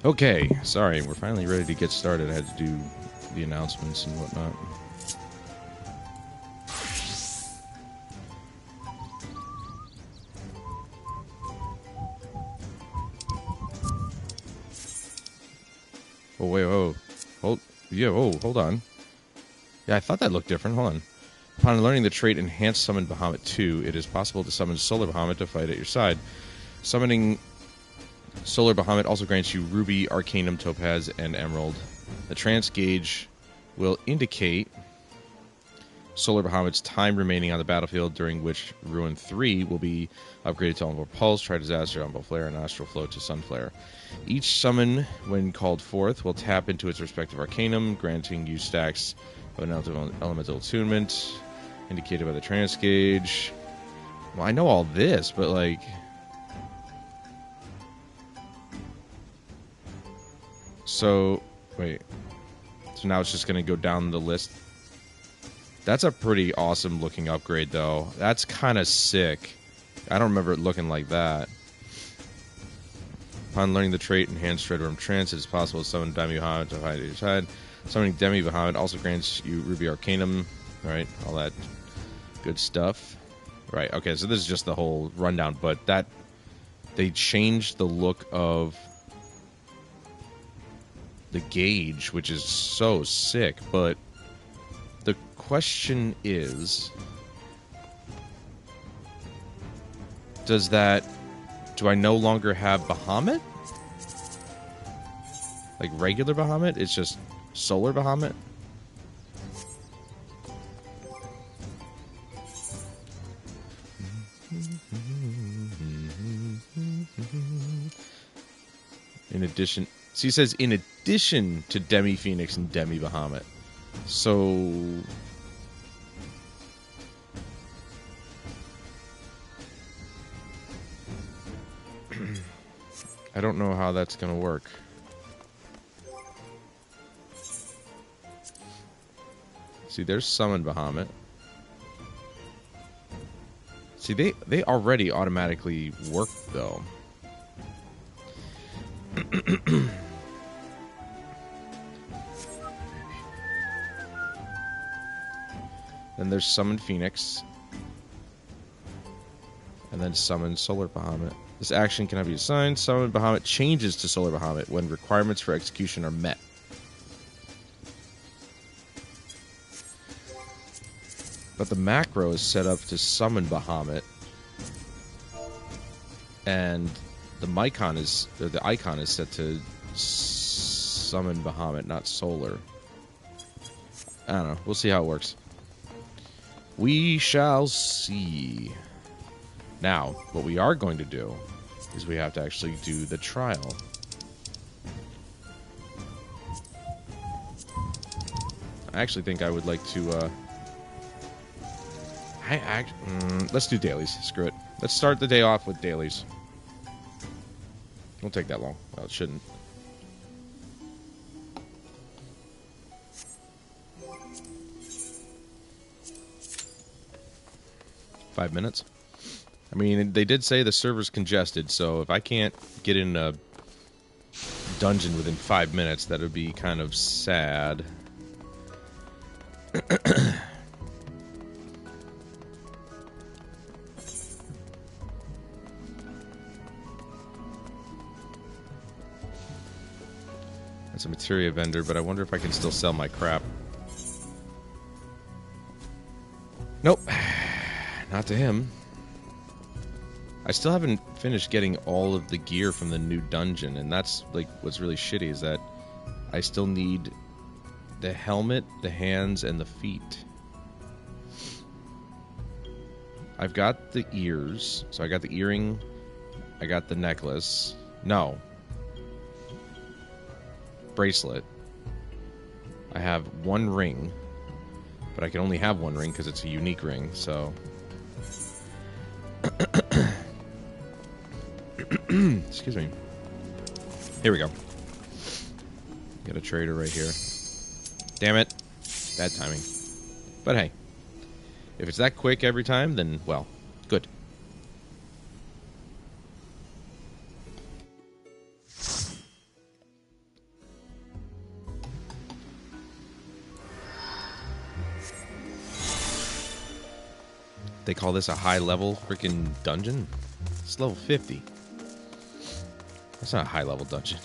Okay, sorry, we're finally ready to get started. I had to do the announcements and whatnot. Oh, wait, oh. Hold on. Yeah, I thought that looked different. Hold on. Upon learning the trait Enhanced Summon Bahamut 2, it is possible to summon Solar Bahamut to fight at your side. Summoning Solar Bahamut also grants you Ruby, Arcanum, Topaz, and Emerald. The trance gauge will indicate Solar Bahamut's time remaining on the battlefield, during which Ruin 3 will be upgraded to Envoy Pulse, Tri-Disaster, Envoy Flare, and Astral Flow to Sunflare. Each summon, when called forth, will tap into its respective Arcanum, granting you stacks of an elemental attunement, indicated by the trance gauge. Well, I know all this, but like... So, wait. So now it's just going to go down the list. That's a pretty awesome looking upgrade, though. That's kind of sick. I don't remember it looking like that. Upon learning the trait Enhanced Dreadworm Trance, it is possible to summon Demi Bahamut to fight at your side. Summoning Demi Bahamut also grants you Ruby Arcanum. Right, all that good stuff. Right, okay, so this is just the whole rundown, but that... They changed the look of the gauge, which is so sick, but the question is, do I no longer have Bahamut? Like regular Bahamut? It's just Solar Bahamut? In addition... See, it says, in addition to Demi Phoenix and Demi Bahamut. So... I don't know how that's going to work. See, there's Summon Bahamut. See, they already automatically work, though. Then there's Summon Phoenix. And then Summon Solar Bahamut. This action cannot be assigned. Summon Bahamut changes to Solar Bahamut when requirements for execution are met. But the macro is set up to Summon Bahamut. And the icon is set to Summon Bahamut, not Solar. I don't know. We'll see how it works. We shall see. Now, what we are going to do is we have to actually do the trial. I actually think I would like to, let's do dailies. Screw it. Let's start the day off with dailies. Won't take that long. Well, it shouldn't. Five minutes. I mean, they did say the server's congested, so if I can't get in a dungeon within 5 minutes, that would be kind of sad. That's a materia vendor, but I wonder if I can still sell my crap. Nope. Not to him. I still haven't finished getting all of the gear from the new dungeon, and that's like what's really shitty is that I still need the helmet, the hands, and the feet. I've got the ears, so I got the earring, I got the necklace. No. Bracelet. I have one ring, but I can only have one ring because it's a unique ring, so... Excuse me. Here we go. Got a trader right here. Damn it. Bad timing. But hey. If it's that quick every time, then, well, good. They call this a high-level freaking dungeon? It's level 50. That's not a high-level dungeon.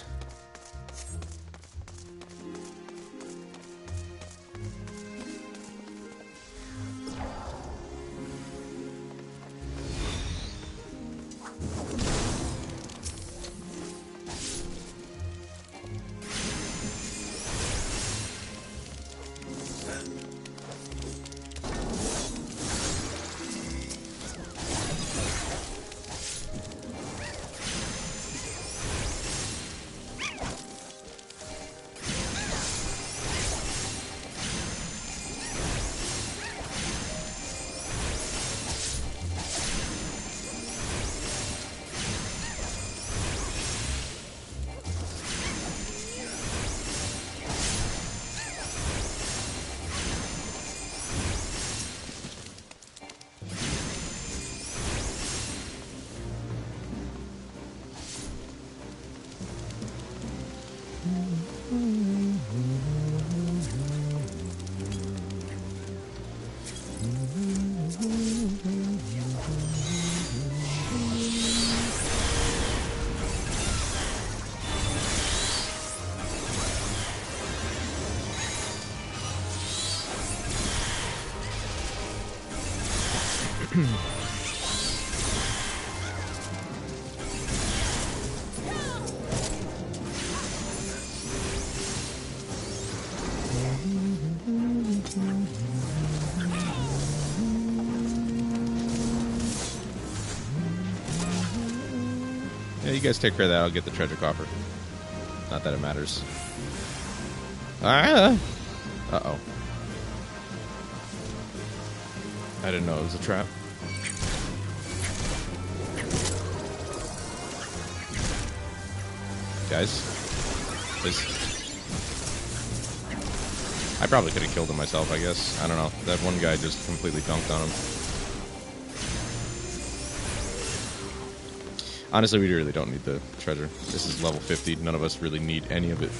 Yeah, you guys take care of that. I'll get the treasure coffer. Not that it matters. Ah! Uh-oh. I didn't know it was a trap. Guys, please. I probably could have killed him myself, I guess. I don't know. That one guy just completely dunked on him. Honestly, we really don't need the treasure. This is level 50. None of us really need any of it.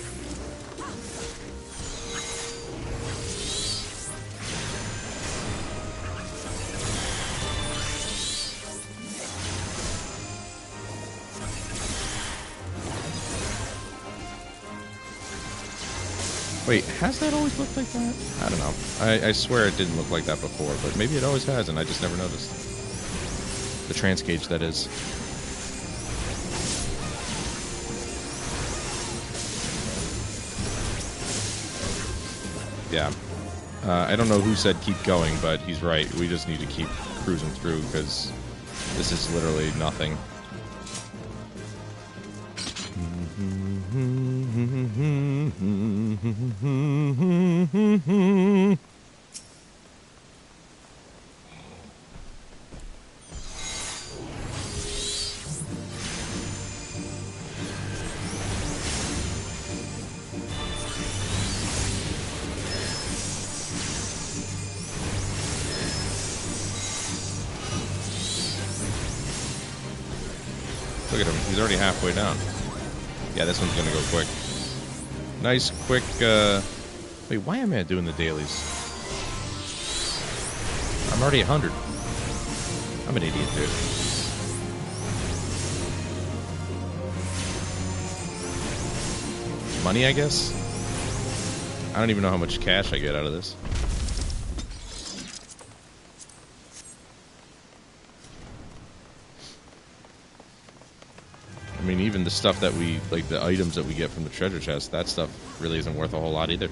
Wait, has that always looked like that? I don't know. I swear it didn't look like that before, but maybe it always has, and I just never noticed. The trans cage, that is. Yeah. I don't know who said keep going, but he's right. We just need to keep cruising through, because this is literally nothing. Look at him. He's already halfway down. Yeah, this one's gonna go quick. Nice, quick, Wait, why am I doing the dailies? I'm already 100. I'm an idiot, dude. Money, I guess? I don't even know how much cash I get out of this. I mean, even the stuff that we, like the items that we get from the treasure chest, that stuff really isn't worth a whole lot either.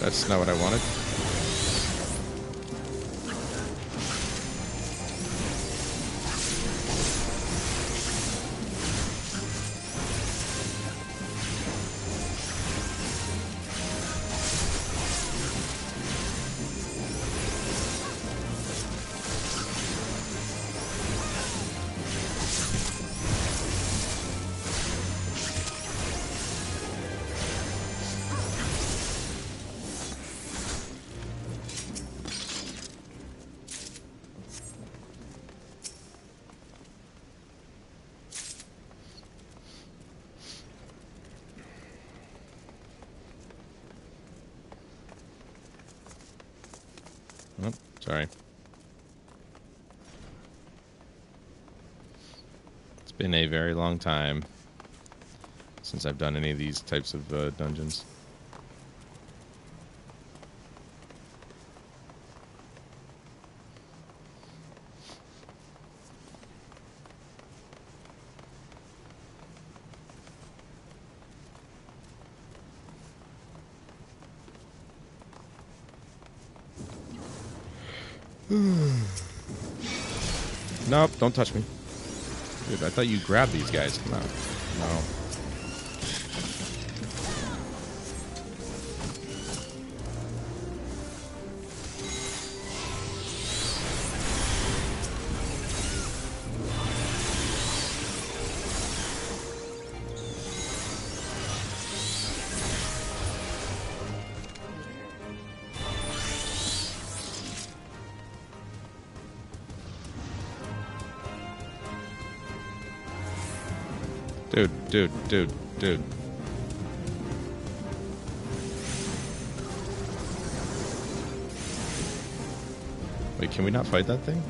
That's not what I wanted. Oh, sorry. It's been a very long time since I've done any of these types of dungeons. Nope, don't touch me. Dude, I thought you grabbed these guys. Come on. No. Dude. Wait, can we not fight that thing?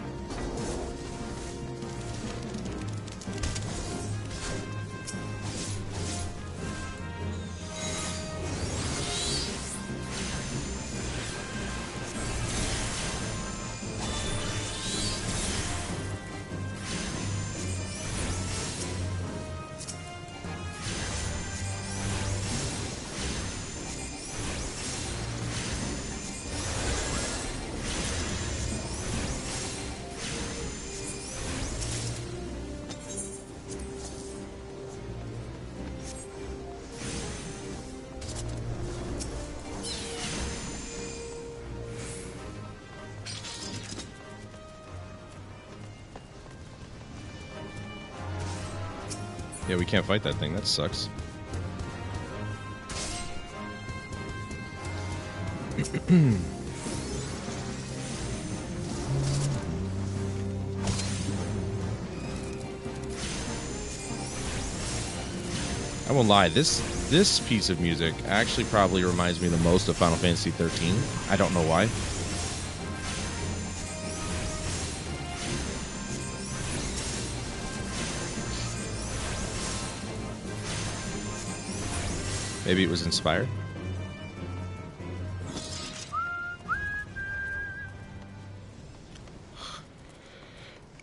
Yeah, we can't fight that thing. That sucks. I won't lie, this piece of music actually probably reminds me the most of Final Fantasy 13. I don't know why. Maybe it was inspired.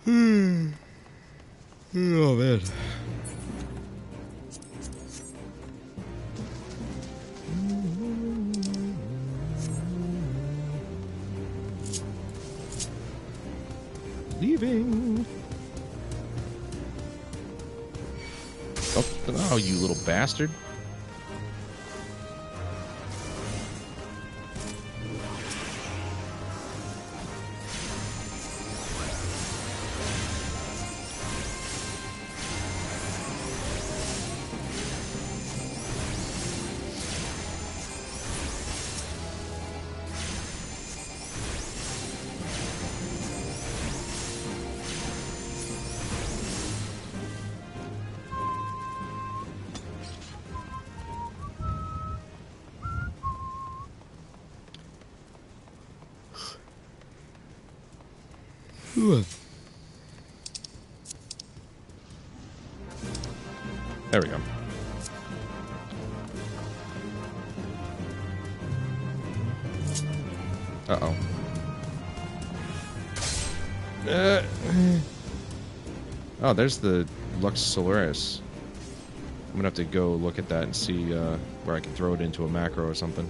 Oh, man. Leaving. Oh, you little bastard. There we go. Uh-oh. Oh, there's the Lux Solaris. I'm gonna have to go look at that and see where I can throw it into a macro or something.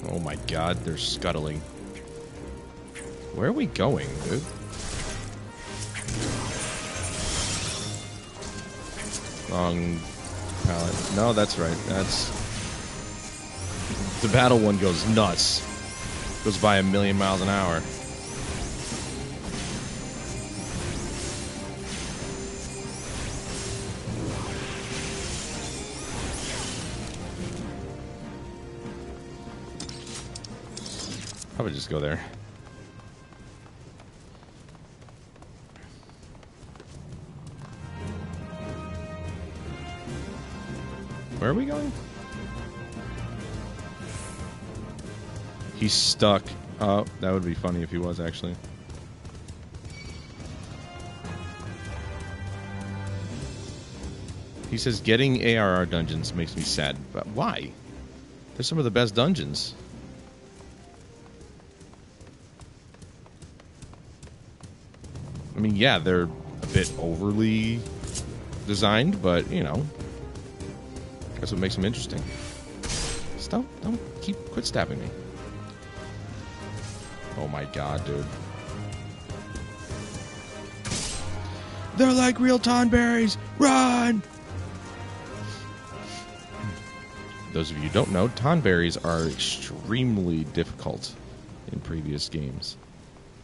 Oh my god, they're scuttling. Where are we going, dude? Wrong palette. No, that's right. That's... The battle one goes nuts. Goes by 1,000,000 miles an hour. Probably just go there. Where are we going? He's stuck. Oh, that would be funny if he was, actually. He says, getting ARR dungeons makes me sad. But why? They're some of the best dungeons. I mean, yeah, they're a bit overly designed, but, you know, that's what makes them interesting. Just don't quit stabbing me. Oh my god, dude. They're like real tonberries! Run! Those of you who don't know, tonberries are extremely difficult in previous games.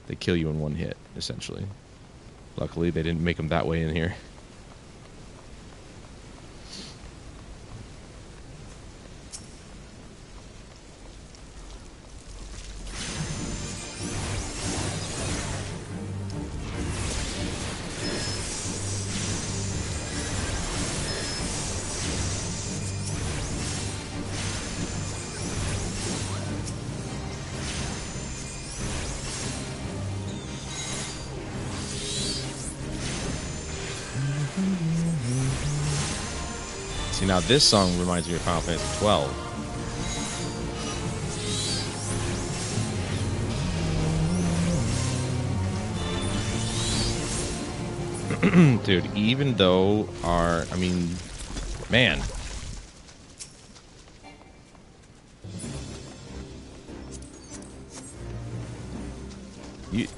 They kill you in one hit, essentially. Luckily, they didn't make them that way in here. See, now this song reminds me of Final Fantasy 12. Dude, even though I mean, man.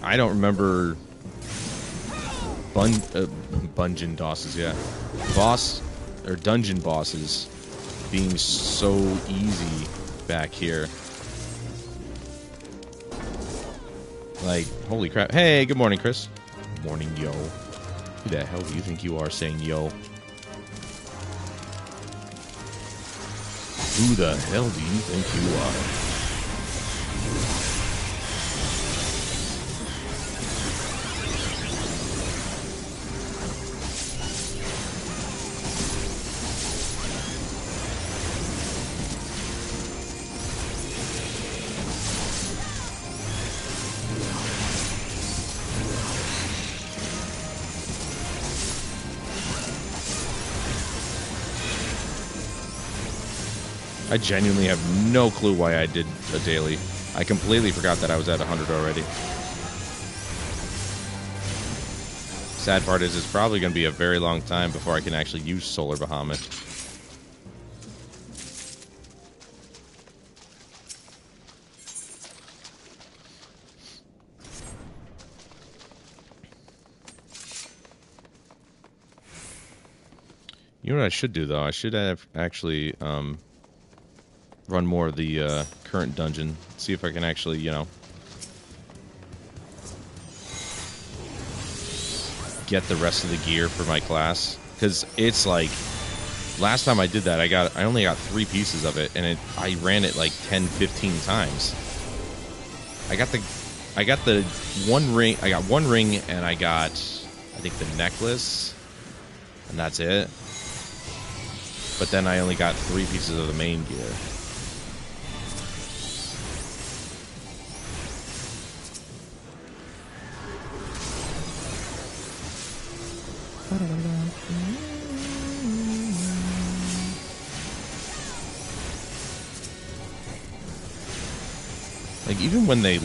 I don't remember Bungeon bosses, yeah. Dungeon bosses being so easy back here. Like, holy crap. Hey, good morning, Chris. Good morning, yo. Who the hell do you think you are saying yo? Who the hell do you think you are? I genuinely have no clue why I did a daily. I completely forgot that I was at 100 already. Sad part is it's probably going to be a very long time before I can actually use Solar Bahamut. You know what I should do, though? I should have actually run more of the current dungeon. See if I can actually, you know, get the rest of the gear for my class. Because it's like, last time I did that, I only got 3 pieces of it, and I ran it like 10, 15 times. I got the one ring. I got 1 ring, and I got, I think, the necklace, and that's it. But then I only got 3 pieces of the main gear. Like, even when they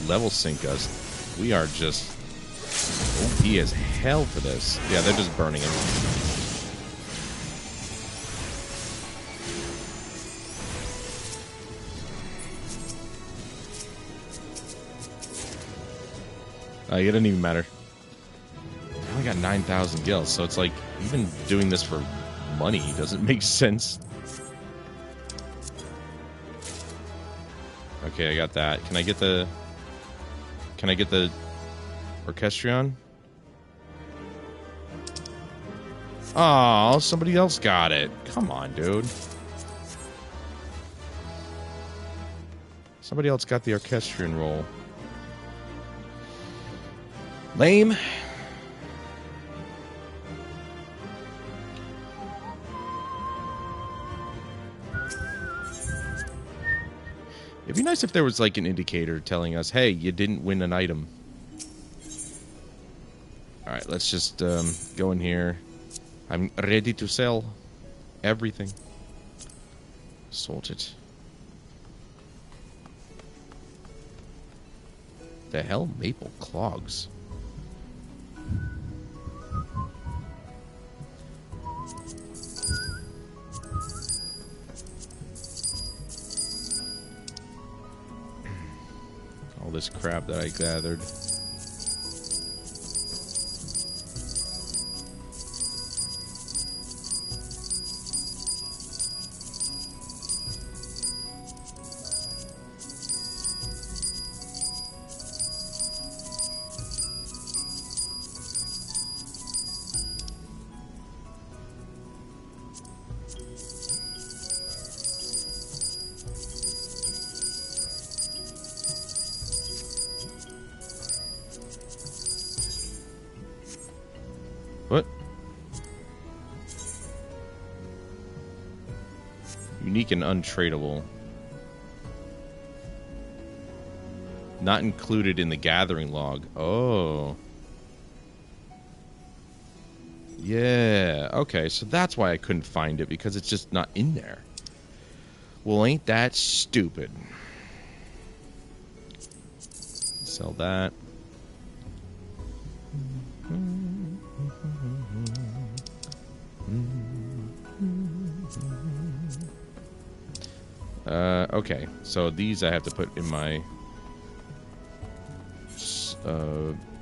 level sync us, we are just OP as hell for this. Yeah, they're just burning him. It doesn't even matter. I only got 9,000 gills, so it's like, even doing this for money doesn't make sense. Okay, I got that. Can I get the Orchestrion? Oh, somebody else got it. Come on, dude. Somebody else got the Orchestrion roll. Lame. nice if there was like an indicator telling us, hey, you didn't win an item. Alright, let's just go in here. I'm ready to sell everything. Sold it. The hell? Maple clogs. All this crap that I gathered. What? Unique and untradeable. Not included in the gathering log. Oh. Yeah. Okay, so that's why I couldn't find it, because it's just not in there. Well, ain't that stupid? Sell that. Okay, so these I have to put in my...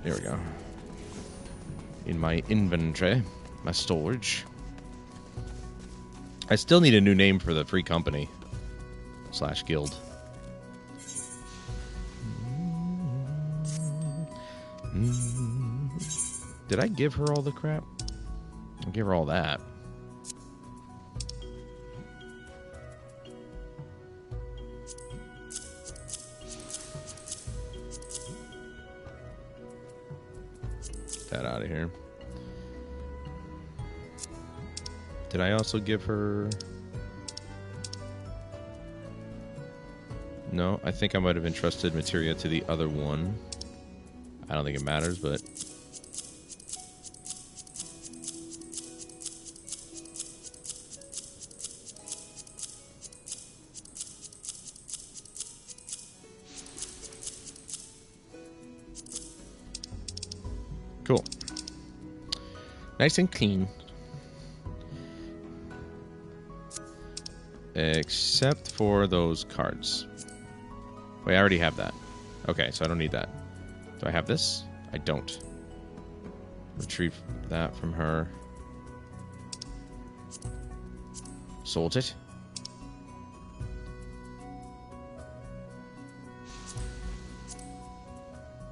here we go. In my inventory, my storage. I still need a new name for the free company / guild. Did I give her all the crap? I gave her all that. That out of here. Did I also give her... No, I think I might have entrusted materia to the other one. I don't think it matters, but... Cool. Nice and clean. Except for those cards. Wait, I already have that. Okay, so I don't need that. Do I have this? I don't. Retrieve that from her. Sold it.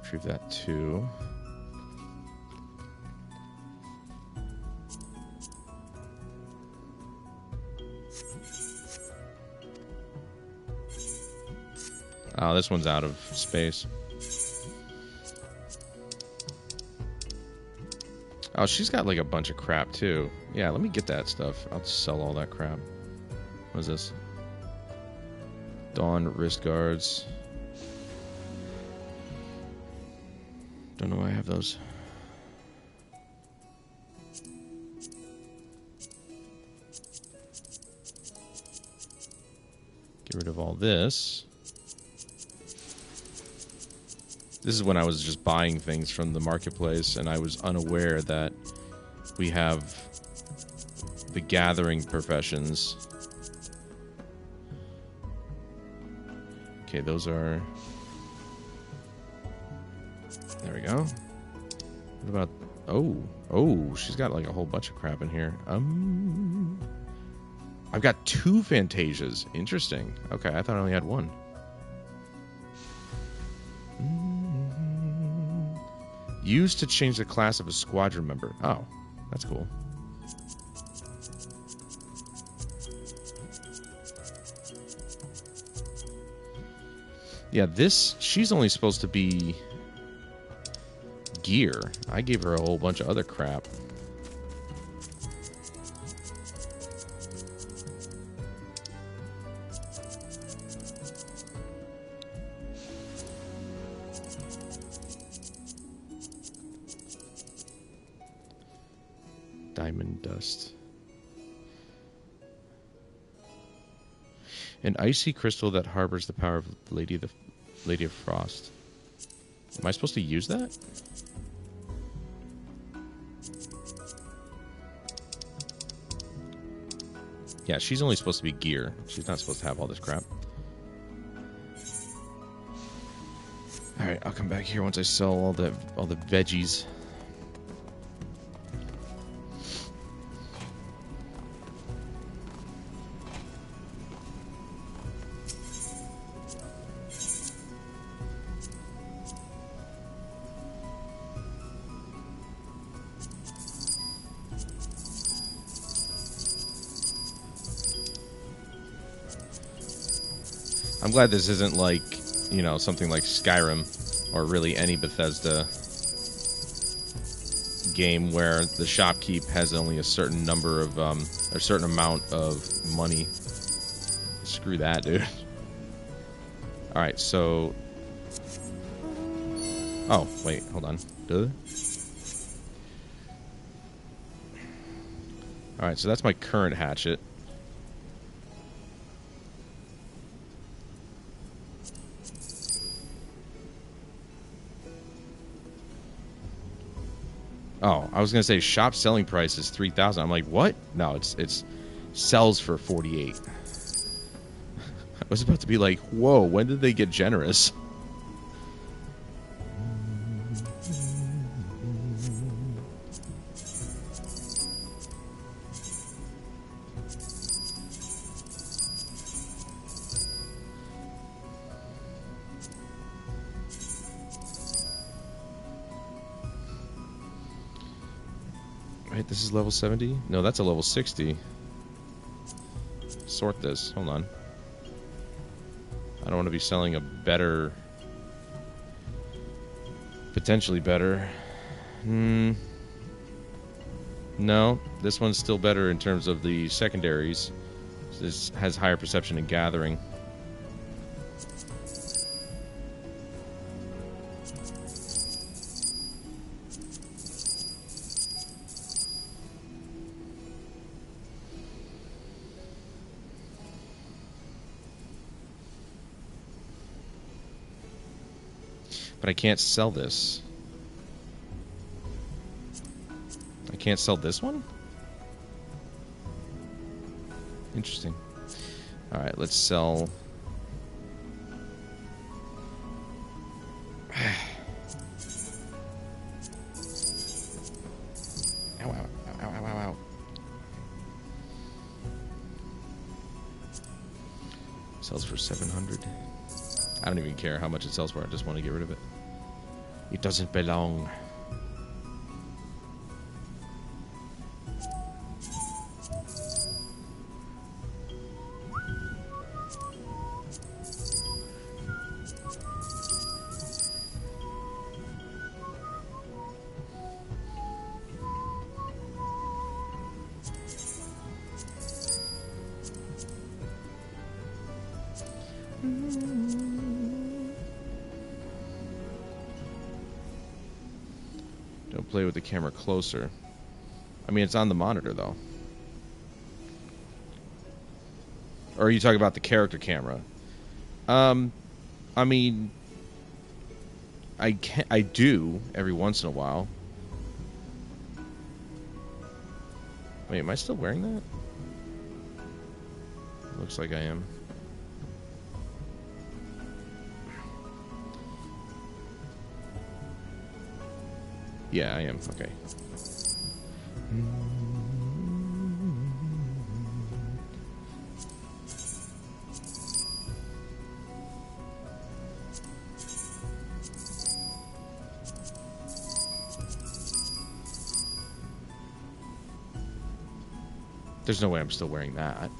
Retrieve that too. Oh, this one's out of space. Oh, she's got like a bunch of crap too. Yeah, let me get that stuff. I'll sell all that crap. What is this? Dawn wrist guards. Don't know why I have those. Get rid of all this. This is when I was just buying things from the marketplace, and I was unaware that we have the gathering professions. Okay, those are... There we go. What about... Oh, she's got like a whole bunch of crap in here. I've got 2 Fantasias. Interesting. Okay, I thought I only had 1. Used to change the class of a squadron member. Oh, that's cool. Yeah, this... She's only supposed to be... gear. I gave her a whole bunch of other crap. Diamond dust. An icy crystal that harbors the power of Lady of Frost. Am I supposed to use that? Yeah, she's only supposed to be gear. She's not supposed to have all this crap. Alright, I'll come back here once I sell all the veggies. I'm glad this isn't like, you know, something like Skyrim or really any Bethesda game where the shopkeep has only a certain number of, a certain amount of money. Screw that, dude. Alright, so... Oh, wait, hold on. Duh. Alright, so that's my current hatchet. Oh, I was gonna say shop selling price is 3,000. I'm like, what? No, it's sells for 48. I was about to be like, whoa, when did they get generous? Right, this is level 70? No, that's a level 60. Sort this. Hold on. I don't want to be selling a better... Potentially better. No, this one's still better in terms of the secondaries. This has higher perception and gathering. But I can't sell this. I can't sell this one? Interesting. Alright, let's sell... Ow, ow, ow, ow, ow, ow. Sells for 700. I don't even care how much it sells for. I just want to get rid of it. It doesn't belong. Don't play with the camera closer. I mean, it's on the monitor, though. Or are you talking about the character camera? I mean, I do every once in a while. Wait, am I still wearing that? Looks like I am. Yeah, I am. Okay. There's no way I'm still wearing that.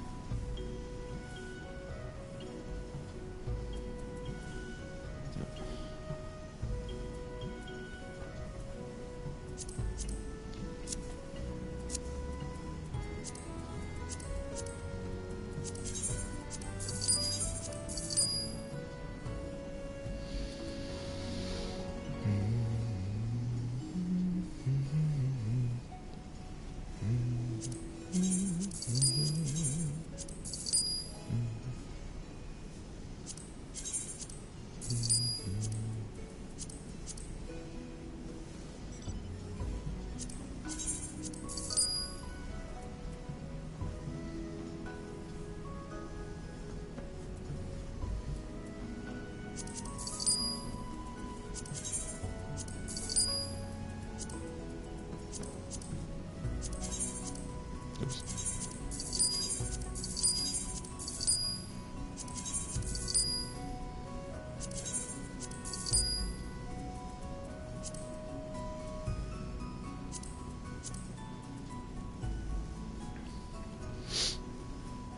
Oops.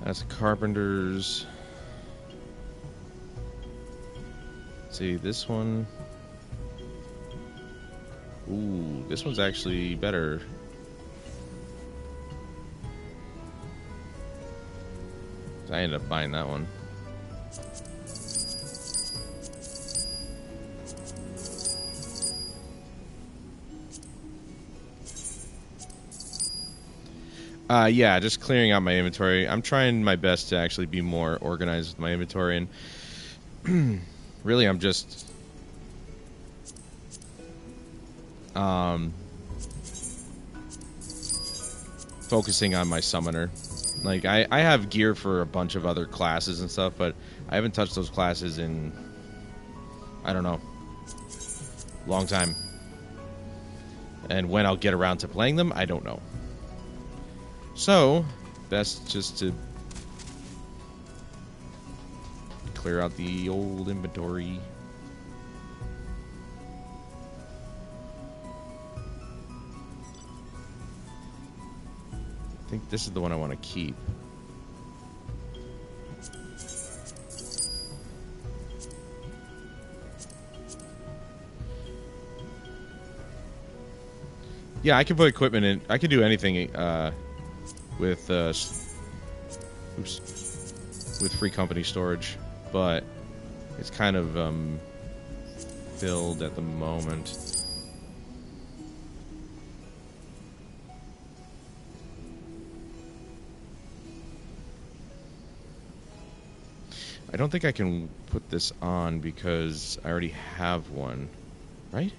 That's carpenter's. Let's see, this one. Ooh, this one's actually better. I ended up buying that one. Yeah, just clearing out my inventory. I'm trying my best to actually be more organized with my inventory, and really I'm just focusing on my summoner. Like, I have gear for a bunch of other classes and stuff, but I haven't touched those classes in, I don't know, long time. And when I'll get around to playing them, I don't know. So, best just to clear out the old inventory. I think this is the one I want to keep. Yeah, I can put equipment in. I can do anything with with free company storage, but it's kind of filled at the moment. I don't think I can put this on because I already have one, right?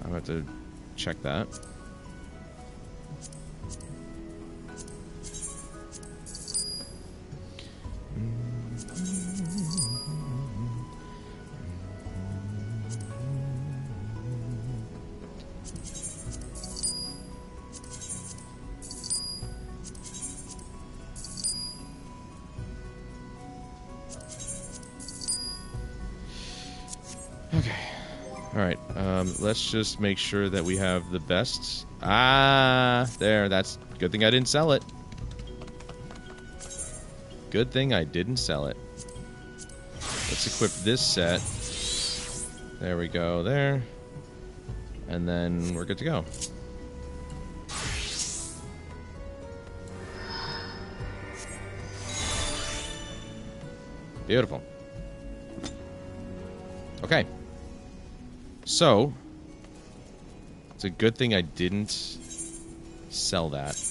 I'm going to have to check that. Okay. Alright, let's just make sure that we have the best. Ah, there, that's good thing I didn't sell it. Good thing I didn't sell it. Let's equip this set. There we go, there. And then we're good to go. Beautiful. Okay. So, it's a good thing I didn't sell that.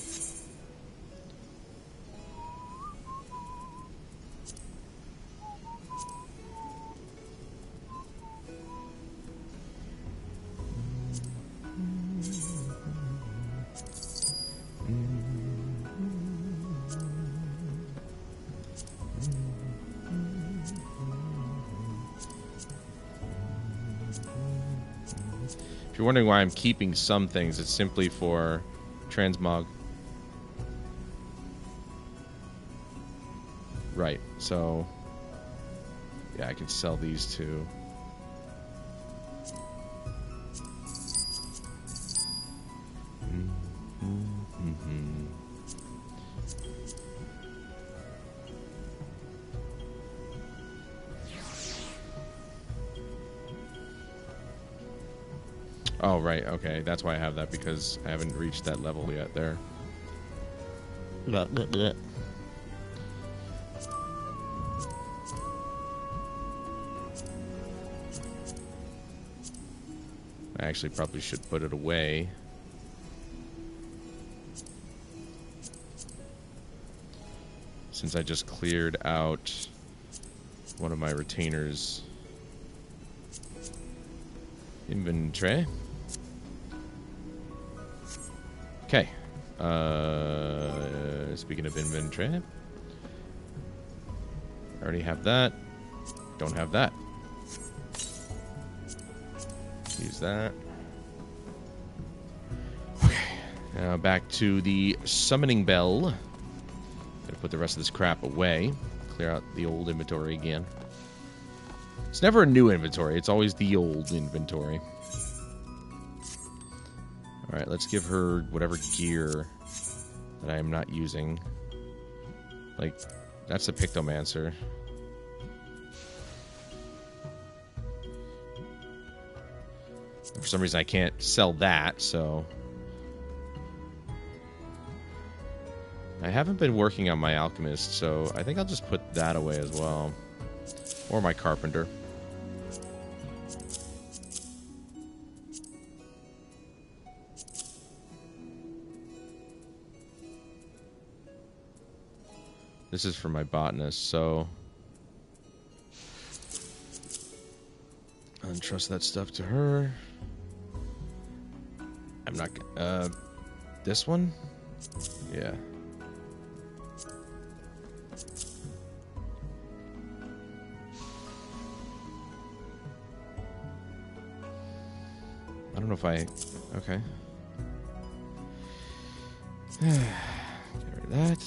If you're wondering why I'm keeping some things, it's simply for transmog. Right, so yeah, I can sell these two. Oh, right, okay. That's why I have that, because I haven't reached that level yet there. I actually probably should put it away. Since I just cleared out one of my retainers' inventory. Okay. Speaking of inventory, I already have that. Don't have that. Use that. Now back to the summoning bell. Gotta put the rest of this crap away. Clear out the old inventory again. It's never a new inventory. It's always the old inventory. Alright, let's give her whatever gear that I am not using. Like, that's a Pictomancer. For some reason I can't sell that, so... I haven't been working on my alchemist, so I think I'll just put that away as well. Or my carpenter. This is for my botanist, so... I'll entrust that stuff to her. I'm not... this one? Yeah. I don't know if I... Okay. Get rid of that.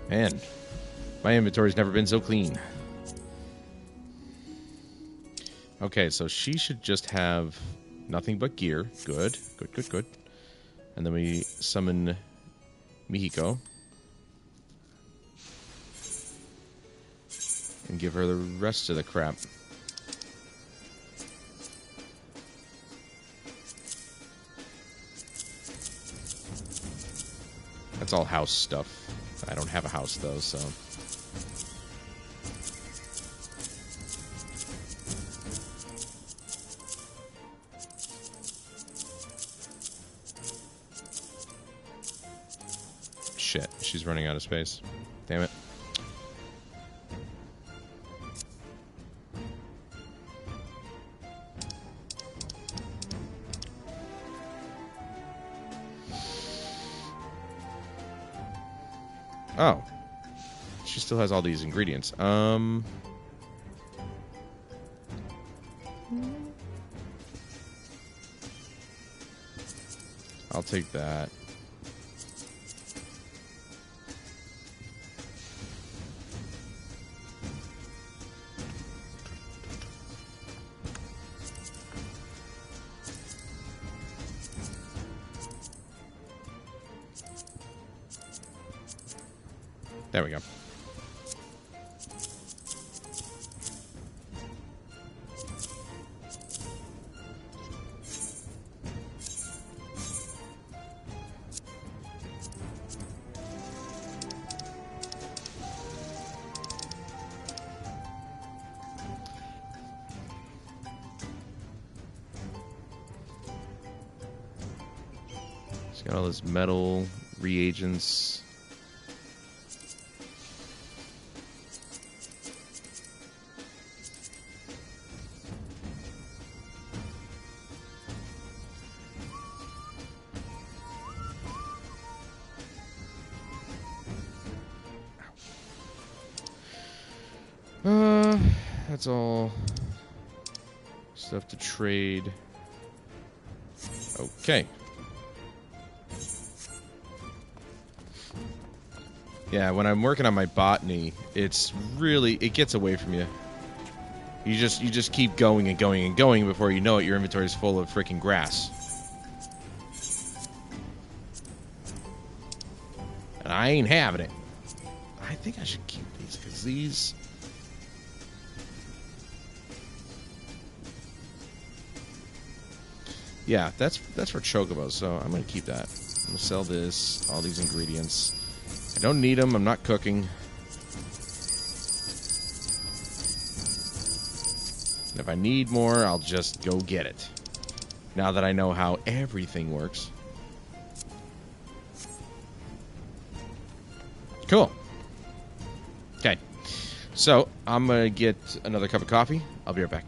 Man, my inventory's never been so clean. Okay, so she should just have nothing but gear. Good, good, good, good. And then we summon Mihiko. And give her the rest of the crap. That's all house stuff. I don't have a house, though, so... Shit, she's running out of space. Damn it. Oh. She still has all these ingredients. I'll take that. There we go. It's got all this metal reagents. That's all stuff to trade. Okay. Yeah, when I'm working on my botany, it's really, it gets away from you. You just keep going and going and going before you know it, your inventory is full of freaking grass. And I ain't having it. I think I should keep these, because these... Yeah, that's for chocobos, so I'm going to keep that. I'm going to sell this, all these ingredients. I don't need them, I'm not cooking. And if I need more, I'll just go get it. Now that I know how everything works. Cool. Okay. So, I'm going to get another cup of coffee. I'll be right back.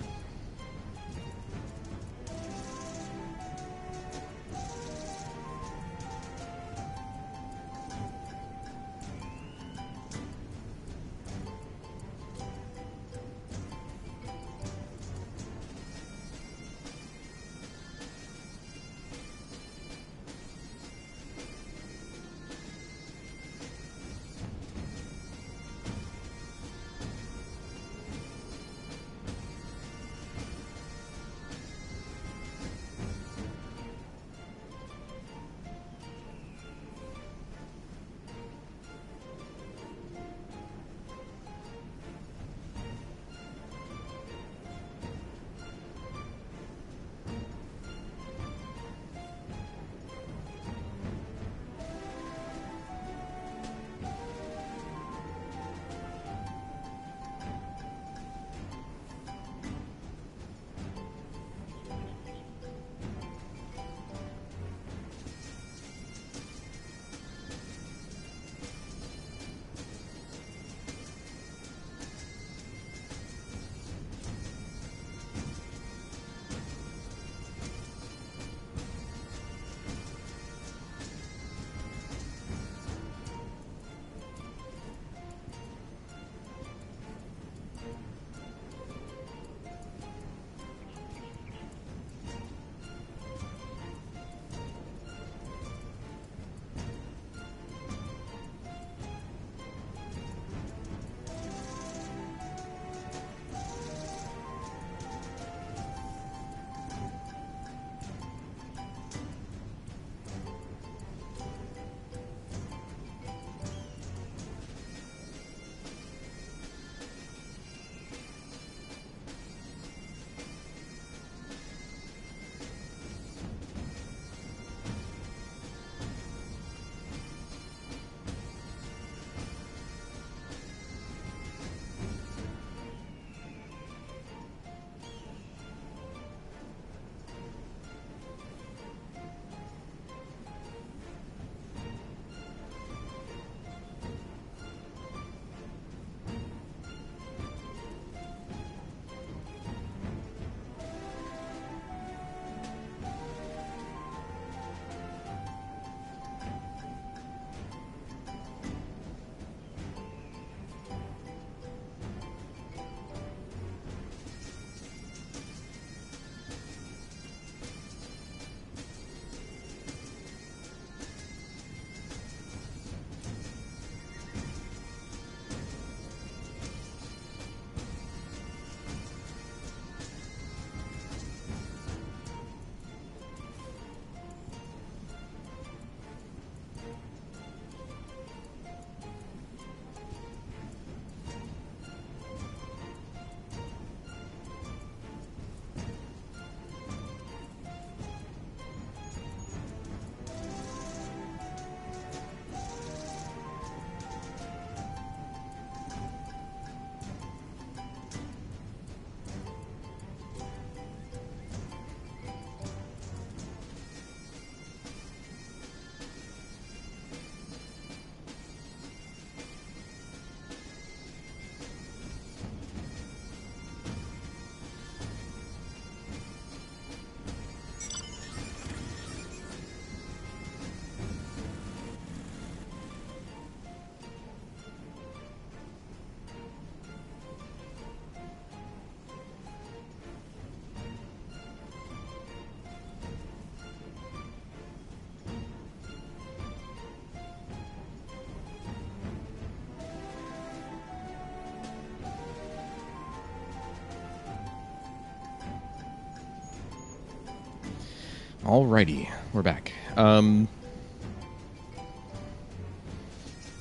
Alrighty, we're back.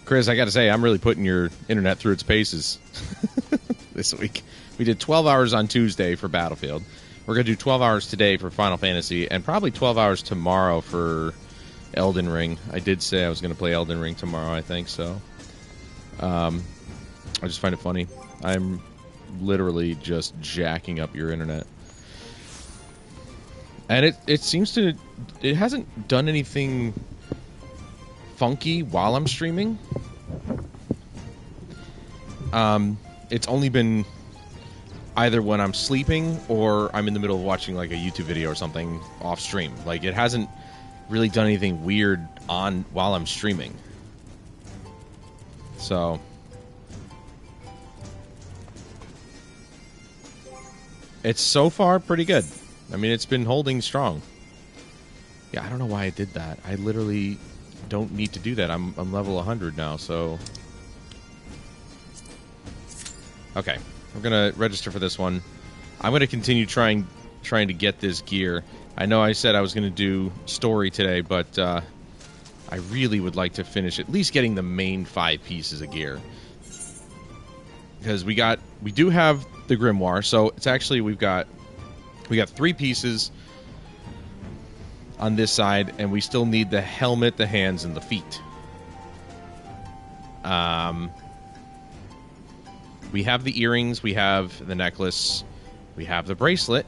Chris, I got to say, I'm really putting your internet through its paces this week. We did 12 hours on Tuesday for Battlefield. We're going to do 12 hours today for Final Fantasy, and probably 12 hours tomorrow for Elden Ring. I did say I was going to play Elden Ring tomorrow, I think, so. I just find it funny. I'm literally just jacking up your internet. And it seems to... It hasn't done anything funky while I'm streaming. It's only been either when I'm sleeping or I'm in the middle of watching like a YouTube video or something off stream. Like, it hasn't really done anything weird on while I'm streaming. So it's so far pretty good. I mean, it's been holding strong. Yeah, I don't know why I did that. I literally don't need to do that. I'm level 100 now, so... Okay, I'm gonna register for this one. I'm gonna continue trying to get this gear. I know I said I was gonna do story today, but I really would like to finish at least getting the main 5 pieces of gear. Because we do have the grimoire, so it's actually we got 3 pieces on this side, and we still need the helmet, the hands, and the feet. We have the earrings, we have the necklace, we have the bracelet,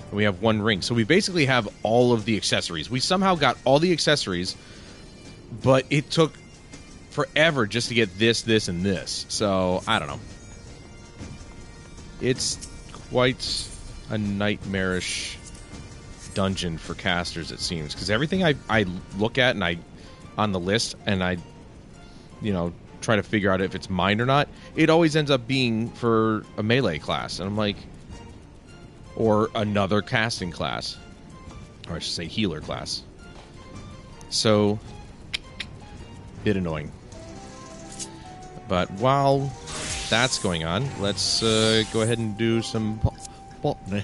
and we have 1 ring. So we basically have all of the accessories. We somehow got all the accessories, but it took forever just to get this, this, and this. So, I don't know. It's quite a nightmarish dungeon for casters, it seems. Because everything I look at and on the list, and I, you know, try to figure out if it's mine or not, it always ends up being for a melee class. And I'm like... Or another casting class. Or I should say healer class. So... bit annoying. But while that's going on, let's go ahead and do some botany.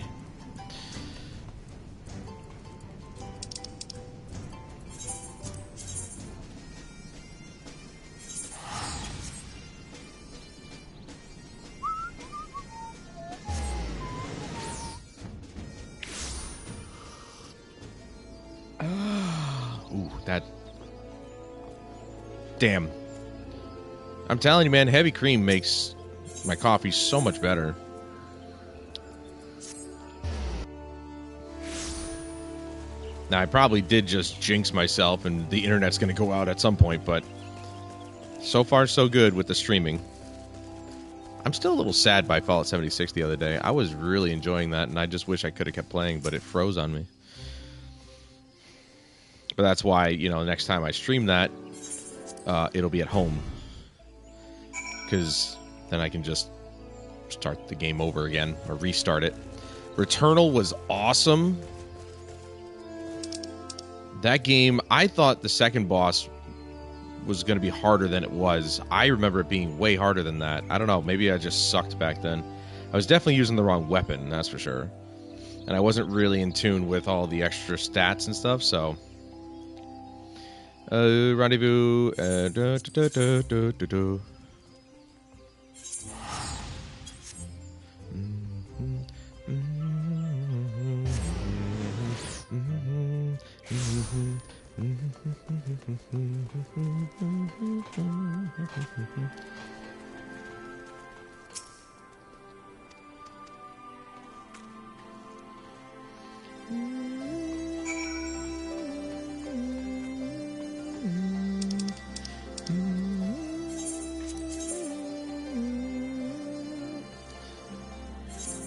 Ooh, that... Damn. I'm telling you, man, heavy cream makes my coffee so much better. Now, I probably did just jinx myself, and the internet's going to go out at some point, but so far, so good with the streaming. I'm still a little sad by Fallout 76 the other day. I was really enjoying that, and I just wish I could have kept playing, but it froze on me. But that's why, you know, next time I stream that, it'll be at home. Because then I can just start the game over again, or restart it. Returnal was awesome. That game, I thought the second boss was going to be harder than it was. I remember it being way harder than that. I don't know, maybe I just sucked back then. I was definitely using the wrong weapon, that's for sure. And I wasn't really in tune with all the extra stats and stuff, so... rendezvous...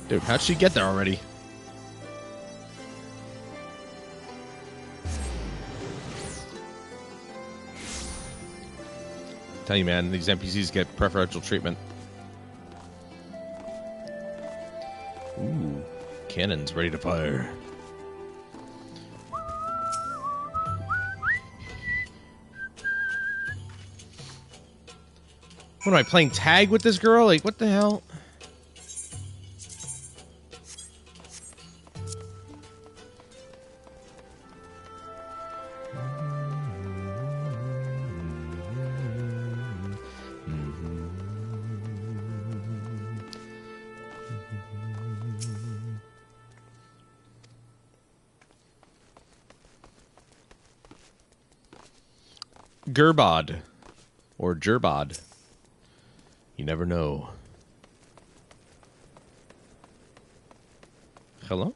Dude, how'd she get there already? Tell you, man, these NPCs get preferential treatment. Ooh, cannons ready to fire. What am I, playing tag with this girl? Like, what the hell? Gerbod. Or Gerbod. You never know. Hello?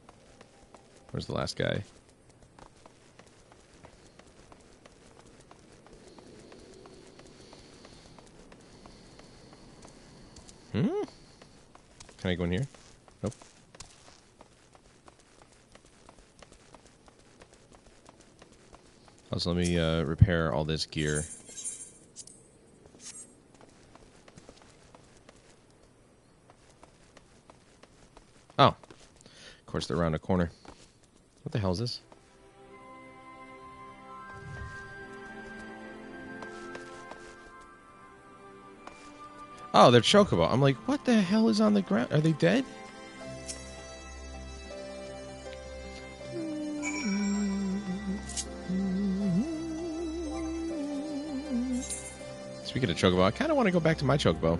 Where's the last guy? Can I go in here? Nope. Also, let me repair all this gear. Oh. Of course, they're around a corner. What the hell is this? Oh, they're chocobo. I'm like, what the hell is on the ground? Are they dead? Speaking of chocobo, I kind of want to go back to my chocobo.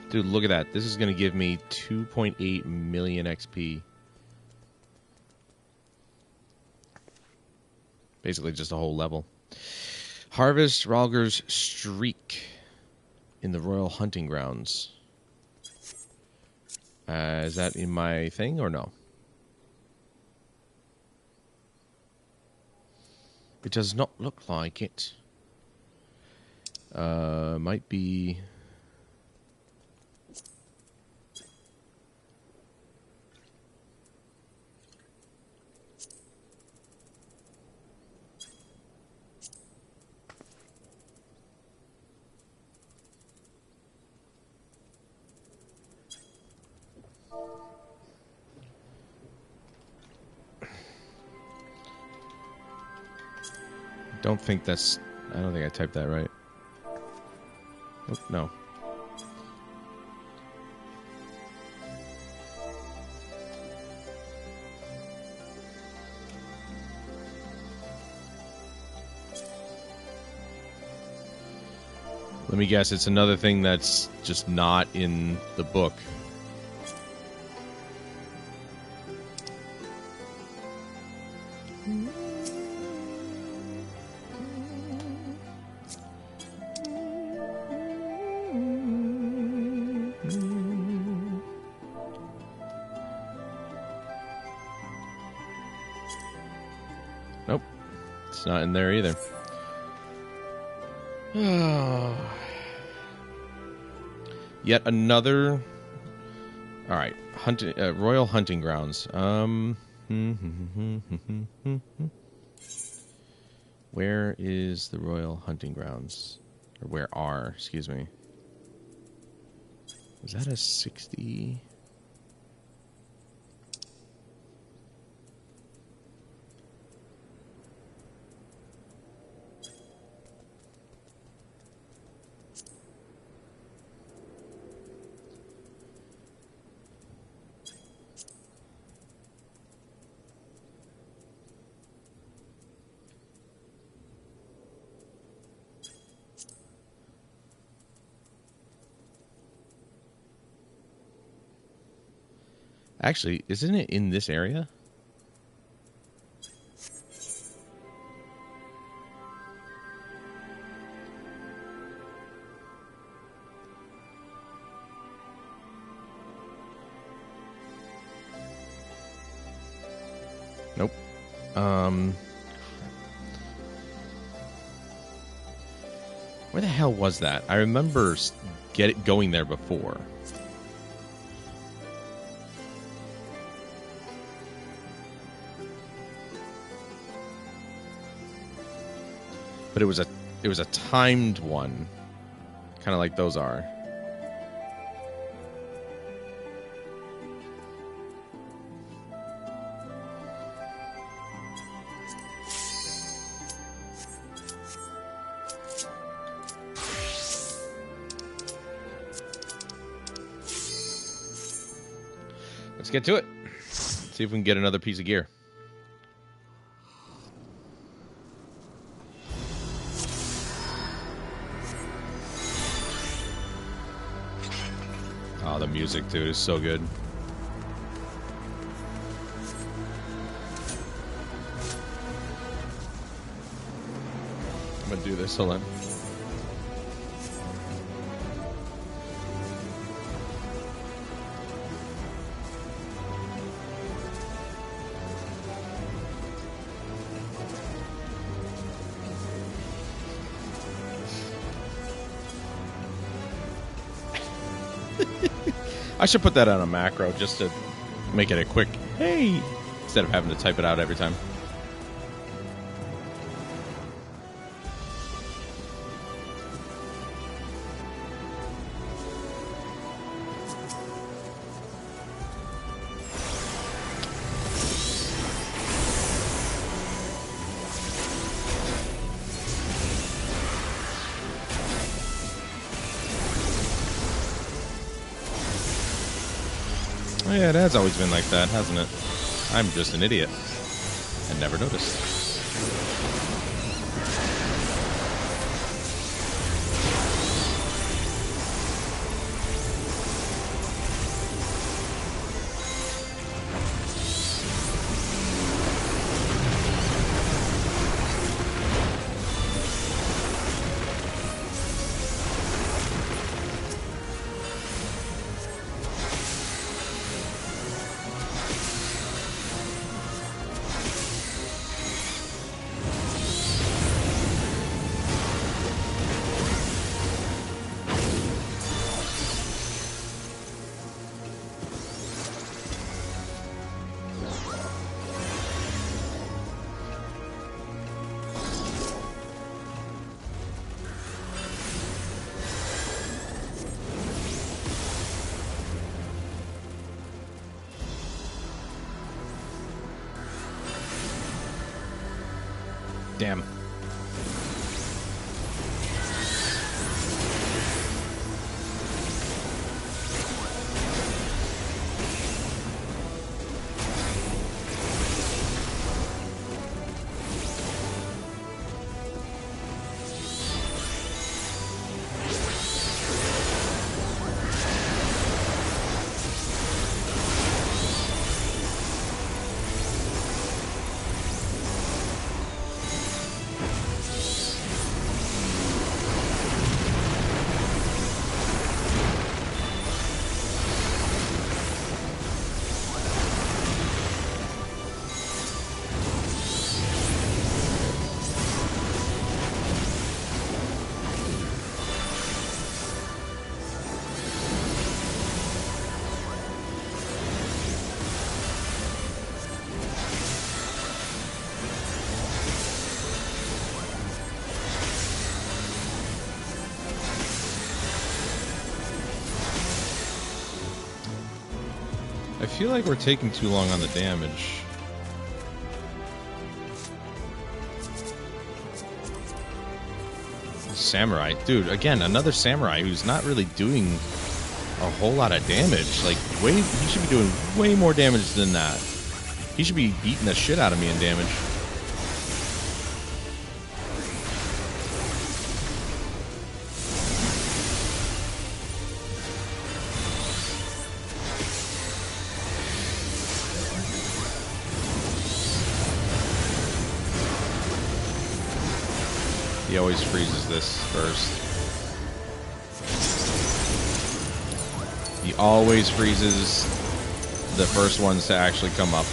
Dude, look at that. This is going to give me 2.8 million XP. Basically just a whole level. Harvest Ralger's Streak in the Royal Hunting Grounds. Is that in my thing or no? It does not look like it. Might be... I don't think I typed that right. Oh, no. Let me guess, it's another thing that's just not in the book. Nope. It's not in there either. Yet another... Alright. Royal Hunting Grounds. Where is the Royal Hunting Grounds? Or where are, excuse me. Is that a 60... Actually, isn't it in this area? Nope. Where the hell was that? I remember going there before. But it was a timed one, kind of like those are. Let's get to it. See if we can get another piece of gear. Oh, the music, dude, is so good. I'm gonna do this, hold on. I should put that on a macro just to make it a quick hey instead of having to type it out every time. Yeah, it has always been like that, hasn't it? I'm just an idiot and never noticed. Damn. I feel like we're taking too long on the damage. Samurai. Dude, again, another samurai who's not really doing a whole lot of damage. Like, he should be doing way more damage than that. He should be beating the shit out of me in damage. He always freezes this first. He always freezes the first ones to actually come up.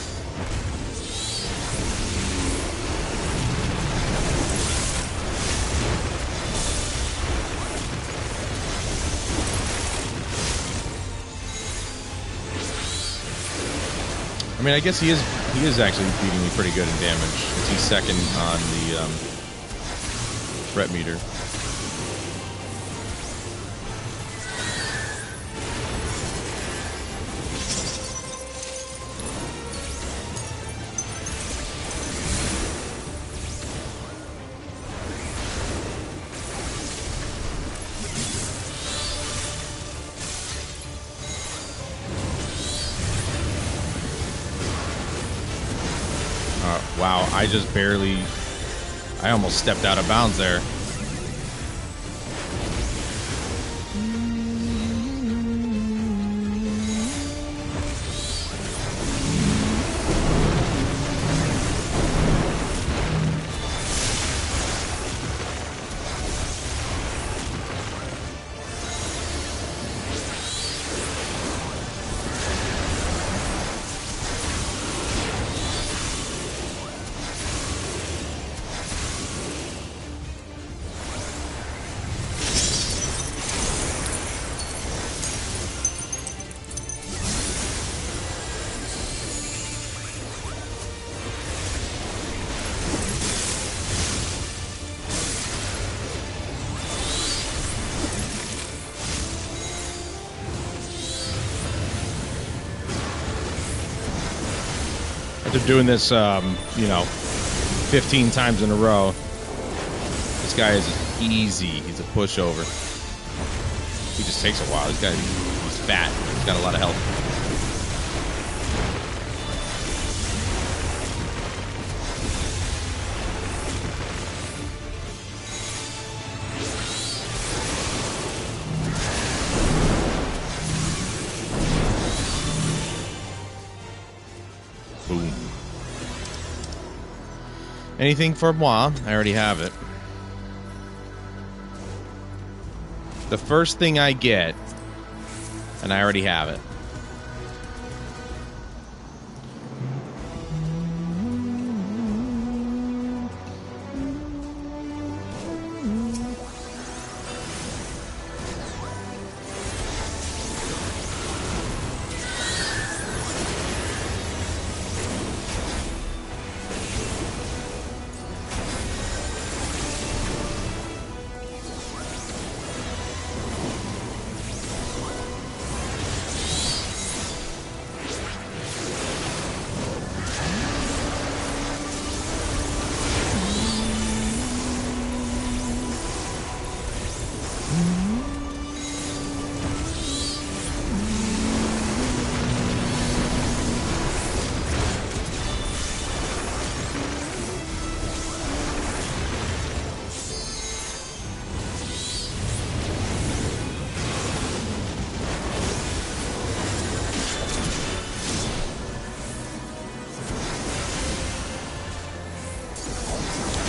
I mean, I guess he is actually beating me pretty good in damage. He's second on the threat meter. Wow, I just barely... I almost stepped out of bounds there. After doing this, you know, 15 times in a row, this guy is easy. He's a pushover. He just takes a while. This guy, he's fat. He's got a lot of health. Boom. Anything for moi? I already have it. The first thing I get, and I already have it.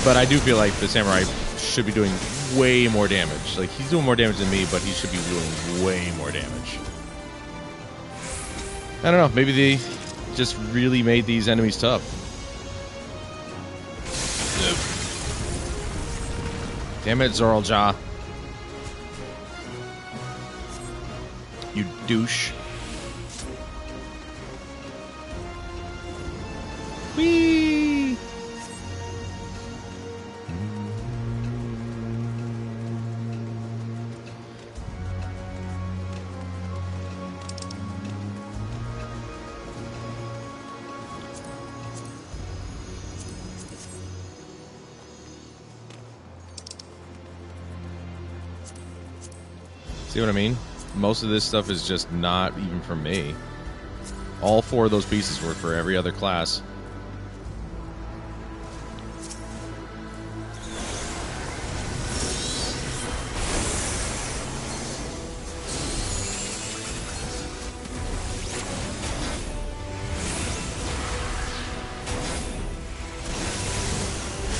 But I do feel like the samurai should be doing way more damage. Like, he's doing more damage than me, but he should be doing way more damage. I don't know. Maybe they just really made these enemies tough. Damn it, Zoralja. You douche. Whee! See what I mean? Most of this stuff is just not even for me. All 4 of those pieces were for every other class.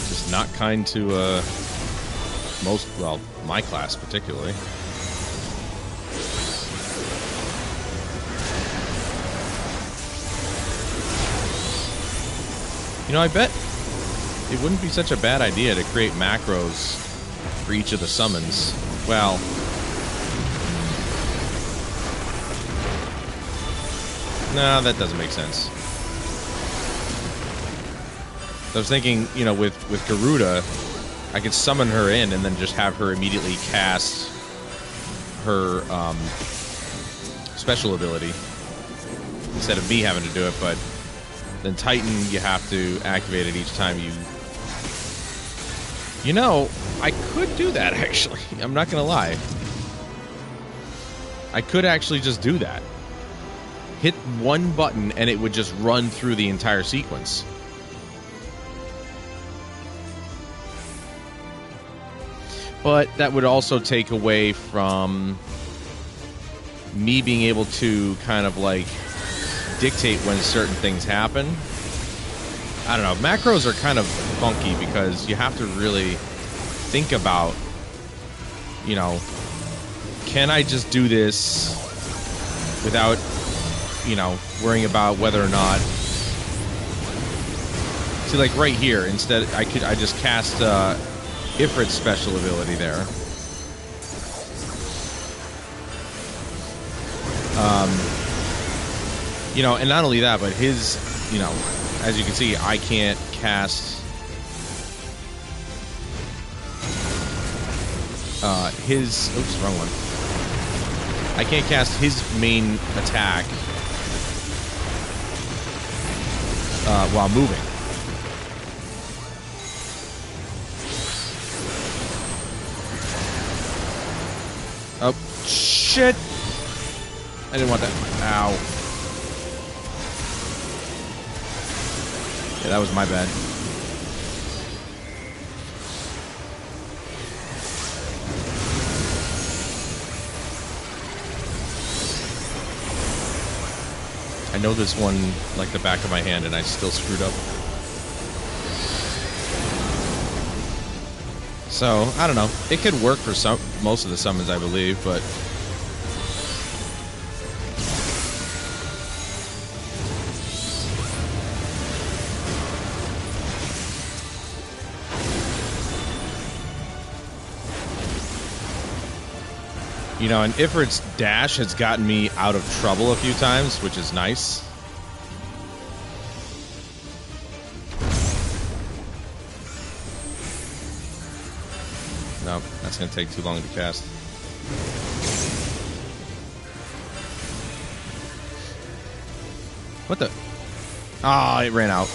Just not kind to most, well, my class particularly. You know, I bet it wouldn't be such a bad idea to create macros for each of the summons. Well, no, that doesn't make sense. I was thinking, you know, with Garuda, I could summon her in and then just have her immediately cast her special ability instead of me having to do it, but then Titan, you have to activate it each time you... You know, I could do that, actually. I'm not gonna lie. I could actually just do that. Hit one button and it would just run through the entire sequence. But that would also take away from me being able to kind of like dictate when certain things happen. I don't know. Macros are kind of funky because you have to really think about, you know, can I just do this without, you know, worrying about whether or not. See, like right here, instead, I just cast Ifrit's special ability there. You know, and not only that, but his, you know, as you can see, I can't cast his, oops, wrong one. I can't cast his main attack while moving. Oh, shit! I didn't want that. Ow. Yeah, that was my bad. I know this one like the back of my hand, and I still screwed up. So, I don't know. It could work for most of the summons, I believe, but... You know, and Ifrit's dash has gotten me out of trouble a few times, which is nice. No, that's going to take too long to cast. What the? Ah, it ran out.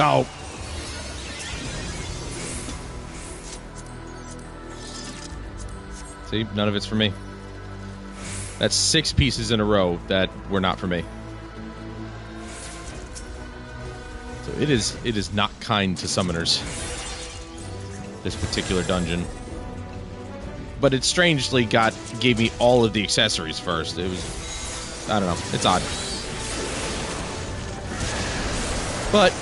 Oh. See, none of it's for me. That's 6 pieces in a row that were not for me. So it is not kind to summoners, this particular dungeon. But it strangely gave me all of the accessories first. It was, I don't know, it's odd. But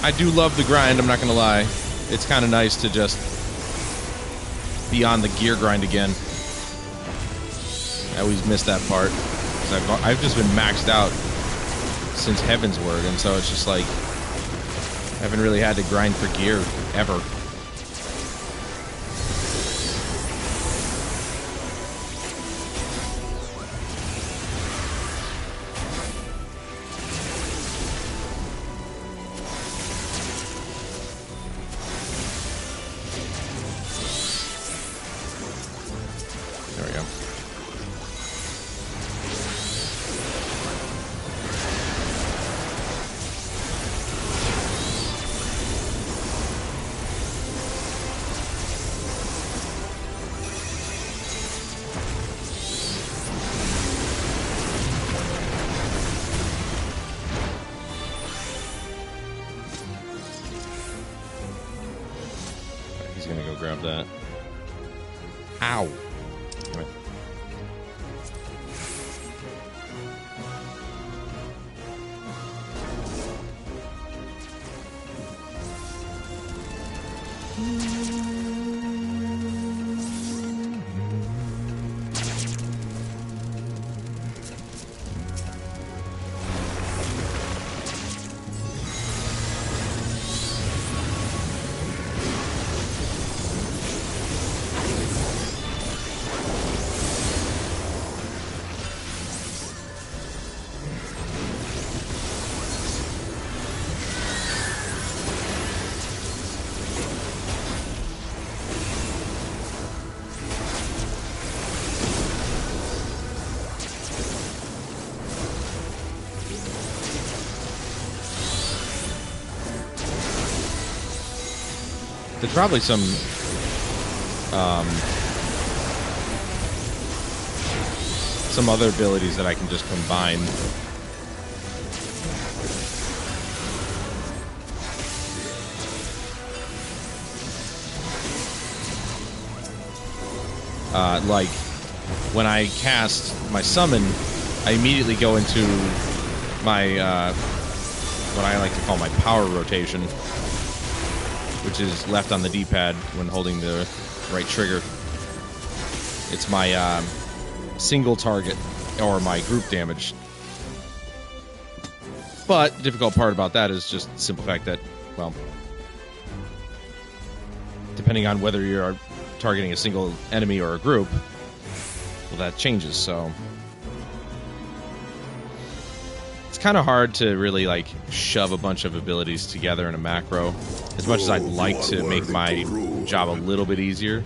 I do love the grind, I'm not gonna lie. It's kind of nice to just be on the gear grind again. I always miss that part. 'Cause I've just been maxed out since Heaven's Word, and so it's just like I haven't really had to grind for gear ever. Grab that. Ow. Come on. There's probably some other abilities that I can just combine. Like, when I cast my summon, I immediately go into my, what I like to call my power rotation, which is left on the D-pad when holding the right trigger. It's my, single target, or my group damage. But the difficult part about that is just the simple fact that, well, depending on whether you're targeting a single enemy or a group, well, that changes, so it's kind of hard to really, like, shove a bunch of abilities together in a macro, as much as I'd like to make my job a little bit easier.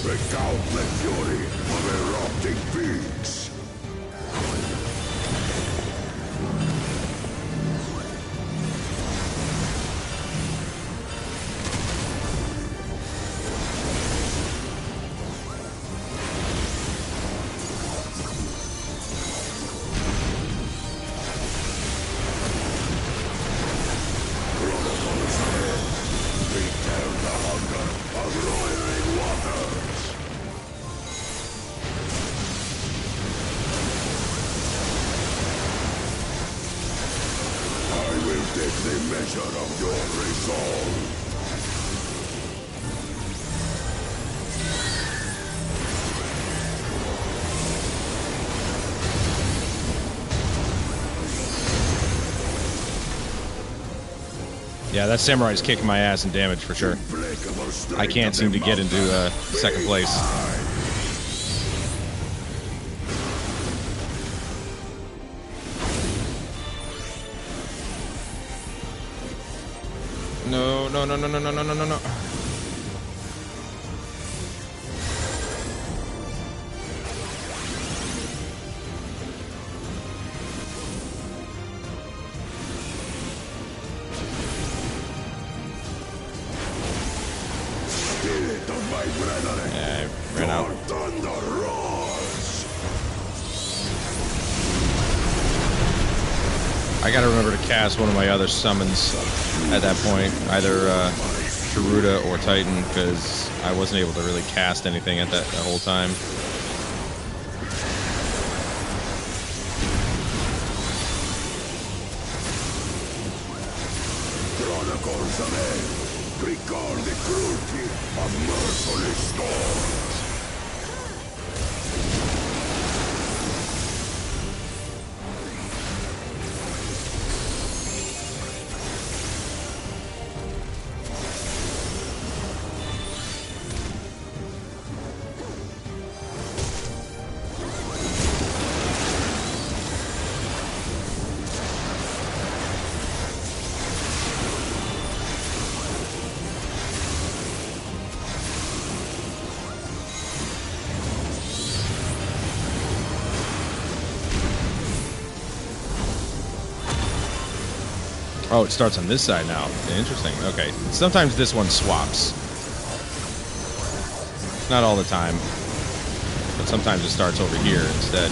Recount the fury of erupting peaks. Yeah, that samurai's kicking my ass in damage for sure. I can't seem to get into second place. No, no, no, no, no, no, no, no, no. I gotta remember to cast one of my other summons at that point, either Garuda or Titan, because I wasn't able to really cast anything at that whole time. Chronicles of Hell, recall the cruelty of merciless storms. Oh, it starts on this side now. Interesting. Okay. Sometimes this one swaps. Not all the time. But sometimes it starts over here instead.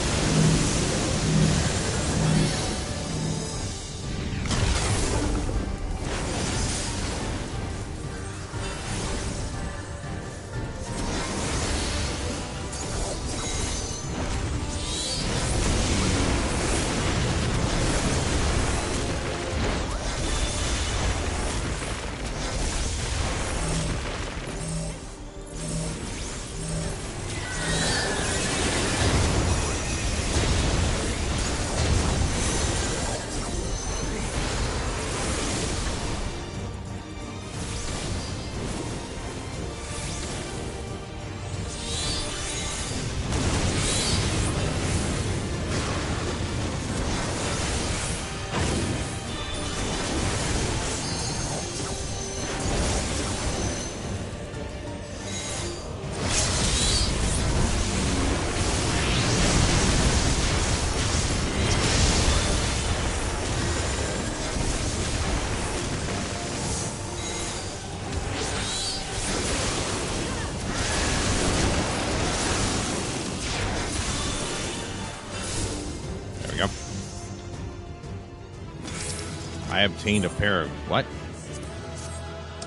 I obtained a pair of... What?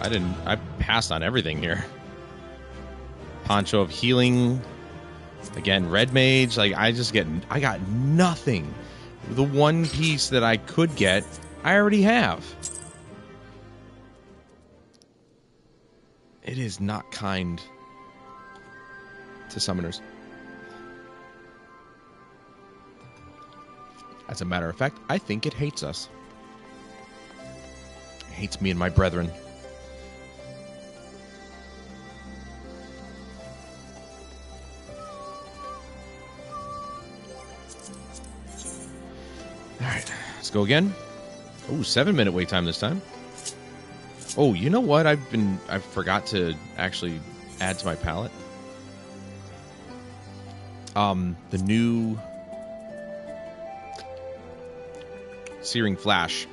I passed on everything here. Poncho of healing. Again, red mage. Like, I got nothing. The one piece that I could get, I already have. It is not kind to summoners. As a matter of fact, I think it hates us. It hates me and my brethren. Alright, let's go again. Oh, 7-minute wait time this time. Oh, you know what? I forgot to actually add to my palette. The new Searing Flash.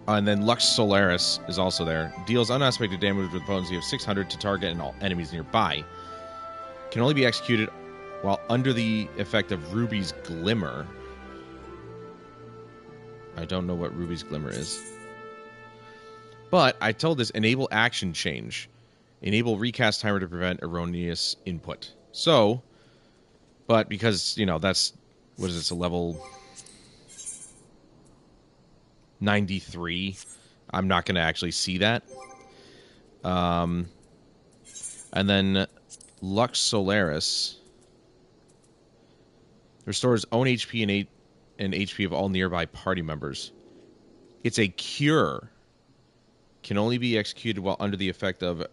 And then Lux Solaris is also there. Deals unaspected damage with potency of 600 to target and all enemies nearby. Can only be executed while under the effect of Ruby's Glimmer. I don't know what Ruby's Glimmer is. But I told this enable action change. Enable recast timer to prevent erroneous input. So, but because, you know, that's, what is this, a level 93, I'm not going to actually see that. And then Lux Solaris restores own HP and HP of all nearby party members. It's a cure. Can only be executed while under the effect of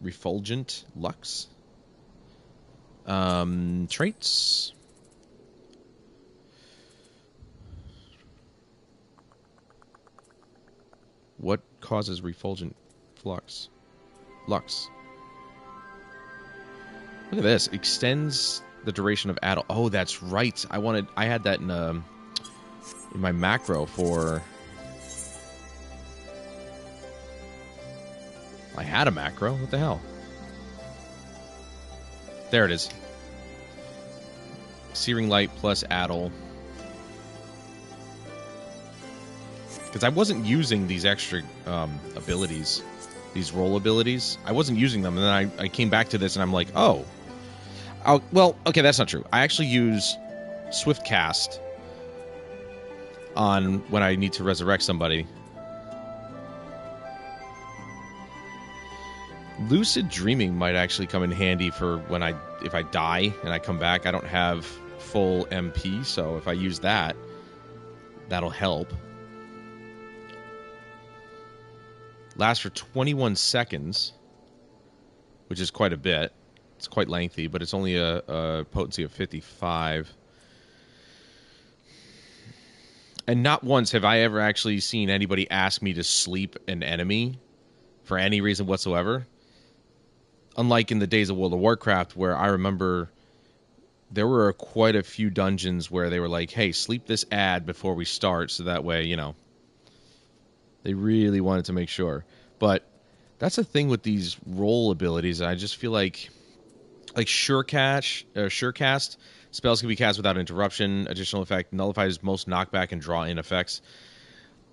refulgent lux. Traits. What causes refulgent flux? Lux. Look at this. Extends the duration of adult. Oh, that's right. I had that in my macro for... I had a macro. What the hell? There it is. Searing Light plus Addle. Because I wasn't using these extra abilities. These roll abilities. I wasn't using them. And then I came back to this and I'm like, oh. Well, okay, that's not true. I actually use Swift Cast on when I need to resurrect somebody. Lucid Dreaming might actually come in handy for when if I die and I come back. I don't have full MP, so if I use that, that'll help. Lasts for 21 seconds, which is quite a bit. It's quite lengthy, but it's only a potency of 55. And not once have I ever actually seen anybody ask me to sleep an enemy for any reason whatsoever. Unlike in the days of World of Warcraft, where I remember there were quite a few dungeons where they were like, hey, sleep this ad before we start, so that way, you know, they really wanted to make sure. But that's the thing with these roll abilities. I just feel like Surecast, spells can be cast without interruption. Additional effect nullifies most knockback and draw-in effects.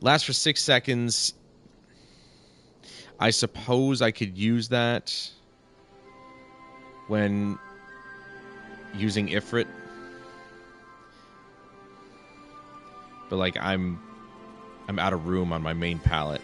Lasts for 6 seconds. I suppose I could use that when using Ifrit. But like I'm out of room on my main palette.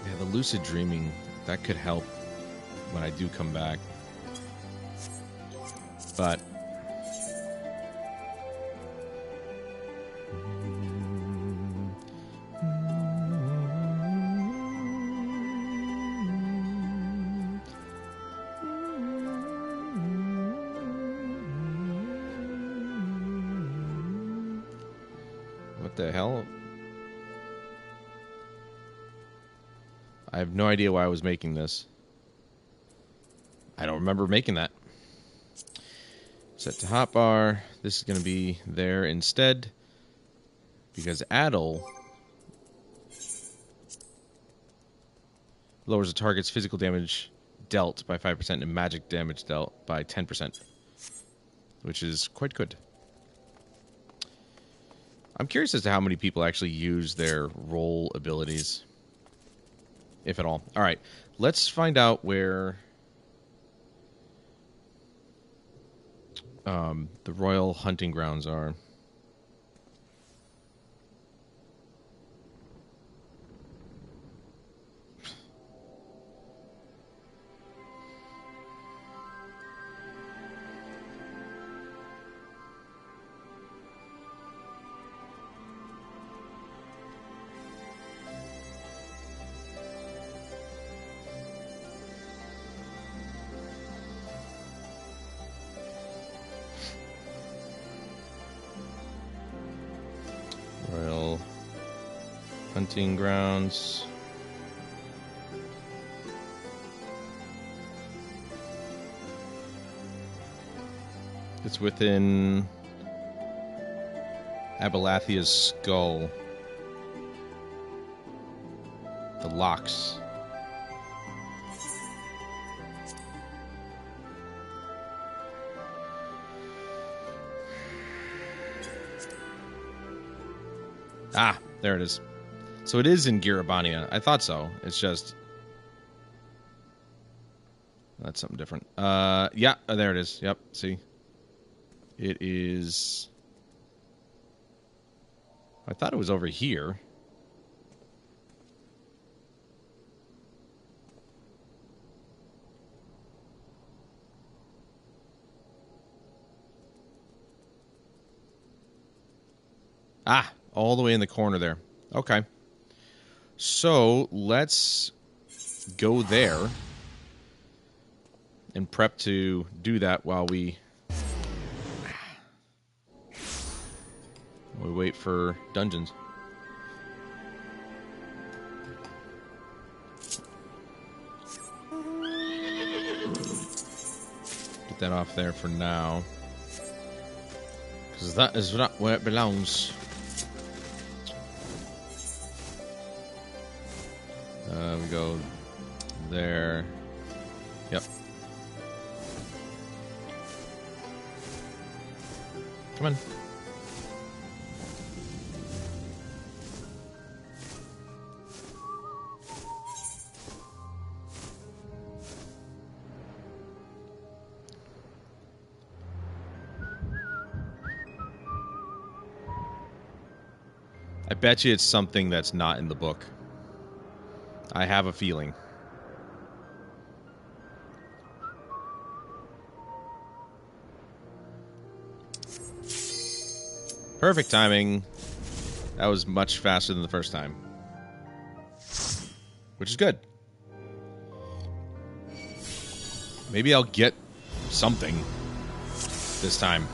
Yeah, the lucid dreaming, that could help when I do come back. But what the hell? I have no idea why I was making this. I don't remember making that. Set to hotbar. This is going to be there instead. Because Addle lowers a target's physical damage dealt by 5% and magic damage dealt by 10%. Which is quite good. I'm curious as to how many people actually use their roll abilities. If at all. Alright, let's find out where the royal hunting grounds are. Royal hunting grounds. It's within Abelathia's skull. The locks. Ah, there it is. So it is in Girabania. I thought so. It's just... That's something different. Yeah, there it is. Yep, see? It is... I thought it was over here. Ah, all the way in the corner there. Okay. So, let's go there and prep to do that while we wait for dungeons. Get that off there for now. Because that is not where it belongs. We go there. Yep. Come on. I bet you it's something that's not in the book. I have a feeling. Perfect timing. That was much faster than the first time. Which is good. Maybe I'll get something this time.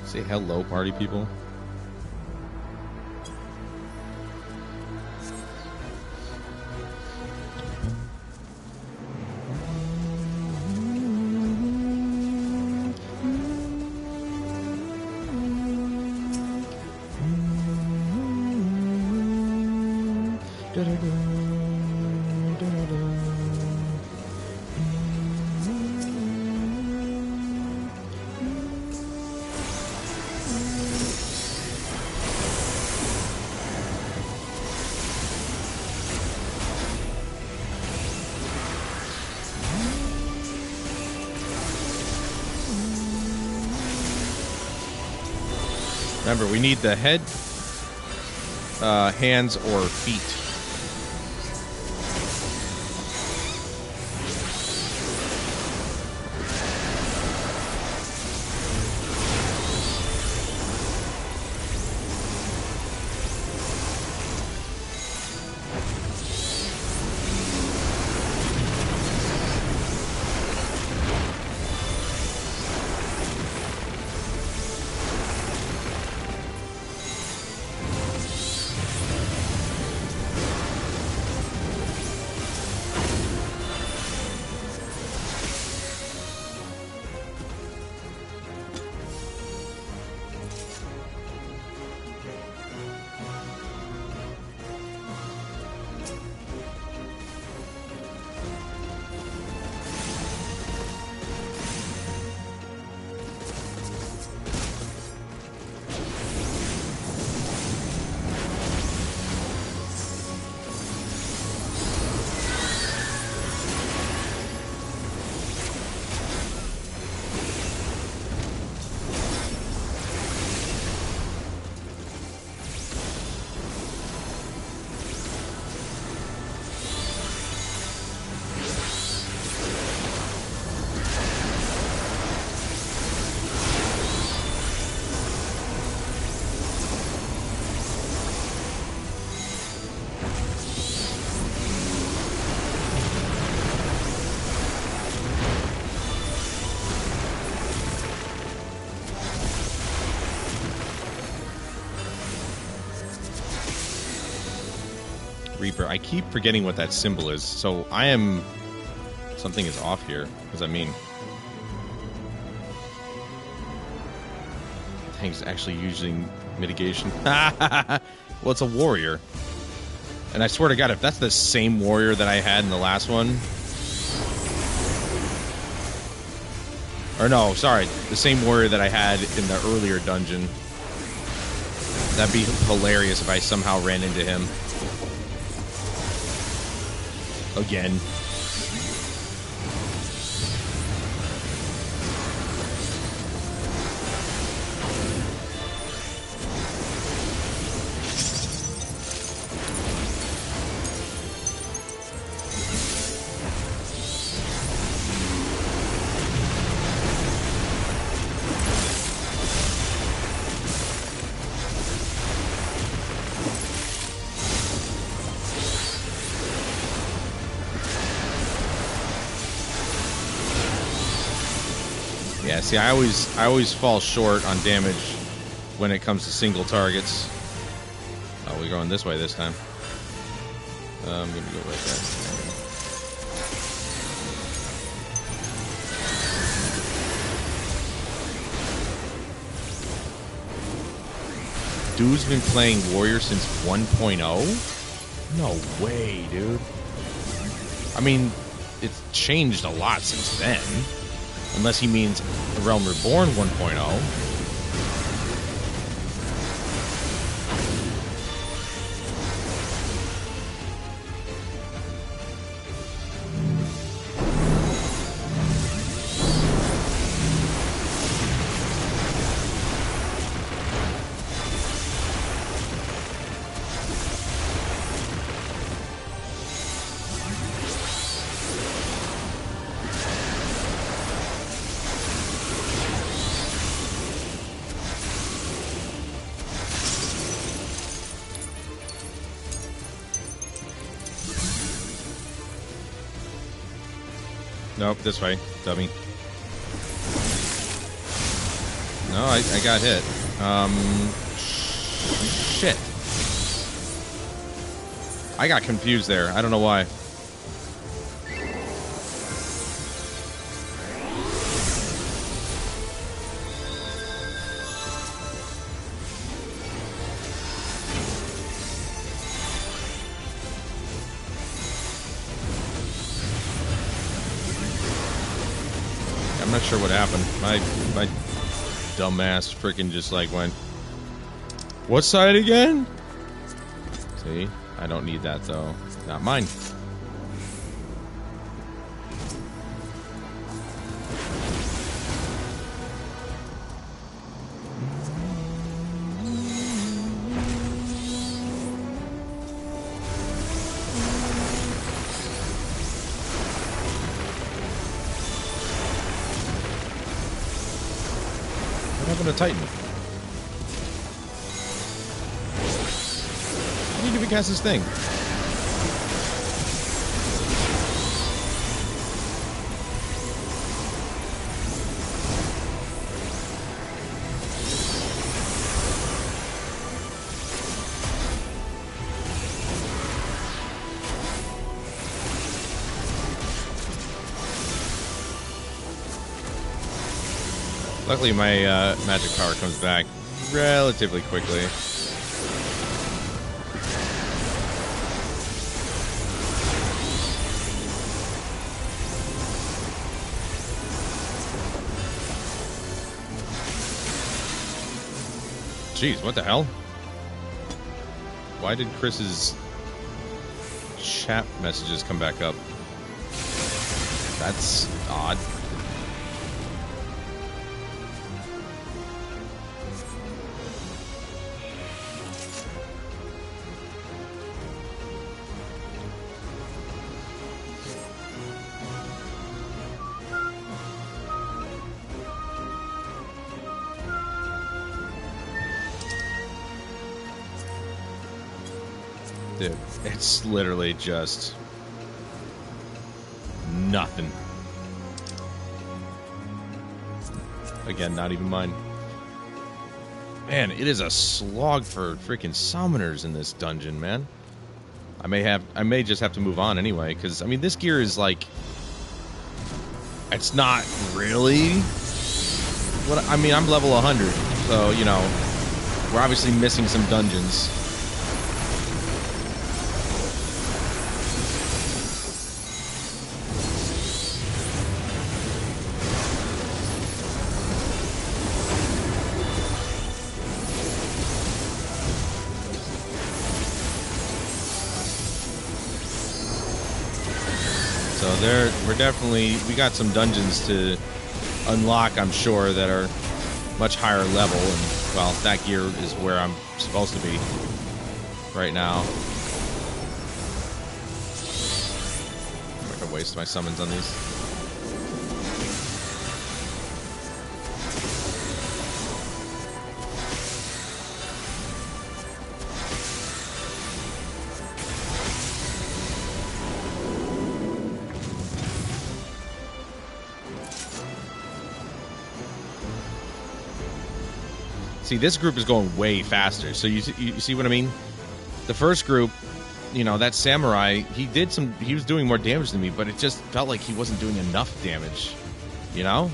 Say hello, party people. Remember, we need the head, hands, or feet. Reaper. I keep forgetting what that symbol is, so I am... Something is off here. What does that mean? Thing's actually using mitigation. Well, it's a warrior. And I swear to God, if that's the same warrior that I had in the last one... Or no, sorry, the same warrior that I had in the earlier dungeon. That'd be hilarious if I somehow ran into him. Again. Yeah, see, I always fall short on damage when it comes to single targets. Oh, we're going this way this time. I'm gonna go right there. Dude's been playing Warrior since 1.0? No way, dude. I mean, it's changed a lot since then. Unless he means The Realm Reborn 1.0. Nope, this way, dummy. No, I got hit. Shit. I got confused there. I don't know why. I'm not sure what happened. My dumbass freaking just like went, what side again? See? I don't need that though. Not mine. A Titan. I need to cast this thing. Luckily, my magic power comes back relatively quickly. Jeez, what the hell? Why did Chris's chat messages come back up? That's odd. Dude, it's literally just nothing. Again, not even mine. Man, it is a slog for freaking summoners in this dungeon, man. I may just have to move on anyway, because I mean this gear is like, it's not really what I mean. I'm level 100, so you know we're obviously missing some dungeons. We got some dungeons to unlock, I'm sure, that are much higher level, and well, that gear is where I'm supposed to be right now. I'm not gonna waste my summons on these. See, this group is going way faster. So you see what I mean? The first group, you know, that samurai, he was doing more damage than me, but it just felt like he wasn't doing enough damage, you know?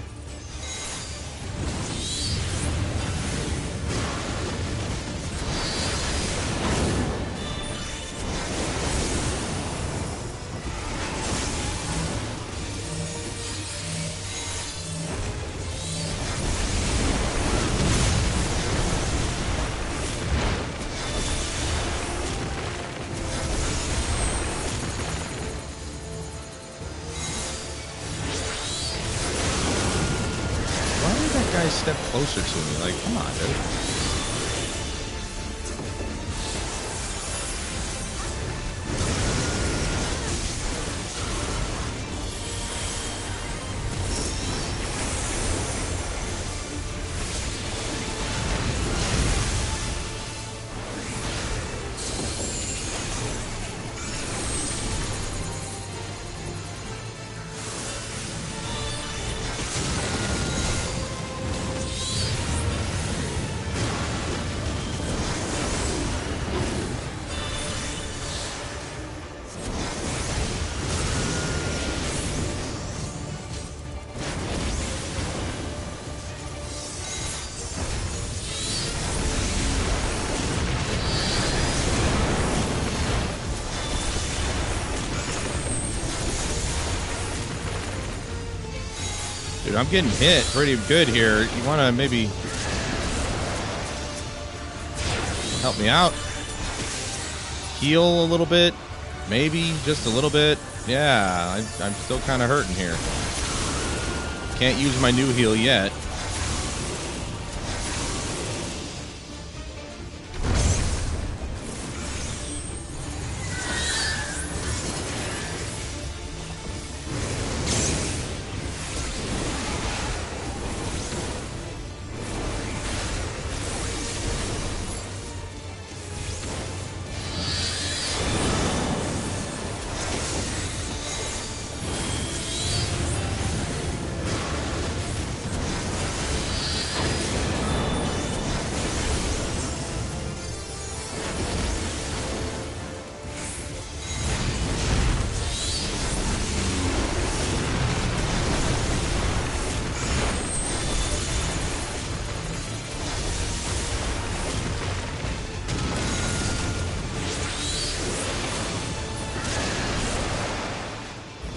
Step closer to me, like, come on, dude. Dude, I'm getting hit pretty good here. You want to maybe help me out? Heal a little bit? Maybe just a little bit? Yeah, I'm still kind of hurting here. Can't use my new heal yet.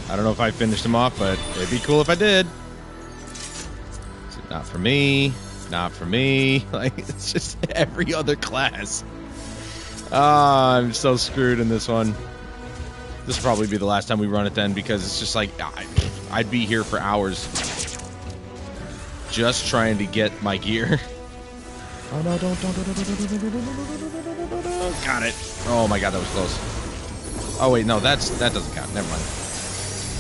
I don't know if I finished him off, but it'd be cool if I did. Not for me. Not for me. Like, it's just every other class. I'm so screwed in this one. This will probably be the last time we run it then, because it's just like, I'd be here for hours just trying to get my gear. Oh no, don't. Got it. Oh my god, that was close. Oh wait, no, that doesn't count. Never mind.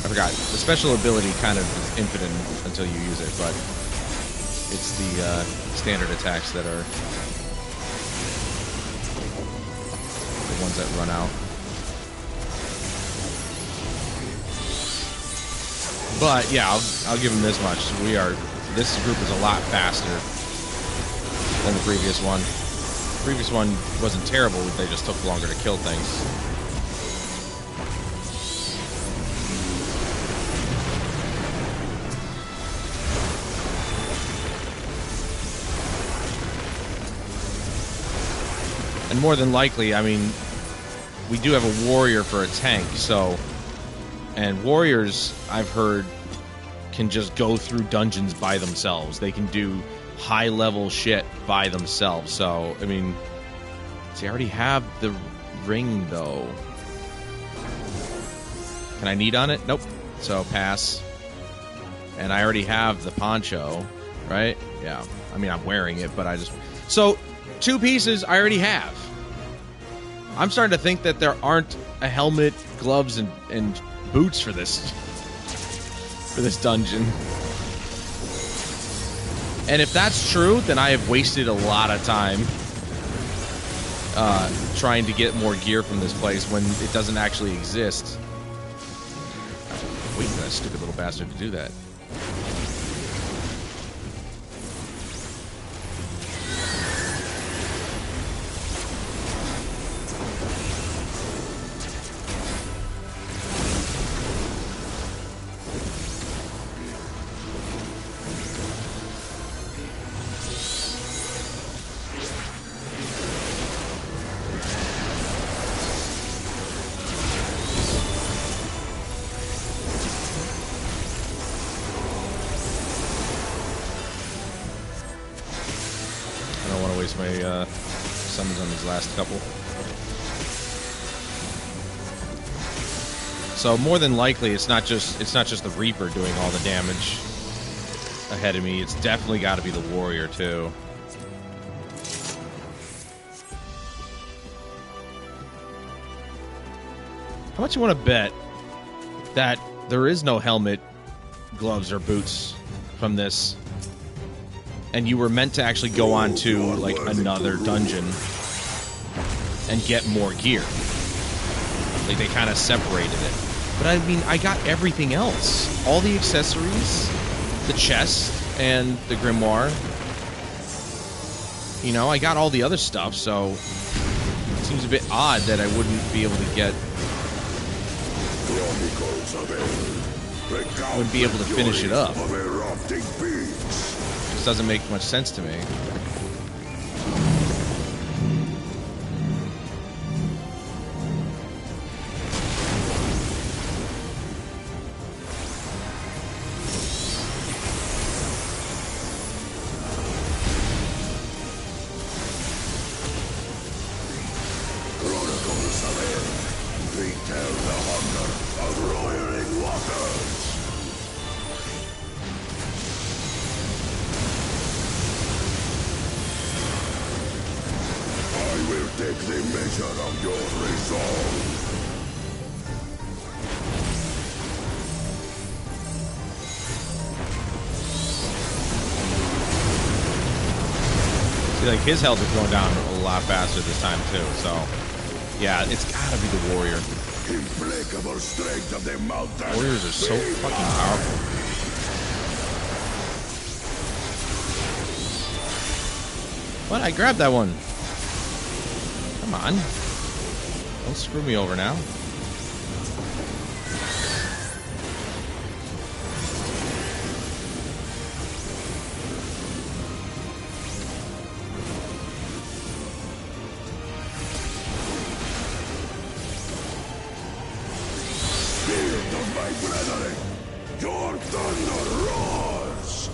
I forgot. The special ability kind of is infinite until you use it, but it's the standard attacks that are the ones that run out. But yeah, I'll give them this much. This group is a lot faster than the previous one. The previous one wasn't terrible, they just took longer to kill things. And more than likely, I mean, we do have a warrior for a tank, so... And warriors, I've heard, can just go through dungeons by themselves. They can do high-level shit by themselves. So, I mean... See, I already have the ring, though. Can I need on it? Nope. So, pass. And I already have the poncho, right? Yeah. I mean, I'm wearing it, but I just... So, 2 pieces I already have. I'm starting to think that there aren't a helmet, gloves, and boots for this dungeon. And if that's true, then I have wasted a lot of time trying to get more gear from this place when it doesn't actually exist. Wait for that stupid little bastard to do that. My summons on these last couple. So more than likely, it's not just the Reaper doing all the damage ahead of me. It's definitely got to be the warrior too. How much you want to bet that there is no helmet, gloves, or boots from this? And you were meant to actually go on to, like, another dungeon and get more gear. Like, they kind of separated it. But, I mean, I got everything else. All the accessories, the chest, and the grimoire. You know, I got all the other stuff, so... It seems a bit odd that I wouldn't be able to get... Wouldn't be able to finish it up. Doesn't make much sense to me. Chronicles of Air retell the hunger of roiling waters. Take the measure of your resolve. See, like, his health is going down a lot faster this time, too, so... Yeah, it's gotta be the warrior. Implacable strength of the mountain. Warriors are so fucking powerful. What? I grabbed that one. Come on. Don't screw me over now. Spirit of my brethren, your thunder roars.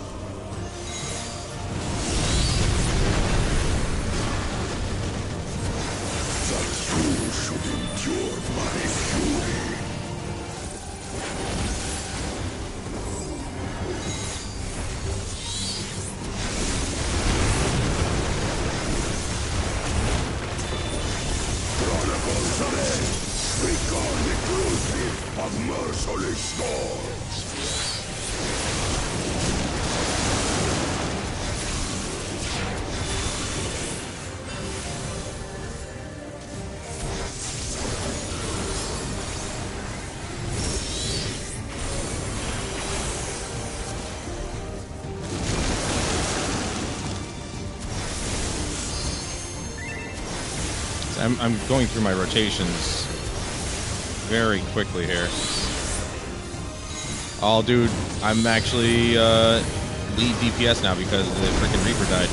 You should endure my fury. Chronicles of Air, record the cruelty of merciless storms. I'm going through my rotations very quickly here. Oh, dude, I'm actually lead DPS now because the freaking Reaper died.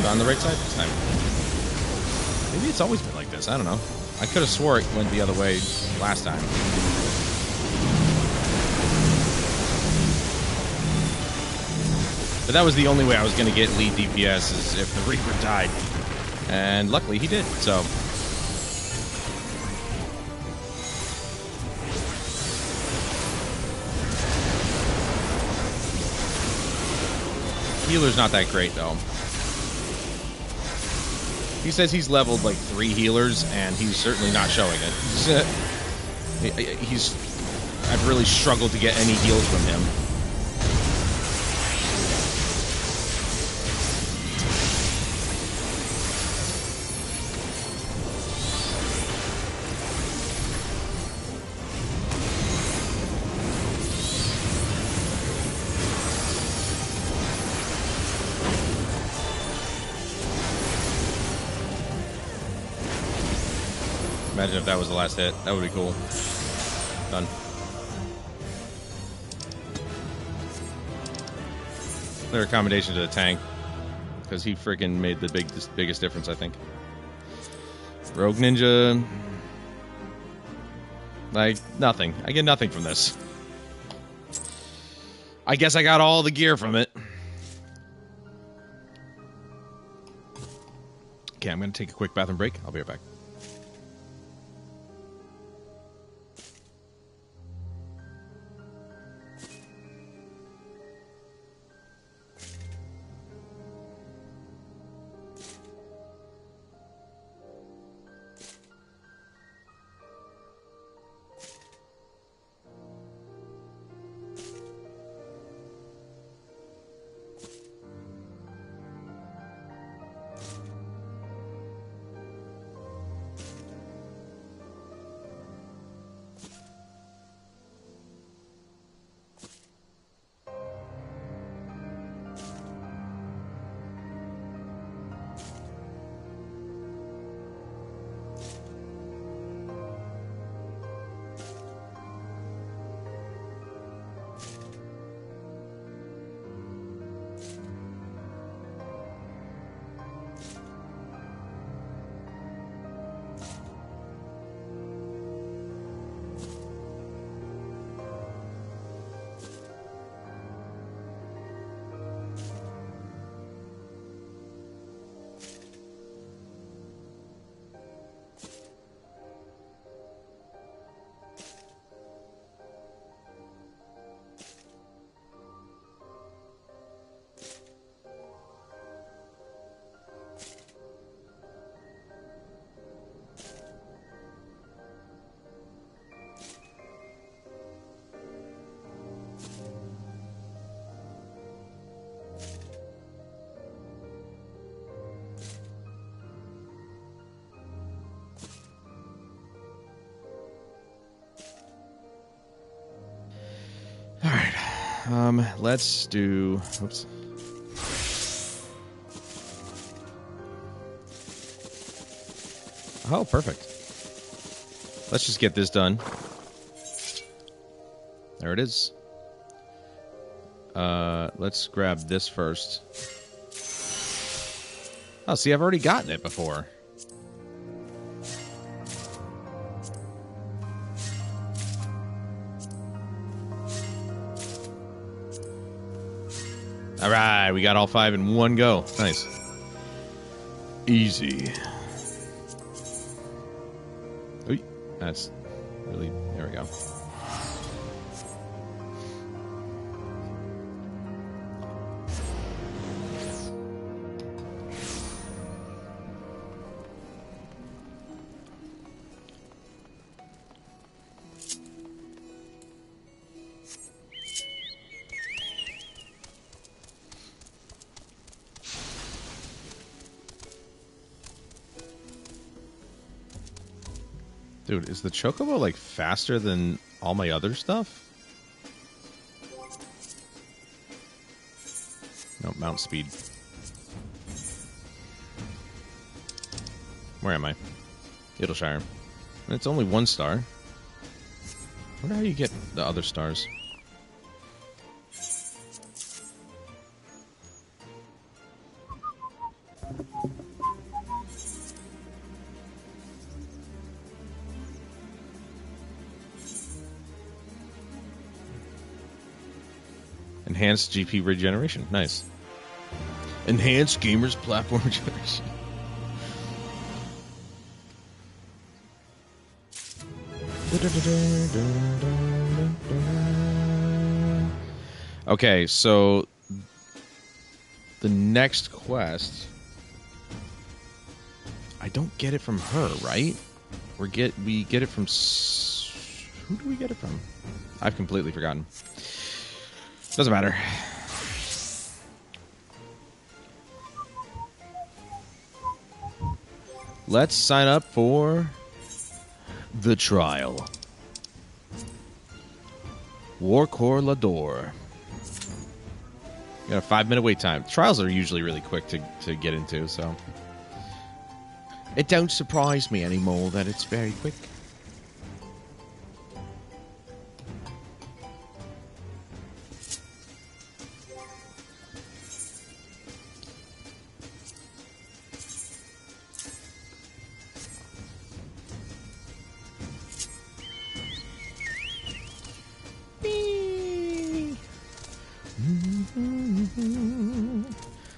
I'm on the right side this time. Maybe it's always been like this. I don't know. I could have swore it went the other way last time. But that was the only way I was going to get lead DPS, is if the Reaper died. And luckily he did, so... Healer's not that great, though. He says he's leveled like 3 healers, and he's certainly not showing it. I've really struggled to get any heals from him. Imagine if that was the last hit. That would be cool. Done. Another accommodation to the tank, because he freaking made the biggest difference, I think. Rogue Ninja, like nothing. I get nothing from this. I guess I got all the gear from it. Okay, I'm gonna take a quick bathroom break. I'll be right back. Let's do... Oops. Oh, perfect. Let's just get this done. There it is. Let's grab this first. Oh, see, I've already gotten it before. Alright, we got all 5 in one go. Nice. Easy. Ooh, that's really... There we go. Dude, is the Chocobo, like, faster than all my other stuff? No, mount speed. Where am I? Ittleshire. And it's only 1 star. I wonder how you get the other stars. Enhanced GP regeneration. Nice. Enhanced gamers platform regeneration. Okay, so the next quest, I don't get it from her, right? We get it from who do we get it from? I've completely forgotten. Doesn't matter. Let's sign up for the trial. Warcore Lador. Got a 5-minute wait time. Trials are usually really quick to get into, so it don't surprise me anymore that it's very quick.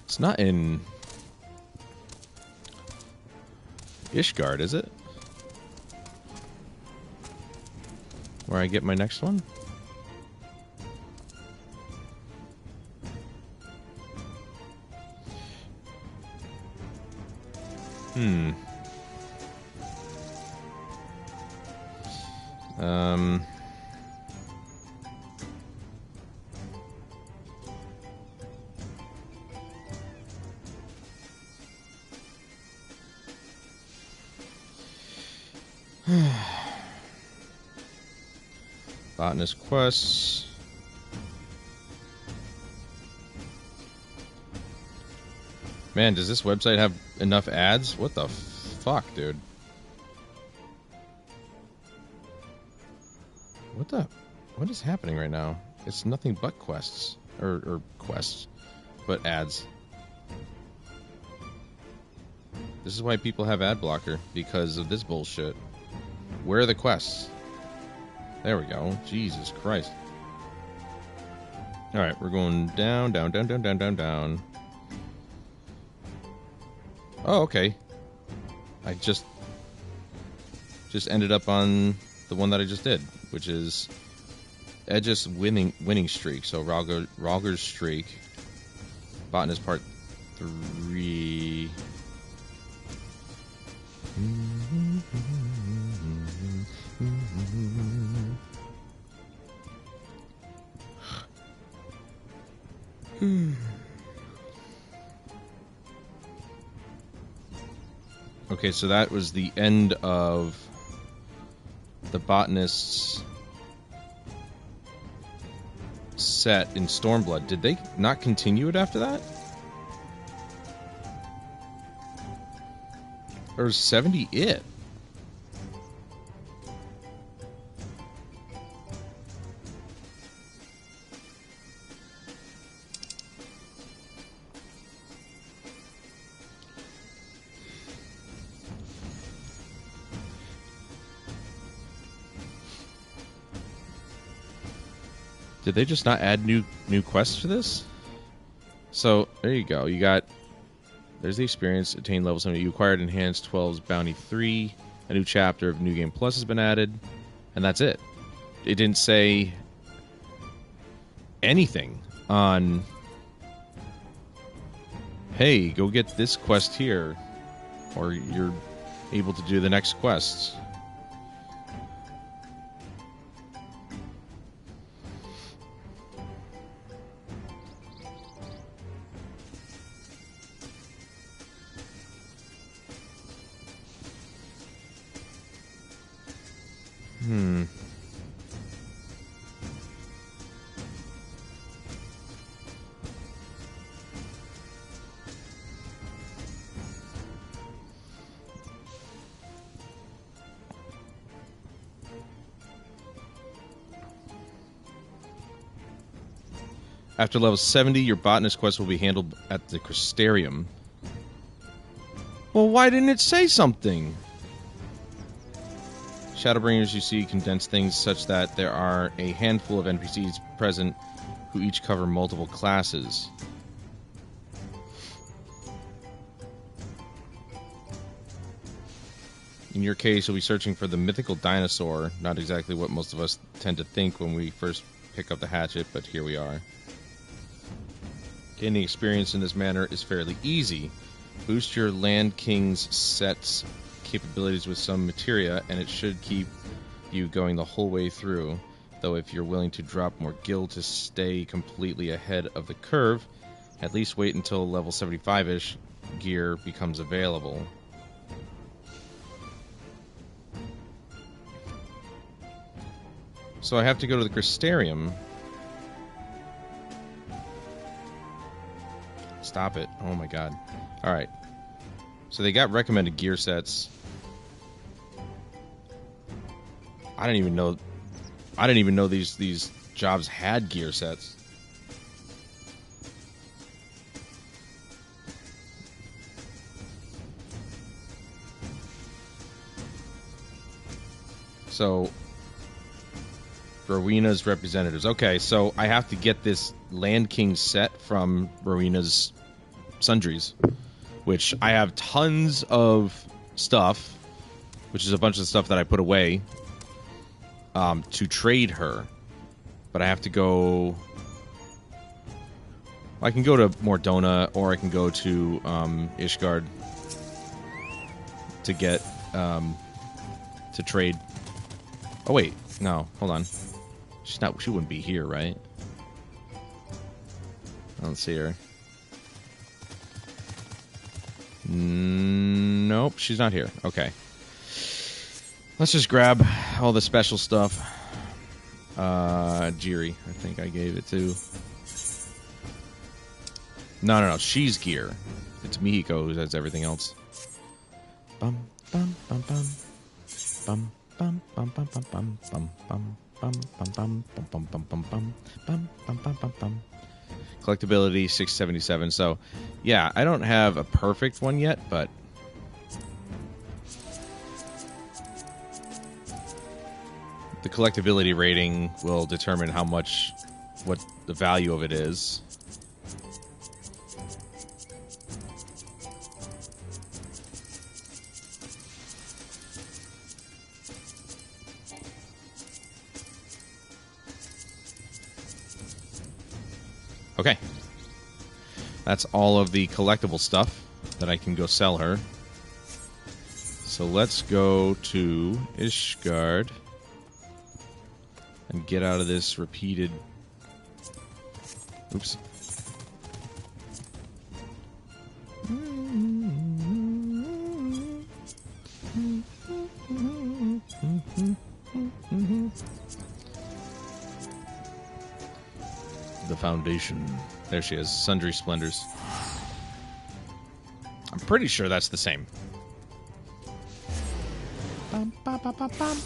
It's not in Ishgard, is it? Where I get my next one? Botanist quests. Man, does this website have enough ads? What the fuck, dude? What is happening right now? It's nothing but quests. Or quests. But ads. This is why people have ad blocker, because of this bullshit. Where are the quests? There we go. Jesus Christ. Alright, we're going down, down, down, down, down, down, down. Oh, okay. I just ended up on the one that I just did, which is Edge's winning streak. So Rogger's streak. Botanist part 3. Okay, so that was the end of the botanist's set in Stormblood. Did they not continue it after that? Or is 70 it? Did they just not add new quests for this? So, there you go. You got... There's the experience. Attain level 70. You acquired Enhanced 12's Bounty 3. A new chapter of New Game Plus has been added. And that's it. It didn't say anything on... Hey, go get this quest here. Or you're able to do the next quests. After level 70, your botanist quest will be handled at the Crystarium. Well, why didn't it say something? Shadowbringers you see condense things such that there are a handful of NPCs present who each cover multiple classes. In your case, you'll be searching for the mythical dinosaur, not exactly what most of us tend to think when we first pick up the hatchet, but here we are. Gaining experience in this manner is fairly easy. Boost your Land King's set's capabilities with some materia, and it should keep you going the whole way through. Though if you're willing to drop more gil to stay completely ahead of the curve, at least wait until level 75-ish gear becomes available. So I have to go to the Crystarium. Stop it. Oh my god. Alright. So they got recommended gear sets. I didn't even know these jobs had gear sets. So Rowena's representatives. Okay, so I have to get this Land King set from Rowena's Sundries, which I have tons of stuff, which is a bunch of stuff that I put away to trade her. But I have to go... I can go to Mordona, or I can go to Ishgard to get... to trade... Oh, wait. No, hold on. She wouldn't be here, right? I don't see her. Nope, she's not here. Okay. Let's just grab all the special stuff. Jiri, I think I gave it to. No, she's gear. It's Mihiko who does everything else. Bum, bum, bum, bum. Bum, bum, bum, bum, bum, bum, bum, bum. Bum, bum, bum, bum, bum, bum, bum, bum, bum, bum, bum, bum, bum. Collectability 677. So, yeah, I don't have a perfect one yet, but the collectability rating will determine how much, what the value of it is. Okay. That's all of the collectible stuff that I can go sell her. So let's go to Ishgard and get out of this repeated... Oops. The Foundation. There she is. Sundry Splendors. I'm pretty sure that's the same. Bum, bum, bum, bum, bum.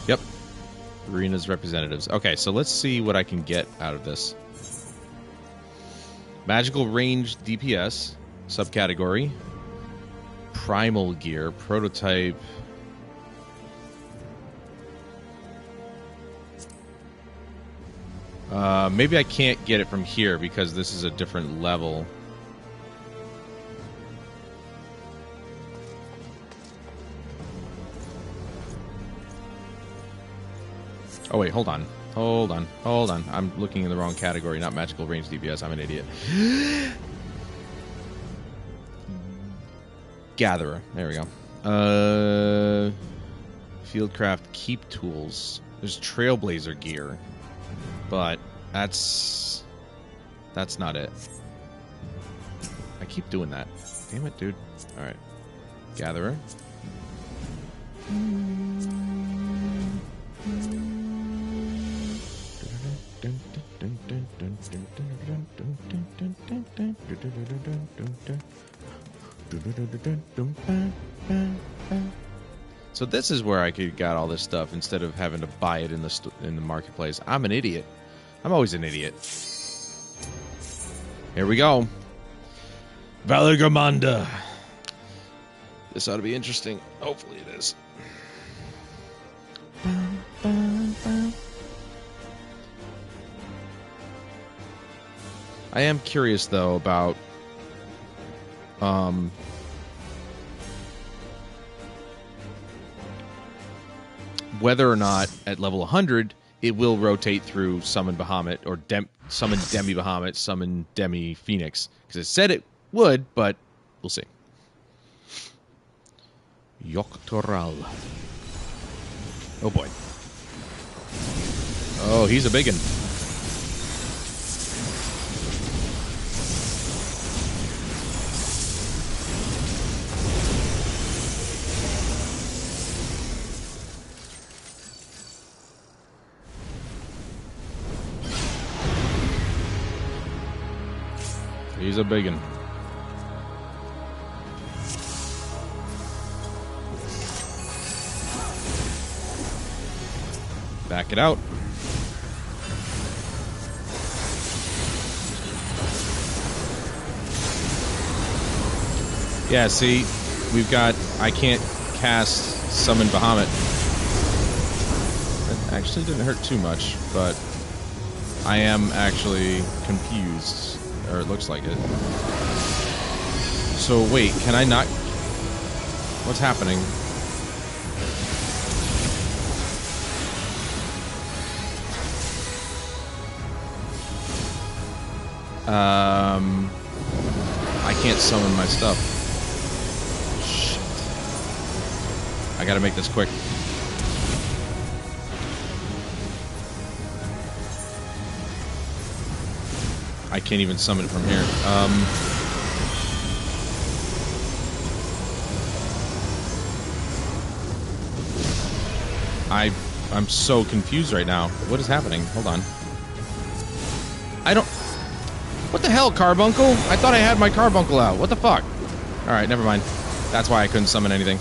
Yep. Arena's representatives. Okay, so let's see what I can get out of this. Magical range DPS. Subcategory. Primal gear. Prototype. Maybe I can't get it from here because this is a different level. Oh wait, hold on. Hold on. I'm looking in the wrong category, not magical range DPS. I'm an idiot. Gatherer. There we go. Fieldcraft keep tools. There's Trailblazer gear. But that's not it. I keep doing that. Damn it, dude. Alright. Gatherer. So this is where I could got all this stuff instead of having to buy it in the marketplace. I'm an idiot. I'm always an idiot. Here we go. Valorgamanda. This ought to be interesting. Hopefully it is. I am curious, though, about... whether or not, at level 100, it will rotate through Summon Bahamut, or Summon Demi Bahamut, Summon Demi Phoenix. Because it said it would, but we'll see. Yoctoral. Oh, boy. Oh, he's a biggin. He's a biggin. Back it out. Yeah, see, we've got... I can't cast Summon Bahamut. That actually didn't hurt too much, but I am actually confused. Or it looks like it. So, wait, can I not... What's happening? I can't summon my stuff. Shit. I gotta make this quick. I can't even summon it from here. I'm so confused right now. What is happening? Hold on. I don't... What the hell, Carbuncle? I thought I had my Carbuncle out. What the fuck? Alright, never mind. That's why I couldn't summon anything.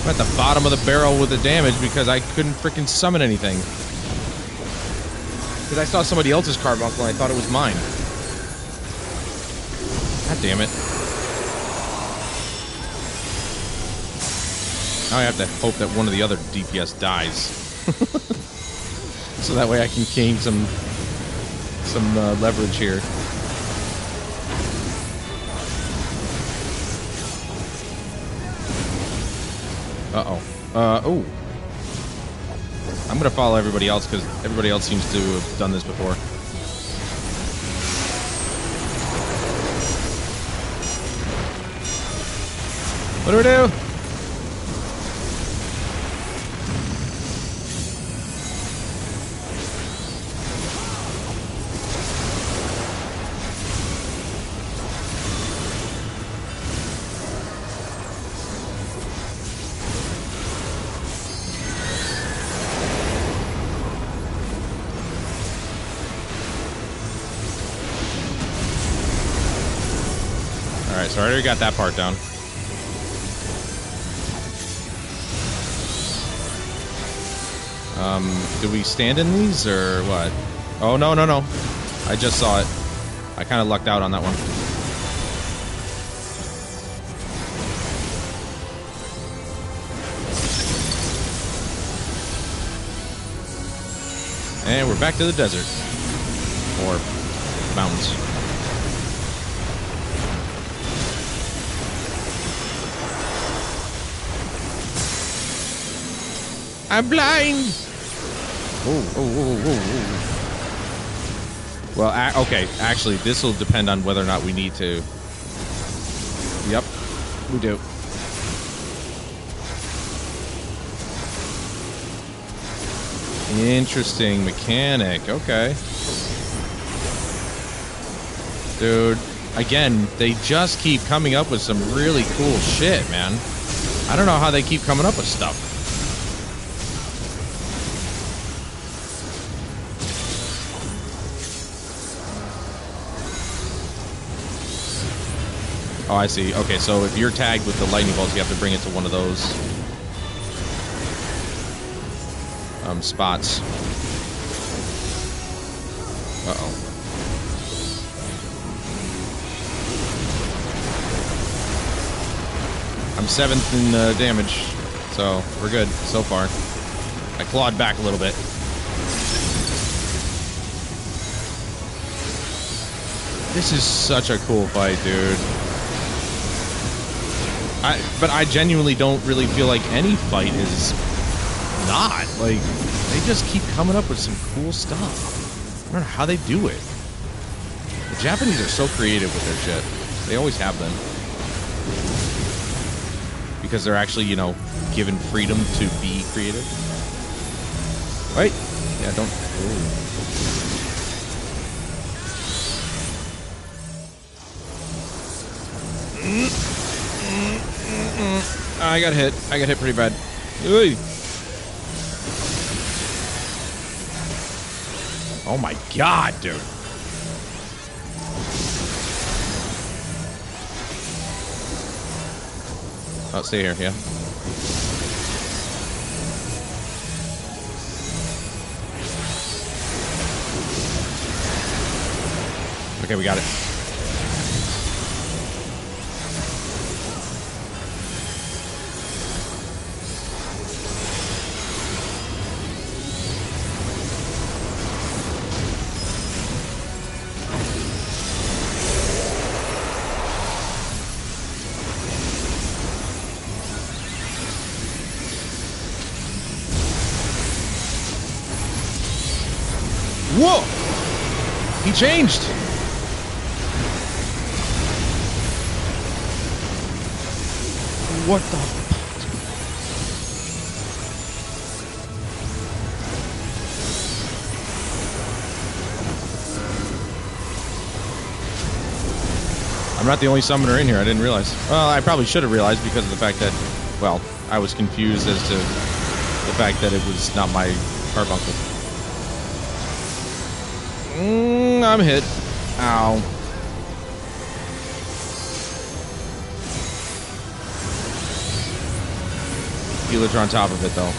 I'm at the bottom of the barrel with the damage because I couldn't freaking summon anything. Because I saw somebody else's Carbuncle and I thought it was mine. God damn it. Now I have to hope that one of the other DPS dies. So that way I can gain some leverage here. Uh-oh. Oh. I'm gonna follow everybody else, because everybody else seems to have done this before. What do we do? Alright, so I already got that part down. Do we stand in these, or what? Oh, no, no, no. I just saw it. I kind of lucked out on that one. And we're back to the desert. Or mountains. I'm blind! Well, okay, actually, this will depend on whether or not we need to. Yep, we do. Interesting mechanic, okay. Dude, again, they just keep coming up with some really cool shit, man. I don't know how they keep coming up with stuff. Oh, I see. Okay, so if you're tagged with the lightning bolts, you have to bring it to one of those spots. Uh-oh. I'm 7th in damage, so we're good so far. I clawed back a little bit. This is such a cool fight, dude. But I genuinely don't really feel like any fight is not. Like, they just keep coming up with some cool stuff. I don't know how they do it. The Japanese are so creative with their shit. They always have been. Because they're actually, you know, given freedom to be creative. Right? Yeah, don't... Ooh. I got hit. I got hit pretty bad. Ooh. Oh my god, dude. Oh, stay here, yeah. Okay, we got it. Whoa! He changed! What the fuck? I'm not the only summoner in here, I didn't realize. Well, I probably should have realized because of the fact that, well, I was confused as to the fact that it was not my carbuncle. I'm hit. Ow. Healers are on top of it, though.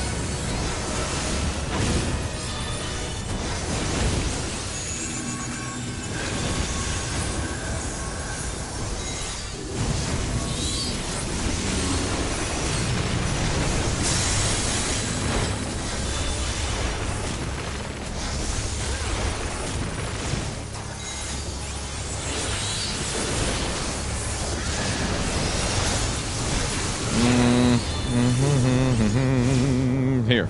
Here.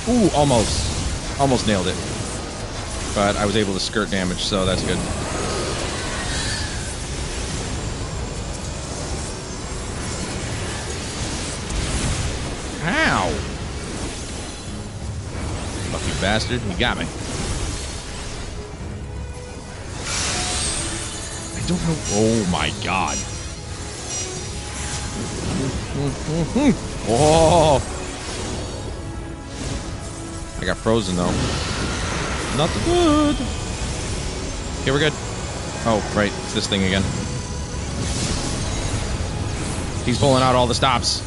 Ooh, almost. Almost nailed it. But I was able to skirt damage, so that's good. Ow! Lucky bastard, he got me. I don't know. Oh my god. Whoa! I got frozen though. Not good. Okay, we're good. Oh, right, it's this thing again. He's pulling out all the stops.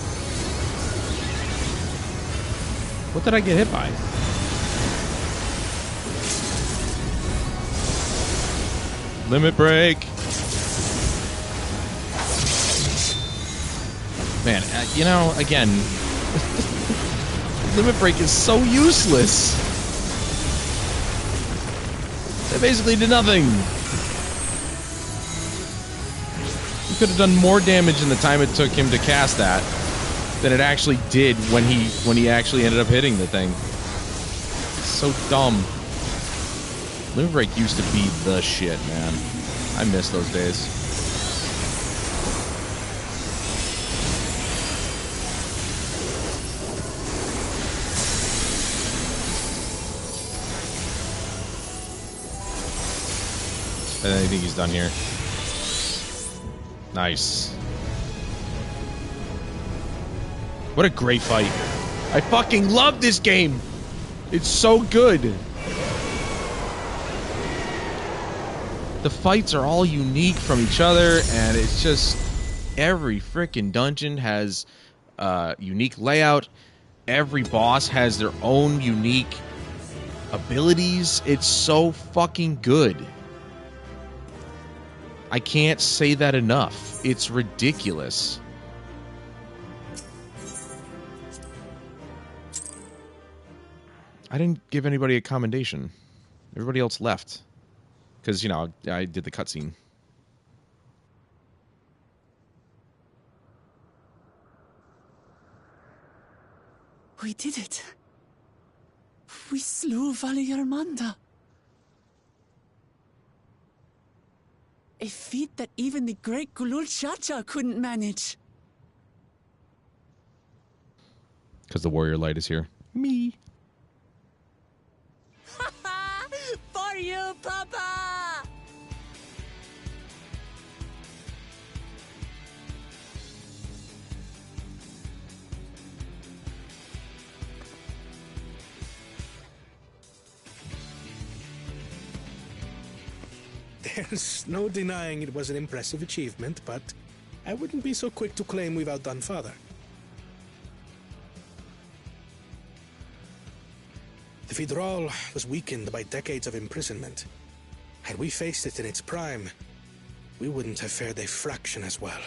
What did I get hit by? Limit break. Man, you know, again, limit break is so useless. They basically did nothing. You could have done more damage in the time it took him to cast that than it actually did when he actually ended up hitting the thing. It's so dumb. Limit break used to be the shit, man. I miss those days. I think he's done here. Nice. What a great fight. I fucking love this game. It's so good. The fights are all unique from each other, and it's just every frickin' dungeon has unique layout. Every boss has their own unique abilities. It's so fucking good. I can't say that enough. It's ridiculous. I didn't give anybody a commendation. Everybody else left. because, you know, I did the cutscene. We did it. We slew Valiarmanda. A feat that even the great Gulul Chacha couldn't manage. Because the warrior light is here. Me. For you, Papa! There's no denying it was an impressive achievement, but I wouldn't be so quick to claim we've outdone Father. The Federal was weakened by decades of imprisonment. Had we faced it in its prime, we wouldn't have fared a fraction as well.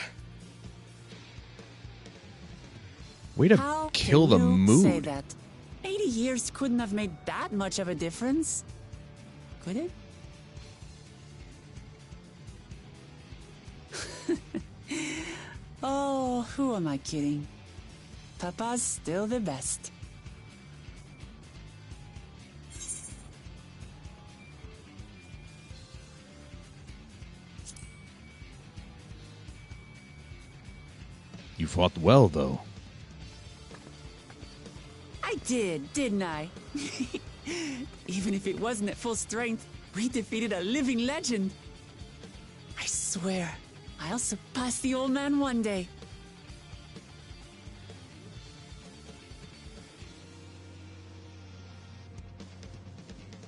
Way to How kill the can you mood. say that? 80 years couldn't have made that much of a difference. Could it? Oh, who am I kidding? Papa's still the best. You fought well, though. I did, didn't I? Even if it wasn't at full strength, we defeated a living legend. I swear, I'll surpass the old man one day.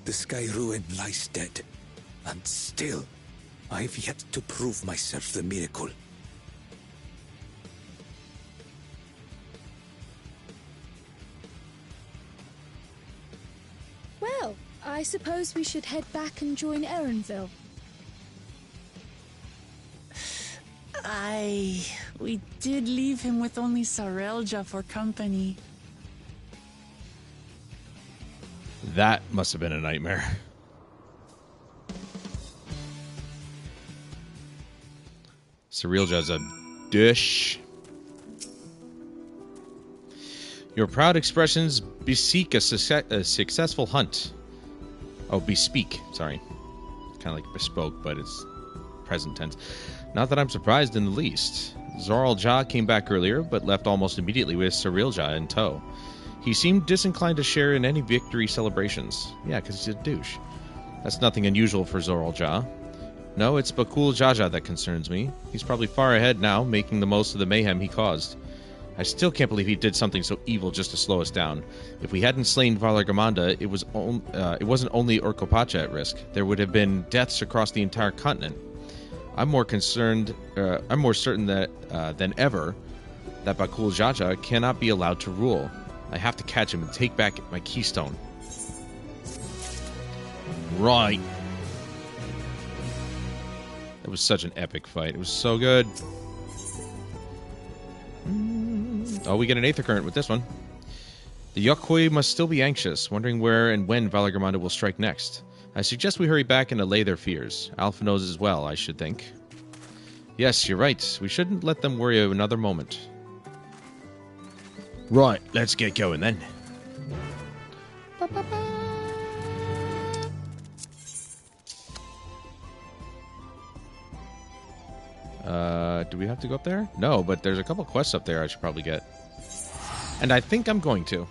The Sky Ruin lies dead, and still, I've yet to prove myself the miracle. Well, I suppose we should head back and join Erenville. We did leave him with only Sarelja for company. That must have been a nightmare. Sarelja's a dish. Your proud expressions bespeak a successful hunt. Oh, bespeak. Sorry. Kind of like bespoke, but it's present tense. Not that I'm surprised in the least. Zoral Ja came back earlier, but left almost immediately with Sarelja in tow. He seemed disinclined to share in any victory celebrations. Yeah, because he's a douche. That's nothing unusual for Zoral Ja. No, it's Bakul Jaja that concerns me. He's probably far ahead now, making the most of the mayhem he caused. I still can't believe he did something so evil just to slow us down. If we hadn't slain Valargamanda, it wasn't only Orkopacha at risk. There would have been deaths across the entire continent. I'm more certain that than ever that Bakul Jaja cannot be allowed to rule. I have to catch him and take back my keystone. Right. That was such an epic fight. It was so good. Oh, we get an Aether Current with this one. The Yokoi must still be anxious, wondering where and when Valargamanda will strike next. I suggest we hurry back and allay their fears. Alpha knows as well, I should think. Yes, you're right. We shouldn't let them worry another moment. Right, let's get going then. Do we have to go up there? No, but there's a couple quests up there I should probably get. And I think I'm going to.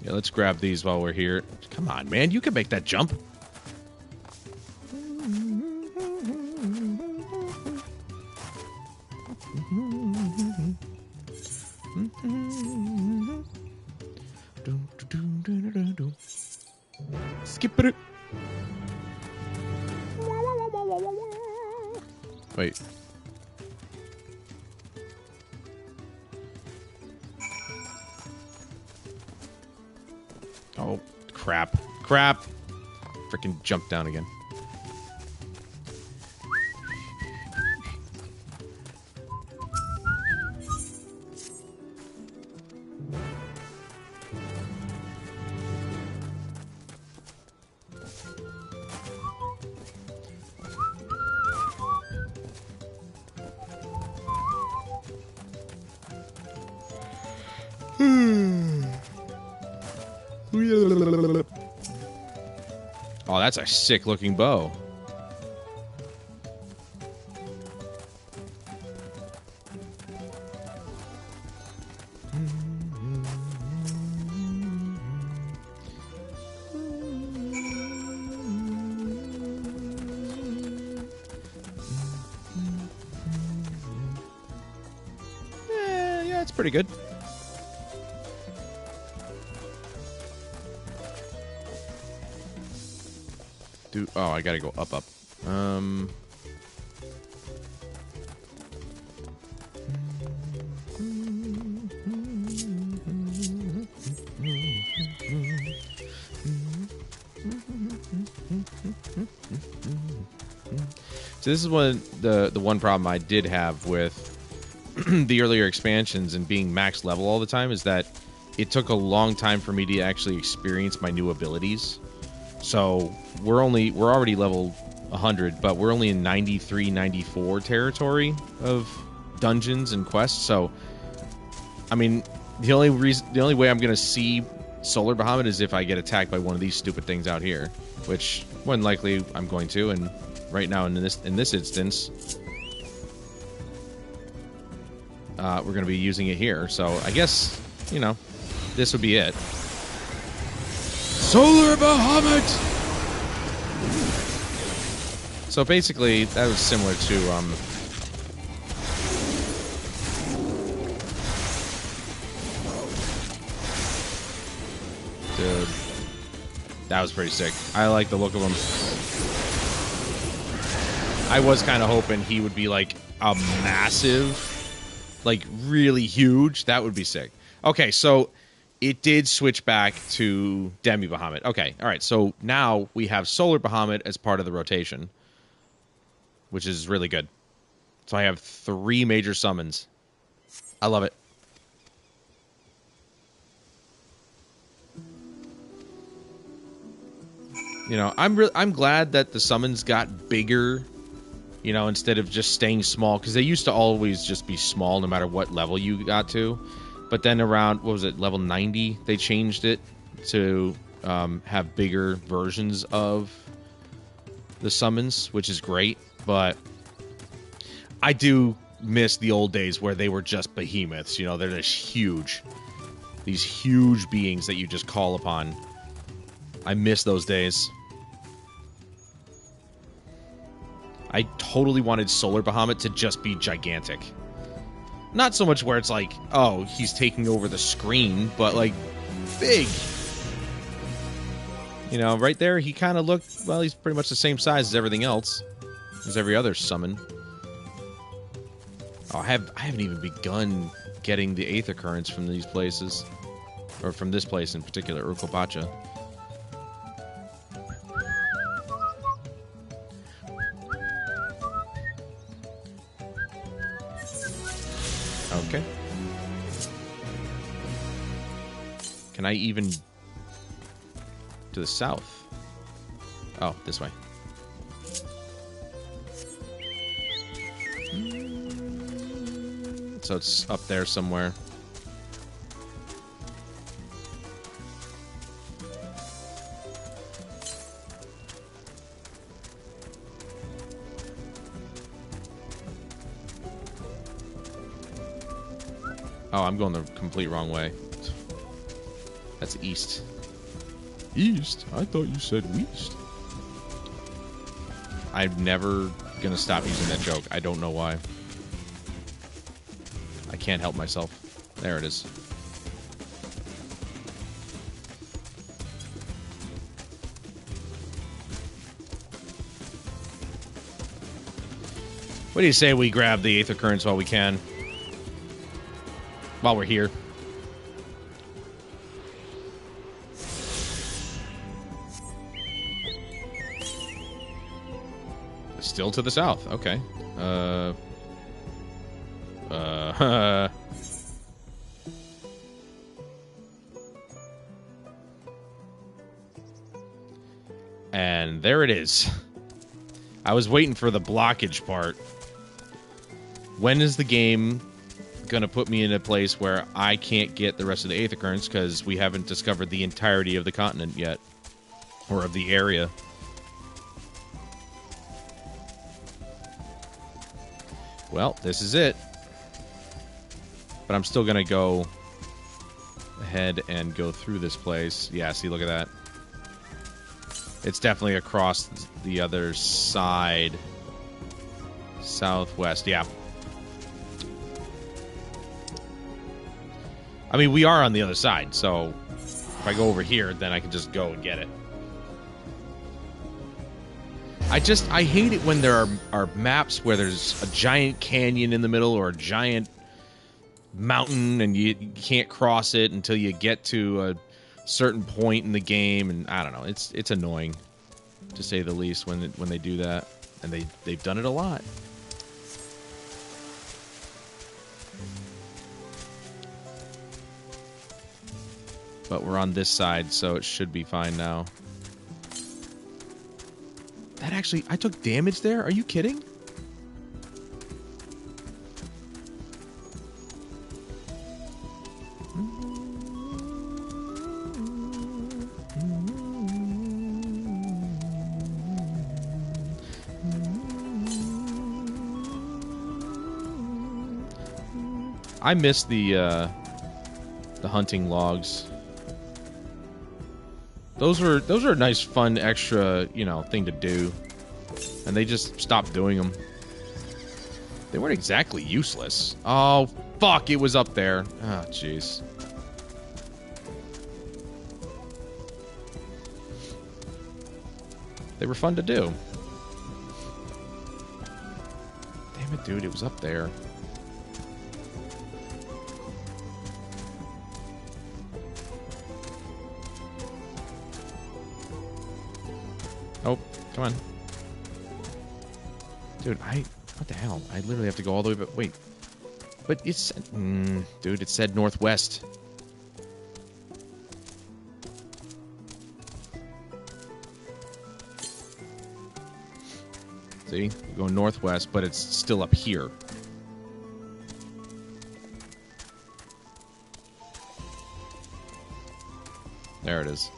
Yeah, let's grab these while we're here. Come on, man. You can make that jump. Skip it. Wait. Oh, crap. Crap. Freaking jump down again. Oh, that's a sick-looking bow. Yeah, it's pretty good. Oh, I gotta go up. So this is the one problem I did have with the earlier expansions and being max level all the time is that it took a long time for me to actually experience my new abilities. So we're already level 100, but we're only in 93, 94 territory of dungeons and quests. So, I mean, the only way I'm gonna see Solar Bahamut is if I get attacked by one of these stupid things out here, which more than likely I'm going to. And right now in this instance, we're gonna be using it here. So I guess this would be it. Solar Bahamut! So basically, that was similar to, dude, that was pretty sick. I like the look of him. I was kind of hoping he would be, like, a massive, like, really huge. That would be sick. Okay, so it did switch back to Demi Bahamut. Okay, all right. So now we have Solar Bahamut as part of the rotation, which is really good. So I have 3 major summons. I love it. I'm glad that the summons got bigger, instead of just staying small, because they used to always just be small no matter what level you got to. But then around, what was it, level 90, they changed it to have bigger versions of the summons, which is great. But I do miss the old days where they were just behemoths. They're just huge. These huge beings that you just call upon. I miss those days. I totally wanted Solar Bahamut to just be gigantic. Not so much where it's like, oh, he's taking over the screen, but, like, big. Right there, he kind of looked, well, he's pretty much the same size as everything else. As every other summon. Oh, I haven't even begun getting the Aether Currents from these places. Or from this place in particular, Urkopacha. Okay. Can I even... to the south? Oh, this way. So it's up there somewhere. Oh, I'm going the complete wrong way. That's east. East? I thought you said west. I'm never gonna stop using that joke. I don't know why. I can't help myself. There it is. What do you say we grab the Aether Currents while we can? While we're here. Still to the south. Okay. And there it is. I was waiting for the blockage part. When is the game going to put me in a place where I can't get the rest of the Aether Currents because we haven't discovered the entirety of the continent yet. Or of the area. Well, this is it. But I'm still going to go ahead and go through this place. Yeah, see, look at that. It's definitely across the other side. Southwest, yeah. I mean, we are on the other side, so if I go over here, then I can just go and get it. I hate it when there are maps where there's a giant canyon in the middle or a giant mountain and you can't cross it until you get to a certain point in the game, and I don't know, it's annoying to say the least when they do that, and they've done it a lot. But we're on this side, so it should be fine now. That actually, I took damage there? Are you kidding? I miss the hunting logs. Those are a nice, fun, extra, you know, thing to do. And they just stopped doing them. They weren't exactly useless. Oh, fuck, it was up there. Oh, jeez. They were fun to do. Damn it, dude, it was up there. Oh, come on. Dude, what the hell? I literally have to go all the way, but wait. But it's, dude, it said northwest. See? You go northwest, but it's still up here. There it is.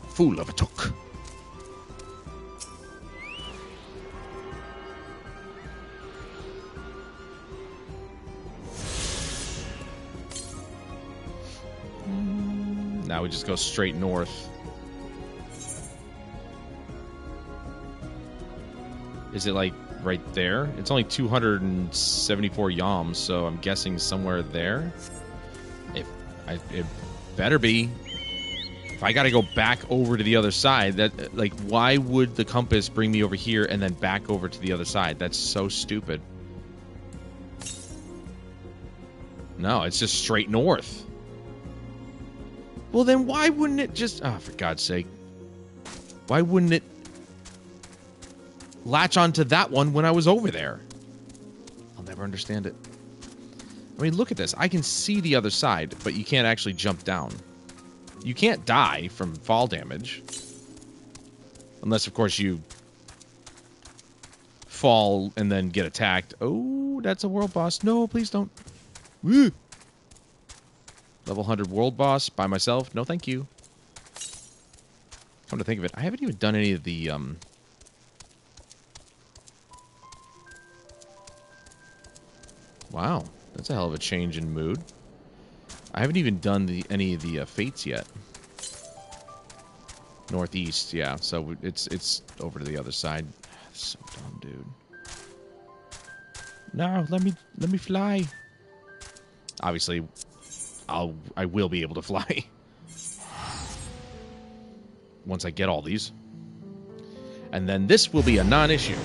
Fool of a took. Now we just go straight north. Is it like right there? It's only 274 yalms, so I'm guessing somewhere there. It better be. If I gotta go back over to the other side, that, like, why would the compass bring me over here and then back over to the other side? That's so stupid. No, it's just straight north. Well, then why wouldn't it just... Oh, for God's sake. Why wouldn't it latch onto that one when I was over there? I'll never understand it. I mean, look at this. I can see the other side, but you can't actually jump down. You can't die from fall damage. Unless, of course, you fall and then get attacked. Oh, that's a world boss. No, please don't. Woo! Level 100 world boss by myself. No, thank you. Come to think of it, I haven't even done any of the... Wow, that's a hell of a change in mood. I haven't even done any of the fates yet. Northeast, yeah. So it's over to the other side. That's so dumb, dude. No, let me fly. Obviously, I will be able to fly once I get all these, and then this will be a non-issue.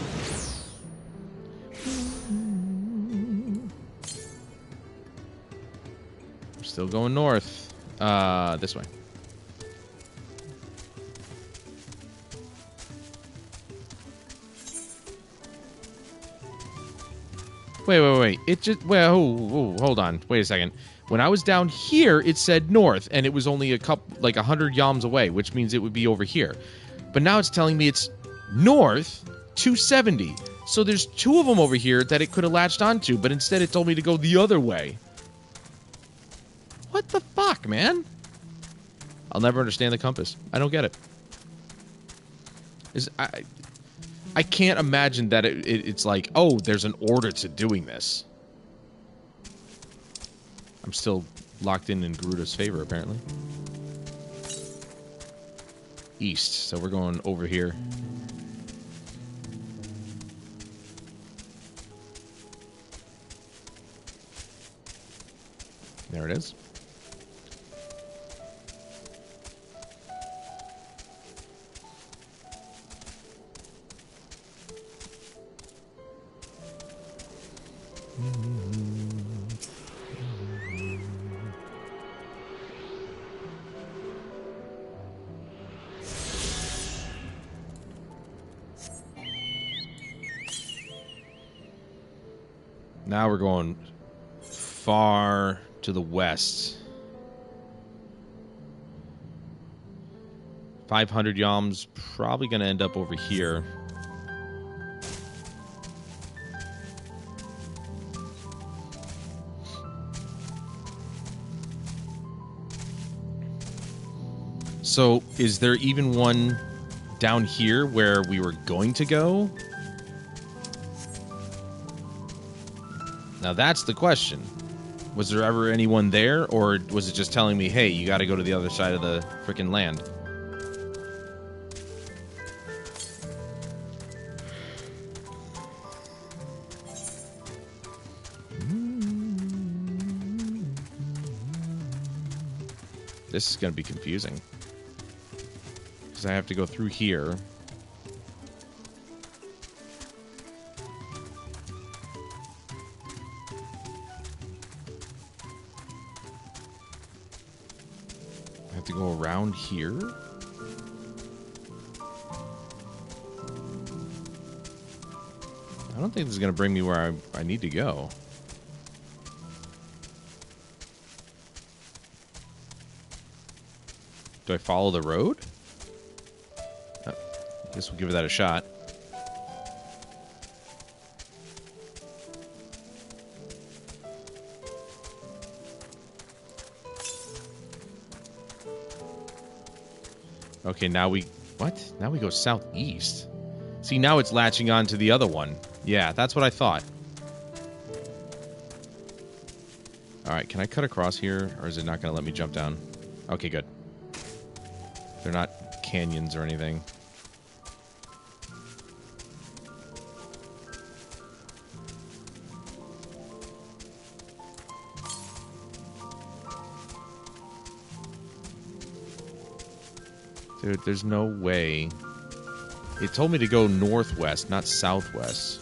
Still going north. This way. Wait. It just... Well, hold on. Wait a second. When I was down here, it said north, and it was only a couple, like 100 yalms away, which means it would be over here. But now it's telling me it's north, 270. So there's 2 of them over here that it could have latched onto, but instead it told me to go the other way. What the fuck, man? I'll never understand the compass. I don't get it. I can't imagine that it's like, oh, there's an order to doing this. I'm still locked in Garuda's favor, apparently. East, so we're going over here. There it is. Now we're going far to the west. 500 yalms, probably going to end up over here. So, is there even one down here where we were going to go? Now that's the question. Was there ever anyone there, or was it just telling me, hey, you gotta go to the other side of the frickin' land? This is gonna be confusing. Because I have to go through here. To go around here. I don't think this is going to bring me where I need to go. Do I follow the road? I guess we'll give that a shot. Okay, now we... What? Now we go southeast. See, now it's latching on to the other one. Yeah, that's what I thought. Alright, can I cut across here? Or is it not going to let me jump down? Okay, good. They're not canyons or anything. Dude, there's no way. It told me to go northwest, not southwest.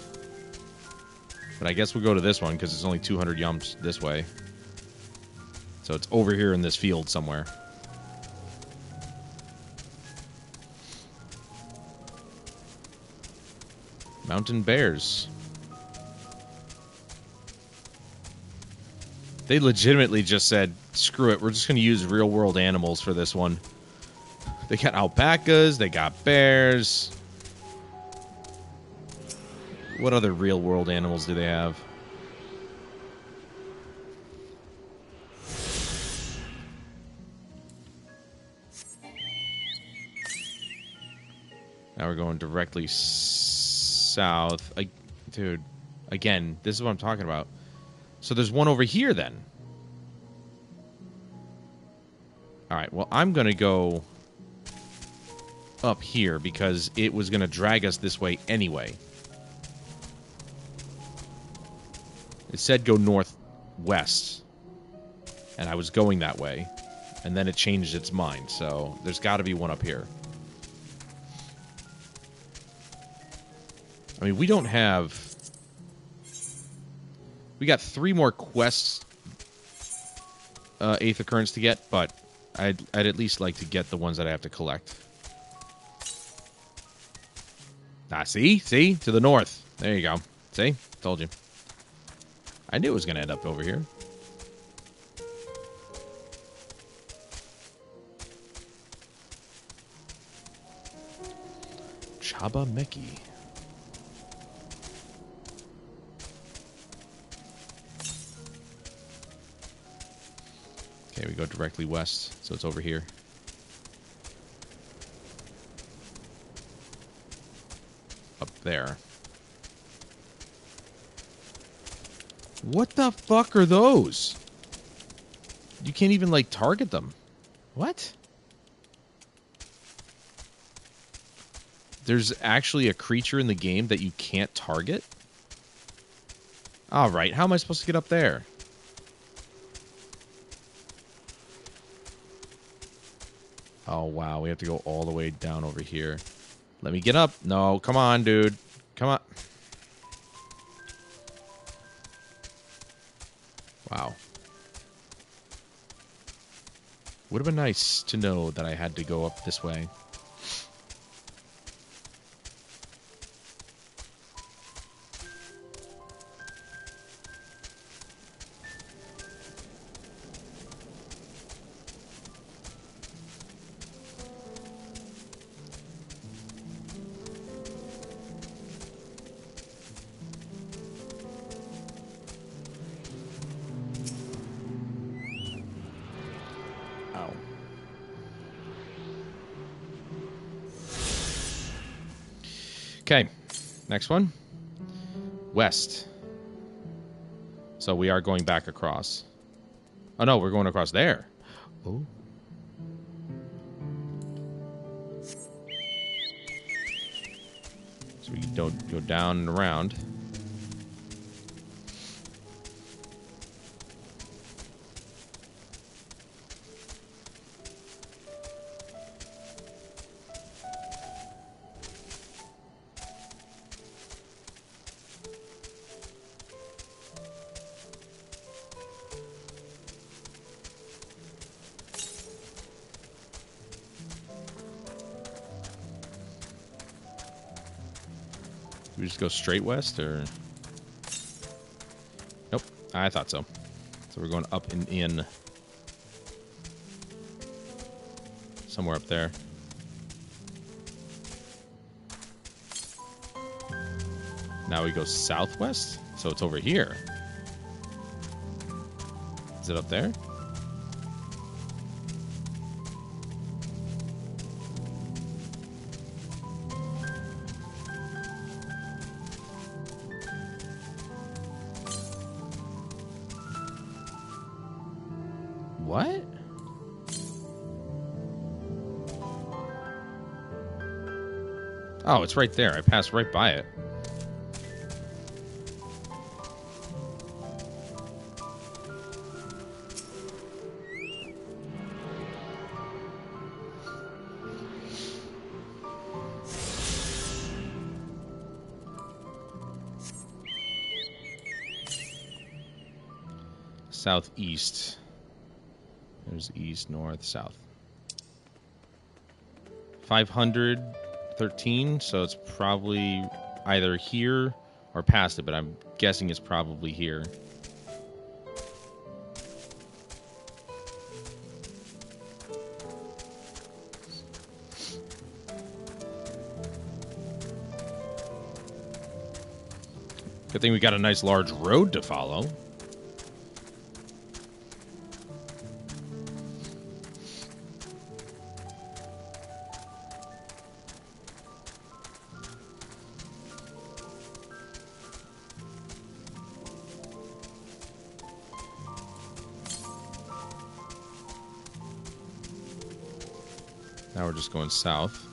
But I guess we'll go to this one, because it's only 200 yumps this way. So it's over here in this field somewhere. Mountain bears. They legitimately just said, screw it, we're just going to use real-world animals for this one. They got alpacas, they got bears. What other real-world animals do they have? Now we're going directly south. Dude, again, this is what I'm talking about. So there's one over here, then. Alright, well, I'm going to go up here because it was going to drag us this way anyway. It said go northwest, and I was going that way, and then it changed its mind, so there's got to be one up here. I mean, we don't have... We got 3 more quests, Eighth Occurrence to get, but I'd at least like to get the ones that I have to collect. Ah, see? See? To the north. There you go. See? Told you. I knew it was going to end up over here. Chaba Meki. Okay, we go directly west, so it's over here. Up there. What the fuck are those? You can't even, like, target them. What? There's actually a creature in the game that you can't target? Alright, how am I supposed to get up there? Oh, wow, we have to go all the way down over here. Let me get up. No, come on, dude. Come on. Wow. Would have been nice to know that I had to go up this way. Okay, next one. West. So we are going back across. Oh no, we're going across there. Oh. So we don't go down and around. We just go straight west, or... Nope, I thought so. So we're going up and in. Somewhere up there. Now we go southwest? So it's over here. Is it up there? What? Oh, it's right there. I passed right by it. Southeast. There's east, north, south. 513, so it's probably either here or past it, but I'm guessing it's probably here. Good thing we got a nice large road to follow. Now we're just going south.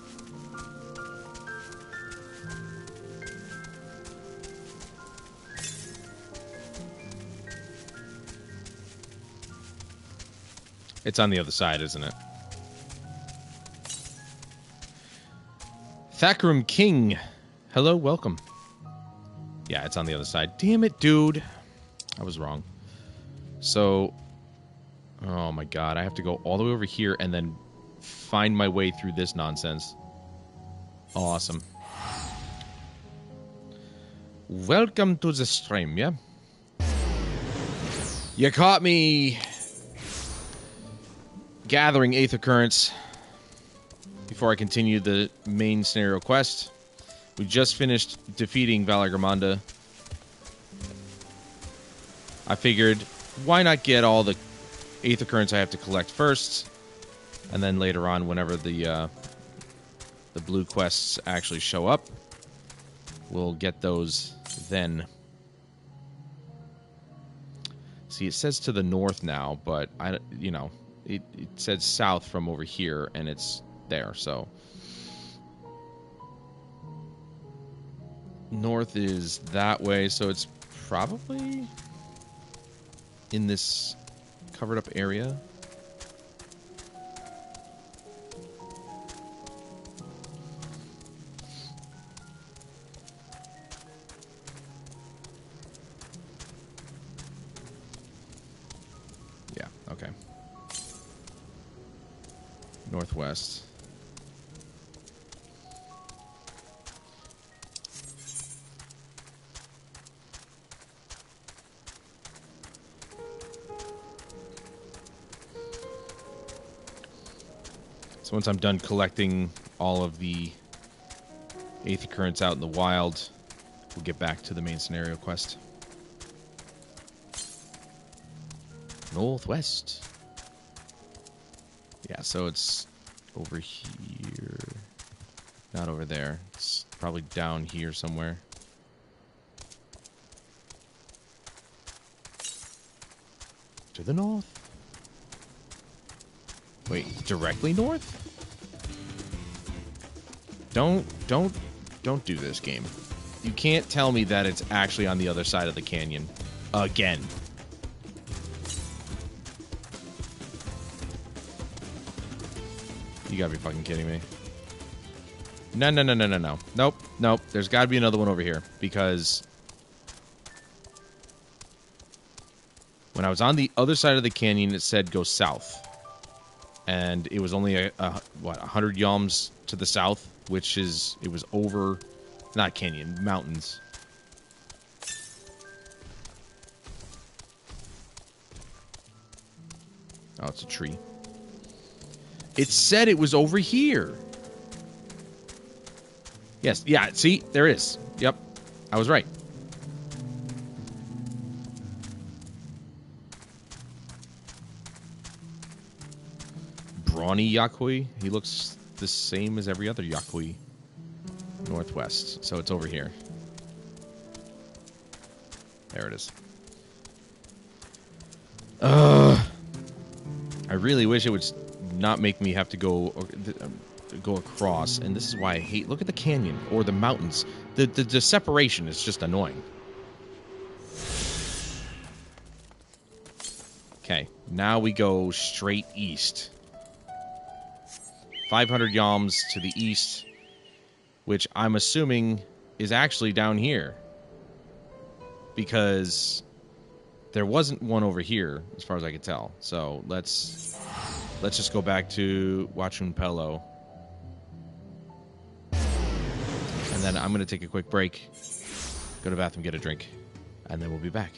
It's on the other side, isn't it? Thakram King. Hello, welcome. Yeah, it's on the other side. Damn it, dude. I was wrong. So, oh my god, I have to go all the way over here and then find my way through this nonsense. Awesome. Welcome to the stream, yeah? You caught me gathering Aether Currents before I continue the main scenario quest. We just finished defeating Valagramanda. I figured, why not get all the Aether currents I have to collect first, and then later on, whenever the blue quests actually show up, we'll get those then. See, it says to the north now, but it says south from over here, and it's there. So north is that way, so it's probably in this covered up area. Yeah, okay. Northwest. So once I'm done collecting all of the Aether currents out in the wild, we'll get back to the main scenario quest. Northwest. Yeah, so it's over here. Not over there. It's probably down here somewhere. To the north. Wait, directly north? Don't do this, game. You can't tell me that it's actually on the other side of the canyon. Again. You gotta be fucking kidding me. No. Nope. There's gotta be another one over here. Because when I was on the other side of the canyon, it said go south. And it was only, 100 yalms to the south, which is, it was over, not canyon, mountains. Oh, it's a tree. It said it was over here. Yes, yeah, see? There it is. Yep, I was right. Brawny Yakui. He looks the same as every other Yakui. Northwest. So it's over here. There it is. I really wish it would not make me have to go across. And this is why I hate... Look at the canyon. Or the mountains. The separation is just annoying. Okay. Now we go straight east. 500 yalms to the east, which I'm assuming is actually down here. Because there wasn't one over here, as far as I could tell. So let's just go back to Wachun Pelo. And then I'm going to take a quick break, go to the bathroom, get a drink, and then we'll be back.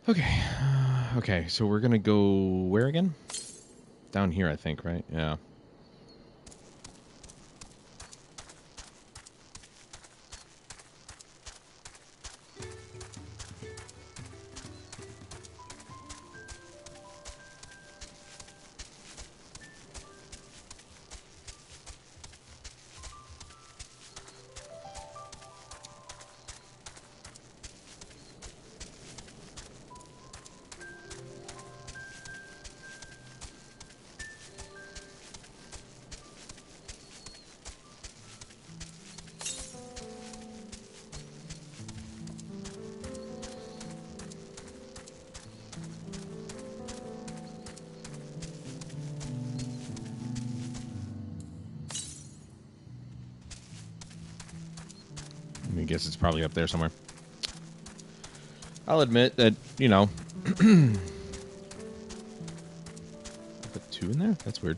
Okay. Okay, so we're gonna go where again? Down here, I think, right? Yeah. I guess it's probably up there somewhere. I'll admit that, you know... I put 2 in there? That's weird.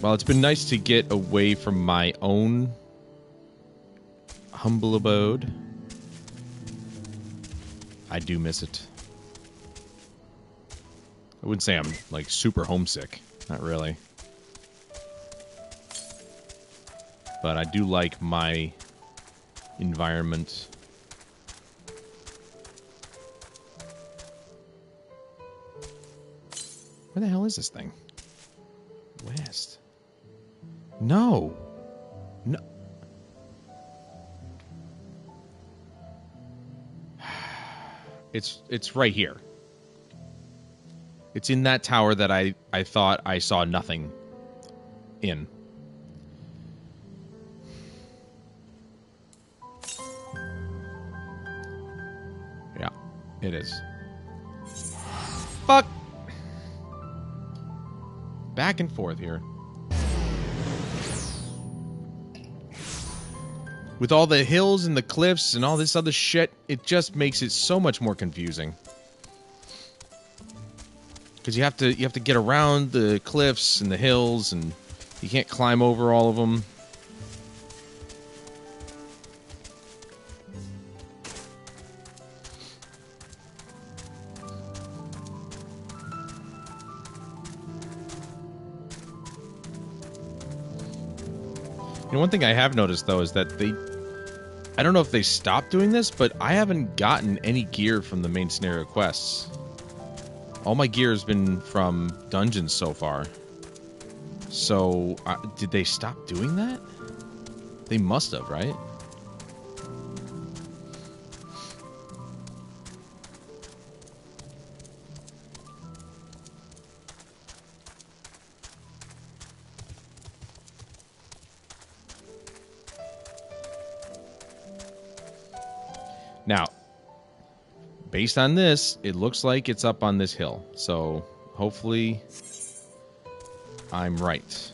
Well, it's been nice to get away from my own humble abode. I do miss it. I wouldn't say I'm, like, super homesick. Not really. But I do like my environment. Where the hell is this thing? West. No. No. It's right here. It's in that tower that I thought I saw nothing in. Yeah, it is. Fuck! Back and forth here. With all the hills and the cliffs and all this other shit, it just makes it so much more confusing. Because you have to get around the cliffs and the hills, and you can't climb over all of them. You know, one thing I have noticed, though, is that I don't know if they stopped doing this, but I haven't gotten any gear from the main scenario quests. All my gear has been from dungeons so far. So, did they stop doing that? They must have, right? Now, based on this, it looks like it's up on this hill. So, hopefully, I'm right.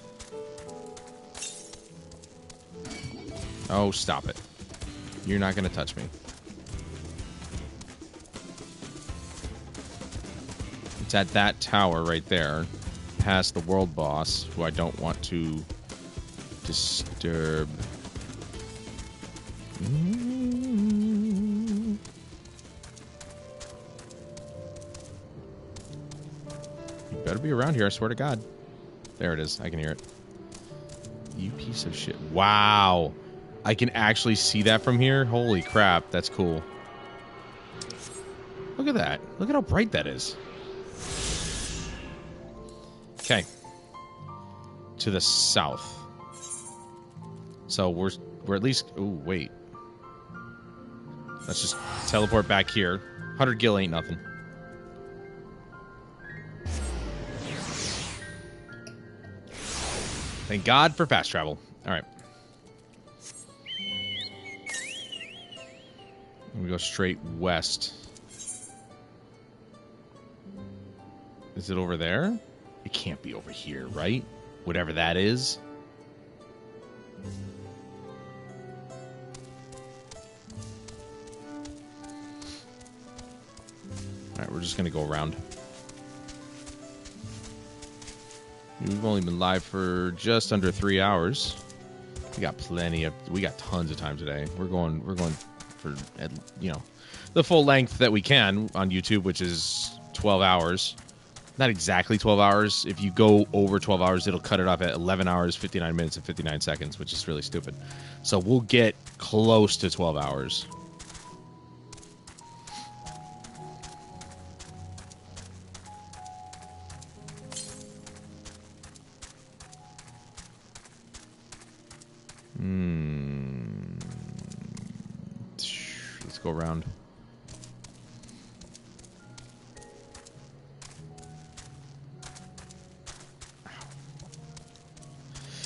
Oh, stop it. You're not going to touch me. It's at that tower right there, past the world boss, who I don't want to disturb. Better be around here, I swear to God. There it is. I can hear it. You piece of shit. Wow. I can actually see that from here? Holy crap, that's cool. Look at that. Look at how bright that is. Okay. To the south. So we're at least... Ooh, wait. Let's just teleport back here. 100 gil ain't nothing. Thank God for fast travel. Alright. We go straight west. Is it over there? It can't be over here, right? Whatever that is. Alright, we're just gonna go around. We've only been live for just under 3 hours. We got tons of time today. We're going for, the full length that we can on YouTube, which is 12 hours. Not exactly 12 hours. If you go over 12 hours, it'll cut it off at 11 hours, 59 minutes, and 59 seconds, which is really stupid. So we'll get close to 12 hours. Let's go around.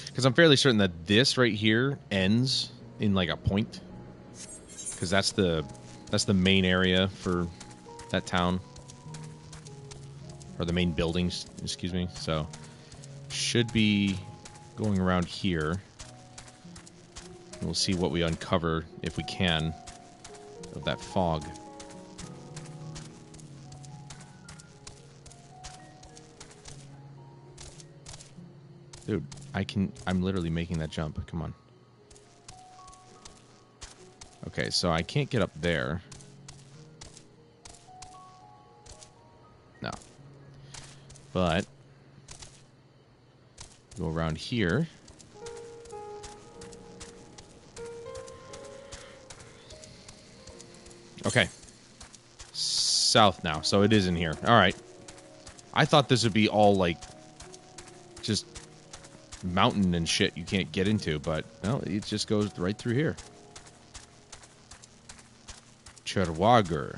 Because I'm fairly certain that this right here ends in like a point. Because that's the main area for that town. Or the main buildings, excuse me. So, should be going around here. We'll see what we uncover, if we can, of that fog. Dude, I'm literally making that jump. Come on. Okay, so I can't get up there. No. But go around here. Okay. South now, so it is in here. Alright. I thought this would be all, like, just mountain and shit you can't get into, but no, it just goes right through here. Cherwager.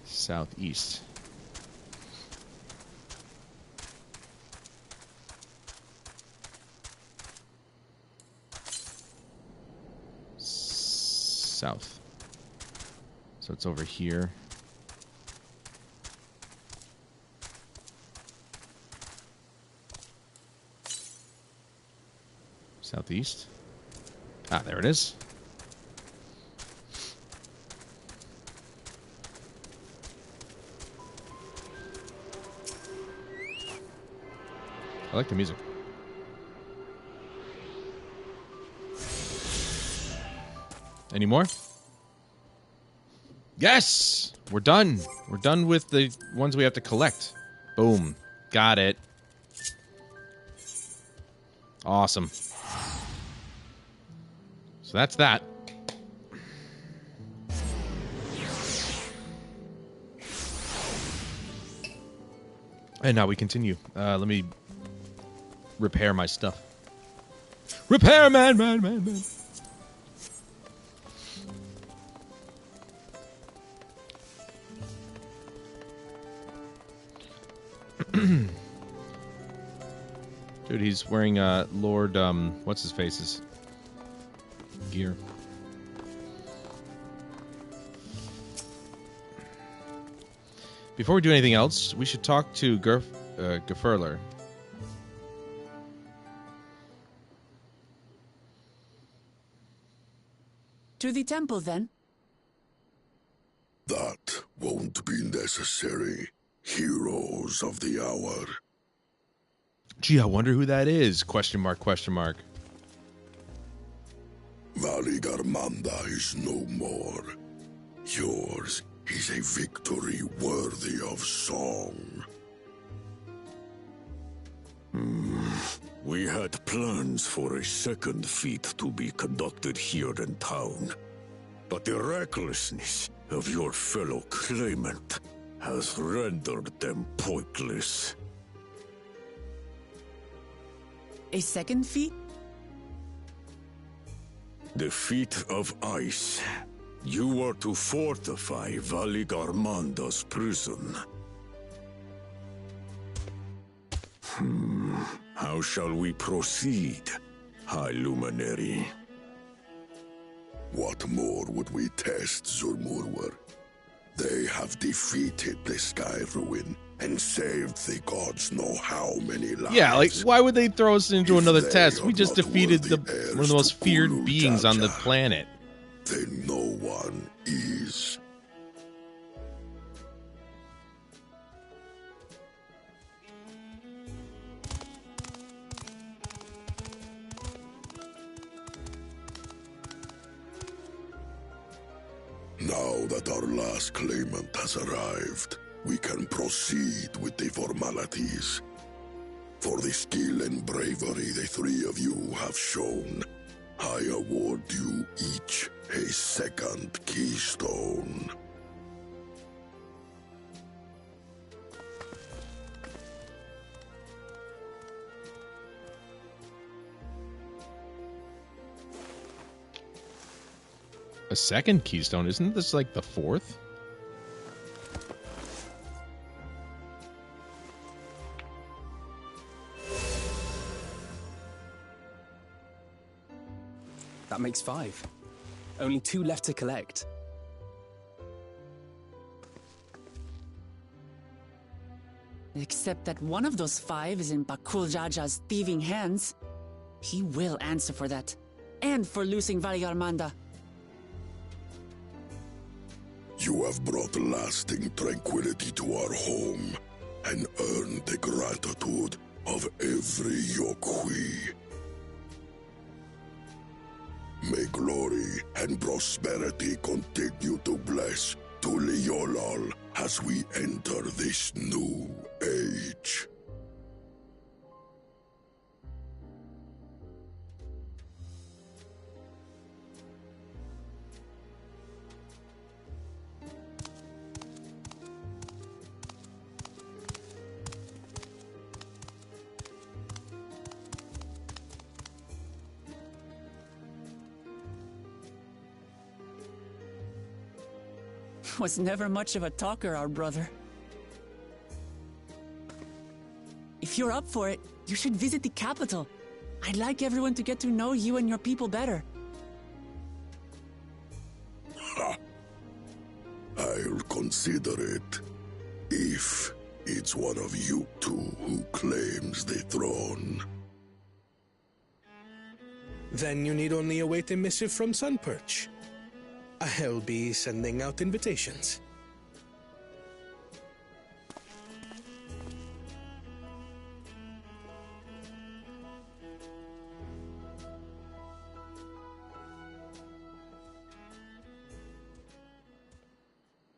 Southeast. South. So it's over here. Southeast. Ah, there it is. I like the music. Any more? Yes! We're done. We're done with the ones we have to collect. Boom. Got it. Awesome. So that's that. And now we continue. Let me repair my stuff. Repair, man. Dude, he's wearing Lord, what's his face's gear. Before we do anything else, we should talk to Gefurler. To the temple, then? That won't be necessary. Heroes of the hour. Gee, I wonder who that is? Question mark, question mark. Valigarmanda is no more. Yours is a victory worthy of song. We had plans for a second feat to be conducted here in town. But the recklessness of your fellow claimant has rendered them pointless. A second feat? The feat of ice. You are to fortify Valigarmanda's prison. How shall we proceed, High Luminary? What more would we test, Zurmurwer? They have defeated the Sky Ruin and saved the gods know how many lives. Yeah, like, why would they throw us into another test? We just not defeated worthy one of the most heirs to feared Ulu beings on the Jaja, planet. Then no one is. Now that our last claimant has arrived, we can proceed with the formalities. For the skill and bravery the three of you have shown, I award you each a second keystone. A second keystone? Isn't this like the fourth? That makes 5. Only 2 left to collect. Except that one of those 5 is in Bakul Jaja's thieving hands. He will answer for that. And for losing Valiarmanda. You have brought lasting tranquility to our home and earned the gratitude of every Yokui. May glory and prosperity continue to bless Tuliolol as we enter this new age. Was never much of a talker, our brother. If you're up for it, you should visit the capital. I'd like everyone to get to know you and your people better. Ha! I'll consider it. If it's one of you two who claims the throne. Then you need only await a missive from Sunperch. I'll be sending out invitations.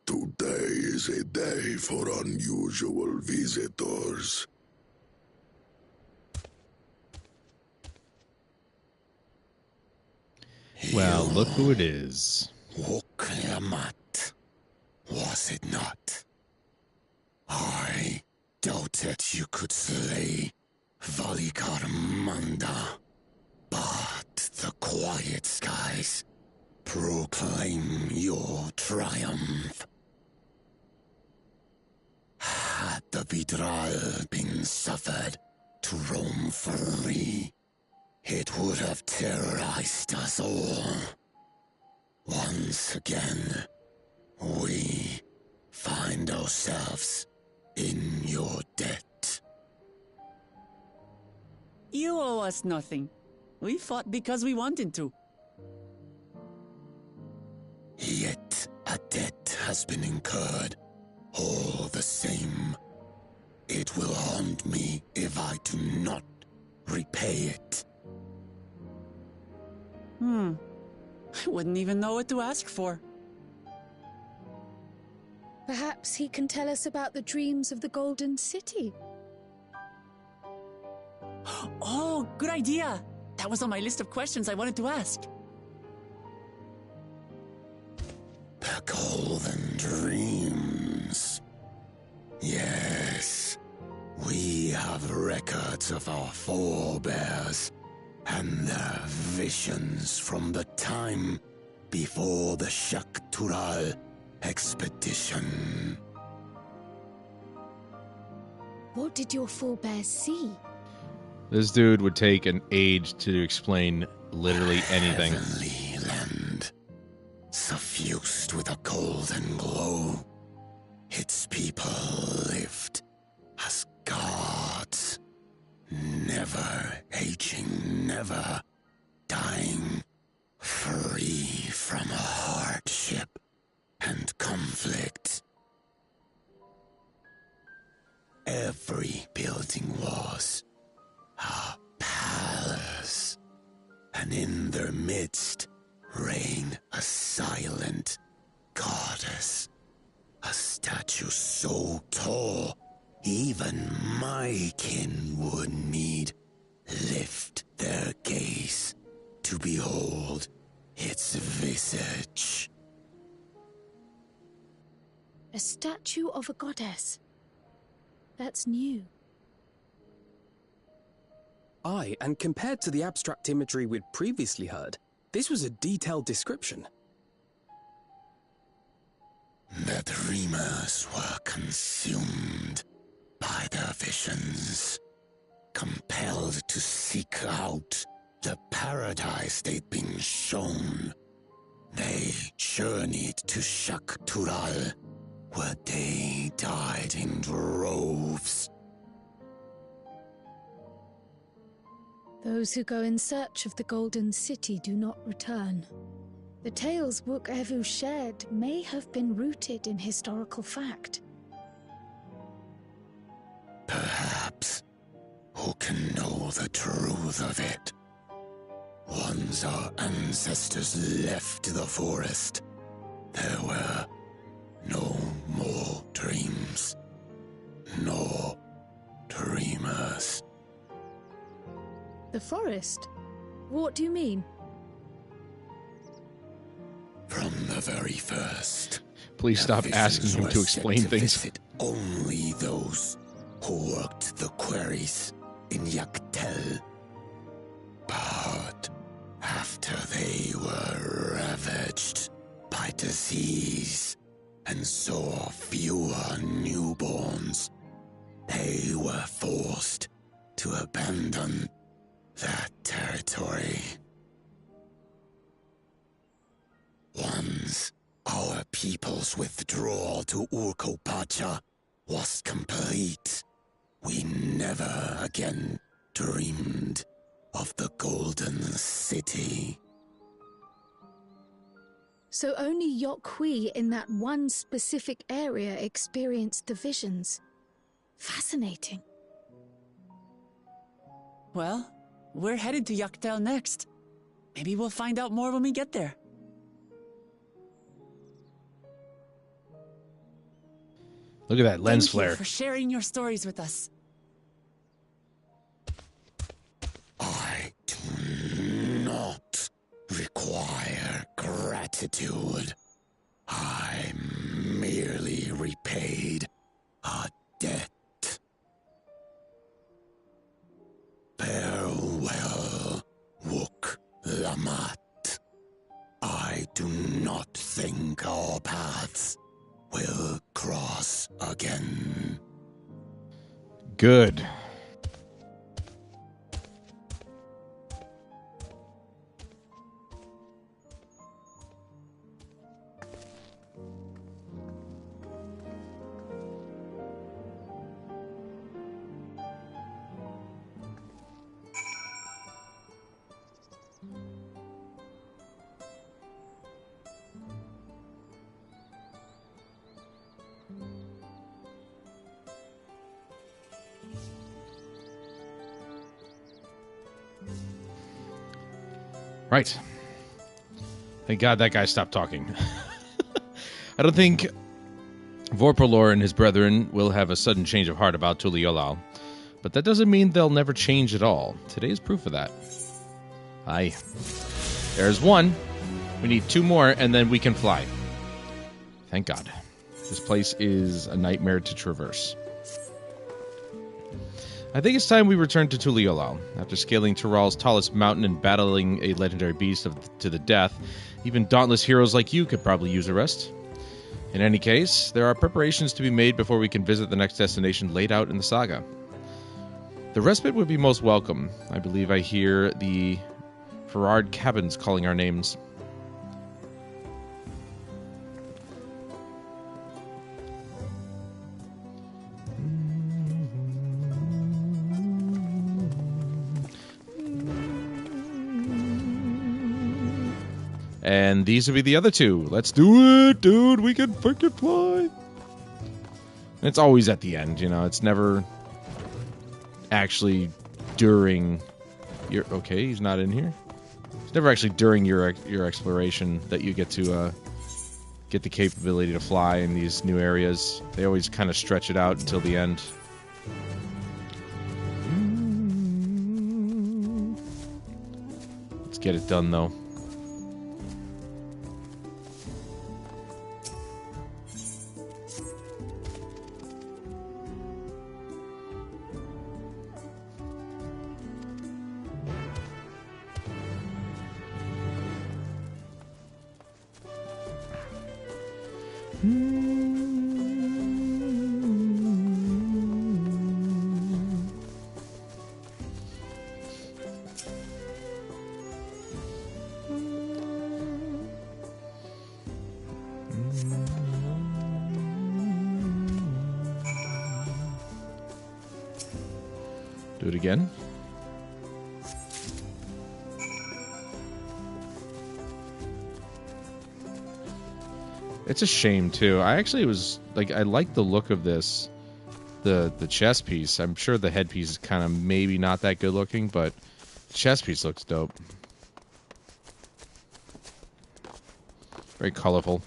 Today is a day for unusual visitors. Well, look who it is. Woklamat, was it not? I doubted you could slay Valikarmanda, but the quiet skies proclaim your triumph. Had the Vidral been suffered to roam free, it would have terrorized us all. Once again, we find ourselves in your debt. You owe us nothing. We fought because we wanted to. Yet a debt has been incurred. All the same, it will haunt me if I do not repay it. I wouldn't even know what to ask for. Perhaps he can tell us about the dreams of the Golden City. Oh, good idea. That was on my list of questions I wanted to ask. The Golden Dreams. Yes, we have records of our forebears and their visions from the time before the Shaktural expedition. What did your forebears see? This dude would take an age to explain literally anything. Heavenly land, suffused with a golden glow. Its people lived as gods, never aging, never dying, free from hardship and conflict. Every building was a palace, and in their midst reigned a silent god. so tall, even my kin would need lift their gaze to behold its visage. A statue of a goddess. That's new. Aye, and compared to the abstract imagery we'd previously heard, this was a detailed description. The dreamers were consumed by their visions, compelled to seek out the paradise they'd been shown. They journeyed to Shaktural, where they died in droves. Those who go in search of the Golden City do not return. The tales Wook Evu shared may have been rooted in historical fact. Perhaps. Who can know the truth of it? Once our ancestors left the forest, there were no more dreams, no dreamers. The forest? What do you mean? From the very first, Please stop asking him to explain things. Visit only those who worked the quarries in Yaktel. But after they were ravaged by disease and saw fewer newborns, they were forced to abandon that territory. Once our people's withdrawal to Urkopacha was complete, we never again dreamed of the Golden City. So only Yokhui in that one specific area experienced the visions. Fascinating. Well, we're headed to Yaktel next. Maybe we'll find out more when we get there. Look at that lens Thank flare. you for sharing your stories with us. I do not require gratitude. I merely repaid a debt. Farewell, Wook Lamat. I do not think our paths will cross again. Good. Right. Thank God that guy stopped talking. I don't think Vorpalor and his brethren will have a sudden change of heart about Tuliolal, but that doesn't mean they'll never change at all. Today is proof of that. Aye. There's one. We need two more, and then we can fly. Thank God. This place is a nightmare to traverse. I think it's time we return to Tuliolal. After scaling Tural's tallest mountain and battling a legendary beast to the death, even dauntless heroes like you could probably use a rest. In any case, there are preparations to be made before we can visit the next destination laid out in the saga. The respite would be most welcome. I believe I hear the Ferrard cabins calling our names. And these would be the other two. Let's do it, dude. We can freaking fly. And it's always at the end, you know. It's never actually during your... Okay, he's not in here. It's never actually during your exploration that you get to get the capability to fly in these new areas. They always kind of stretch it out until the end. Let's get it done, though. Do it again. It's a shame too. I actually was like, I like the look of this, the chess piece. I'm sure the headpiece is kind of maybe not that good looking, but the chess piece looks dope. Very colorful.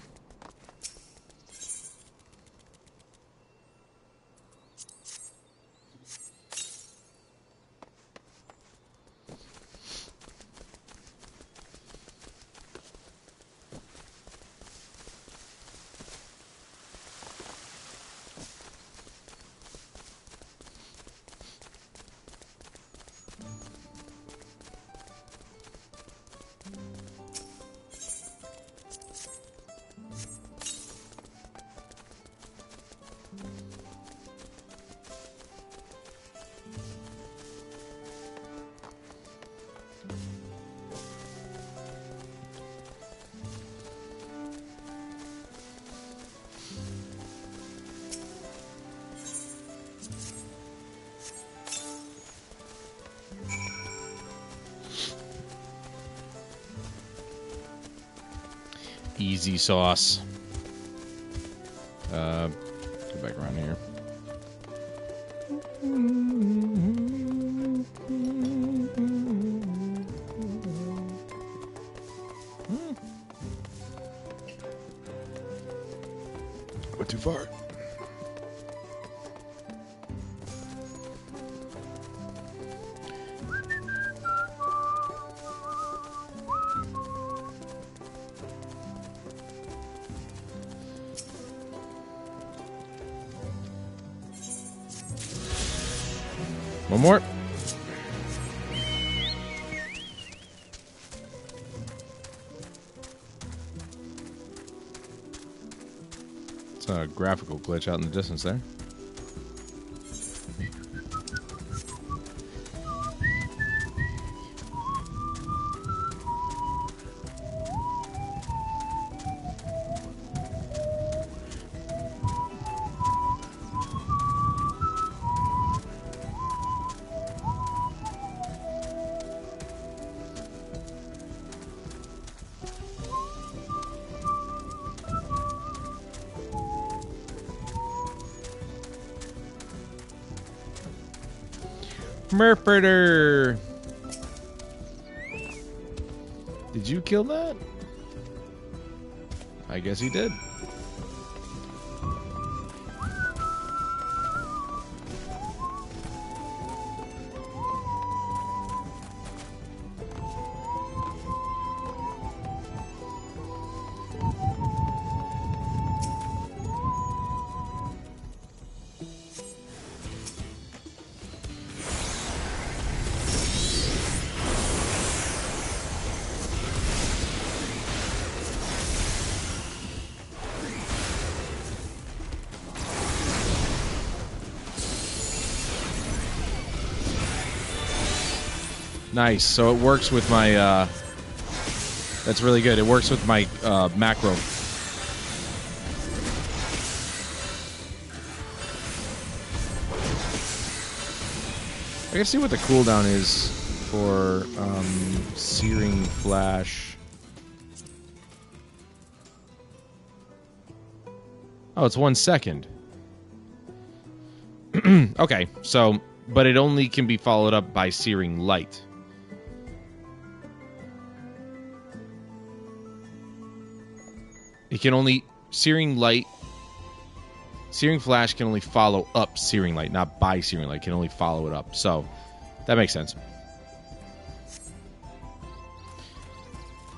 Easy sauce. Go back around here. Went too far. One more. It's a graphical glitch out in the distance there. Murder! Did you kill that? I guess he did. Nice. So it works with my, that's really good. It works with my macro. I can see what the cooldown is for Searing Flash. Oh, it's 1 second. Okay, so, but it only can be followed up by Searing Light. It can only... Searing light... Searing flash can only follow up searing light, not by searing light. It can only follow it up. So, that makes sense.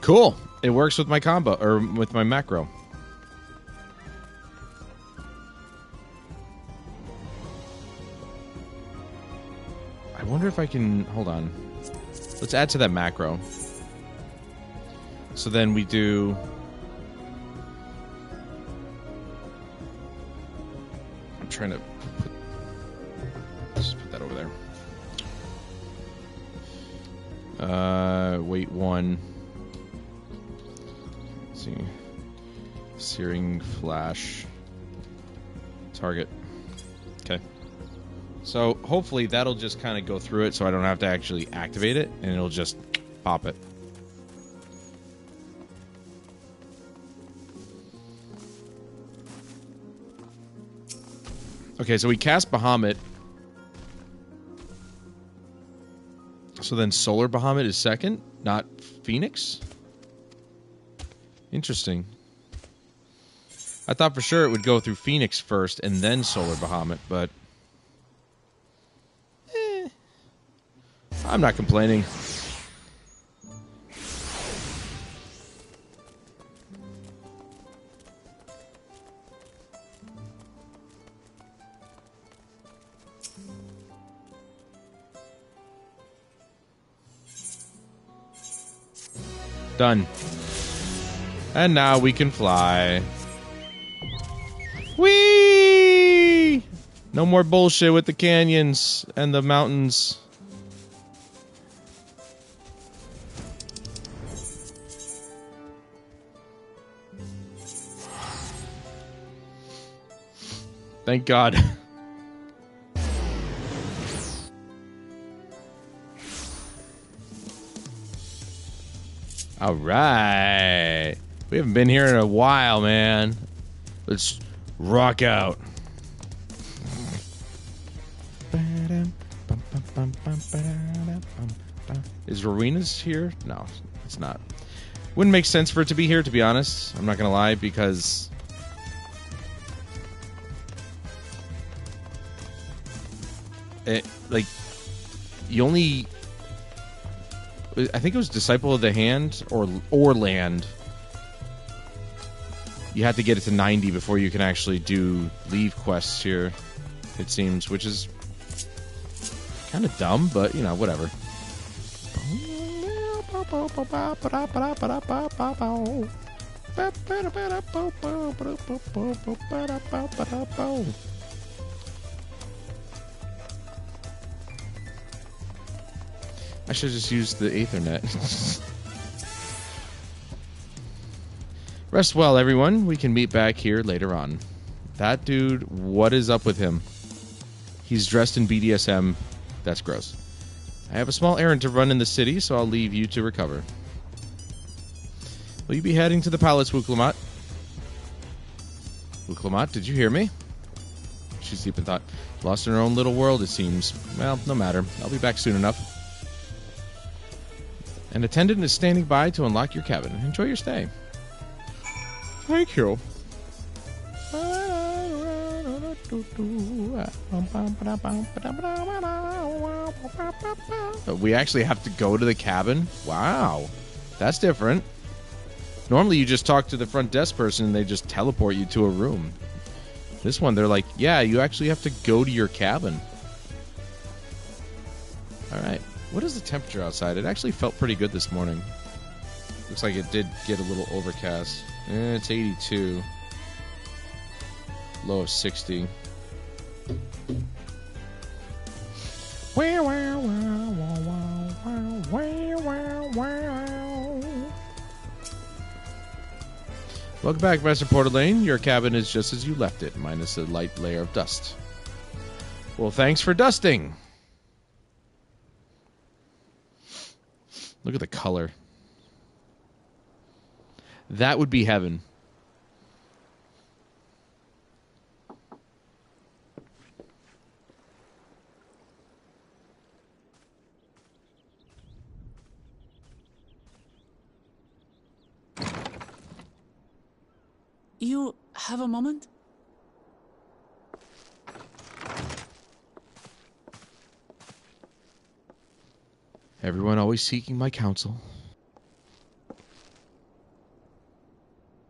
Cool. It works with my combo, or with my macro. I wonder if I can... Hold on. Let's add to that macro. So then we do... I'm trying to put... Let's put that over there. Weight 1. Let's see. Searing flash. Target. Okay. So hopefully that'll just kind of go through it so I don't have to actually activate it, and it'll just pop it. Okay, so we cast Bahamut. So then Solar Bahamut is second, not Phoenix? Interesting. I thought for sure it would go through Phoenix first and then Solar Bahamut, but... I'm not complaining. Done. And now we can fly. Whee! No more bullshit with the canyons and the mountains. Thank God. All right. We haven't been here in a while, man. Let's rock out. Is Rowena's here? No, it's not. Wouldn't make sense for it to be here, to be honest. I'm not going to lie, because... like, you only... I think it was Disciple of the Hand or Land. You have to get it to 90 before you can actually do leave quests here, it seems, which is kind of dumb, but, you know, whatever. I should just use the Aethernet. Rest well, everyone. We can meet back here later on. That dude, what is up with him? He's dressed in BDSM. That's gross. I have a small errand to run in the city, so I'll leave you to recover. Will you be heading to the palace, Wuklamot? Wuklamot, did you hear me? She's deep in thought. Lost in her own little world, it seems. Well, no matter. I'll be back soon enough. An attendant is standing by to unlock your cabin. Enjoy your stay. Thank you. We actually have to go to the cabin? Wow. That's different. Normally you just talk to the front desk person and they just teleport you to a room. This one, they're like, yeah, you actually have to go to your cabin. Alright. What is the temperature outside? It actually felt pretty good this morning. Looks like it did get a little overcast. It's 82. Low of 60. Welcome back, Master Portalane. Your cabin is just as you left it, minus a light layer of dust. Well, thanks for dusting. Look at the color. That would be heaven. You have a moment? Everyone always seeking my counsel.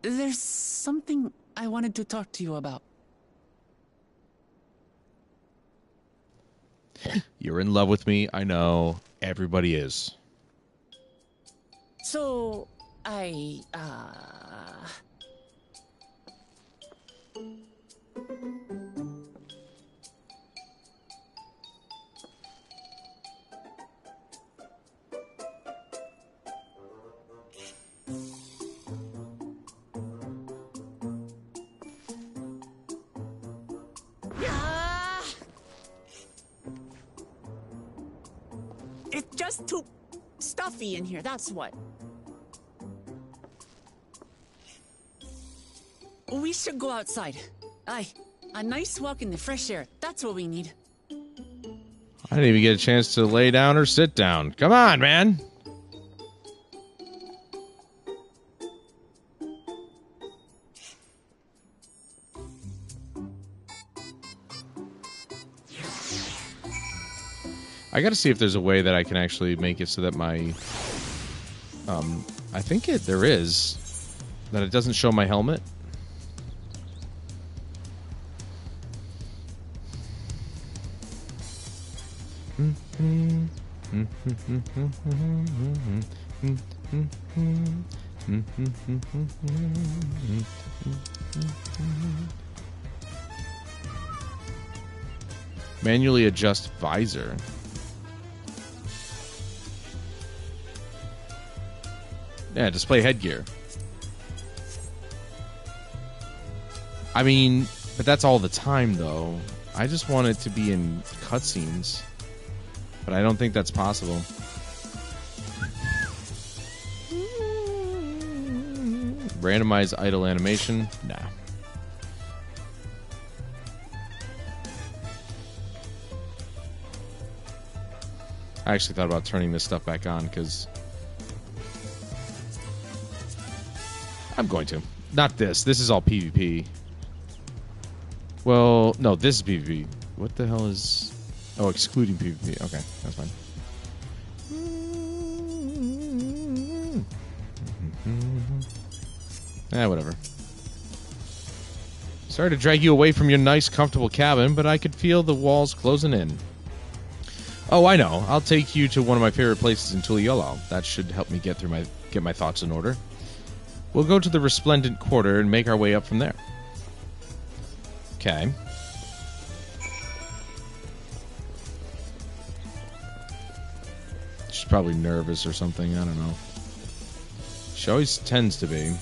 There's something I wanted to talk to you about. You're in love with me. I know. Everybody is. So, it's just too stuffy in here, that's what. We should go outside. Aye, a nice walk in the fresh air. That's what we need. I didn't even get a chance to lay down or sit down. Come on, man. I gotta see if there's a way that I can actually make it so that my... I think there is. That it doesn't show my helmet. Manually adjust visor. Yeah, display headgear. I mean, but that's all the time, though. I just want it to be in cutscenes. But I don't think that's possible. Randomize idle animation? Nah. I actually thought about turning this stuff back on, because... I'm going to. Not this. This is all PvP. Well, no, this is PvP. What the hell is... Oh, excluding PvP. Okay, that's fine. Whatever. Sorry to drag you away from your nice, comfortable cabin, but I could feel the walls closing in. Oh, I know. I'll take you to one of my favorite places in Tuliolo. That should help me get my thoughts in order. We'll go to the Resplendent Quarter and make our way up from there. Okay. She's probably nervous or something. I don't know. She always tends to be.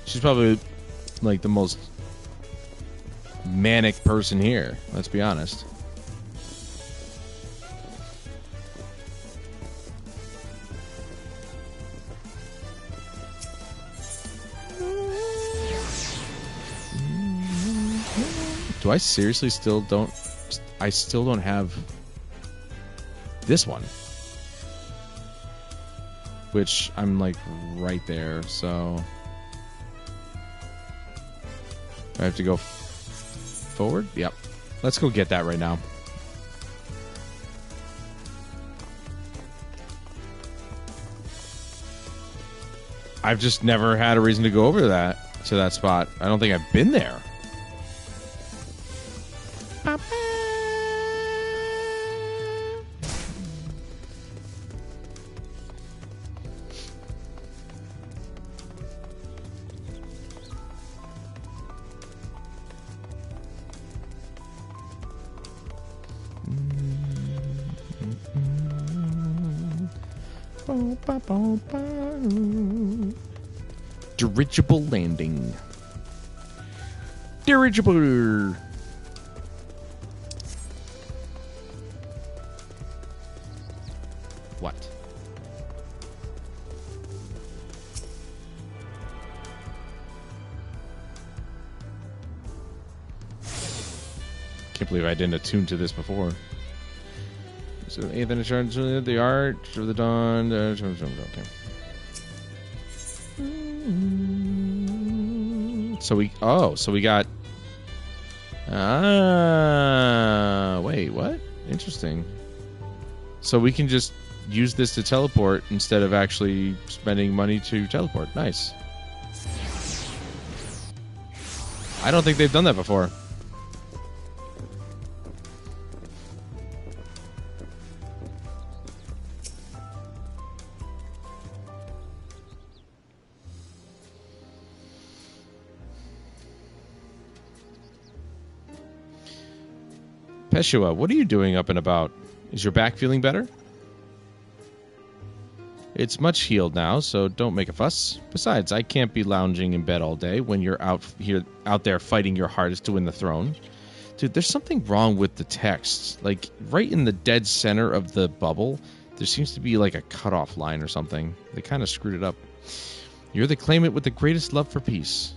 She's probably, like, the most manic person here. Let's be honest. Do I seriously still don't... I still don't have this one. Which I'm, like, right there, so... I have to go forward? Yep. Let's go get that right now. I've just never had a reason to go over to that spot. I don't think I've been there. Dirigible landing. Dirigible. What? Can't believe I didn't attune to this before. So, Ethan is charged with the Arch of the Dawn. Okay. So we got. Wait, what? Interesting. So we can just use this to teleport instead of actually spending money to teleport. Nice. I don't think they've done that before. Peshua, what are you doing up and about? Is your back feeling better? It's much healed now, so don't make a fuss. Besides, I can't be lounging in bed all day when you're out there fighting your hardest to win the throne. Dude, there's something wrong with the text. Like, right in the dead center of the bubble, there seems to be like a cutoff line or something. They kind of screwed it up. You're the claimant with the greatest love for peace.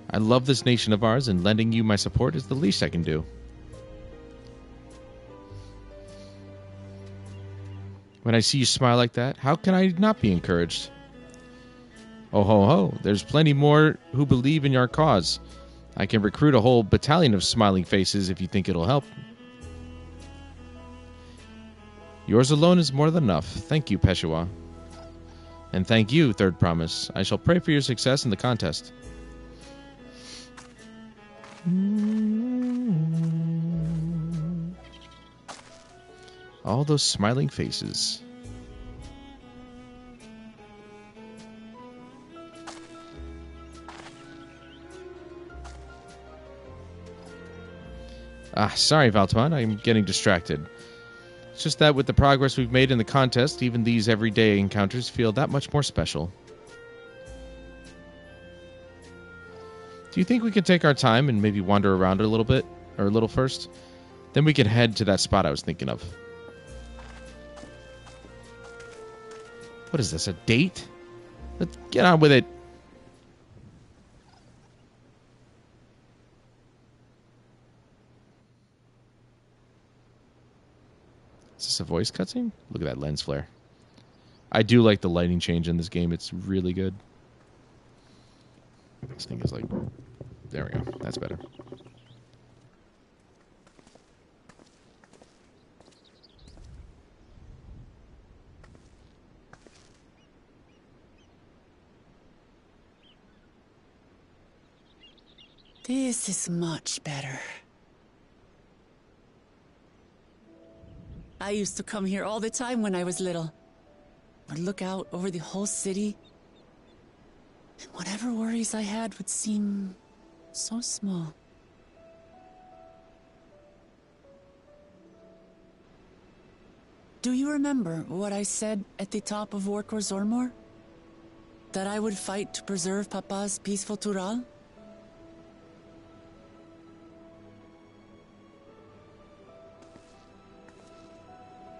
I love this nation of ours, and lending you my support is the least I can do. When I see you smile like that, how can I not be encouraged? Oh ho ho, there's plenty more who believe in your cause. I can recruit a whole battalion of smiling faces if you think it'll help. Yours alone is more than enough. Thank you, Peshua. And thank you, Third Promise. I shall pray for your success in the contest. All those smiling faces. Sorry, Valtamont. I'm getting distracted. It's just that with the progress we've made in the contest, even these everyday encounters feel that much more special. Do you think we could take our time and maybe wander around a little bit? Or a little first? Then we can head to that spot I was thinking of. What is this, a date? Let's get on with it. Is this a voice cutscene? Look at that lens flare. I do like the lighting change in this game. It's really good. This thing is like... There we go. That's better. This is much better. I used to come here all the time when I was little. I'd look out over the whole city, and whatever worries I had would seem so small. Do you remember what I said at the top of Orkor Zormor? That I would fight to preserve Papa's peaceful Tural?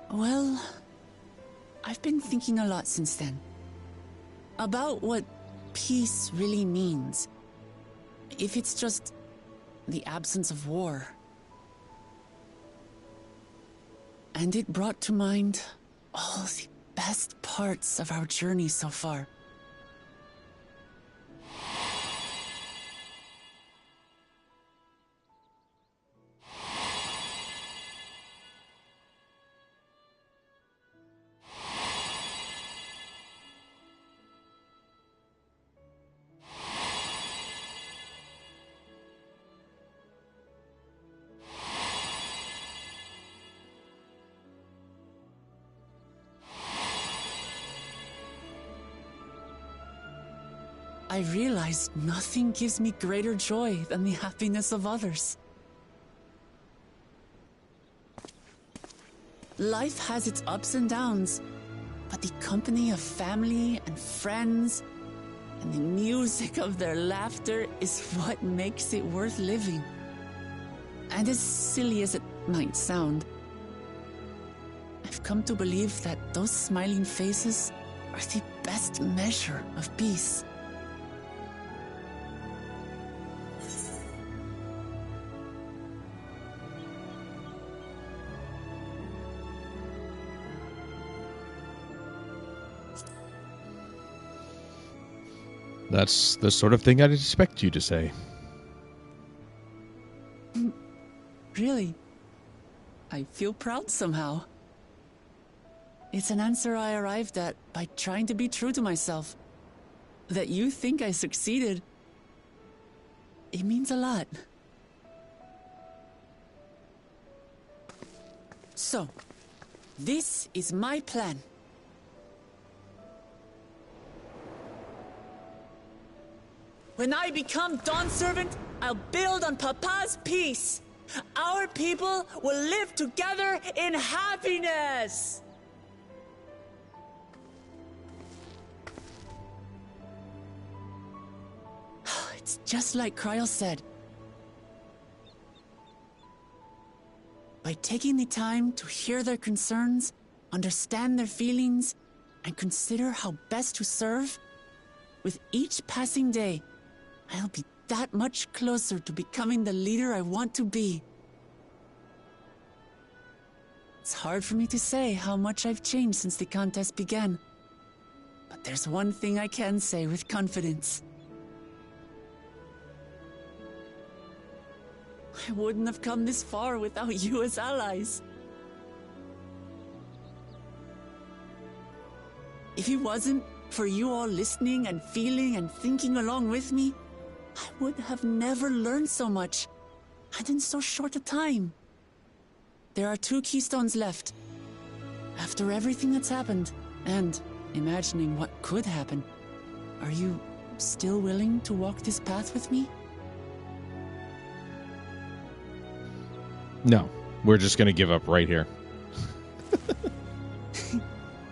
Well, I've been thinking a lot since then. About what peace really means. If it's just the absence of war. And it brought to mind all the best parts of our journey so far. I realized nothing gives me greater joy than the happiness of others. Life has its ups and downs, but the company of family and friends and the music of their laughter is what makes it worth living. And as silly as it might sound, I've come to believe that those smiling faces are the best measure of peace. That's the sort of thing I'd expect you to say. Really? I feel proud somehow. It's an answer I arrived at by trying to be true to myself. That you think I succeeded, it means a lot. So, this is my plan. When I become Dawnservant, I'll build on Papa's peace. Our people will live together in happiness. It's just like Kryl said. By taking the time to hear their concerns, understand their feelings, and consider how best to serve, with each passing day, I'll be that much closer to becoming the leader I want to be. It's hard for me to say how much I've changed since the contest began. But there's one thing I can say with confidence. I wouldn't have come this far without you as allies. If it wasn't for you all listening and feeling and thinking along with me, I would have never learned so much, and in so short a time. There are 2 keystones left. After everything that's happened, and imagining what could happen, are you still willing to walk this path with me? No, we're just going to give up right here.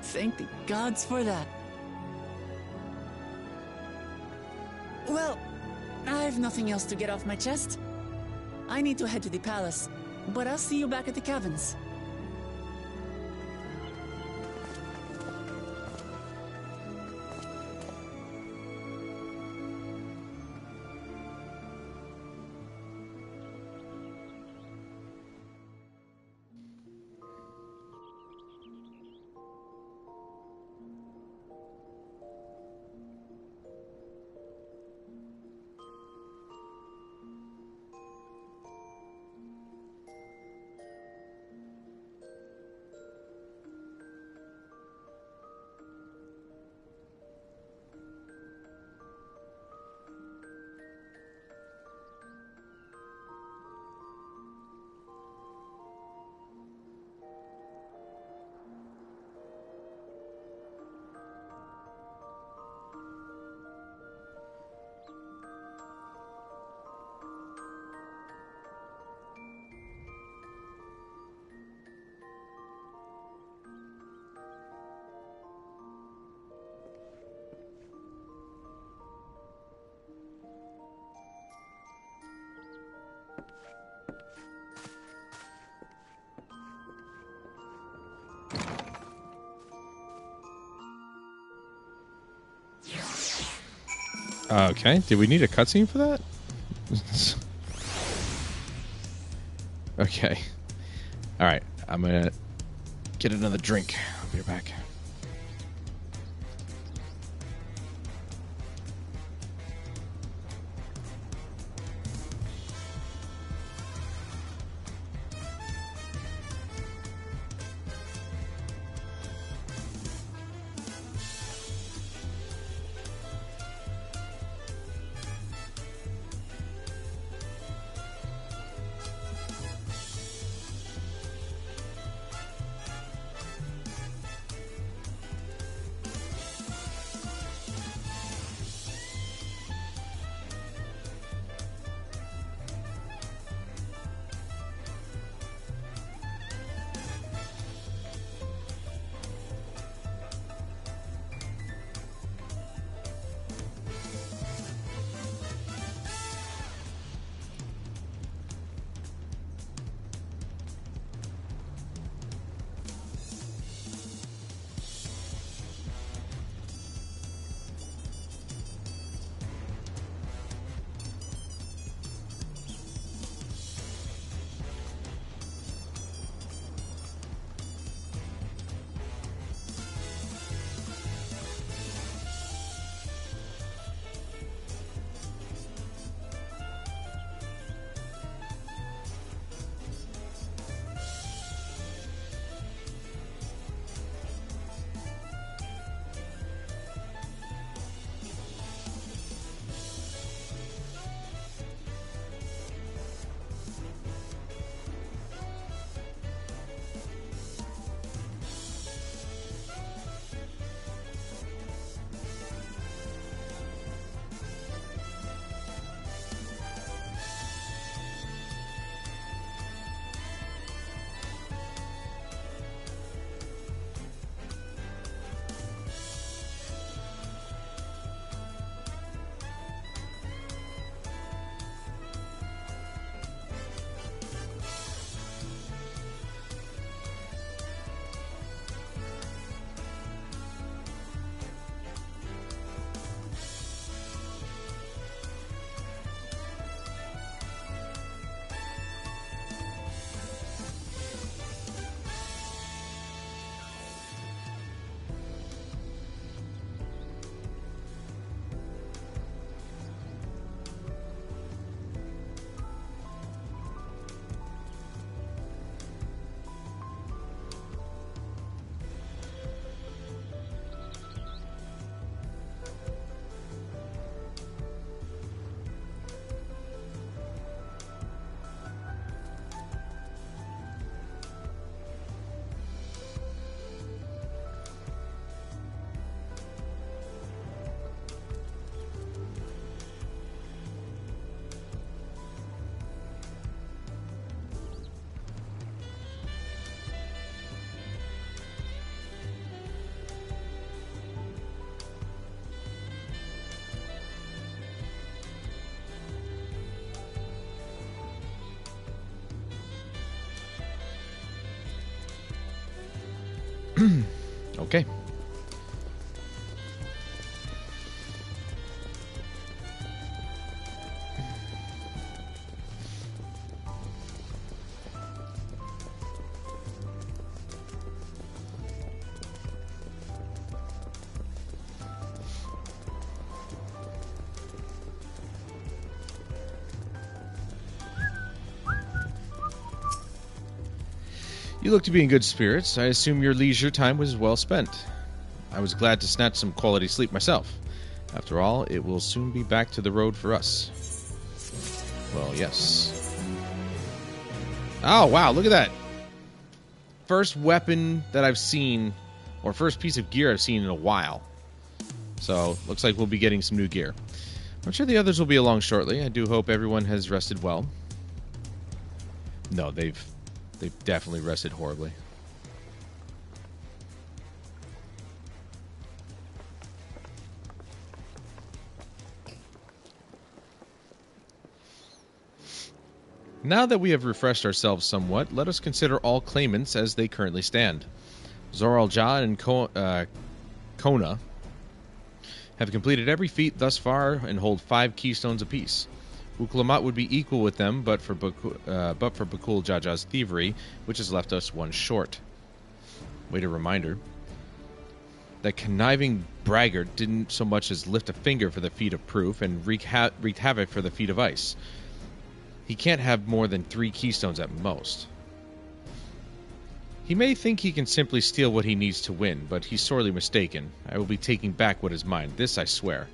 Thank the gods for that. Well, I've nothing else to get off my chest. I need to head to the palace, but I'll see you back at the caverns. Okay, did we need a cutscene for that? Okay. Alright, I'm gonna get another drink. I'll be right back. Okay. You look to be in good spirits. I assume your leisure time was well spent. I was glad to snatch some quality sleep myself. After all, it will soon be back to the road for us. Well, yes. Oh, wow, look at that. First weapon that I've seen, or first piece of gear I've seen in a while. So, looks like we'll be getting some new gear. I'm sure the others will be along shortly. I do hope everyone has rested well. No, they've definitely rested horribly. Now that we have refreshed ourselves somewhat, let us consider all claimants as they currently stand. Zoral Ja and Kona have completed every feat thus far and hold 5 keystones apiece. Uklamat would be equal with them, but for Bakul Jaja's thievery, which has left us 1 short. Wait a reminder. That conniving braggart didn't so much as lift a finger for the feat of proof and wreaked havoc for the feat of ice. He can't have more than 3 keystones at most. He may think he can simply steal what he needs to win, but he's sorely mistaken. I will be taking back what is mine. This I swear.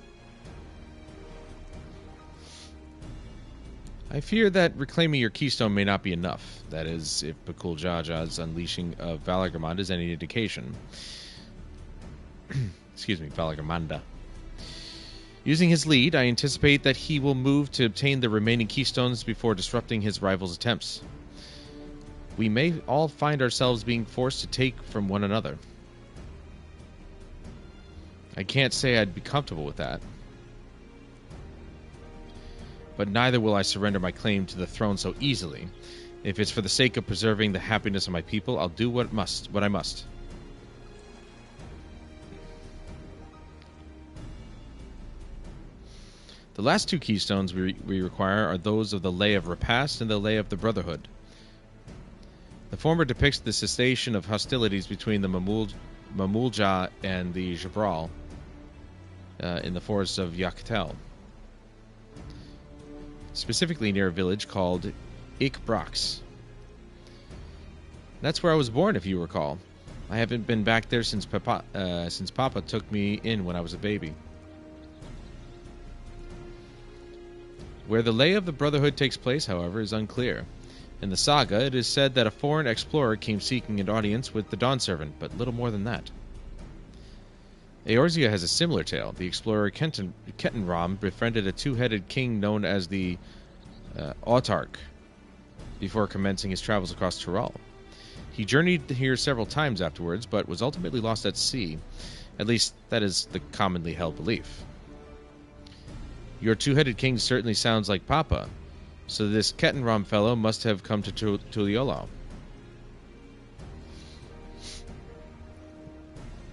I fear that reclaiming your keystone may not be enough. That is, if Bakul Jaja's unleashing of Valagamanda is any indication. Excuse me, Valagamanda. Using his lead, I anticipate that he will move to obtain the remaining keystones before disrupting his rival's attempts. We may all find ourselves being forced to take from one another. I can't say I'd be comfortable with that. But neither will I surrender my claim to the throne so easily. If it's for the sake of preserving the happiness of my people, I'll do what I must. The last 2 keystones we require are those of the Lay of Repast and the Lay of the Brotherhood. The former depicts the cessation of hostilities between the Mamulja and the Jabral in the forests of Yaktel, specifically near a village called Ikbrax. That's where I was born, if you recall. I haven't been back there since Papa took me in when I was a baby. Where the Lay of the Brotherhood takes place, however, is unclear. In the saga, it is said that a foreign explorer came seeking an audience with the Dawnservant, but little more than that. Eorzea has a similar tale. The explorer Ketenram befriended a 2-headed king known as the Autarch before commencing his travels across Tyrol. He journeyed here several times afterwards, but was ultimately lost at sea. At least, that is the commonly held belief. Your 2-headed king certainly sounds like Papa, so this Ketenram fellow must have come to Tuliolo.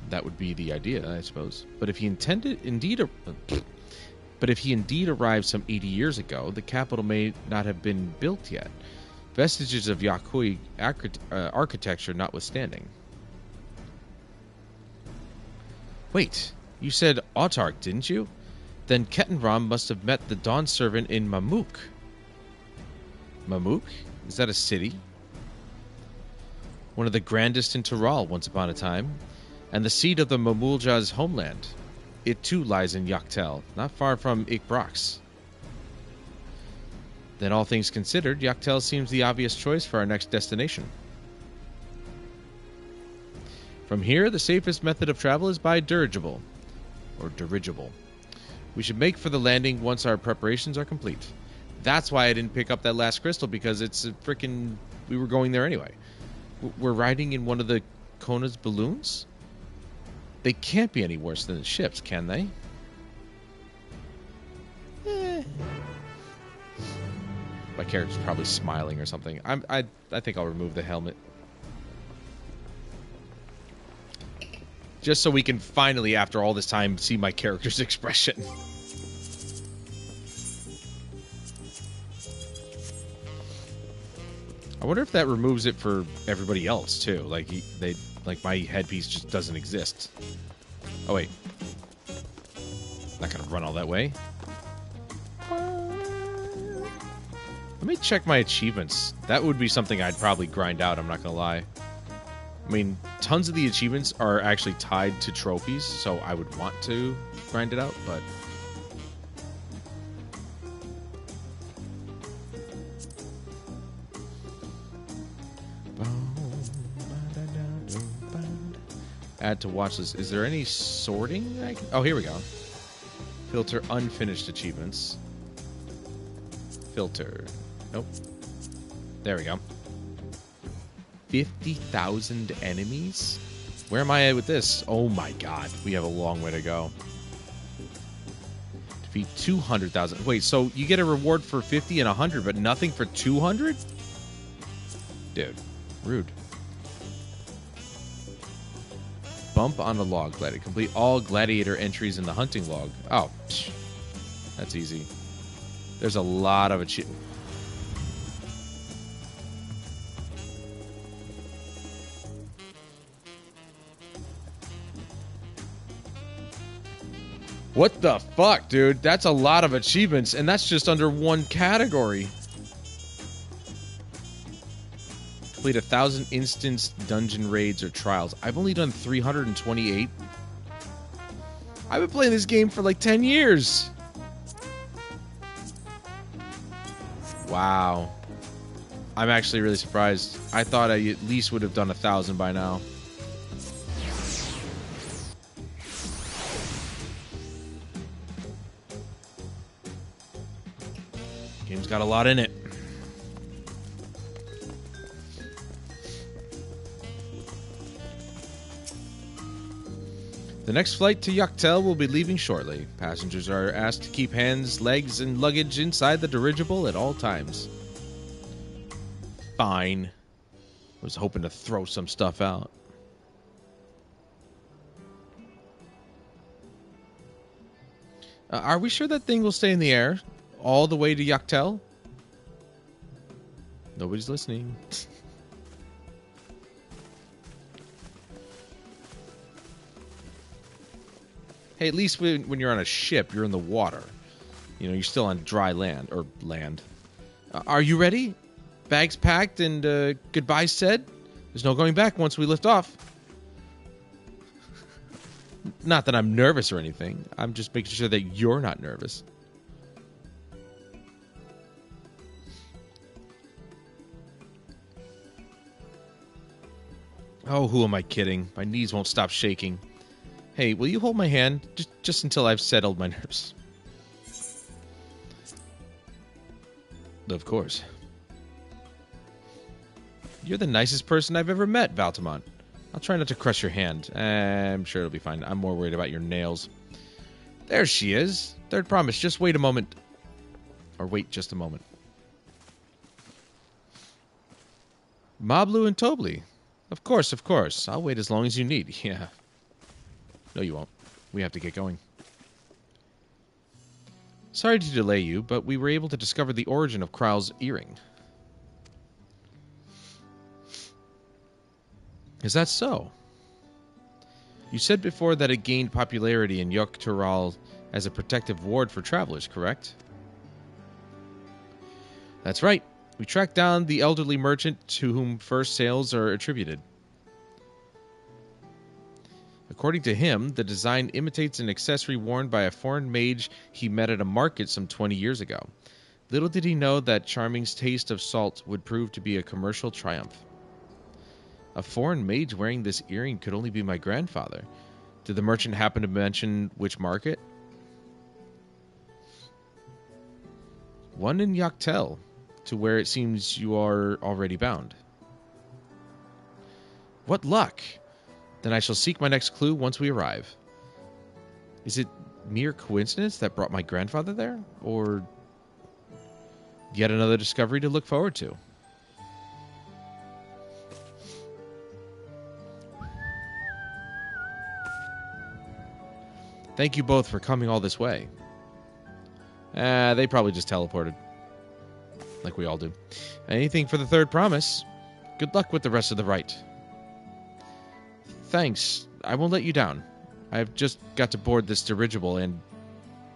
That would be the idea, I suppose. But if he indeed arrived some 80 years ago, the capital may not have been built yet. Vestiges of Yakui architecture notwithstanding. Wait, you said Autarch, didn't you? Then Ketenram must have met the Dawnservant in Mamuk. Mamuk? Is that a city? One of the grandest in Tyrol once upon a time, and the seat of the Mamulja's homeland. It too lies in Yaktel, not far from Ikbrax. Then all things considered, Yaktel seems the obvious choice for our next destination. From here, the safest method of travel is by dirigible. Or dirigible. We should make for the landing once our preparations are complete. That's why I didn't pick up that last crystal, because it's a frickin'... we were going there anyway. We're riding in one of the Kona's balloons? They can't be any worse than the ships, can they? My character's probably smiling or something. I think I'll remove the helmet. Just so we can finally, after all this time, see my character's expression. I wonder if that removes it for everybody else too. Like my headpiece just doesn't exist. Oh wait, not gonna run all that way. Let me check my achievements. That would be something I'd probably grind out. I'm not gonna lie. I mean, tons of the achievements are actually tied to trophies, so I would want to grind it out, but... Add to watch list. Is there any sorting? Oh, here we go. Filter unfinished achievements. Filter. Nope. There we go. 50,000 enemies? Where am I at with this? Oh my god. We have a long way to go. Defeat 200,000. Wait, so you get a reward for 50 and 100, but nothing for 200? Dude. Rude. Bump on a log gladiator. Complete all gladiator entries in the hunting log. Oh, psh. That's easy. There's a lot of achievements. What the fuck, dude? That's a lot of achievements, and that's just under one category. Complete 1,000 instance dungeon raids or trials. I've only done 328. I've been playing this game for like 10 years. Wow. I'm actually really surprised. I thought I at least would have done 1,000 by now. Game's got a lot in it. The next flight to Yoctel will be leaving shortly. Passengers are asked to keep hands, legs, and luggage inside the dirigible at all times. Fine. Was hoping to throw some stuff out. Are we sure that thing will stay in the air all the way to Yoctel? Nobody's listening. Hey, at least when you're on a ship, you're in the water. You know, you're still on dry land, or land. Are you ready? Bags packed and goodbyes said? There's no going back once we lift off. Not that I'm nervous or anything. I'm just making sure that you're not nervous. Oh, who am I kidding? My knees won't stop shaking. Hey, will you hold my hand? Just until I've settled my nerves. Of course. You're the nicest person I've ever met, Valtamont. I'll try not to crush your hand. I'm sure it'll be fine. I'm more worried about your nails. There she is. Third promise. Just wait a moment. Or wait just a moment. Mablu and Tobli. Of course, of course. I'll wait as long as you need. Yeah. No, you won't. We have to get going. Sorry to delay you, but we were able to discover the origin of Kral's earring. Is that so? You said before that it gained popularity in Yoctural as a protective ward for travelers, correct? That's right. We tracked down the elderly merchant to whom first sales are attributed. According to him, the design imitates an accessory worn by a foreign mage he met at a market some 20 years ago. Little did he know that Charming's taste of salt would prove to be a commercial triumph. A foreign mage wearing this earring could only be my grandfather. Did the merchant happen to mention which market? One in Yoctel, to where it seems you are already bound. What luck! Then I shall seek my next clue once we arrive. Is it mere coincidence that brought my grandfather there? Or yet another discovery to look forward to? Thank you both for coming all this way. They probably just teleported. Like we all do. Anything for the third promise. Good luck with the rest of the rite. Thanks. I won't let you down. I've just got to board this dirigible and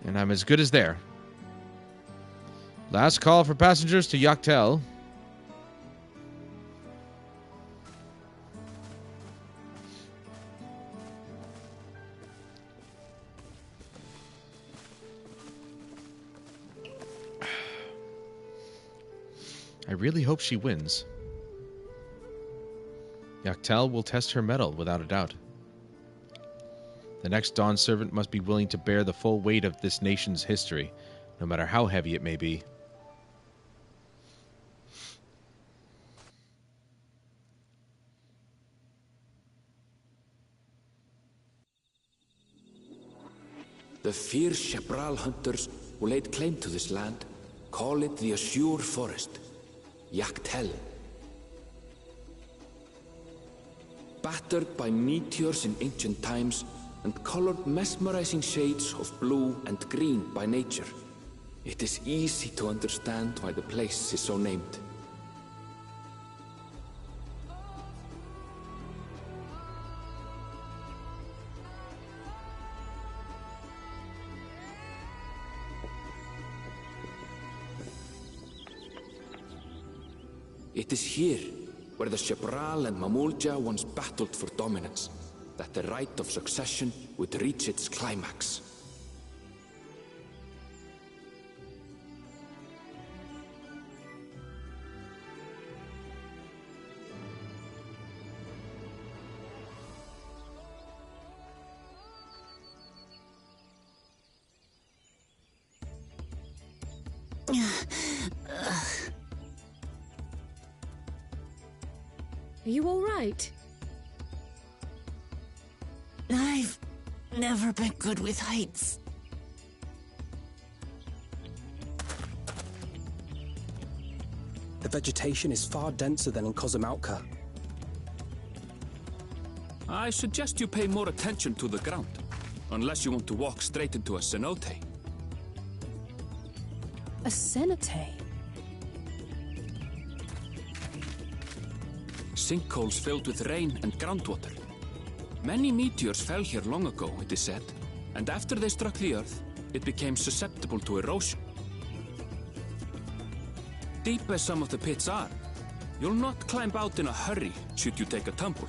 I'm as good as there. Last call for passengers to Dawntrail. I really hope she wins. Dawntrail will test her mettle, without a doubt. The next Dawnservant must be willing to bear the full weight of this nation's history, no matter how heavy it may be. The fierce Chapral hunters who laid claim to this land call it the Azure Forest, Dawntrail. Battered by meteors in ancient times and colored mesmerizing shades of blue and green by nature, it is easy to understand why the place is so named. It is here, where the Chapral and Mamulja once battled for dominance, that the right of succession would reach its climax. Are you all right? I've never been good with heights. The vegetation is far denser than in Kozumautka. I suggest you pay more attention to the ground, unless you want to walk straight into a cenote. A cenote? Sinkholes filled with rain and groundwater. Many meteors fell here long ago, it is said, and after they struck the Earth, it became susceptible to erosion. Deep as some of the pits are, you'll not climb out in a hurry should you take a tumble.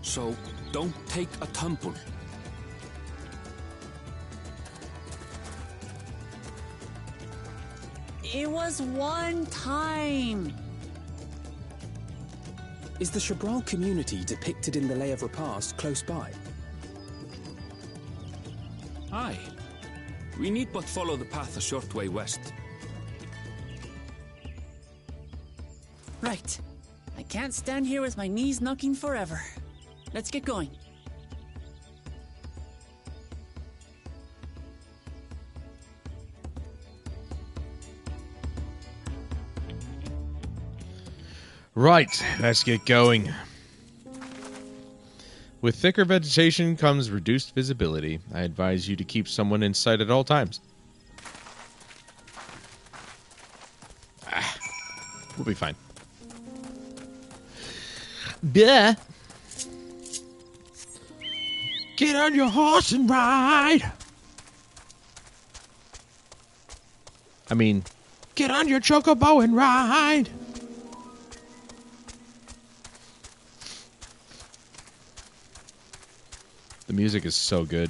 So, don't take a tumble. It was one time. Is the Chapral community depicted in the Lay of Repast close by? Aye. We need but follow the path a short way west. Right. I can't stand here with my knees knocking forever. Let's get going. Right, let's get going. With thicker vegetation comes reduced visibility. I advise you to keep someone in sight at all times. We'll be fine. Duh. Get on your horse and ride. I mean, get on your chocobo and ride. The music is so good.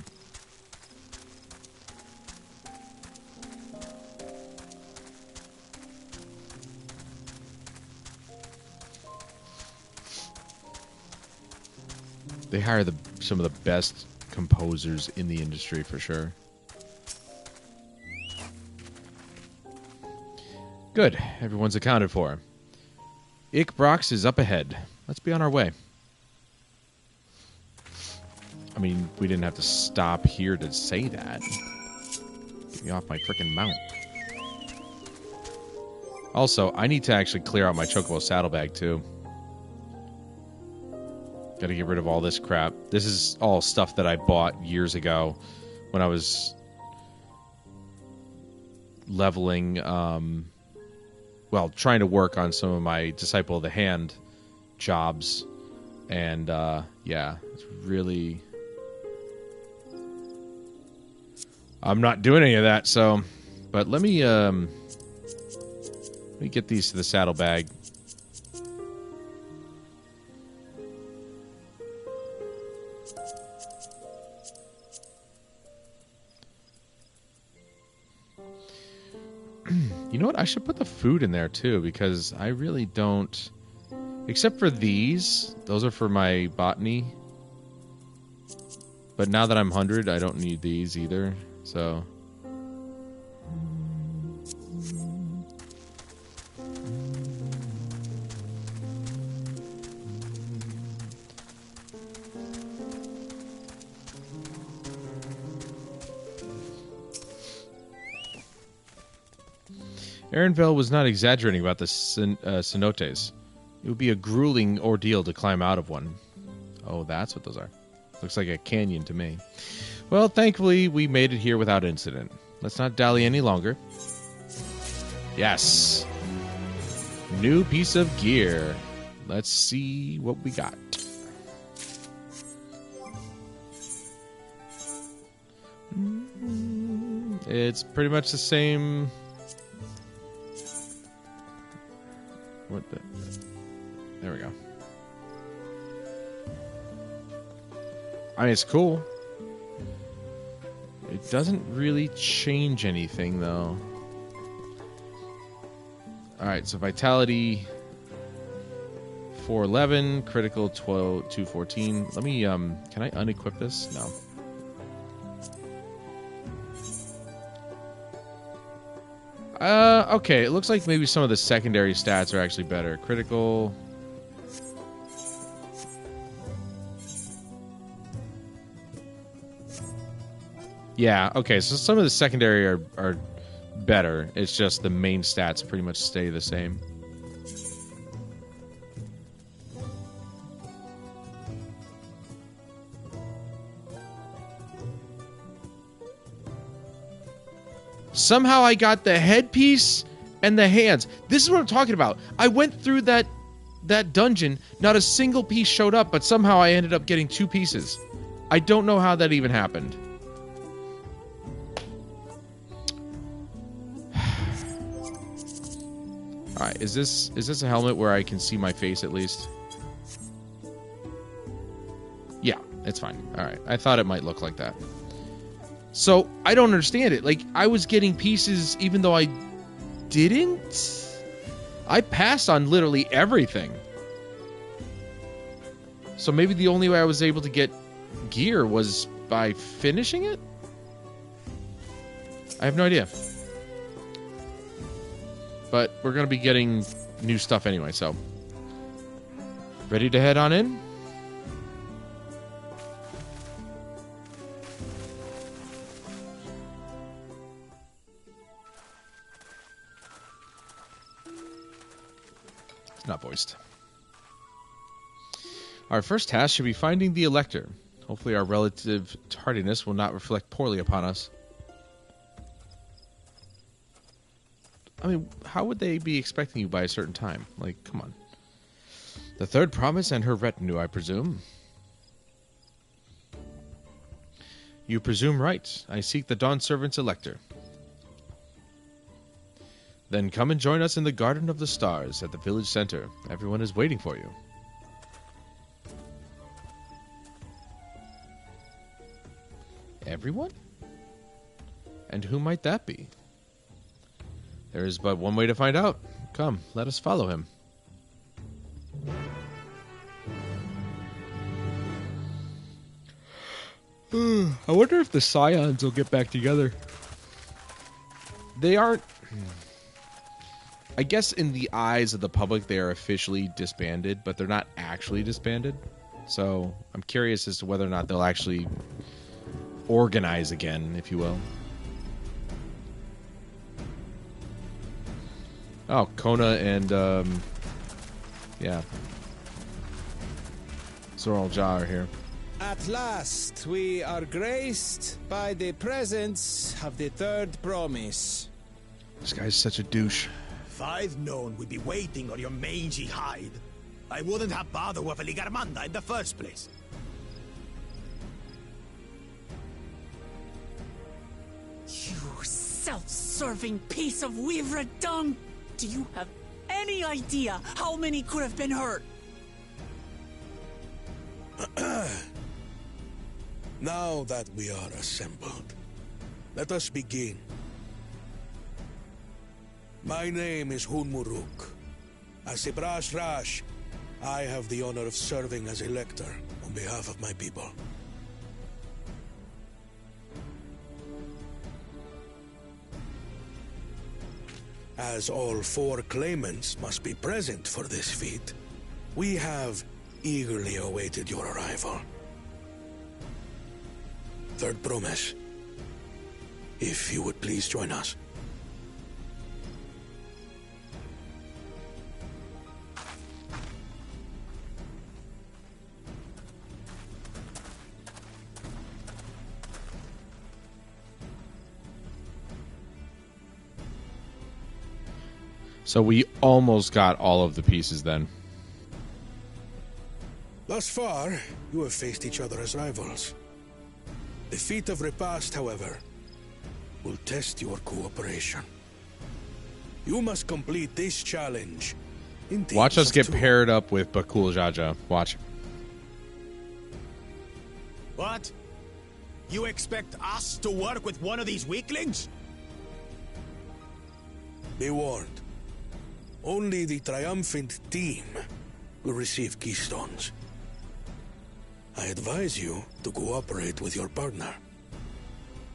They hire some of the best composers in the industry for sure. Good. Everyone's accounted for. Ikbrox is up ahead. Let's be on our way. I mean, we didn't have to stop here to say that. Get me off my frickin' mount. Also, I need to actually clear out my Chocobo saddlebag, too. Gotta get rid of all this crap. This is all stuff that I bought years ago when I was leveling, well, trying to work on some of my Disciple of the Hand jobs. And, yeah, it's really... I'm not doing any of that, so... But let me get these to the saddlebag. You know what? I should put the food in there, too, because I really don't... Except for these. Those are for my botany. But now that I'm 100, I don't need these either, so... Aaronville was not exaggerating about the cenotes. It would be a grueling ordeal to climb out of one. Oh, that's what those are. Looks like a canyon to me. Well, thankfully, we made it here without incident. Let's not dally any longer. Yes. New piece of gear. Let's see what we got. It's pretty much the same... What the... There we go. I mean, it's cool. It doesn't really change anything, though. Alright, so Vitality 411, Critical 214. Let me, can I unequip this? No. Okay, it looks like maybe some of the secondary stats are actually better. Critical... Yeah, okay, so some of the secondary are better. It's just the main stats pretty much stay the same. Somehow I got the headpiece and the hands. This is what I'm talking about. I went through that dungeon, not a single piece showed up, but somehow I ended up getting 2 pieces. I don't know how that even happened. Alright, is this a helmet where I can see my face at least? Yeah, it's fine. Alright, I thought it might look like that. So, I don't understand it. Like, I was getting pieces even though I didn't? I passed on literally everything. So maybe the only way I was able to get gear was by finishing it? I have no idea. But we're going to be getting new stuff anyway, so... Ready to head on in? It's not voiced. Our first task should be finding the Elector. Hopefully our relative tardiness will not reflect poorly upon us. I mean, how would they be expecting you by a certain time? Like, come on. The third promise and her retinue, I presume. You presume right. I seek the Dawnservant's Elector. Then come and join us in the Garden of the Stars at the village center. Everyone is waiting for you. Everyone? And who might that be? There is but one way to find out. Come, let us follow him. I wonder if the Scions will get back together. They aren't... I guess in the eyes of the public they are officially disbanded, but they're not actually disbanded. So I'm curious as to whether or not they'll actually organize again, if you will. Oh, Kona and, yeah. Zoral Jar here. At last, we are graced by the presence of the third promise. This guy's such a douche. If I'd known we'd be waiting on your mangy hide, I wouldn't have bothered with a Ligarmanda in the first place. You self-serving piece of weaver dung! Do you have any idea how many could have been hurt? Now that we are assembled, let us begin. My name is Hunmuruk. As Ibrash Rash, I have the honor of serving as Elector on behalf of my people. As all 4 claimants must be present for this feat, we have eagerly awaited your arrival. Third promise. If you would please join us. So we almost got all of the pieces then. Thus far, you have faced each other as rivals. The feat of repast, however, will test your cooperation. You must complete this challenge in teams Watch us of get 2. paired up with Bakul Jaja. Watch. What? You expect us to work with one of these weaklings? Be warned. Only the triumphant team will receive keystones. I advise you to cooperate with your partner.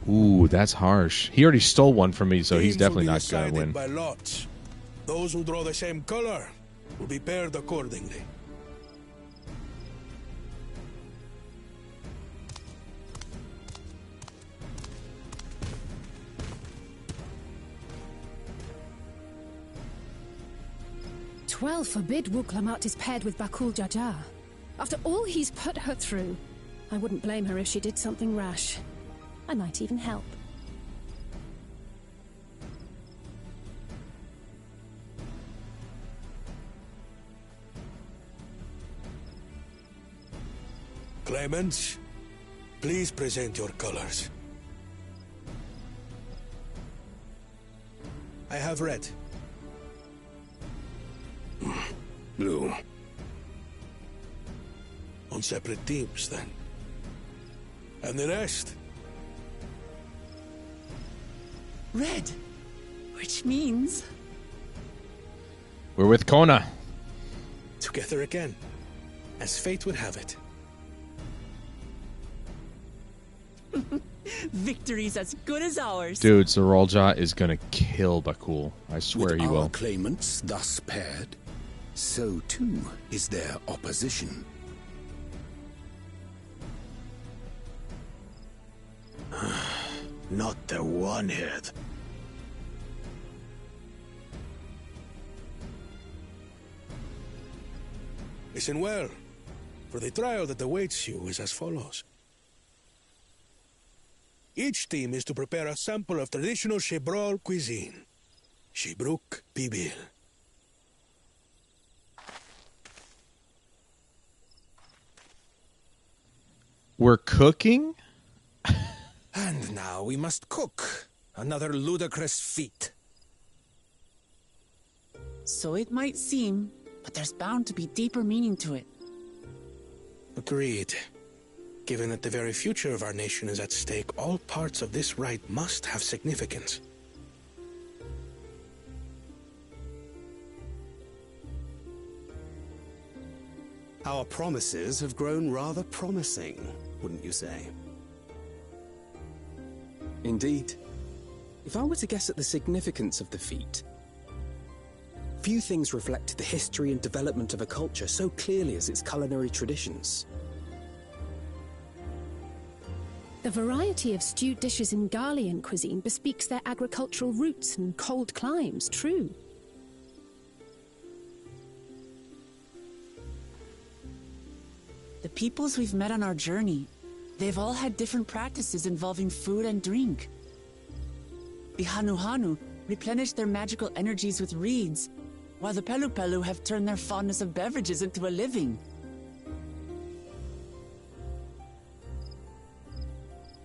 Ooh, that's harsh. He already stole one from me, so he's Teams definitely will be not going to decided win. by lots. Those who draw the same color will be paired accordingly. Twelve forbid Wuklamat is paired with Bakul Jaja. After all he's put her through, I wouldn't blame her if she did something rash. I might even help. Claimants, please present your colors. I have red. Blue. On separate teams, then. And the rest? Red. Which means... We're with Kona. Together again, as fate would have it. Victory's as good as ours. Dude, Zeralja is going to kill Bakul. I swear With he our will. claimants thus paired, so too is their opposition. Not the one-head. Listen well, for the trial that awaits you is as follows. Each team is to prepare a sample of traditional Shebrol cuisine. Shibruk Bibil. We're cooking? And now we must cook. Another ludicrous feat. So it might seem, but there's bound to be deeper meaning to it. Agreed. Given that the very future of our nation is at stake, all parts of this rite must have significance. Our promises have grown rather promising, wouldn't you say? Indeed. If I were to guess at the significance of the feat, few things reflect the history and development of a culture so clearly as its culinary traditions. The variety of stewed dishes in Garlean cuisine bespeaks their agricultural roots and cold climes, true. The peoples we've met on our journey, they've all had different practices involving food and drink. The Hanuhanu replenish their magical energies with reeds, while the Pelupelu have turned their fondness of beverages into a living.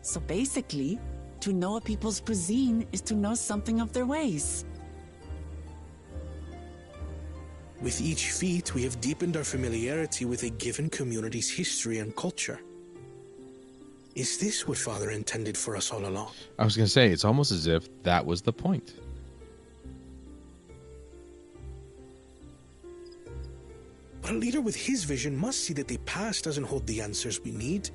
So basically, to know a people's cuisine is to know something of their ways. With each feat, we have deepened our familiarity with a given community's history and culture. Is this what Father intended for us all along? I was going to say, it's almost as if that was the point. But a leader with his vision must see that the past doesn't hold the answers we need.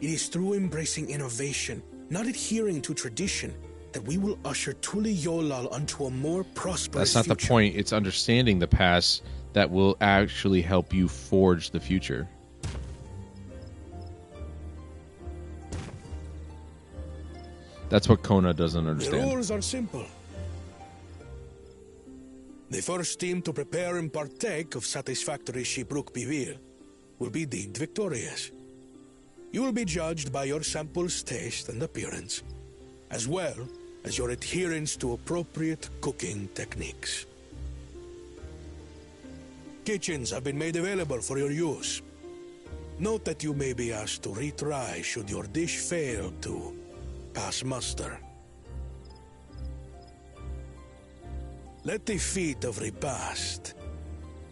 It is through embracing innovation, not adhering to tradition, that we will usher Tuli Yolal onto a more prosperous That's not future. the point. It's understanding the past that will actually help you forge the future. That's what Kona doesn't The understand. rules are simple. The first team to prepare and partake of satisfactory Shibruk Bivir will be deemed victorious. You will be judged by your sample's taste and appearance, as well as your adherence to appropriate cooking techniques. Kitchens have been made available for your use. Note that you may be asked to retry should your dish fail to pass muster. Let the feat of repast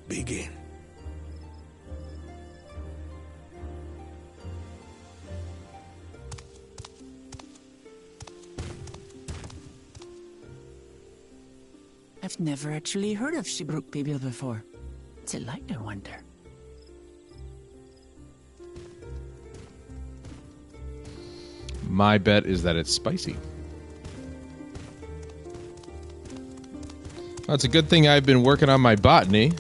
begin. I've never actually heard of Shibruk Bibil before. What's it like, I wonder? My bet is that it's spicy. Well, it's a good thing I've been working on my botany.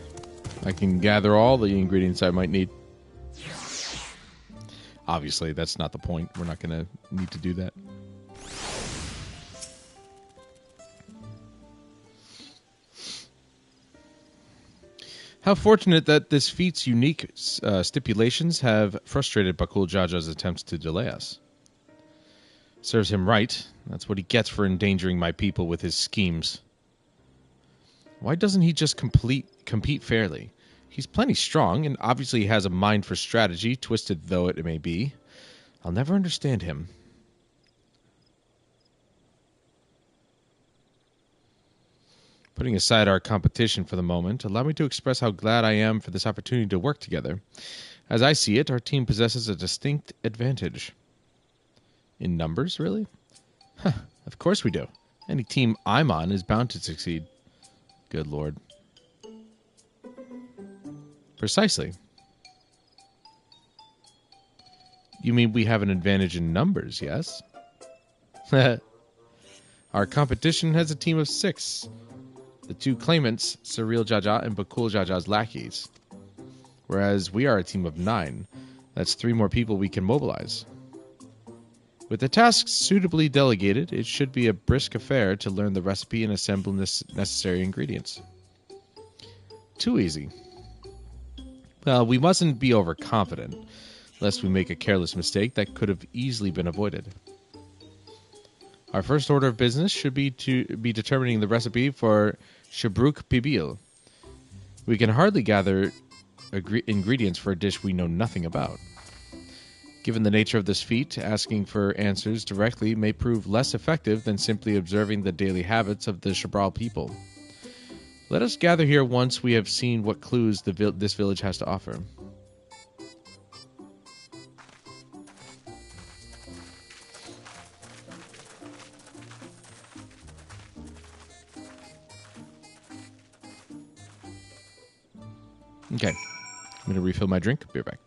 I can gather all the ingredients I might need. Obviously, that's not the point. We're not going to need to do that. How fortunate that this feat's unique stipulations have frustrated Bakul Jaja's attempts to delay us. Serves him right. That's what he gets for endangering my people with his schemes. Why doesn't he just compete fairly? He's plenty strong, and obviously has a mind for strategy, twisted though it may be. I'll never understand him. Putting aside our competition for the moment, allow me to express how glad I am for this opportunity to work together. As I see it, our team possesses a distinct advantage. In numbers, really? Huh, of course we do. Any team I'm on is bound to succeed. Good Lord. Precisely. You mean we have an advantage in numbers, yes? Our competition has a team of 6. The 2 claimants, Surreal Jaja and Bakul Jaja's lackeys. Whereas we are a team of 9. That's 3 more people we can mobilize. With the tasks suitably delegated, it should be a brisk affair to learn the recipe and assemble necessary ingredients. Too easy. Well, we mustn't be overconfident, lest we make a careless mistake that could have easily been avoided. Our first order of business should be to be determining the recipe for Shibruk Bibil. We can hardly gather ingredients for a dish we know nothing about. Given the nature of this feat, asking for answers directly may prove less effective than simply observing the daily habits of the Shabral people. Let us gather here once we have seen what clues this village has to offer. Okay, I'm going to refill my drink. Be right back.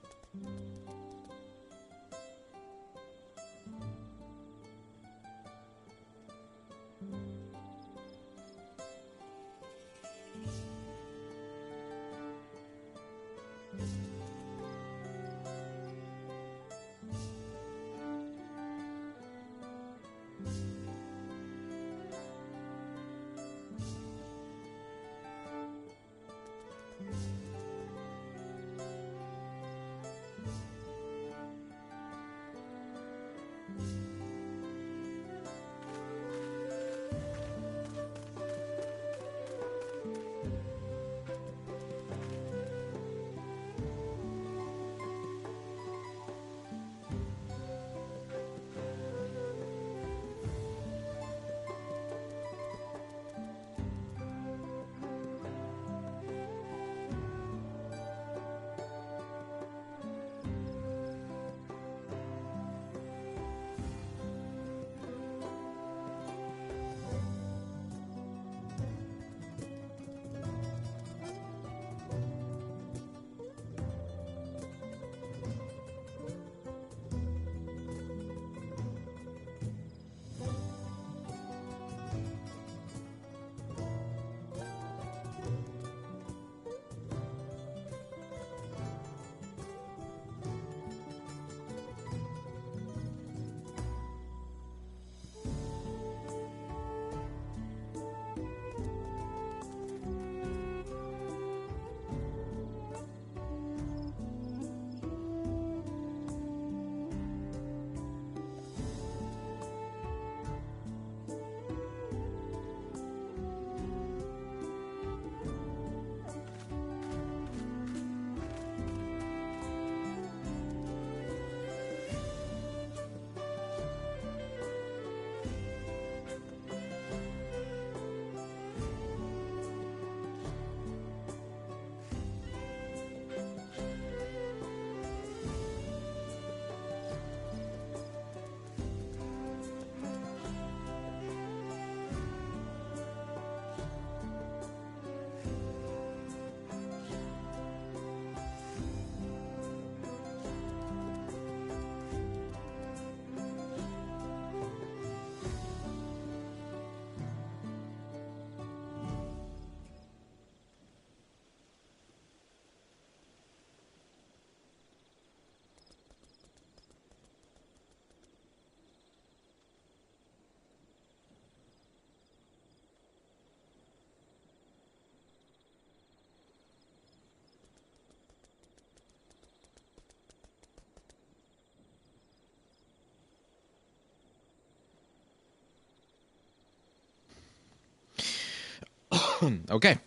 Okay.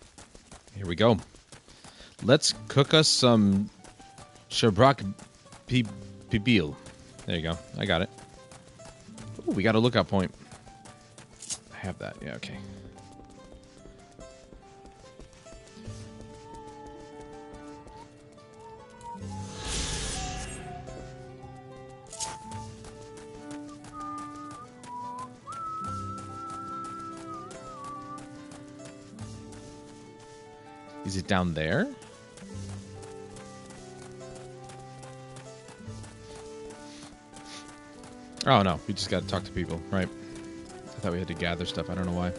Here we go. Let's cook us some Shabrak Pibil. There you go. I got it. Ooh, we got a lookout point. I have that. Yeah, okay. Is it down there? Oh, no. We just got to talk to people. Right. I thought we had to gather stuff. I don't know why.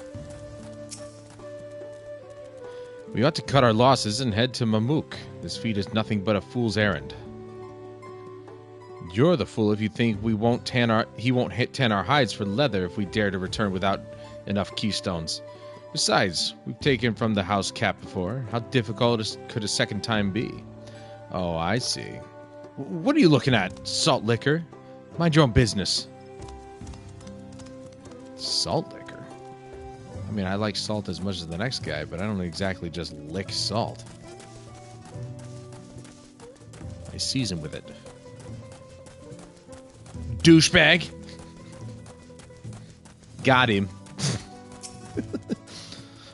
We ought to cut our losses and head to Mamuk. This feat is nothing but a fool's errand. You're the fool if you think he won't tan our hides for leather if we dare to return without enough keystones. Besides, we've taken from the house cap before. How difficult could a second time be? Oh, I see. What are you looking at, salt liquor? Mind your own business. Salt liquor? I mean, I like salt as much as the next guy, but I don't exactly just lick salt. I season with it. Douchebag! Got him.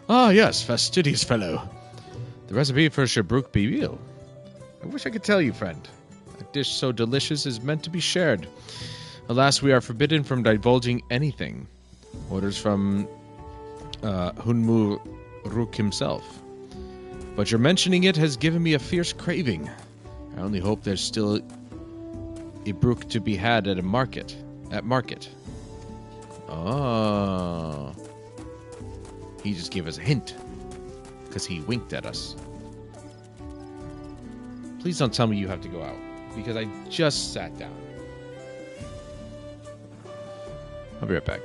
Ah, yes, fastidious fellow. The recipe for Shabruk Bibil. I wish I could tell you, friend. A dish so delicious is meant to be shared. Alas, we are forbidden from divulging anything. Orders from Hunmu Ruk himself. But your mentioning it has given me a fierce craving. I only hope there's still Ibruk to be had at market. Oh. He just gave us a hint. Because he winked at us. Please don't tell me you have to go out. Because I just sat down. I'll be right back.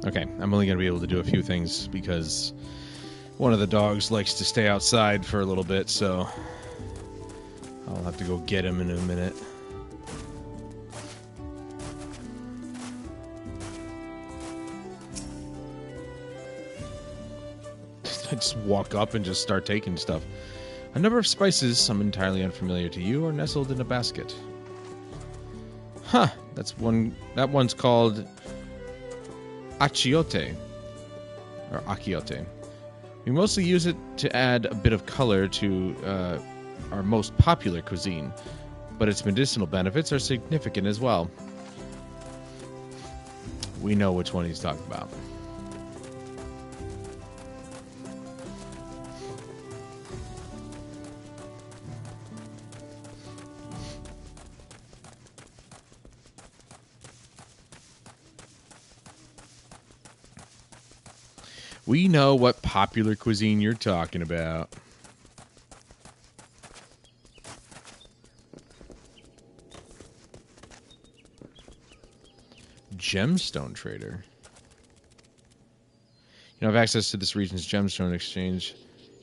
Okay, I'm only going to be able to do a few things because one of the dogs likes to stay outside for a little bit, so I'll have to go get him in a minute. I just walk up and just start taking stuff. A number of spices, some entirely unfamiliar to you, are nestled in a basket. Huh, that one's called achiote, or achiote. We mostly use it to add a bit of color to our most popular cuisine, but its medicinal benefits are significant as well. We know which one he's talking about. We know what popular cuisine you're talking about. Gemstone trader. You have access to this region's gemstone exchange.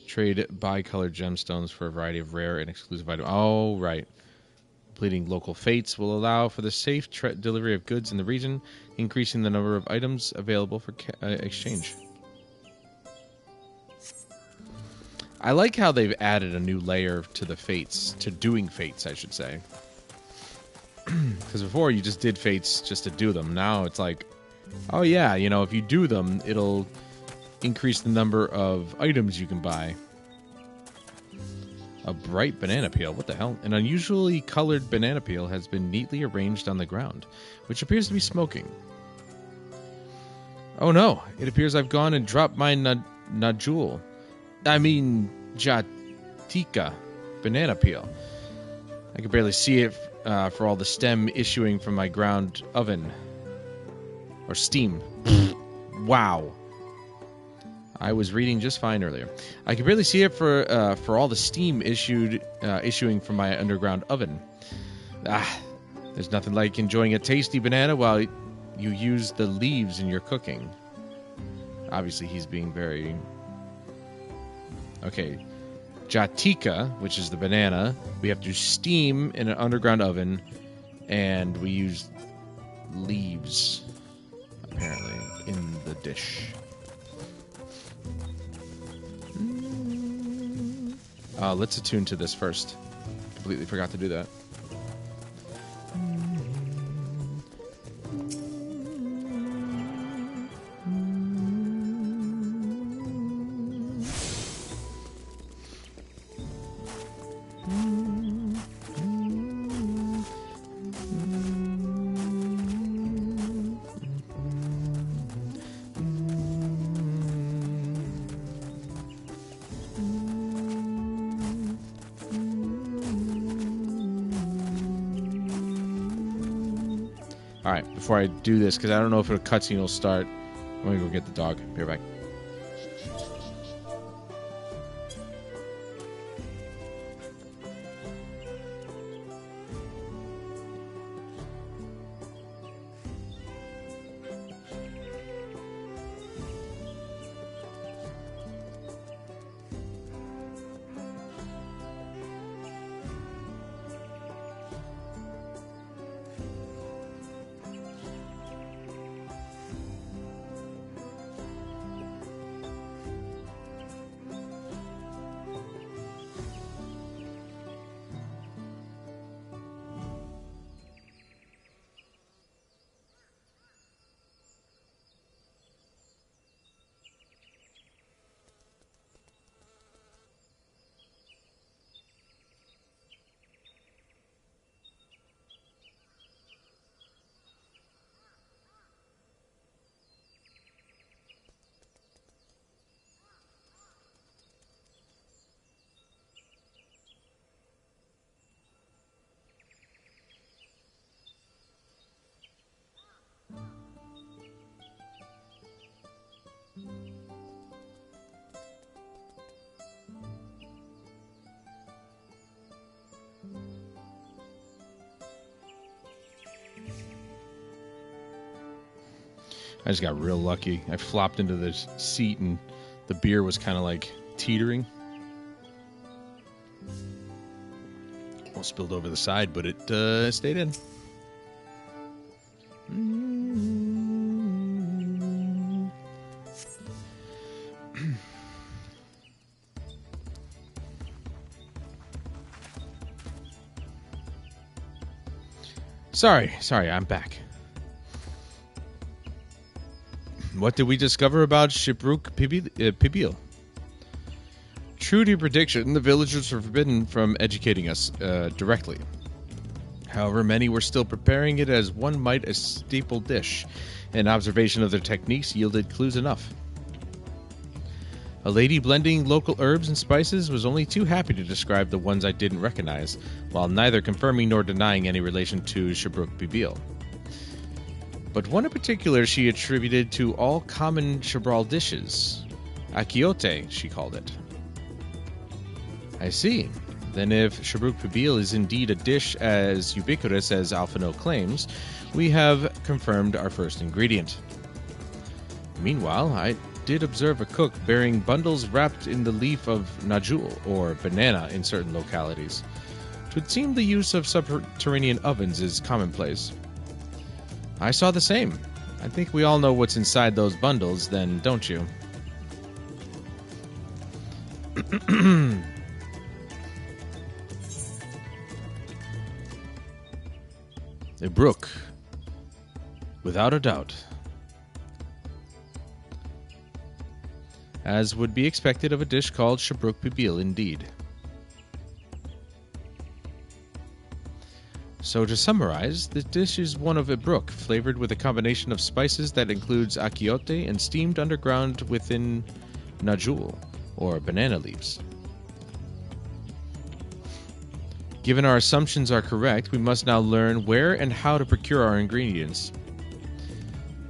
Trade bi-colored gemstones for a variety of rare and exclusive items. Oh, right. Completing local fates will allow for the safe delivery of goods in the region, increasing the number of items available for exchange. I like how they've added a new layer to the fates, to doing fates, I should say. Because before you just did fates just to do them. Now it's like, oh yeah, you know, if you do them, it'll increase the number of items you can buy. A bright banana peel, what the hell? An unusually colored banana peel has been neatly arranged on the ground, which appears to be smoking. Oh no, it appears I've gone and dropped my Jatika banana peel. I can barely see it for all the stem issuing from my ground oven. Or steam. Wow. I was reading just fine earlier. I can barely see it for all the steam issuing from my underground oven. There's nothing like enjoying a tasty banana while you use the leaves in your cooking. Obviously, he's being very... Okay. Jatika, which is the banana, we have to steam in an underground oven, and we use leaves, apparently, in the dish. Let's attune to this first. Completely forgot to do that. Alright, before I do this, because I don't know if a cutscene will start, I'm going to go get the dog. Be right back. I just got real lucky. I flopped into this seat and the beer was kind of like teetering. Well, spilled over the side, but it stayed in. Sorry, I'm back. What did we discover about Shibruk Pibil? True to your prediction, the villagers were forbidden from educating us directly. However, many were still preparing it as one might a staple dish, and observation of their techniques yielded clues enough. A lady blending local herbs and spices was only too happy to describe the ones I didn't recognize, while neither confirming nor denying any relation to Shibruk Pibil. But one in particular she attributed to all common Chibral dishes. Akiote, she called it. I see. Then if Shibruk Pibil is indeed a dish as ubiquitous as Alphino claims, we have confirmed our first ingredient. Meanwhile, I did observe a cook bearing bundles wrapped in the leaf of najul, or banana in certain localities. It would seem the use of subterranean ovens is commonplace. I saw the same. I think we all know what's inside those bundles, then, don't you? A brook. Without a doubt. As would be expected of a dish called Shibruk Pibil, indeed. So to summarize, the dish is one of a brook, flavored with a combination of spices that includes akiote and steamed underground within najul, or banana leaves. Given our assumptions are correct, we must now learn where and how to procure our ingredients.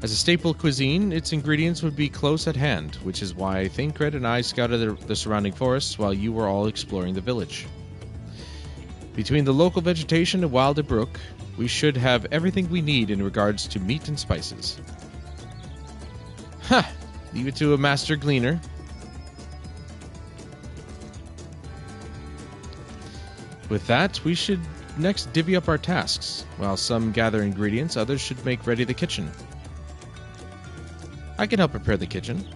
As a staple cuisine, its ingredients would be close at hand, which is why Thancred and I scouted the surrounding forests while you were all exploring the village. Between the local vegetation and Wilder Brook, we should have everything we need in regards to meat and spices. Ha! Leave it to a master gleaner. With that, we should next divvy up our tasks. While some gather ingredients, others should make ready the kitchen. I can help prepare the kitchen.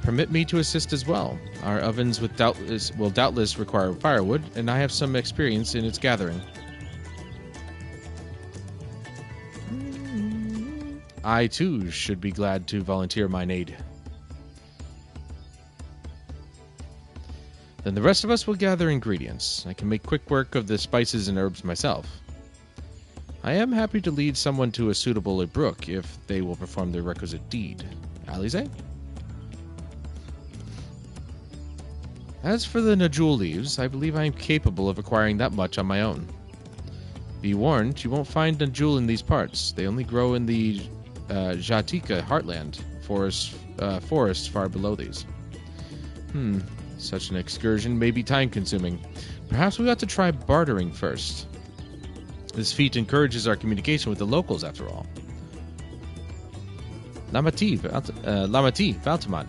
Permit me to assist as well. Our ovens will doubtless require firewood, and I have some experience in its gathering. I, too, should be glad to volunteer mine aid. Then the rest of us will gather ingredients. I can make quick work of the spices and herbs myself. I am happy to lead someone to a suitable brook if they will perform their requisite deed. Alize? As for the najul leaves, I believe I am capable of acquiring that much on my own. Be warned, you won't find najul in these parts. They only grow in the Jatika heartland, forests far below these. Such an excursion may be time-consuming. Perhaps we ought to try bartering first. This feat encourages our communication with the locals, after all. Lamati, Valtamont,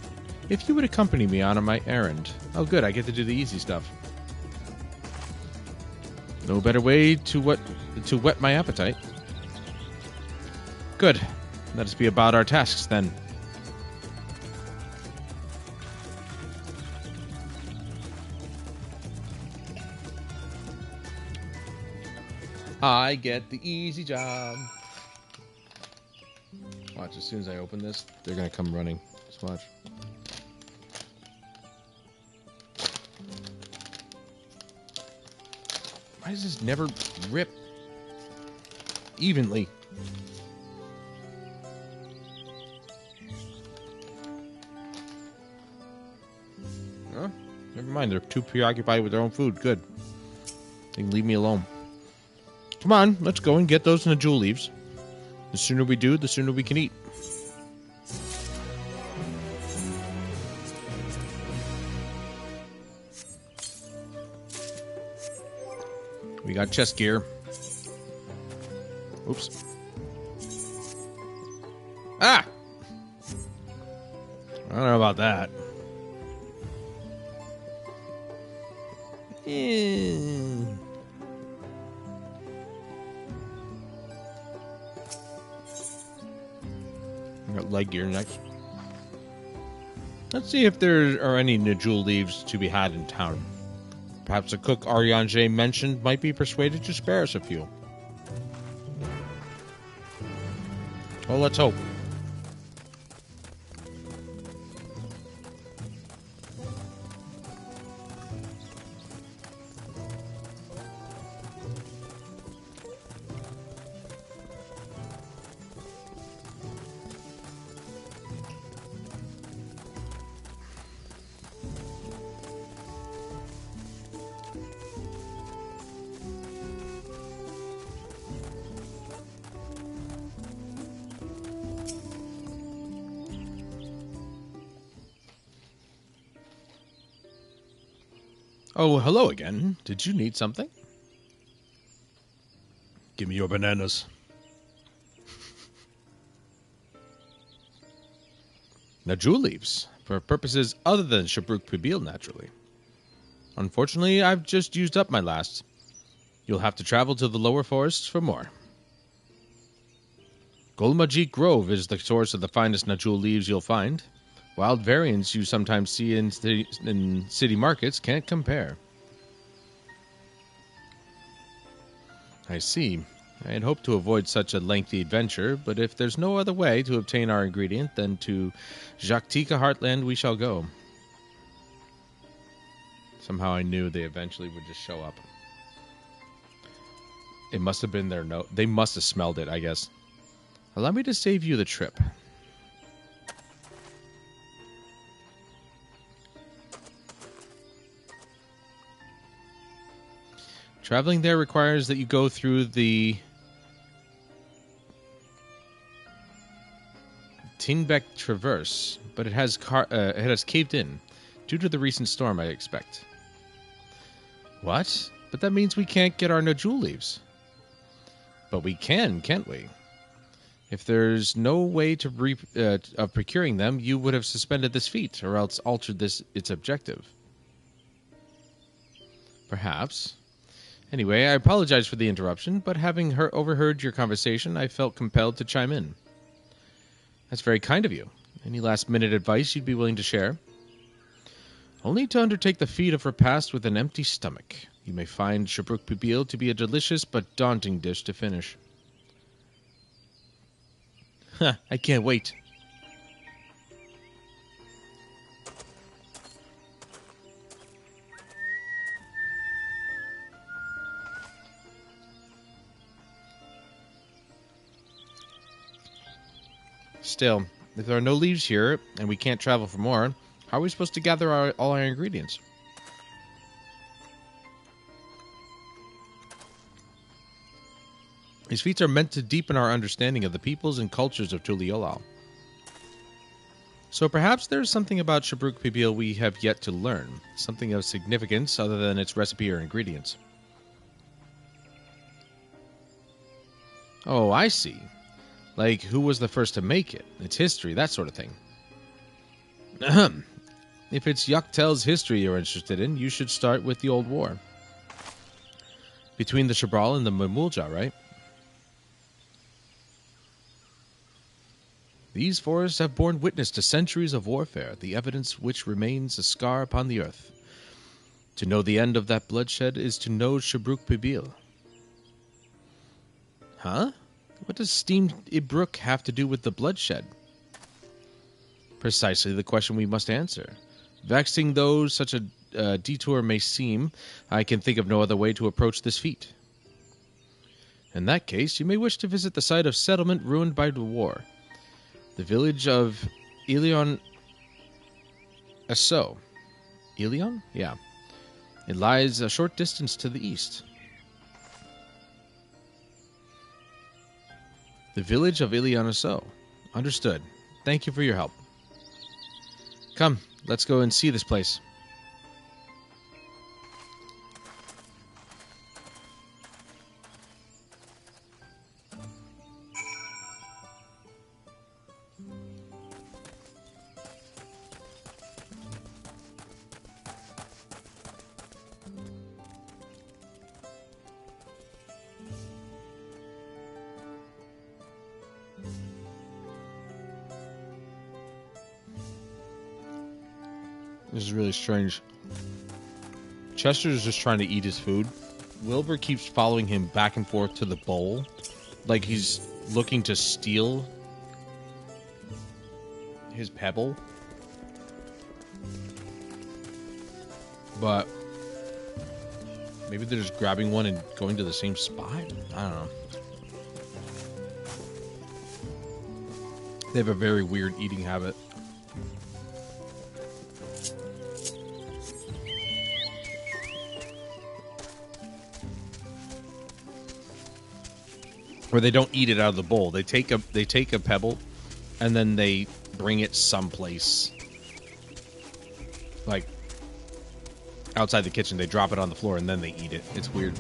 if you would accompany me on my errand. Oh, good, I get to do the easy stuff. No better way to whet my appetite. Good. Let us be about our tasks, then. I get the easy job. Watch, as soon as I open this, they're gonna come running. Just watch. Why does this never rip evenly? Huh? Never mind, they're too preoccupied with their own food. Good. They can leave me alone. Come on, let's go and get those najul leaves. The sooner we do, the sooner we can eat. We got chest gear. Oops. Ah! I don't know about that. Got leg gear next. Let's see if there are any Najul leaves to be had in town. Perhaps the cook Ariane mentioned might be persuaded to spare us a few. Well, let's hope. Oh, hello again. Did you need something? Give me your bananas. Najul leaves, for purposes other than Shabruk Pibil, naturally. Unfortunately, I've just used up my last. You'll have to travel to the lower forests for more. Golmajik Grove is the source of the finest Najul leaves you'll find. Wild variants you sometimes see in city markets can't compare. I see. I had hoped to avoid such a lengthy adventure, but if there's no other way to obtain our ingredient, then to Jaktika Heartland we shall go. Somehow I knew they eventually would just show up. It must have been their note. They must have smelled it, I guess. Allow me to save you the trip. Traveling there requires that you go through the Tinbeck Traverse, but it has caved in due to the recent storm, I expect. What? But that means we can't get our Najul leaves. But we can, can't we? If there's no way to of procuring them, you would have suspended this feat, or else altered its objective. Perhaps. Anyway, I apologize for the interruption, but having overheard your conversation, I felt compelled to chime in. That's very kind of you. Any last-minute advice you'd be willing to share? Only to undertake the feat of repast with an empty stomach. You may find Shabruk Pibil to be a delicious but daunting dish to finish. I can't wait. Still, if there are no leaves here, and we can't travel for more, how are we supposed to gather all our ingredients? These feats are meant to deepen our understanding of the peoples and cultures of Tuliolal. So perhaps there's something about Shabruk Pibil we have yet to learn, something of significance other than its recipe or ingredients. Oh, I see. Like, who was the first to make it, its history, that sort of thing. Ahem. If it's Yaktel's history you're interested in, you should start with the Old War. Between the Shabral and the Mamulja, right? These forests have borne witness to centuries of warfare, the evidence which remains a scar upon the earth. To know the end of that bloodshed is to know Shabruk Pibil. Huh? What does steamed Ibruk have to do with the bloodshed? Precisely the question we must answer. Vexing though such a detour may seem, I can think of no other way to approach this feat. In that case, you may wish to visit the site of settlement ruined by the war. The village of Ilion Asso. Ilion? Yeah. It lies a short distance to the east. The village of Ilion Asso. Understood. Thank you for your help. Come, let's go and see this place. This is really strange. Chester is just trying to eat his food. Wilbur keeps following him back and forth to the bowl, like he's looking to steal his pebble. But maybe they're just grabbing one and going to the same spot? I don't know. They have a very weird eating habit. Where they don't eat it out of the bowl. They take a pebble and then they bring it someplace. Like outside the kitchen, they drop it on the floor and then they eat it. It's weird.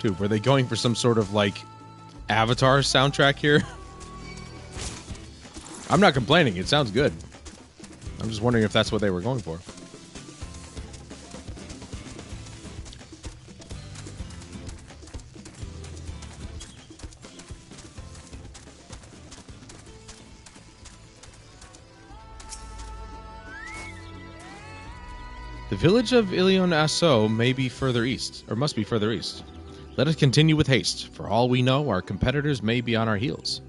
Dude, were they going for some sort of like Avatar soundtrack here? I'm not complaining. It sounds good. I'm just wondering if that's what they were going for. The village of Ilion Asso may be further east, or must be further east. Let us continue with haste. For all we know, our competitors may be on our heels.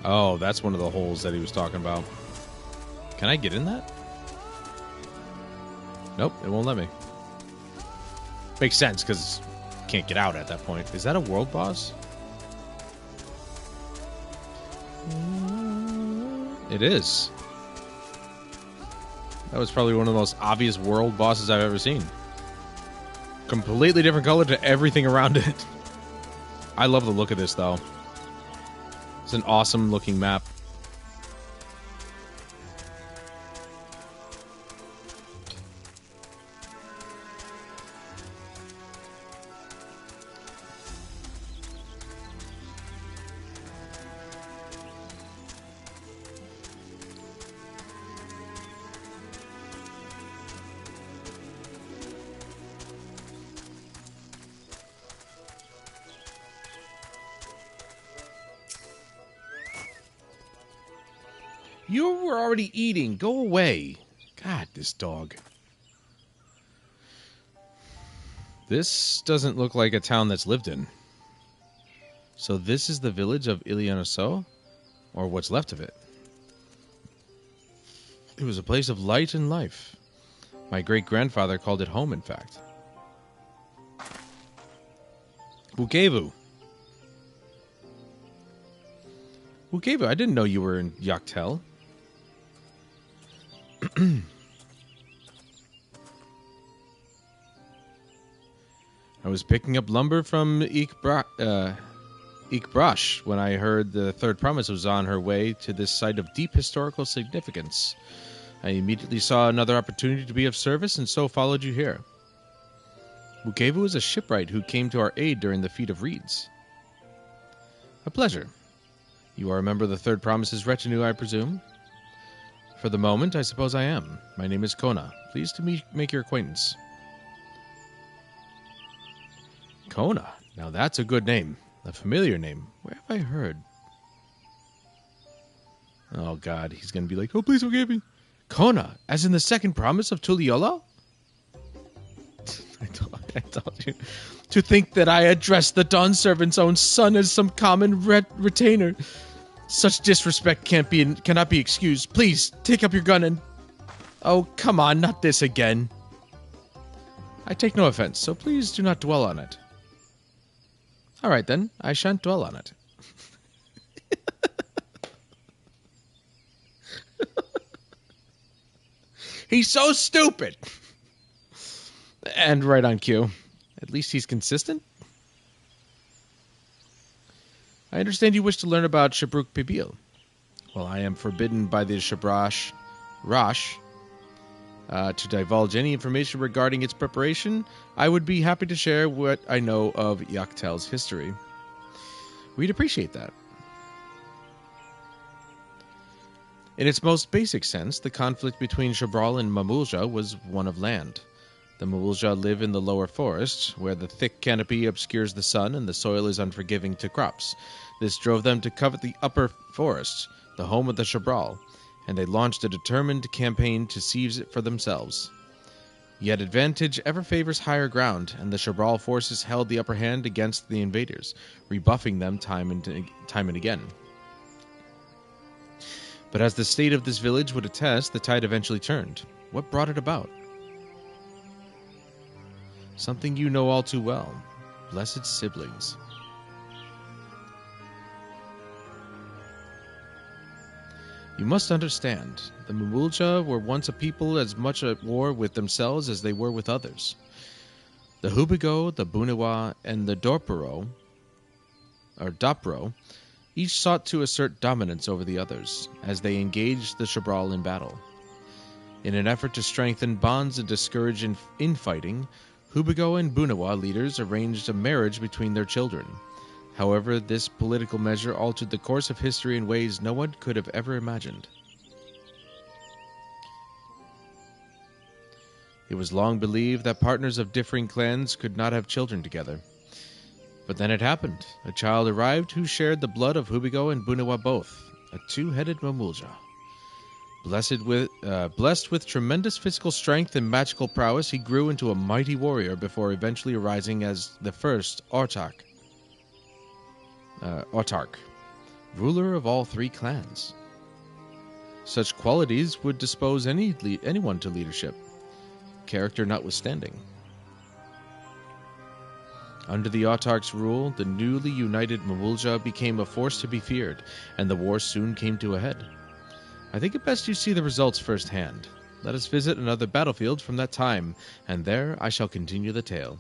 Oh, that's one of the holes that he was talking about. Can I get in that? Nope, it won't let me. Makes sense, because can't get out at that point. Is that a world boss? It is. That was probably one of the most obvious world bosses I've ever seen. Completely different color to everything around it. I love the look of this, though. It's an awesome looking map. You were already eating. Go away. God, this dog. This doesn't look like a town that's lived in. So this is the village of Ilion-Asso? Or what's left of it? It was a place of light and life. My great-grandfather called it home, in fact. Bukevu. Bukevu, I didn't know you were in Yaktel. I was picking up lumber from Ikbrash when I heard the third promise was on her way to this site of deep historical significance. I immediately saw another opportunity to be of service and so followed you here. Bukevu is a shipwright who came to our aid during the feat of reeds. A pleasure. You are a member of the Third Promise's retinue, I presume? For the moment, I suppose I am. My name is Kona. Pleased to make your acquaintance. Kona. Now that's a good name. A familiar name. Where have I heard? Oh, God. He's going to be like, oh, please forgive me. Kona, as in the second promise of Tuliyola? I told you. To think that I addressed the Dawnservant's own son as some common retainer. Such disrespect cannot be excused. Please, take up your gun and... Oh, come on, not this again. I take no offense, so please do not dwell on it. All right, then. I shan't dwell on it. He's so stupid. And right on cue. At least he's consistent. I understand you wish to learn about Shabruk Pibil. Well, I am forbidden by the Shabrash Rosh to divulge any information regarding its preparation. I would be happy to share what I know of Yaktel's history. We'd appreciate that. In its most basic sense, the conflict between Shabral and Mamulja was one of land. The Mamulja live in the lower forests, where the thick canopy obscures the sun and the soil is unforgiving to crops. This drove them to covet the upper forests, the home of the Shabral, and they launched a determined campaign to seize it for themselves. Yet advantage ever favors higher ground, and the Shabral forces held the upper hand against the invaders, rebuffing them time and again. But as the state of this village would attest, the tide eventually turned. What brought it about? Something you know all too well. Blessed siblings. You must understand, the Mamulja were once a people as much at war with themselves as they were with others. The Hubigo, the Bunewa, and the Dopro each sought to assert dominance over the others, as they engaged the Shabral in battle. In an effort to strengthen bonds and discourage infighting, Hubigo and Bunewa leaders arranged a marriage between their children. However, this political measure altered the course of history in ways no one could have ever imagined. It was long believed that partners of differing clans could not have children together. But then it happened. A child arrived who shared the blood of Hubigo and Bunewa both, a two-headed Mamulja. Blessed with tremendous physical strength and magical prowess, he grew into a mighty warrior before eventually arising as the first autarch, ruler of all three clans. Such qualities would dispose anyone to leadership, character notwithstanding. Under the autarch's rule, the newly united Mamulja became a force to be feared, and the war soon came to a head. I think it best you see the results firsthand. Let us visit another battlefield from that time, and there I shall continue the tale.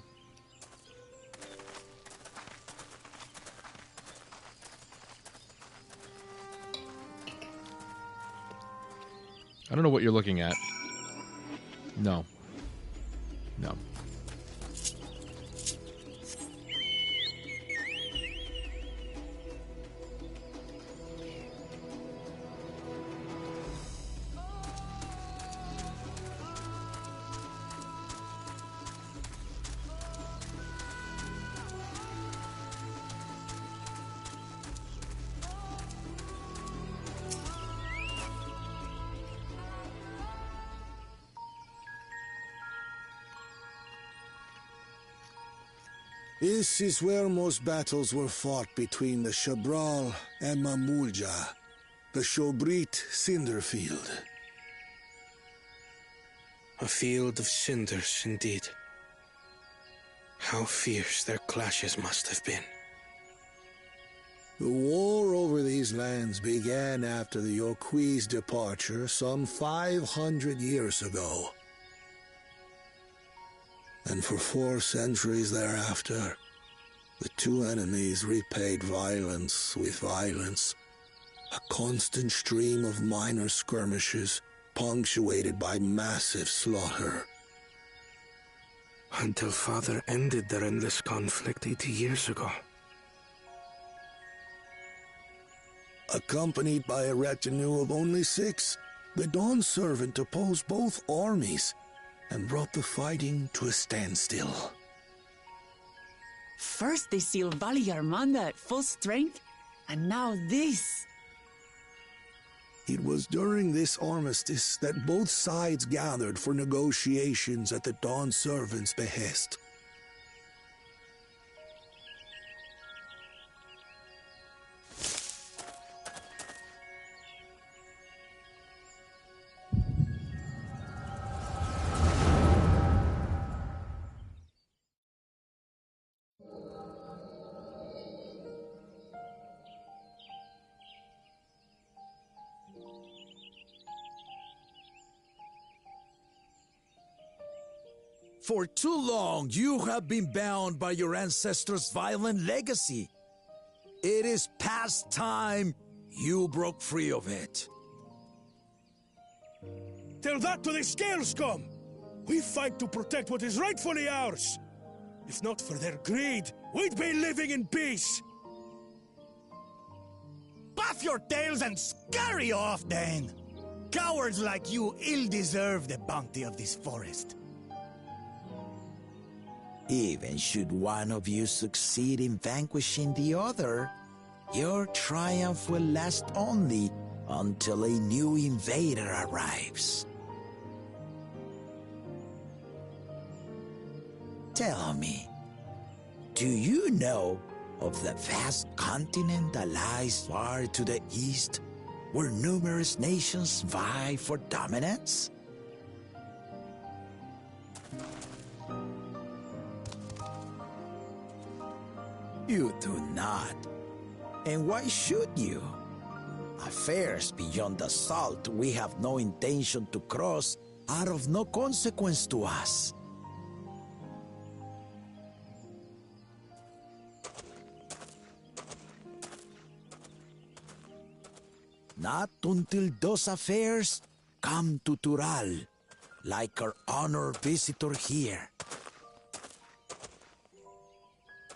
I don't know what you're looking at. No. No. This is where most battles were fought between the Shabral and Mamulja, the Shobrit Cinder Field. A field of cinders, indeed. How fierce their clashes must have been. The war over these lands began after the Yoqui's departure some 500 years ago. And for 4 centuries thereafter, the two enemies repaid violence with violence. A constant stream of minor skirmishes, punctuated by massive slaughter. Until Father ended their endless conflict 80 years ago. Accompanied by a retinue of only 6, the Dawnservant opposed both armies and brought the fighting to a standstill. First they sealed Valley Armanda at full strength, and now this. It was during this armistice that both sides gathered for negotiations at the Dawnservant's behest. For too long, you have been bound by your ancestors' violent legacy. It is past time you broke free of it. Tell that to the Scale Scum! We fight to protect what is rightfully ours! If not for their greed, we'd be living in peace! puff your tails and scurry off then. Cowards like you ill-deserve the bounty of this forest. Even should one of you succeed in vanquishing the other, your triumph will last only until a new invader arrives. Tell me, do you know of the vast continent that lies far to the east, where numerous nations vie for dominance? You do not. And why should you? Affairs beyond the salt we have no intention to cross are of no consequence to us. Not until those affairs come to Tural, like our honored visitor here.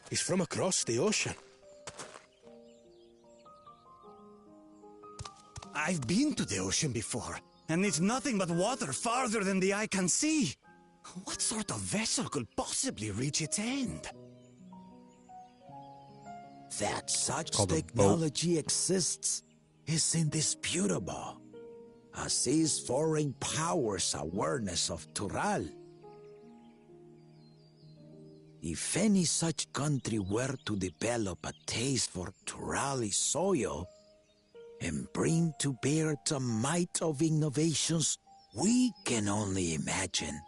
He's from across the ocean. I've been to the ocean before, and it's nothing but water farther than the eye can see. What sort of vessel could possibly reach its end? That such Called a boat. technology exists is indisputable, as is foreign powers' awareness of Tural. If any such country were to develop a taste for Turali soil and bring to bear the might of innovations we can only imagine,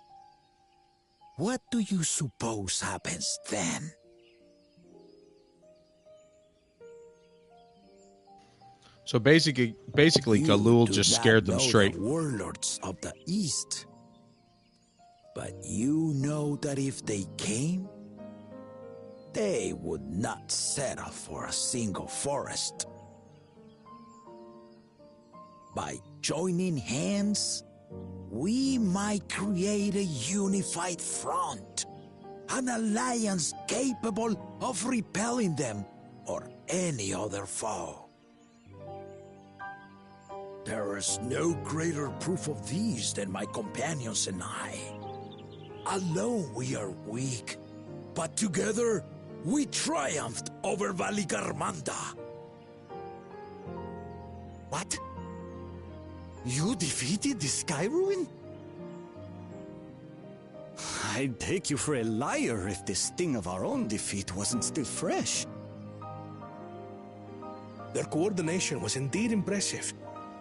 what do you suppose happens then? So basically, Galul just scared them straight. The warlords of the East. But you know that if they came, they would not settle for a single forest. By joining hands, we might create a unified front, an alliance capable of repelling them or any other foe. There is no greater proof of these than my companions and I. Alone we are weak, but together we triumphed over Valigarmanda. What? You defeated the Sky Ruin? I'd take you for a liar if the sting of our own defeat wasn't still fresh. Their coordination was indeed impressive.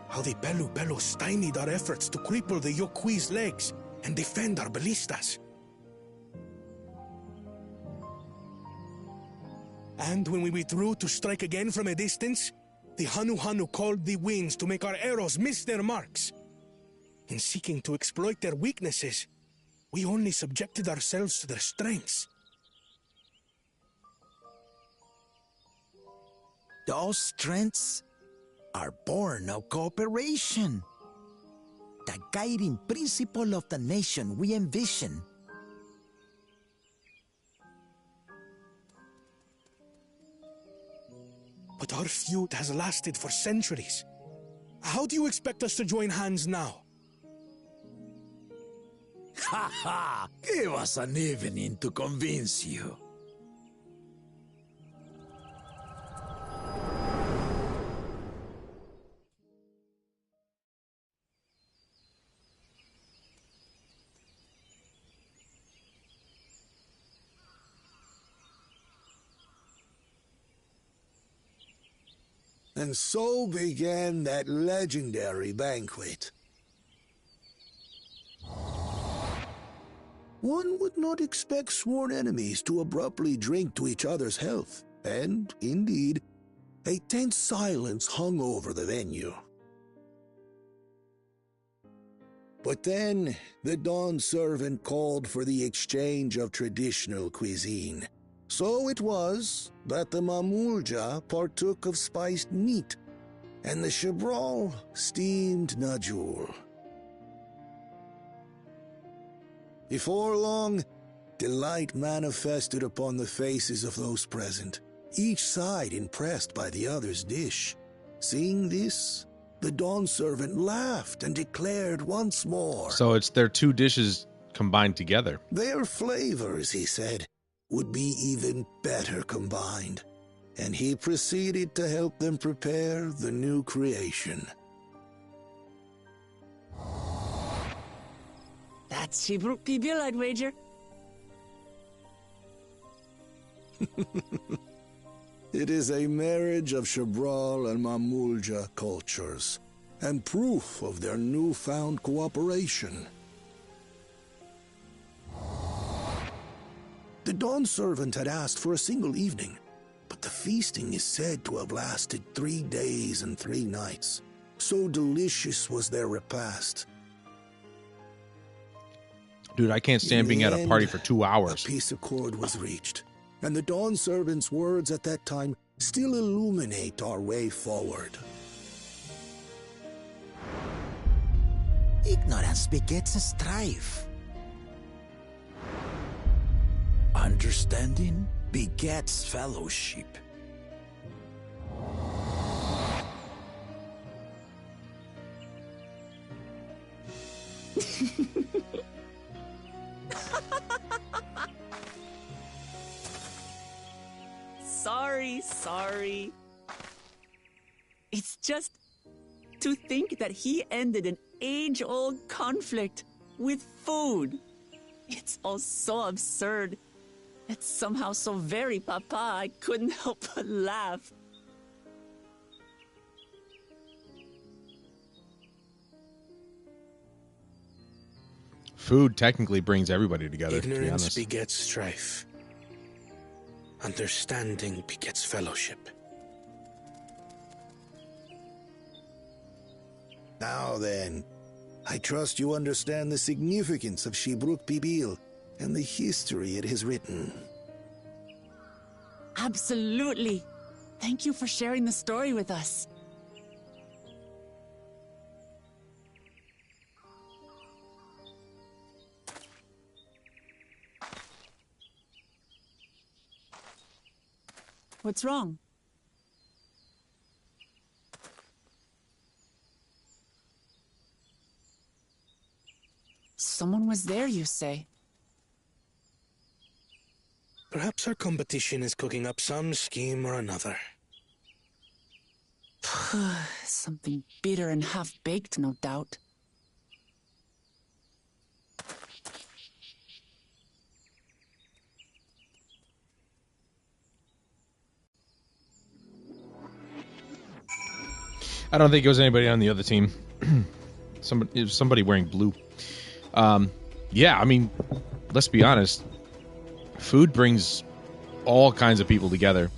How the Pelu stymied our efforts to cripple the Yokui's legs and defend our ballistas. And when we withdrew to strike again from a distance, the Hanu called the winds to make our arrows miss their marks. In seeking to exploit their weaknesses, we only subjected ourselves to their strengths. Those strengths are born of cooperation. The guiding principle of the nation we envision. But our feud has lasted for centuries. How do you expect us to join hands now? Ha ha! Give us an evening to convince you. And so began that legendary banquet. One would not expect sworn enemies to abruptly drink to each other's health, and, indeed, a tense silence hung over the venue. But then, the Dawnservant called for the exchange of traditional cuisine. So it was that the Mamulja partook of spiced meat, and the Chebral steamed Najul. Before long, delight manifested upon the faces of those present, each side impressed by the other's dish. Seeing this, the Dawnservant laughed and declared once more. So it's their two dishes combined together. Their flavors, he said, would be even better combined. And he proceeded to help them prepare the new creation. That's Shibruk Pibil, I'd wager. It is a marriage of Shabral and Mamulja cultures, and proof of their newfound cooperation. The Dawnservant had asked for a single evening, but the feasting is said to have lasted 3 days and 3 nights. So delicious was their repast. Dude, I can't stand being at a party for 2 hours. A peace accord was reached, and the Dawnservant's words at that time still illuminate our way forward. Ignorance begets strife. Understanding begets fellowship. Sorry. It's just to think that he ended an age-old conflict with food. It's all so absurd. It's somehow so very papa, I couldn't help but laugh. Food technically brings everybody together, to be Ignorance honest. begets strife. Understanding begets fellowship. Now then, I trust you understand the significance of Shibruk Pibil and the history it has written. Absolutely. Thank you for sharing the story with us. What's wrong? Someone was there, you say? Perhaps our competition is cooking up some scheme or another. Something bitter and half-baked, no doubt. I don't think it was anybody on the other team. It was somebody wearing blue. Yeah, I mean, let's be honest. Food brings all kinds of people together.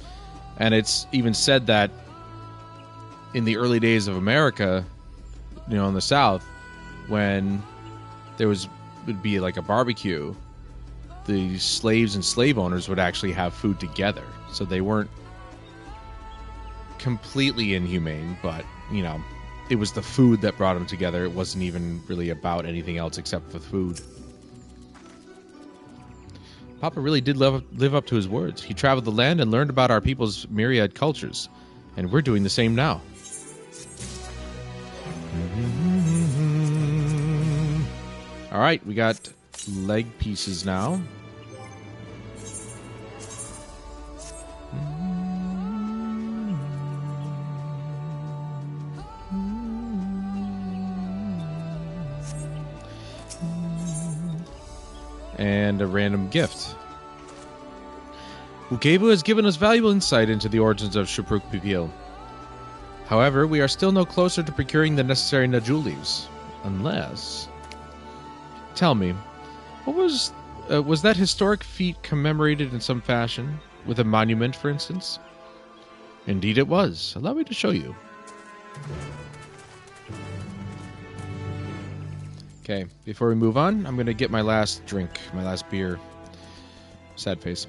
And it's even said that in the early days of America, you know, in the South, when there would be like a barbecue, the slaves and slave owners would actually have food together. So they weren't completely inhumane, but, you know, it was the food that brought them together. It wasn't even really about anything else except for food. Papa really did live up to his words. He traveled the land and learned about our people's myriad cultures, and we're doing the same now. All right, we got leg pieces now. And a random gift. Ukebu has given us valuable insight into the origins of Shibruk Pibil. However, we are still no closer to procuring the necessary Najul leaves. Unless... Tell me, what was that historic feat commemorated in some fashion? With a monument, for instance? Indeed it was. Allow me to show you. Okay, before we move on, I'm going to get my last drink, my last beer. Sad face.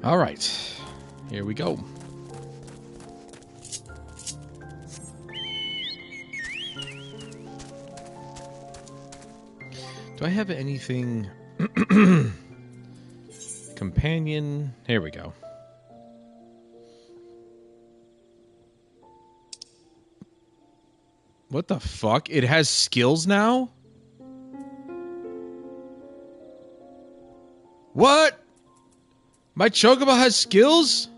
All right. Here we go. Do I have anything... Companion... Here we go. What the fuck? It has skills now? What? My Chocobo has skills?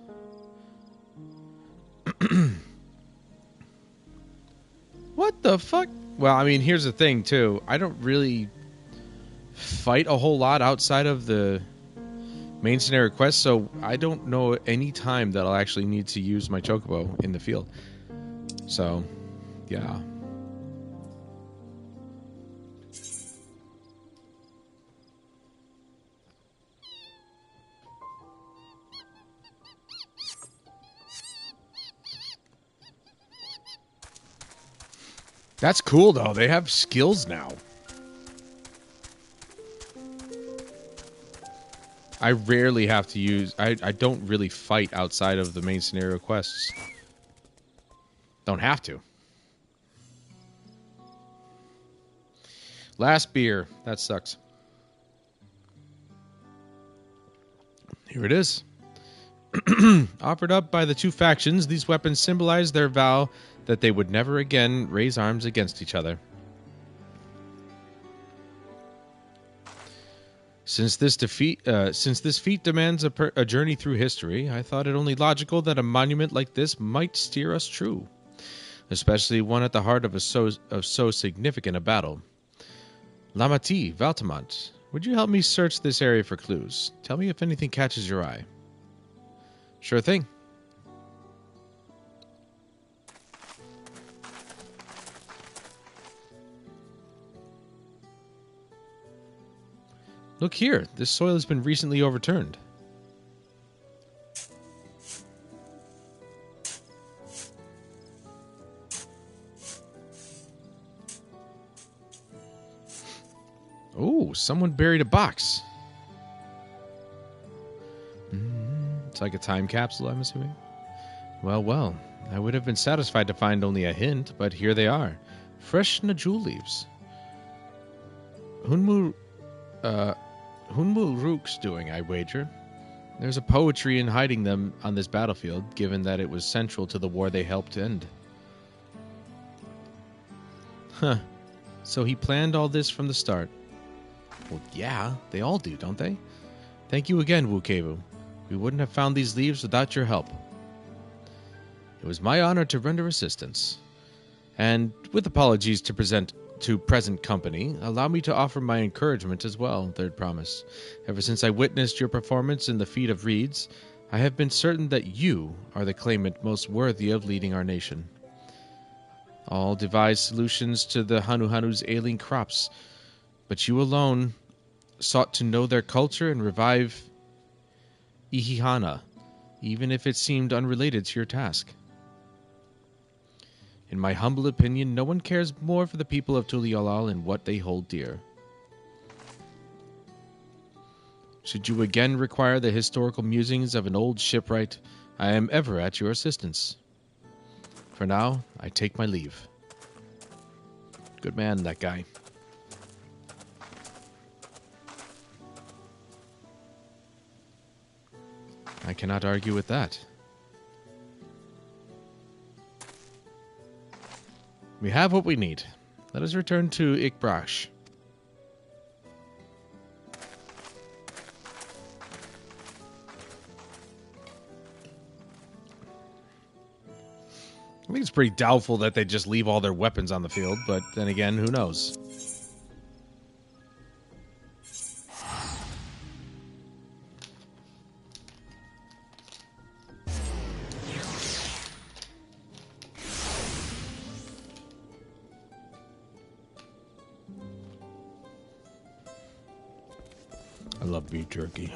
What the fuck? Well, I mean, here's the thing, too. I don't really fight a whole lot outside of the main scenario quest, so I don't know any time that I'll actually need to use my Chocobo in the field. So, yeah. That's cool, though. They have skills now. I rarely have to use... I don't really fight outside of the main scenario quests. Don't have to. Last beer. That sucks. Here it is. Offered up by the two factions, these weapons symbolize their vow that they would never again raise arms against each other. Since this feat demands a journey through history, I thought it only logical that a monument like this might steer us true, especially one at the heart of so significant a battle. Lamati, Valtamont, would you help me search this area for clues? Tell me if anything catches your eye. Sure thing. Look here, this soil has been recently overturned. Oh, someone buried a box. It's like a time capsule, I'm assuming. Well, well, I would have been satisfied to find only a hint, but here they are. Fresh Najul leaves. Hunmul-Rook's doing, I wager. There's a poetry in hiding them on this battlefield, given that it was central to the war they helped end. Huh. So he planned all this from the start. Well, yeah, they all do, don't they? Thank you again, Wukevu. We wouldn't have found these leaves without your help. It was my honor to render assistance. And, with apologies to present company, allow me to offer my encouragement as well, Third Promise. Ever since I witnessed your performance in the feat of reeds, I have been certain that you are the claimant most worthy of leading our nation. All devised solutions to the Hanuhanu's ailing crops, but you alone sought to know their culture and revive Ihihana, even if it seemed unrelated to your task. In my humble opinion, no one cares more for the people of Tuliolal and what they hold dear. Should you again require the historical musings of an old shipwright, I am ever at your assistance. For now, I take my leave. Good man, that guy. I cannot argue with that. We have what we need. Let us return to Ikbrash. I think it's pretty doubtful that they just leave all their weapons on the field, but then again, who knows? I love beef jerky.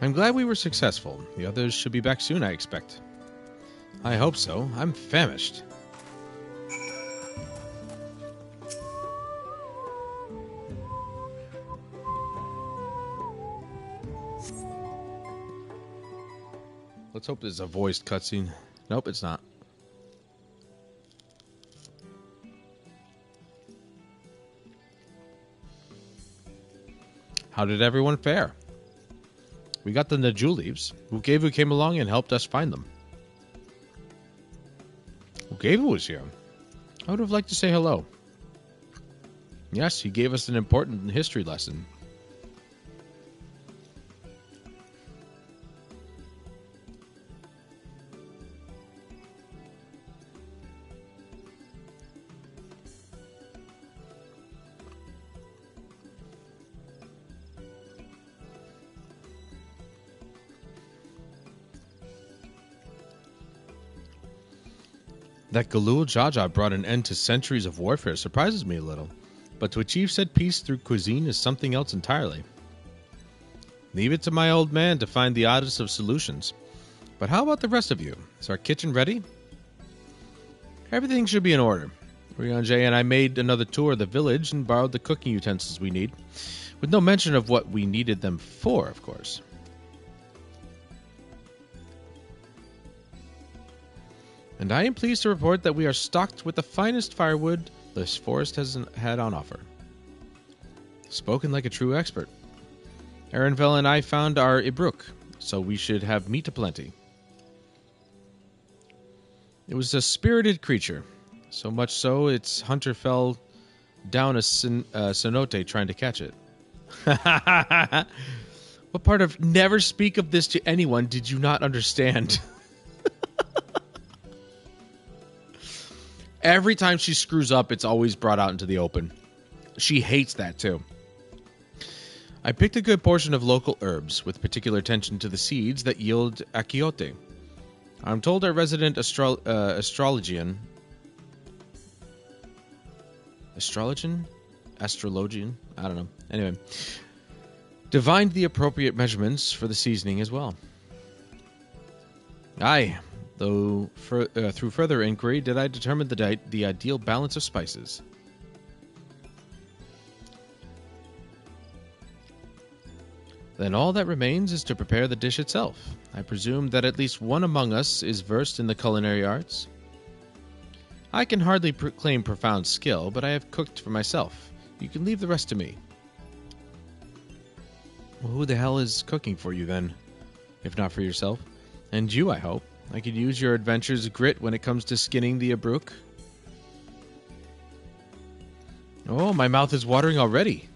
I'm glad we were successful. The others should be back soon, I expect. I hope so. I'm famished. Let's hope there's a voiced cutscene. Nope, it's not. How did everyone fare? We got the Najul leaves. Ukevu came along and helped us find them. Ukevu was here. I would have liked to say hello. Yes, he gave us an important history lesson. That Galul Jaja brought an end to centuries of warfare surprises me a little, but to achieve said peace through cuisine is something else entirely. Leave it to my old man to find the oddest of solutions. But how about the rest of you? Is our kitchen ready? Everything should be in order. Ryanje and I made another tour of the village and borrowed the cooking utensils we need, with no mention of what we needed them for, of course. And I am pleased to report that we are stocked with the finest firewood this forest has had on offer. Spoken like a true expert. Erenvel and I found our Ibruk, so we should have meat aplenty. It was a spirited creature, so much so its hunter fell down a cenote trying to catch it. What part of never speak of this to anyone did you not understand? Every time she screws up, it's always brought out into the open. She hates that, too. I picked a good portion of local herbs, with particular attention to the seeds that yield akiote. I'm told our resident astrologian... Astrologian? I don't know. Anyway. Divined the appropriate measurements for the seasoning as well. Aye. Though, through further inquiry, did I determine the ideal balance of spices. Then all that remains is to prepare the dish itself. I presume that at least one among us is versed in the culinary arts. I can hardly claim profound skill, but I have cooked for myself. You can leave the rest to me. Well, who the hell is cooking for you, then? If not for yourself? And you, I hope. I could use your adventure's grit when it comes to skinning the Abruk. Oh, my mouth is watering already.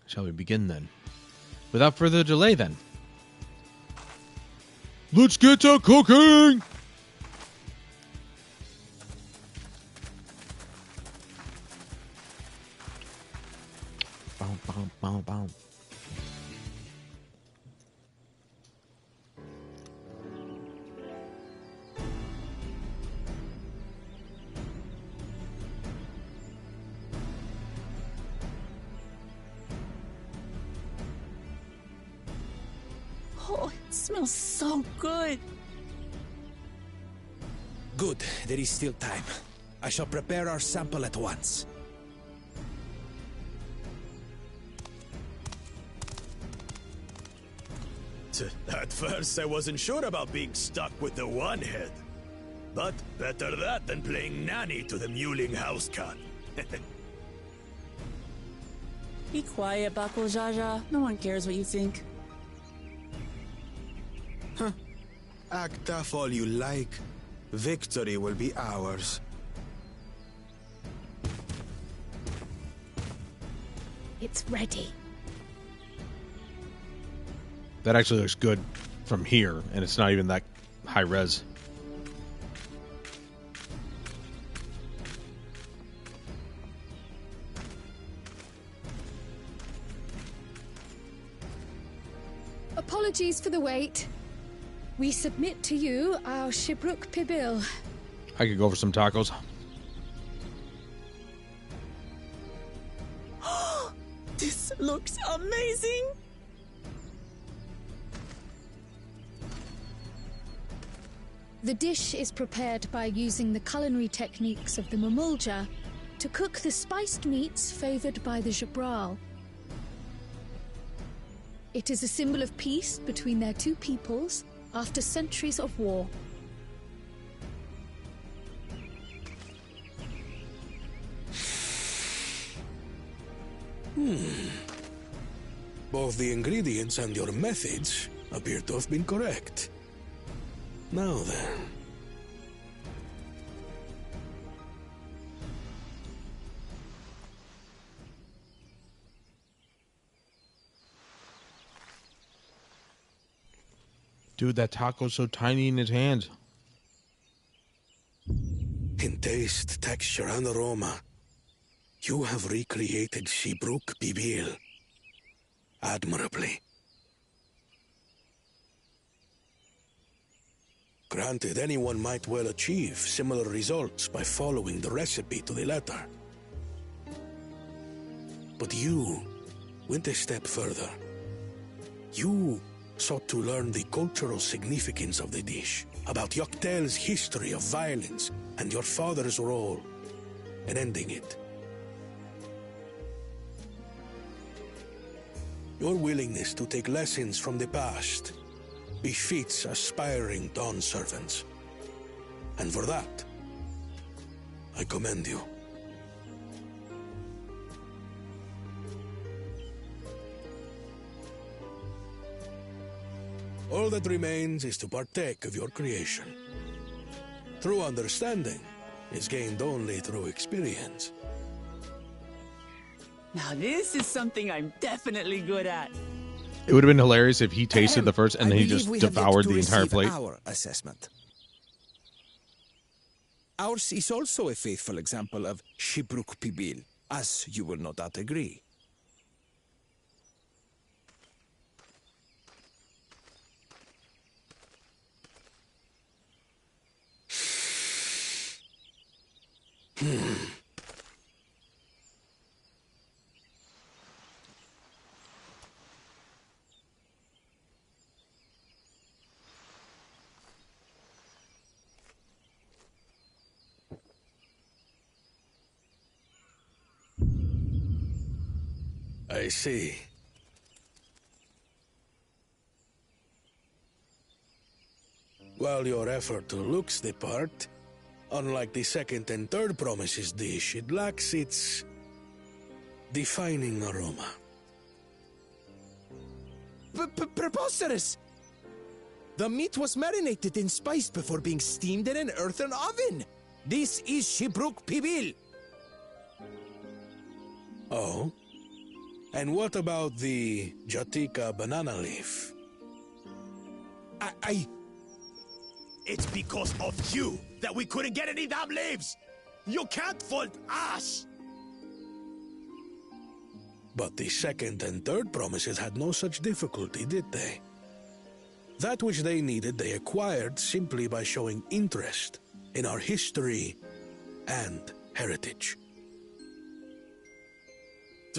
Shall we begin then? Without further delay then. Let's get to cooking! Bow. Oh, it smells so good. Good, there is still time. I shall prepare our sample at once. At first, I wasn't sure about being stuck with the one head. But better that than playing nanny to the mewling house cat. Be quiet, Bakul Jaja. No one cares what you think. Huh. Act tough all you like. Victory will be ours. It's ready. That actually looks good from here, and it's not even that high res. Apologies for the wait. We submit to you our Shibruk Pibil. I could go for some tacos. looks amazing! The dish is prepared by using the culinary techniques of the Mamulja to cook the spiced meats favored by the Jabral. It is a symbol of peace between their two peoples after centuries of war. Both the ingredients and your methods appear to have been correct. Now then. Dude, that taco's so tiny in his hand. In taste, texture, and aroma, you have recreated Shibruk Bibil admirably. Granted, anyone might well achieve similar results by following the recipe to the letter. But you went a step further. You sought to learn the cultural significance of the dish, about Yoktel's history of violence and your father's role in ending it. Your willingness to take lessons from the past befits aspiring Dawnservants. And for that, I commend you. All that remains is to partake of your creation. True understanding is gained only through experience. Now this is something I'm definitely good at. It would have been hilarious if he tasted the first and then he just devoured the entire plate. Our assessment. Ours is also a faithful example of Shibruk Pibil, as you will no doubt agree. I see. While your effort looks the part, unlike the second and third promises dish, it lacks its defining aroma. Preposterous! The meat was marinated and spiced before being steamed in an earthen oven. This is Shibruk Pibil. Oh? And what about the Jatika banana leaf? It's because of you that we couldn't get any damn leaves! You can't fault us! But the second and third promises had no such difficulty, did they? That which they needed, they acquired simply by showing interest in our history and heritage.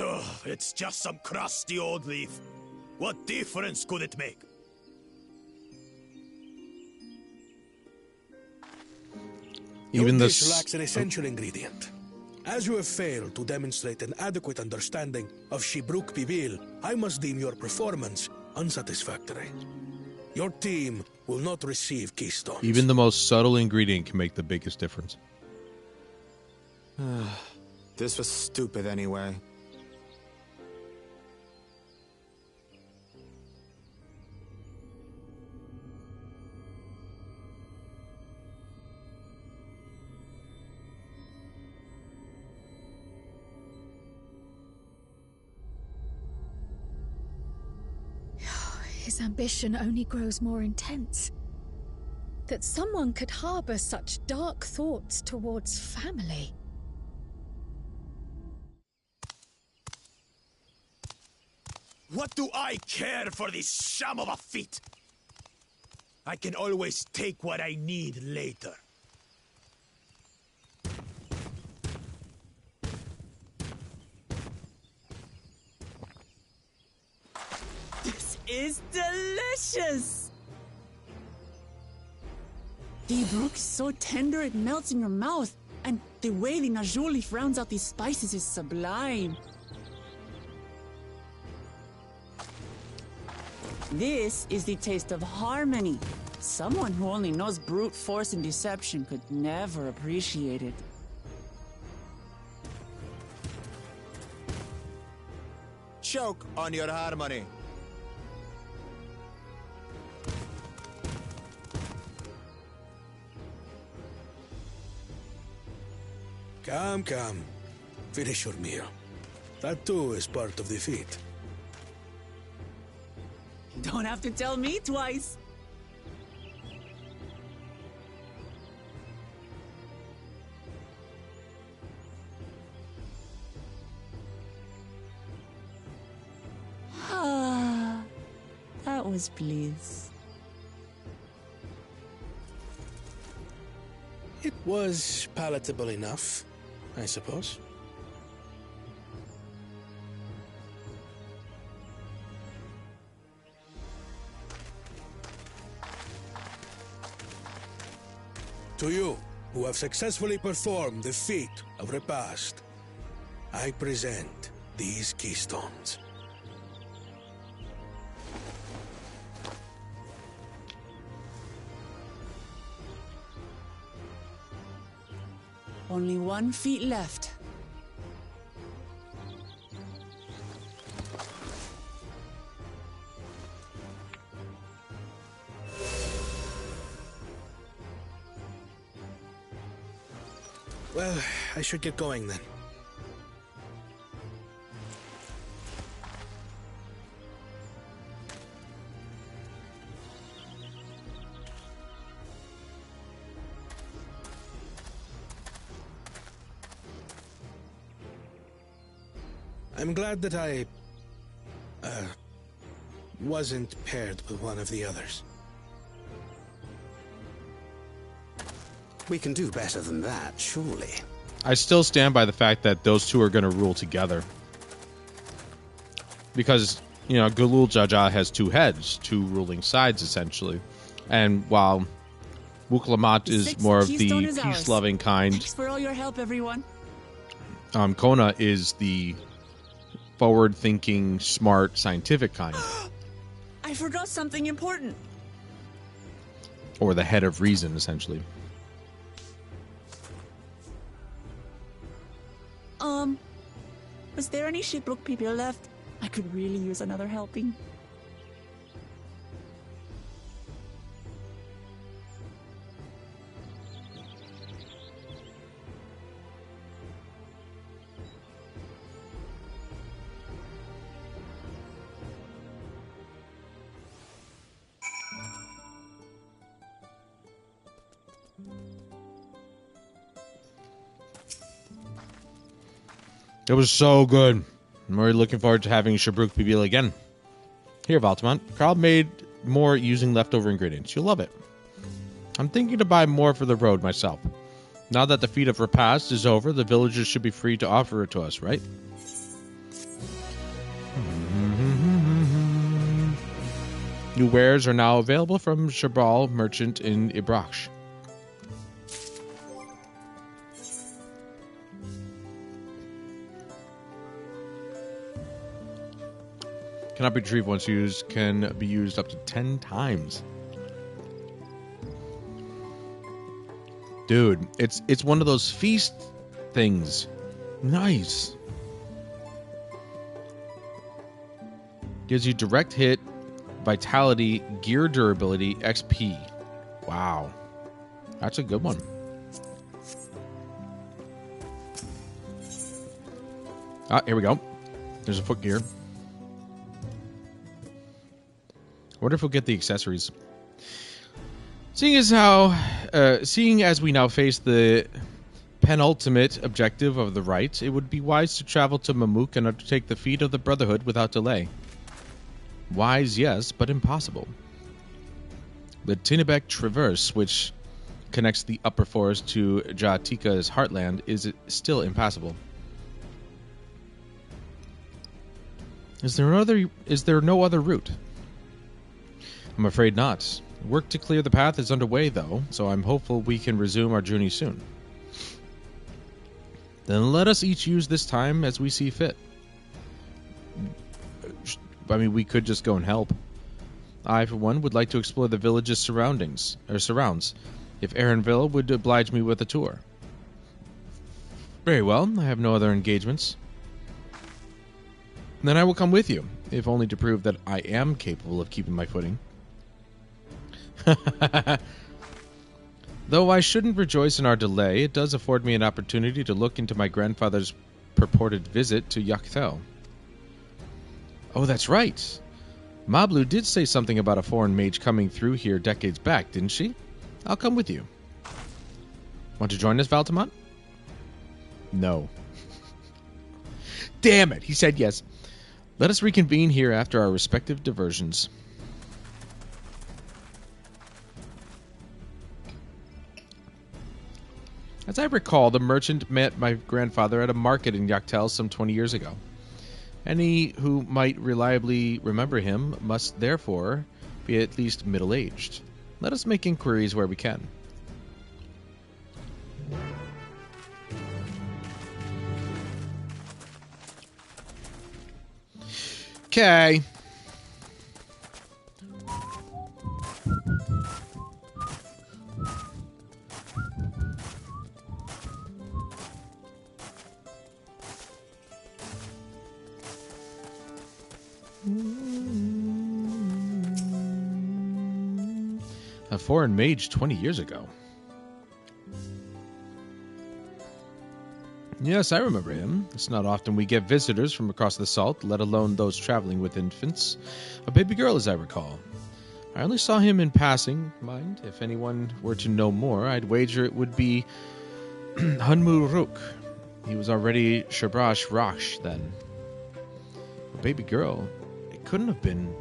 Ugh, it's just some crusty old leaf. What difference could it make? Even Your this dish lacks an essential ingredient. As you have failed to demonstrate an adequate understanding of Shibruk Pibil, I must deem your performance unsatisfactory. Your team will not receive keystones. Even the most subtle ingredient can make the biggest difference. This was stupid anyway. His ambition only grows more intense. That someone could harbor such dark thoughts towards family. What do I care for this sham of a feat? I can always take what I need later. is delicious! The brook is so tender it melts in your mouth, and the way the najou leaf rounds out these spices is sublime. This is the taste of harmony. Someone who only knows brute force and deception could never appreciate it. Choke on your harmony. Come, come. Finish your meal. That too is part of the feat. Don't have to tell me twice. Ah, that was bliss. It was palatable enough, I suppose. To you, who have successfully performed the feat of repast, I present these keystones. Only 1 feet left. Well, I should get going then. I'm glad that I wasn't paired with one of the others. We can do better than that, surely. I still stand by the fact that those two are going to rule together. Because, you know, Galul Jaja has 2 heads, 2 ruling sides, essentially. And while Wuklamat is more of the peace-loving kind, Thanks for all your help, everyone. Kona is the forward-thinking, smart, scientific kind. I forgot something important. Or the head of reason, essentially. Was there any Shipbrook people left? I could really use another helping. It was so good. I'm already looking forward to having Shabruk Pibil again. Here, Valtamont. Carl made more using leftover ingredients. You'll love it. I'm thinking to buy more for the road myself. Now that the feat of repast is over, the villagers should be free to offer it to us, right? New wares are now available from Shabal Merchant in Ibraksh. Cannot be retrieved once used, can be used up to 10 times. Dude, it's one of those feast things. Nice. Gives you direct hit, vitality, gear durability, XP. Wow. That's a good one. Ah, here we go. There's a foot gear. I wonder if we'll get the accessories. Seeing as we now face the penultimate objective of the rite, it would be wise to travel to Mamuk and undertake the feat of the Brotherhood without delay. Wise, yes, but impossible. The Tinebek Traverse, which connects the upper forest to Jatika's heartland, is still impassable. Is there no other route? I'm afraid not. Work to clear the path is underway, though, so I'm hopeful we can resume our journey soon. Then let us each use this time as we see fit. I mean, we could just go and help. I, for one, would like to explore the village's surrounds, if Aaronville would oblige me with a tour. Very well, I have no other engagements. Then I will come with you, if only to prove that I am capable of keeping my footing. Though I shouldn't rejoice in our delay, it does afford me an opportunity to look into my grandfather's purported visit to Yachtel. Oh, that's right. Mablu did say something about a foreign mage coming through here decades back, didn't she? I'll come with you. Want to join us, Valtamont? No. Damn it, he said yes. Let us reconvene here after our respective diversions. As I recall, the merchant met my grandfather at a market in Yachtel some 20 years ago. Any who might reliably remember him must therefore be at least middle-aged. Let us make inquiries where we can. Okay. A foreign mage 20 years ago. Yes, I remember him. It's not often we get visitors from across the salt, let alone those traveling with infants. A baby girl, as I recall. I only saw him in passing. Mind, if anyone were to know more, I'd wager it would be Hunmu Rook. He was already Shabrash Raksh then. A baby girl? It couldn't have been...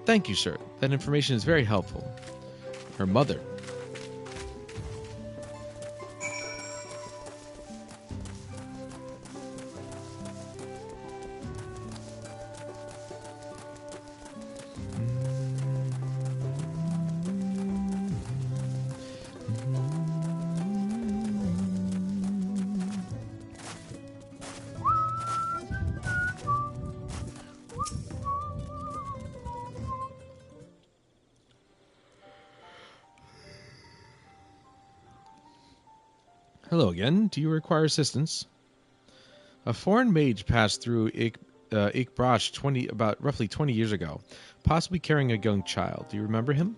Thank you, sir. That information is very helpful. Her mother. Hello again. Do you require assistance? A foreign mage passed through Ikbrash about roughly 20 years ago, possibly carrying a young child. Do you remember him?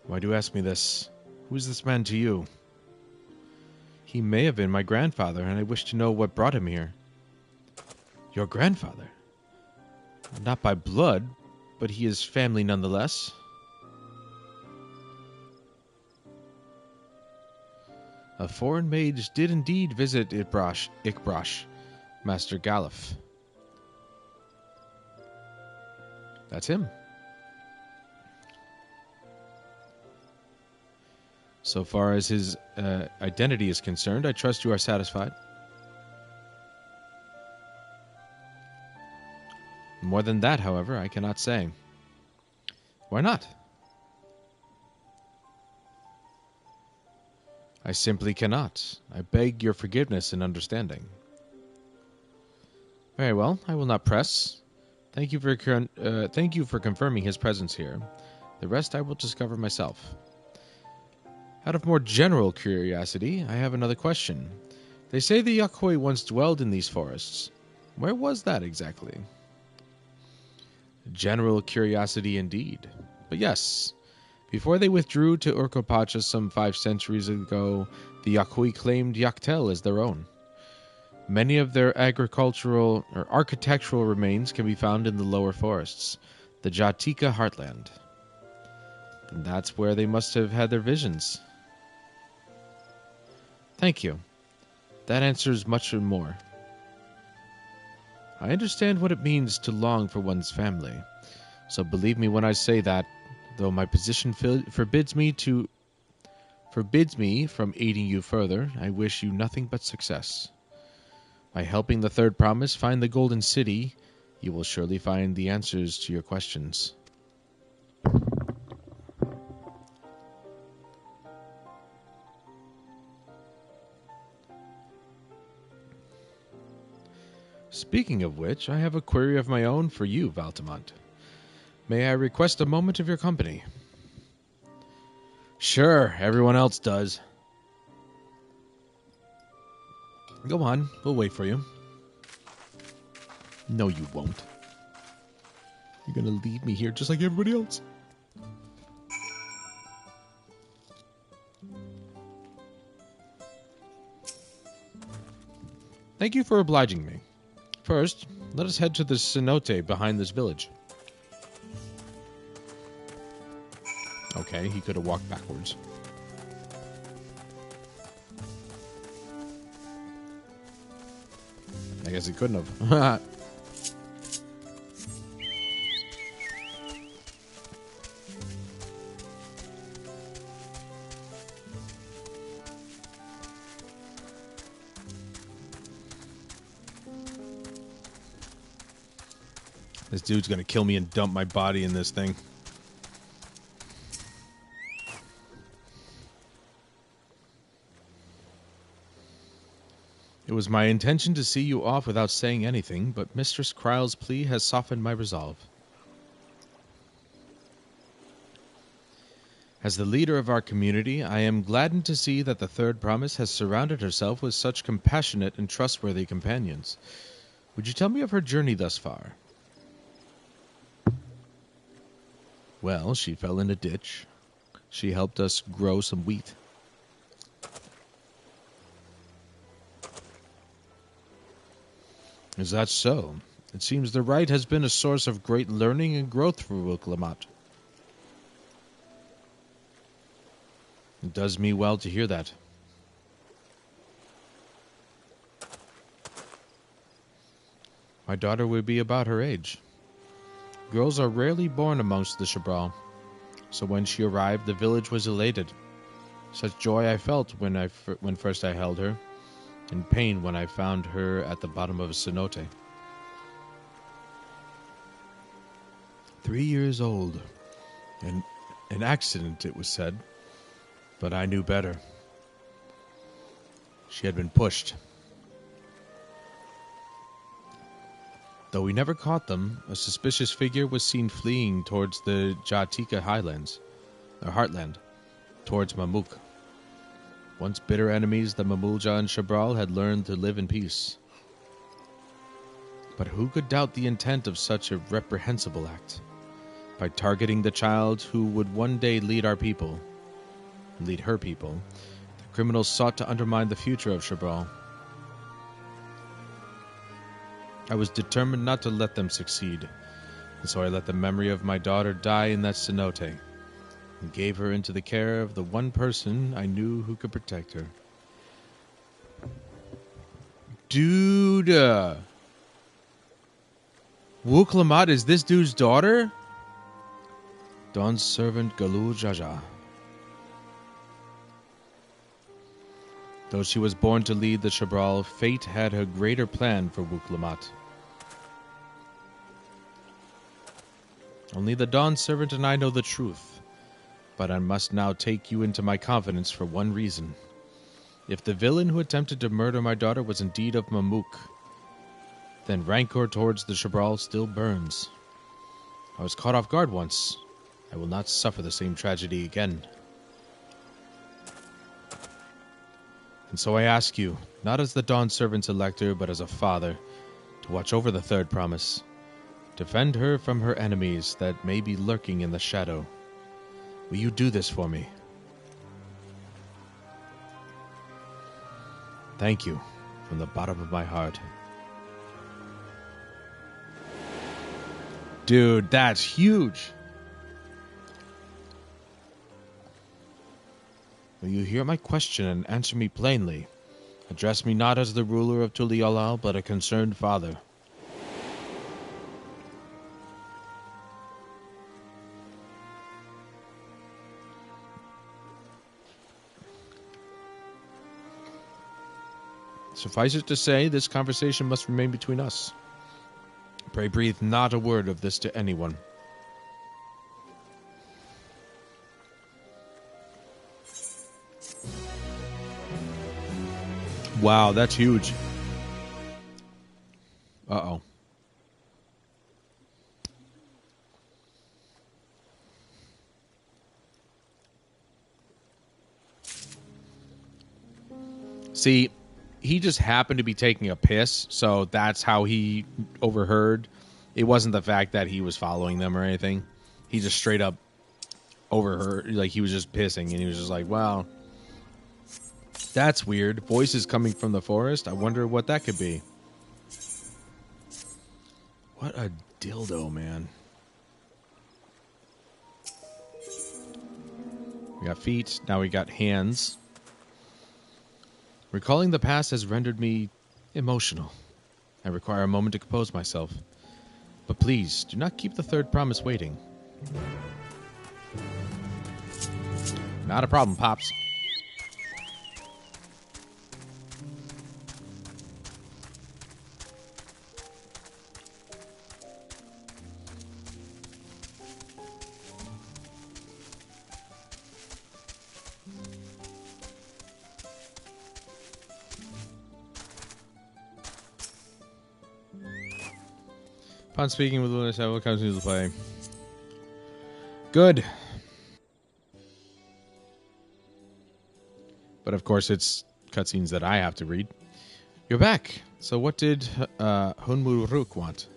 Why do you ask me this? Who is this man to you? He may have been my grandfather, and I wish to know what brought him here. Your grandfather? Not by blood, but he is family nonetheless. A foreign mage did indeed visit Ikbrash, Master Galif. That's him. So far as his identity is concerned, I trust you are satisfied. More than that, however, I cannot say. Why not? I simply cannot. I beg your forgiveness and understanding. Very well, I will not press. Thank you for confirming his presence here. The rest I will discover myself. Out of more general curiosity, I have another question. They say the Yakhoi once dwelled in these forests. Where was that exactly? General curiosity indeed. But yes... Before they withdrew to Urkopacha some 5 centuries ago, the Yakhoi claimed Yachtel as their own. Many of their agricultural or architectural remains can be found in the lower forests, the Jatika heartland. And that's where they must have had their visions. Thank you. That answers much and more. I understand what it means to long for one's family, so believe me when I say that, though my position forbids me from aiding you further, I wish you nothing but success. By helping the third promise find the Golden City, you will surely find the answers to your questions. Speaking of which, I have a query of my own for you, Valtamont. May I request a moment of your company? Sure, everyone else does. Go on, we'll wait for you. No, you won't. You're gonna leave me here just like everybody else. Thank you for obliging me. First, let us head to the cenote behind this village. Okay, he could have walked backwards. I guess he couldn't have. This dude's gonna kill me and dump my body in this thing. It was my intention to see you off without saying anything, but Mistress Kryle's plea has softened my resolve. As the leader of our community, I am gladdened to see that the Third Promise has surrounded herself with such compassionate and trustworthy companions. Would you tell me of her journey thus far? Well, she fell in a ditch. She helped us grow some wheat. Is that so? It seems the rite has been a source of great learning and growth for Wilklamat. It does me well to hear that. My daughter would be about her age. Girls are rarely born amongst the Shabral, so when she arrived, the village was elated. Such joy I felt when first I held her, and pain when I found her at the bottom of a cenote. 3 years old. An accident, it was said, but I knew better. She had been pushed. Though we never caught them, a suspicious figure was seen fleeing towards the Jatika highlands, or heartland, towards Mamuk. Once bitter enemies, the Mamulja and Shabral had learned to live in peace. But who could doubt the intent of such a reprehensible act? By targeting the child who would one day lead her people, the criminals sought to undermine the future of Shabral. I was determined not to let them succeed, and so I let the memory of my daughter die in that cenote, and gave her into the care of the one person I knew who could protect her. Dude! Wilklamat is this dude's daughter? Dawnservant Galul Jaja. Though she was born to lead the Shabral, fate had a greater plan for Wilklamat. Only the Dawnservant and I know the truth, but I must now take you into my confidence for one reason. If the villain who attempted to murder my daughter was indeed of Mamuk, then rancor towards the Shabral still burns. I was caught off guard once. I will not suffer the same tragedy again. And so I ask you, not as the Dawnservant's elector, but as a father, to watch over the Third Promise. Defend her from her enemies that may be lurking in the shadow. Will you do this for me? Thank you, from the bottom of my heart. Dude, that's huge! Will you hear my question and answer me plainly? Address me not as the ruler of Tuliolal, but a concerned father. Suffice it to say, this conversation must remain between us. Pray breathe not a word of this to anyone. Wow, that's huge. Uh-oh. See, he just happened to be taking a piss, so that's how he overheard. It wasn't the fact that he was following them or anything. He just straight up overheard, like he was just pissing, and he was just like, wow, that's weird. Voices coming from the forest. I wonder what that could be. What a dildo, man. We got feet. Now we got hands. Recalling the past has rendered me emotional. I require a moment to compose myself. But please, do not keep the third promise waiting. Not a problem, Pops. Upon speaking with Luna, what comes into play? Good. But of course, it's cutscenes that I have to read. You're back. So what did Hunmuruk want?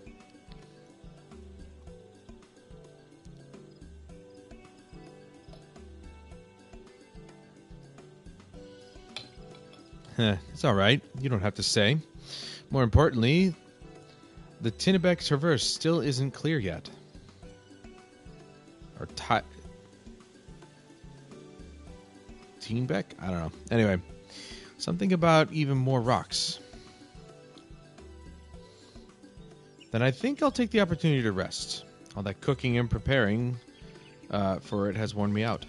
It's all right. You don't have to say. More importantly, the Tinnebek Traverse still isn't clear yet. Or Teenbeck? I don't know. Anyway, something about even more rocks. Then I think I'll take the opportunity to rest. All that cooking and preparing for it has worn me out.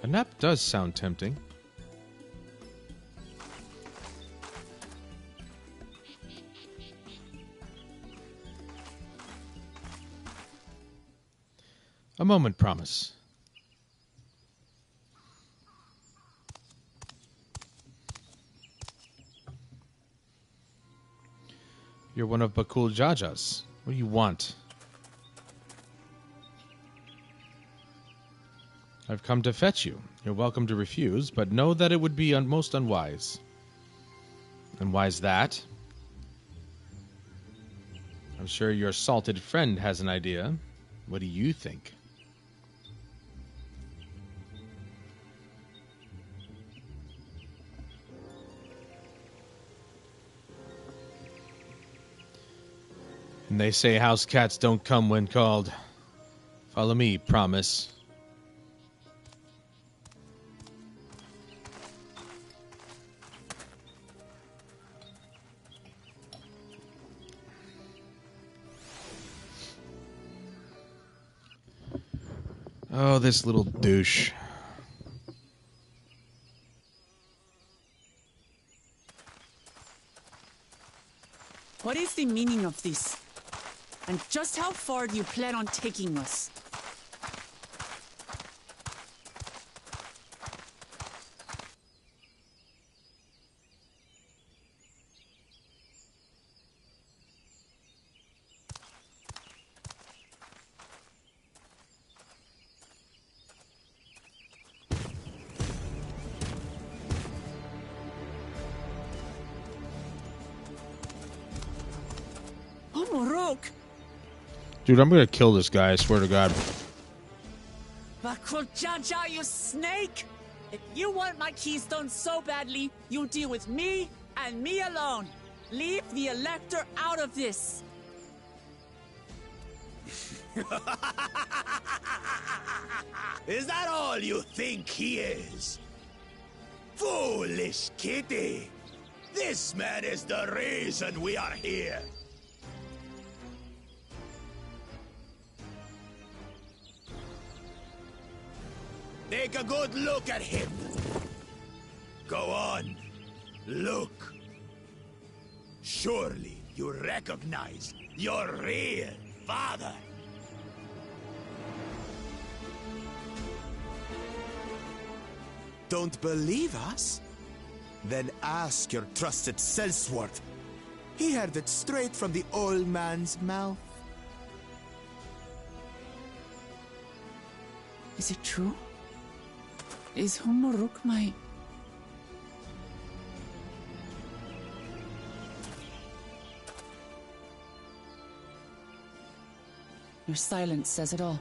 A nap does sound tempting. A moment, promise. You're one of Bakul Jaja's. What do you want? I've come to fetch you. You're welcome to refuse, but know that it would be most unwise. And why's that? I'm sure your salted friend has an idea. What do you think? And they say house cats don't come when called. Follow me, promise. Oh, this little douche. What is the meaning of this? And just how far do you plan on taking us? Dude, I'm gonna kill this guy, I swear to God. Bakul Jaja, you snake! If you want my keystone so badly, you'll deal with me and me alone. Leave the Elector out of this. Is that all you think he is? Foolish kitty! This man is the reason we are here. Take a good look at him. Go on, look. Surely you recognize your real father. Don't believe us? Then ask your trusted Sellsworth. He heard it straight from the old man's mouth. Is it true? Is Humuruk my... Your silence says it all.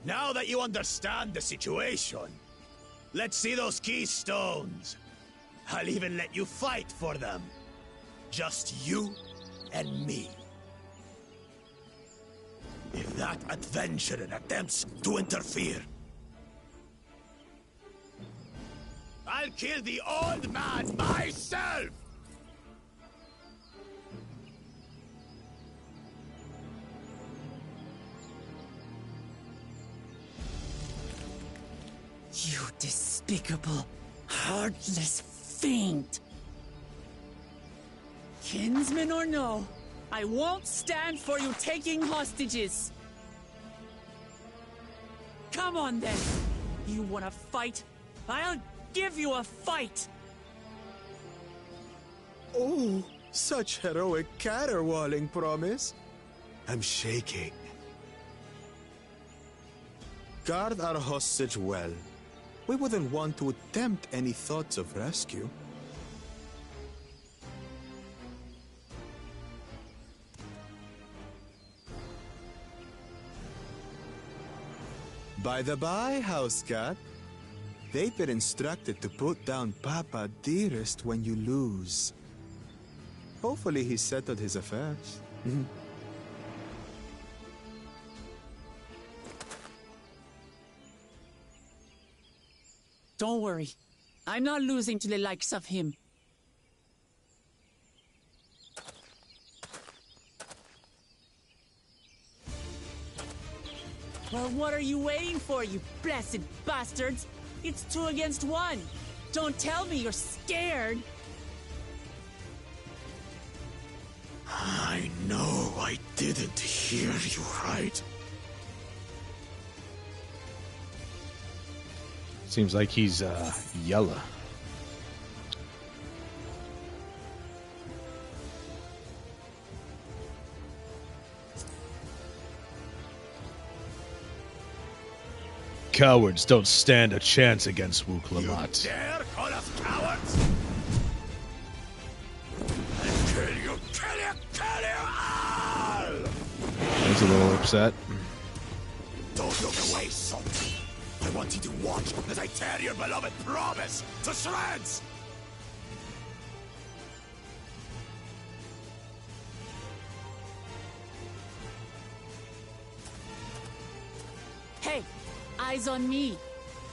Now that you understand the situation, let's see those keystones. I'll even let you fight for them. Just you and me. If that adventurer attempts to interfere, I'll kill the old man myself! You despicable, heartless fiend! Kinsman or no, I won't stand for you taking hostages! Come on then! You wanna fight? I'll give you a fight! Oh, such heroic caterwauling promise. I'm shaking. Guard our hostage well. We wouldn't want to attempt any thoughts of rescue. By the by, Housecat, they've been instructed to put down Papa Dearest when you lose. Hopefully he settled his affairs. Don't worry. I'm not losing to the likes of him. Well, what are you waiting for, you blessed bastards? It's 2 against 1. Don't tell me you're scared. I know I didn't hear you right. Seems like he's yellow. Cowards don't stand a chance against Wuklamat. You dare call us cowards? I'll kill you, kill you, kill you all! He's a little upset. Don't look away, son. I want you to watch as I tear your beloved promise to shreds! Hey, eyes on me.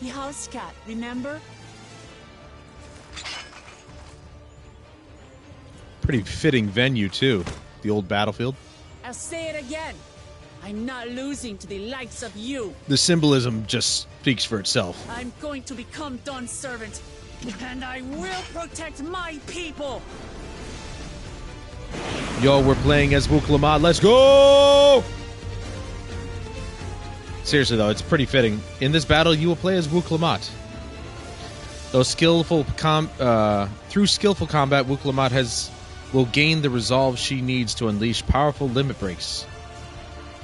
The house cat, remember? Pretty fitting venue, too. The old battlefield. I'll say it again. I'm not losing to the likes of you. The symbolism just speaks for itself. I'm going to become Dawnservant, and I will protect my people. Yo, we're playing as Wuklamat. Let's go! Seriously, though, it's pretty fitting. In this battle, you will play as Wuklamat. Through skillful combat, Wuklamat will gain the resolve she needs to unleash powerful limit breaks.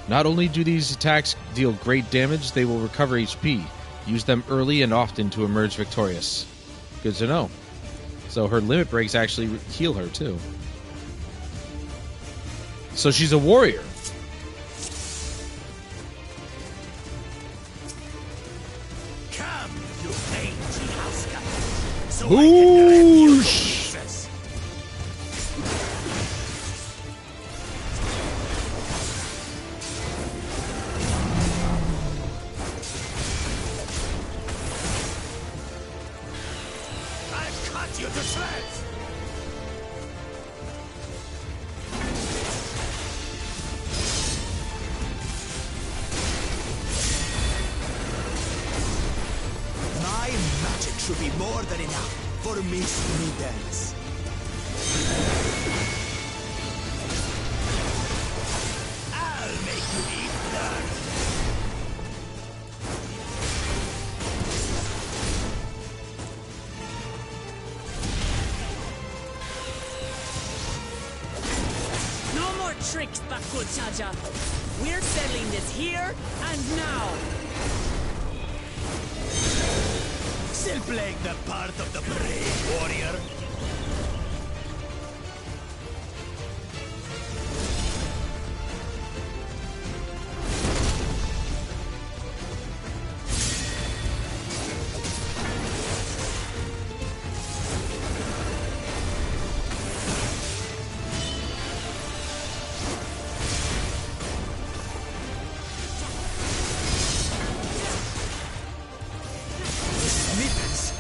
Not only do these attacks deal great damage, they will recover HP. Use them early and often to emerge victorious. Good to know. So her limit breaks actually heal her, too. So she's a warrior. Come, you mangy house cat, so I can rip you to pieces. should be more than enough for meetings. I'll make you eat dirt. No more tricks, Bakuchaja. We're settling this here and now. Still playing the part of the brave warrior?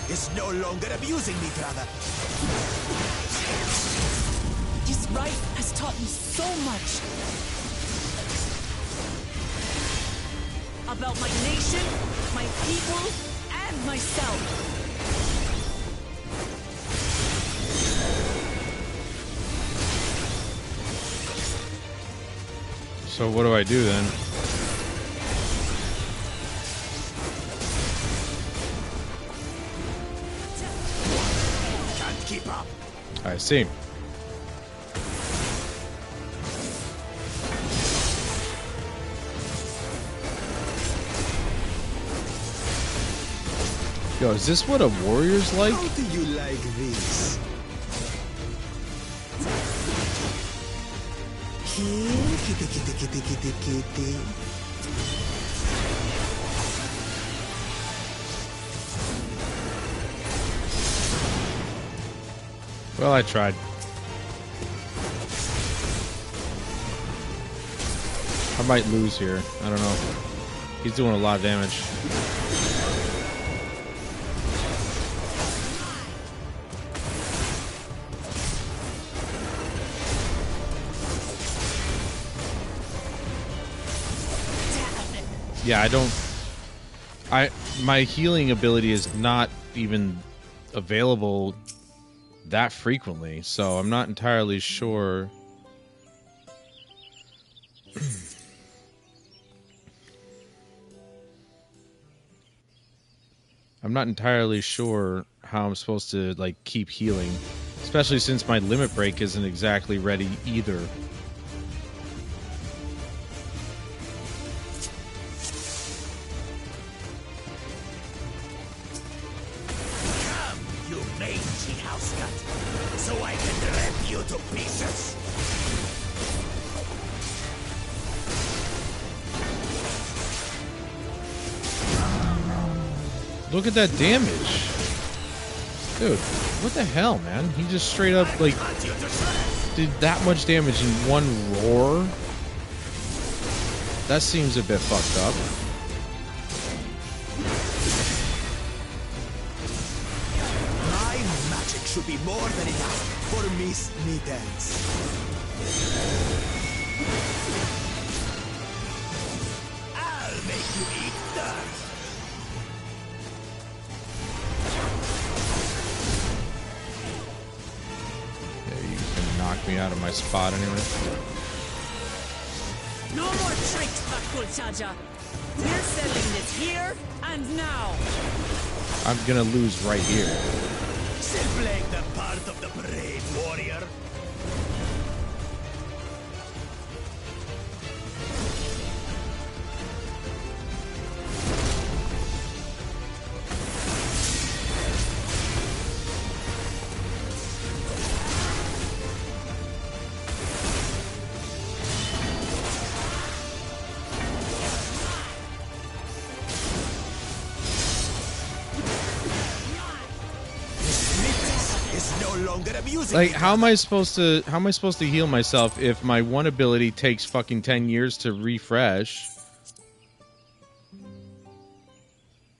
Is no longer abusing me, brother. This rite has taught me so much. About my nation, my people, and myself. So what do I do then? Keep up. I see. Yo, is this what a warrior's like? How do you like this? Here, kitty, kitty, kitty, kitty, kitty. Well, I tried. I might lose here. I don't know. He's doing a lot of damage. Yeah, my healing ability is not even available that frequently, so I'm not entirely sure. I'm not entirely sure how I'm supposed to like keep healing, especially since my limit break isn't exactly ready either. You mangy house cat, so I can rip you to pieces. Look at that damage. Dude, what the hell, man? He just straight up, like, did that much damage in one roar? That seems a bit fucked up. My magic should be more than enough for Miss Mittens. I'll make you eat dirt. Yeah, you can knock me out of my spot anyway. No more tricks, Bakulchaja. We're settling this here and now. I'm gonna lose right here. Still playing the part of the brave warrior? Like, how am I supposed to heal myself if my one ability takes fucking 10 years to refresh?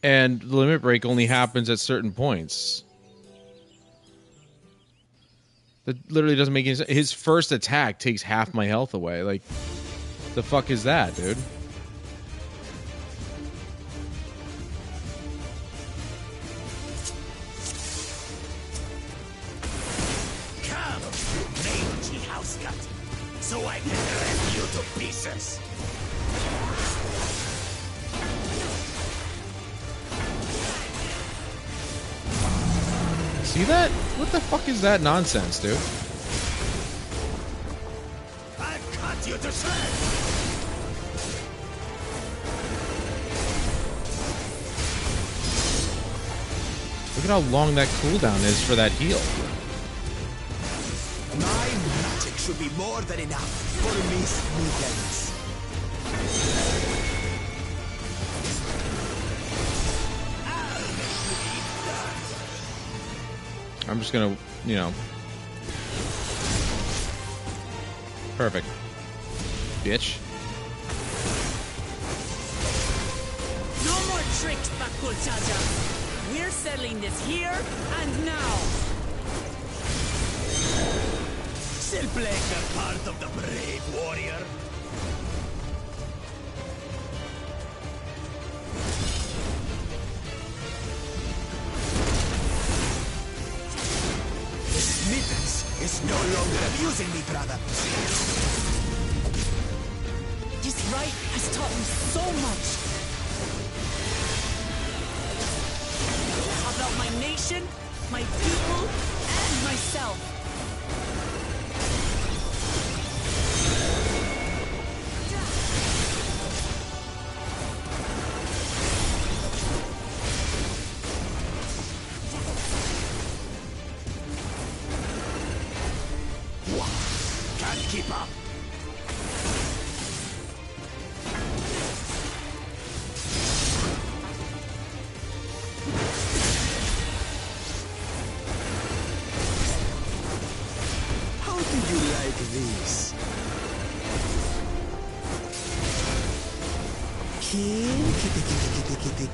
And the limit break only happens at certain points. That literally doesn't make any sense. His first attack takes half my health away. Like, the fuck is that, dude? you to pieces. See that? What the fuck is that nonsense, dude? I'll cut you to shreds. Look at how long that cooldown is for that heal. My magic should be more than enough for Miss Meekins. I'm just gonna, you know. Perfect. Bitch. No more tricks, Bakul Chaja. We're settling this here and now. Still playing the part of the brave warrior. Mittens is no longer abusing me, brother. This rite has taught me so much. About my nation, my people, and myself. Can't keep up. How do you like this?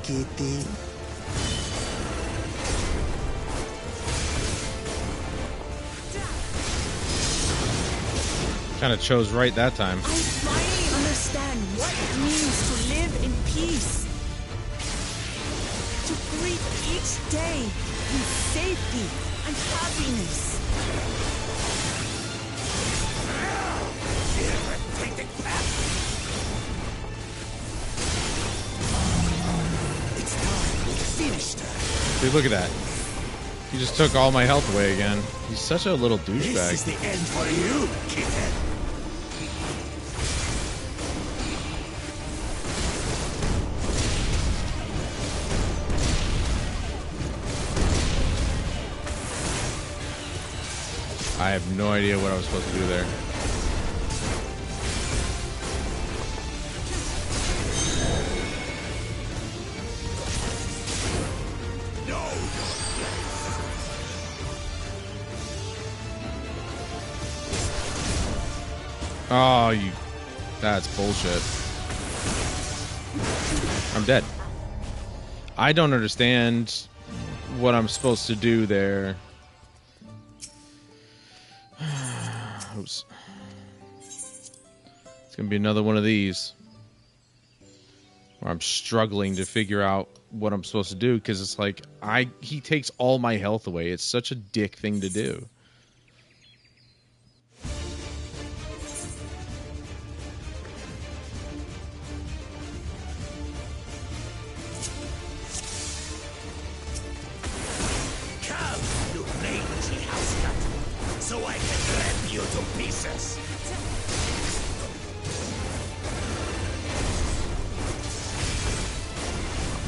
Kitty. Kind of chose right that time. I finally understand what it means to live in peace. To greet each day with safety and happiness. Irritating path. It's time we finished her. Dude, look at that. He just took all my health away again. He's such a little douchebag. This is the end for you, kitten. I have no idea what I was supposed to do there. Oh, you... That's bullshit. I'm dead. I don't understand what I'm supposed to do there. Oops. It's gonna be another one of these where I'm struggling to figure out what I'm supposed to do, because it's like he takes all my health away. It's such a dick thing to do. Come, you mangy house cat, so I can rip you to pieces.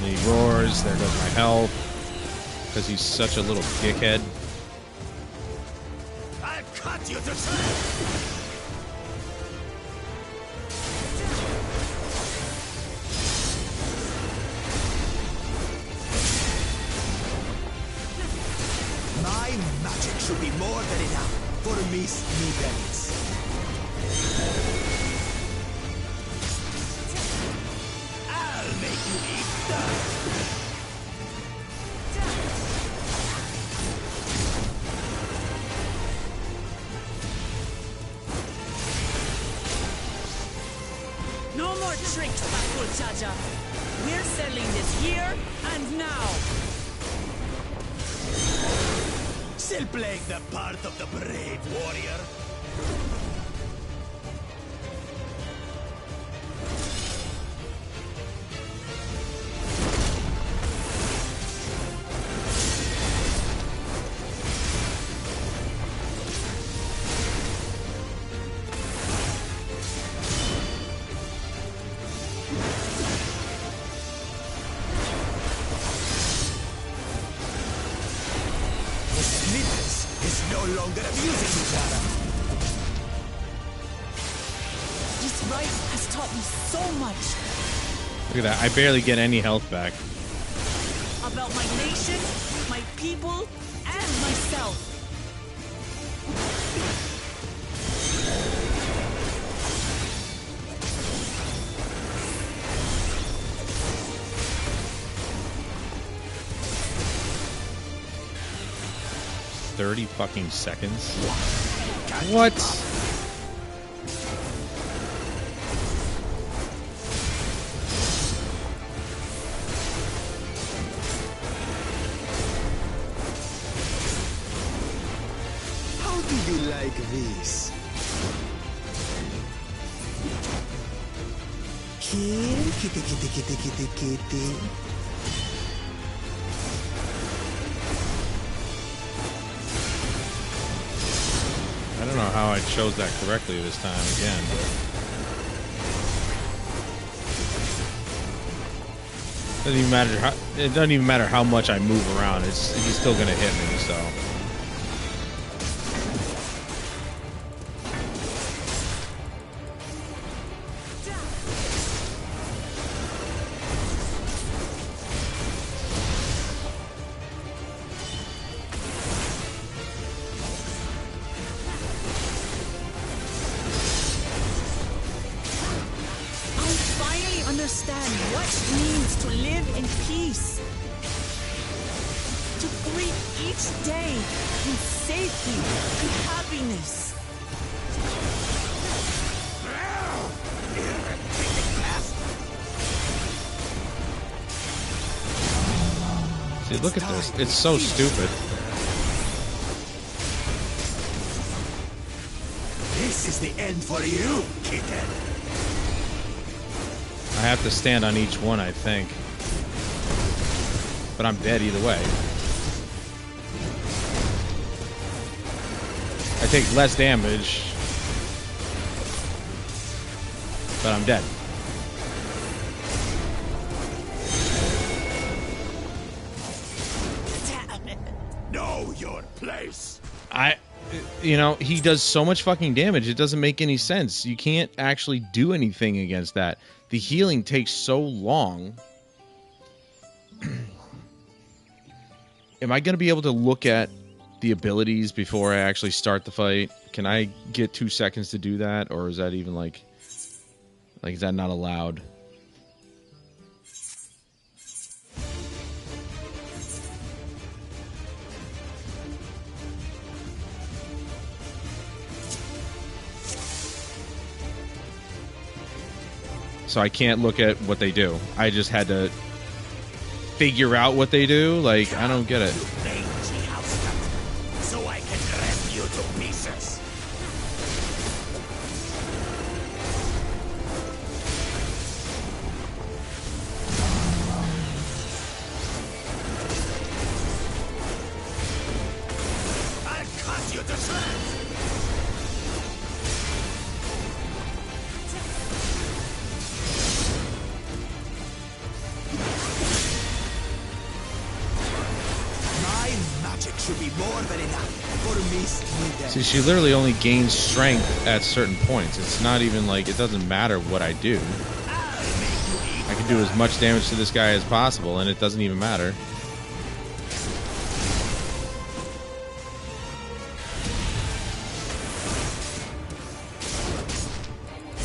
And he roars. There goes my health. Because he's such a little dickhead. I'll cut you to shreds. My magic should be more than enough for Miss Meekins. I'll make you eat dust. No more tricks, Bakul Chaja. We're settling this here and now. Still playing the part of the brave warrior. longer abusing each other. This rite has taught me so much. Look at that. I barely get any health back. About my nation, my people, and myself. $30 fucking seconds. What? How do you like this? Kill, kitty, kitty, kitty, kitty, kitty. I don't know how I chose that correctly this time again. It doesn't even matter how much I move around. He's still gonna hit me, so. Understand what it means to live in peace. To greet each day in safety and happiness. See, look at this. It's so stupid. This is the end for you, kitten. I have to stand on each one, I think. But I'm dead either way. I take less damage. But I'm dead. Know your place. You know, he does so much fucking damage, it doesn't make any sense. You can't actually do anything against that. The healing takes so long. Am I going to be able to look at the abilities before I actually start the fight? Can I get 2 seconds to do that? Or is that even like is that not allowed? So I can't look at what they do. I just had to figure out what they do. Like, I don't get it. So I can rip you to pieces. I'll cut you to shreds. Should be more than enough for me. See, she literally only gains strength at certain points. It's not even like, it doesn't matter what I do. I can do as much damage to this guy as possible, and it doesn't even matter.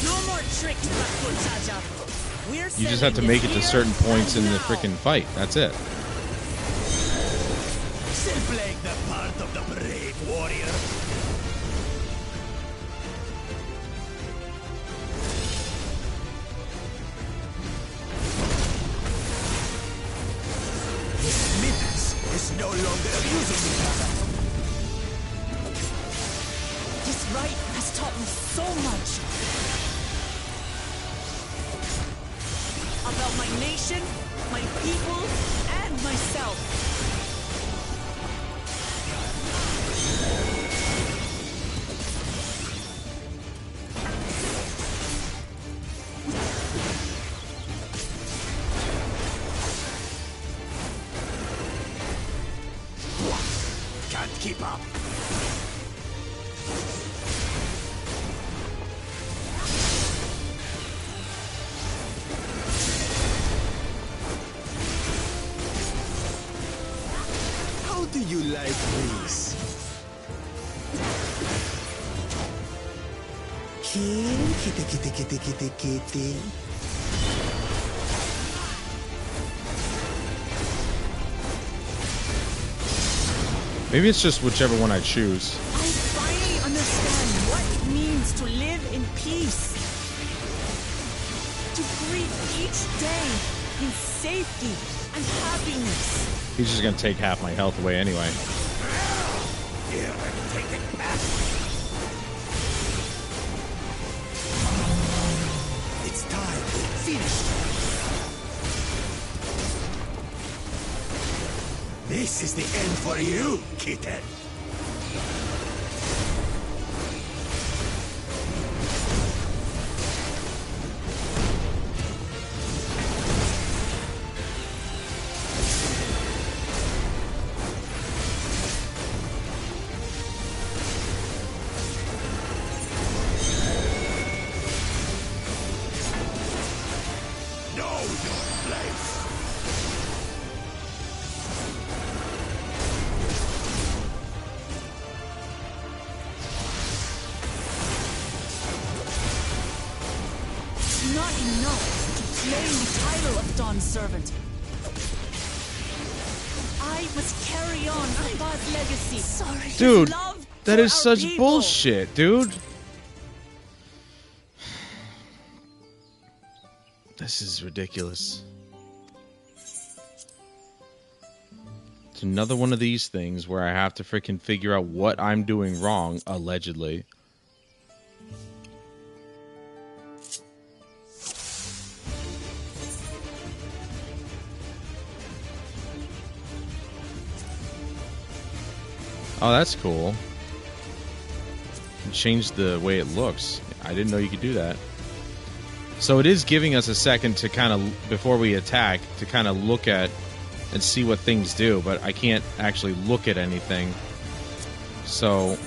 No more tricks, Rakuchaja. You just have to make it to certain points in the freaking fight. That's it. Still playing the part of the brave warrior. His mittens is no longer abusing each other. This rite has taught me so much. About my nation, my people, and myself. Can't keep up. You like this? Kitty, kitty, kitty, kitty, kitty. Maybe it's just whichever one I choose. I finally understand what it means to live in peace. To greet each day in safety and happiness. He's just gonna take half my health away anyway. Here, take it back. It's time. Finished. This is the end for you, kitten. Not enough to claim the title of Dawnservant. I must carry on Papa's legacy. Sorry, Dude, love that for is our such people. bullshit, dude. This is ridiculous. It's another one of these things where I have to freaking figure out what I'm doing wrong, allegedly. Oh, that's cool. Change the way it looks. I didn't know you could do that. So it is giving us a second to kind of, before we attack, to kind of look at and see what things do, but I can't actually look at anything. So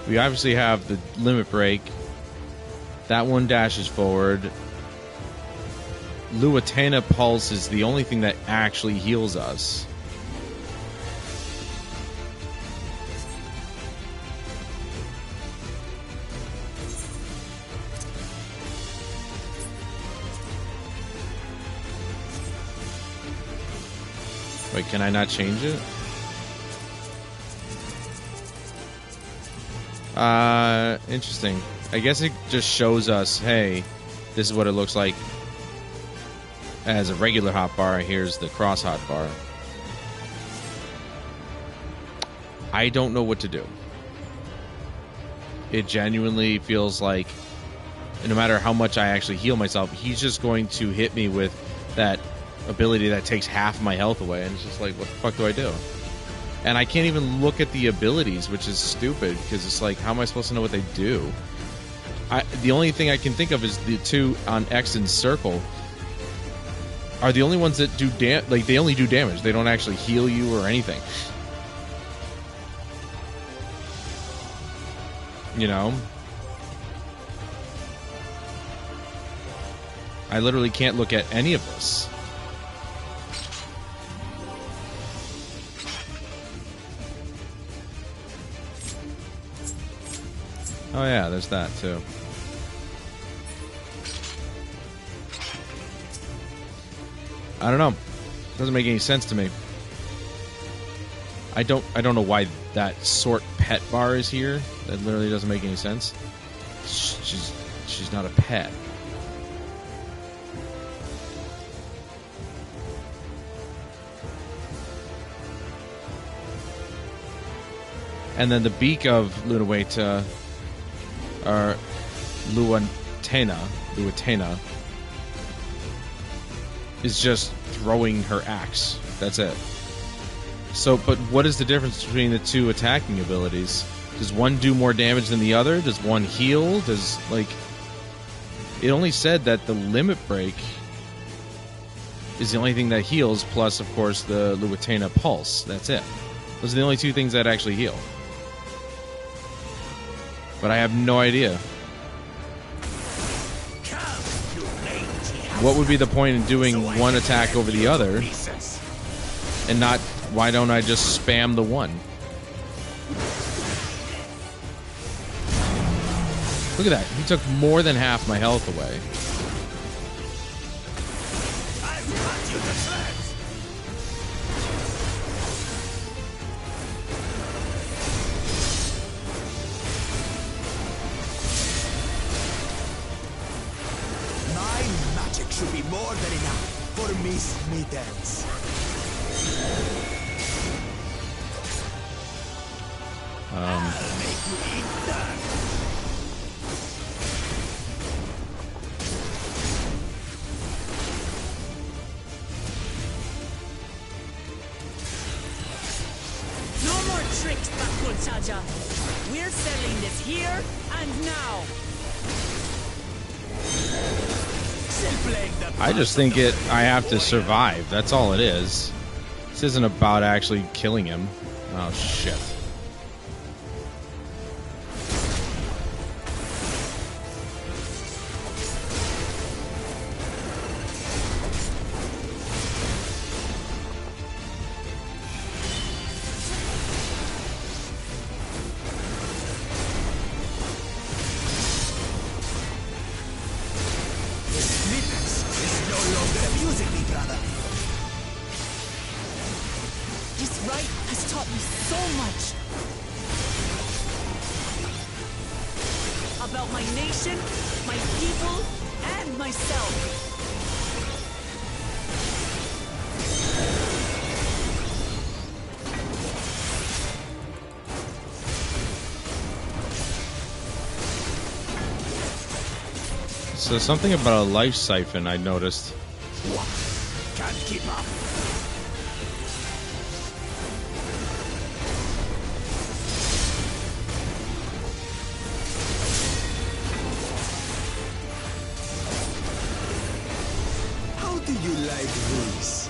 we obviously have the limit break. That one dashes forward. Luatena Pulse is the only thing that actually heals us. Wait, can I not change it? Interesting. I guess it just shows us, hey, this is what it looks like as a regular hotbar. Here's the cross hotbar. I don't know what to do. It genuinely feels like no matter how much I actually heal myself, he's just going to hit me with that ability that takes half my health away, and it's just like, what the fuck do I do? And I can't even look at the abilities, which is stupid, because it's like, how am I supposed to know what they do? The only thing I can think of is the two on X and Circle are the only ones that do like, they only do damage. They don't actually heal you or anything. You know? I literally can't look at any of this. Oh yeah, there's that too. I don't know. Doesn't make any sense to me. I don't know why that sort pet bar is here. That literally doesn't make any sense. She's not a pet. And then the beak of Luatena, or Luatena, is just throwing her axe. That's it. So, but what is the difference between the two attacking abilities? Does one do more damage than the other? Does one heal? Does, like... It only said that the limit break is the only thing that heals, plus, of course, the Luatena Pulse. That's it. Those are the only two things that actually heal. But I have no idea. What would be the point in doing one attack over the other and not why don't I just spam the 1? Look at that. He took more than half my health away. My magic should be more than enough for Miss Mittens. I'll make you eat that. No more tricks, Bakulchaja. We're settling this here and now. I just think I have to survive. That's all it is. This isn't about actually killing him. Oh, shit. So something about a life siphon I noticed. Can't keep up. How do you like this?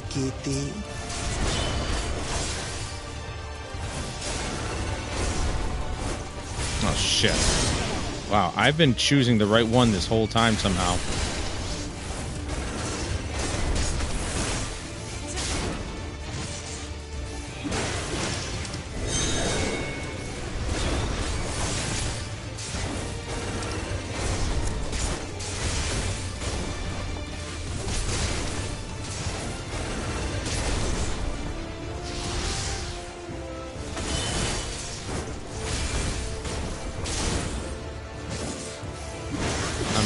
Kitty. Oh, shit. Wow, I've been choosing the right one this whole time somehow.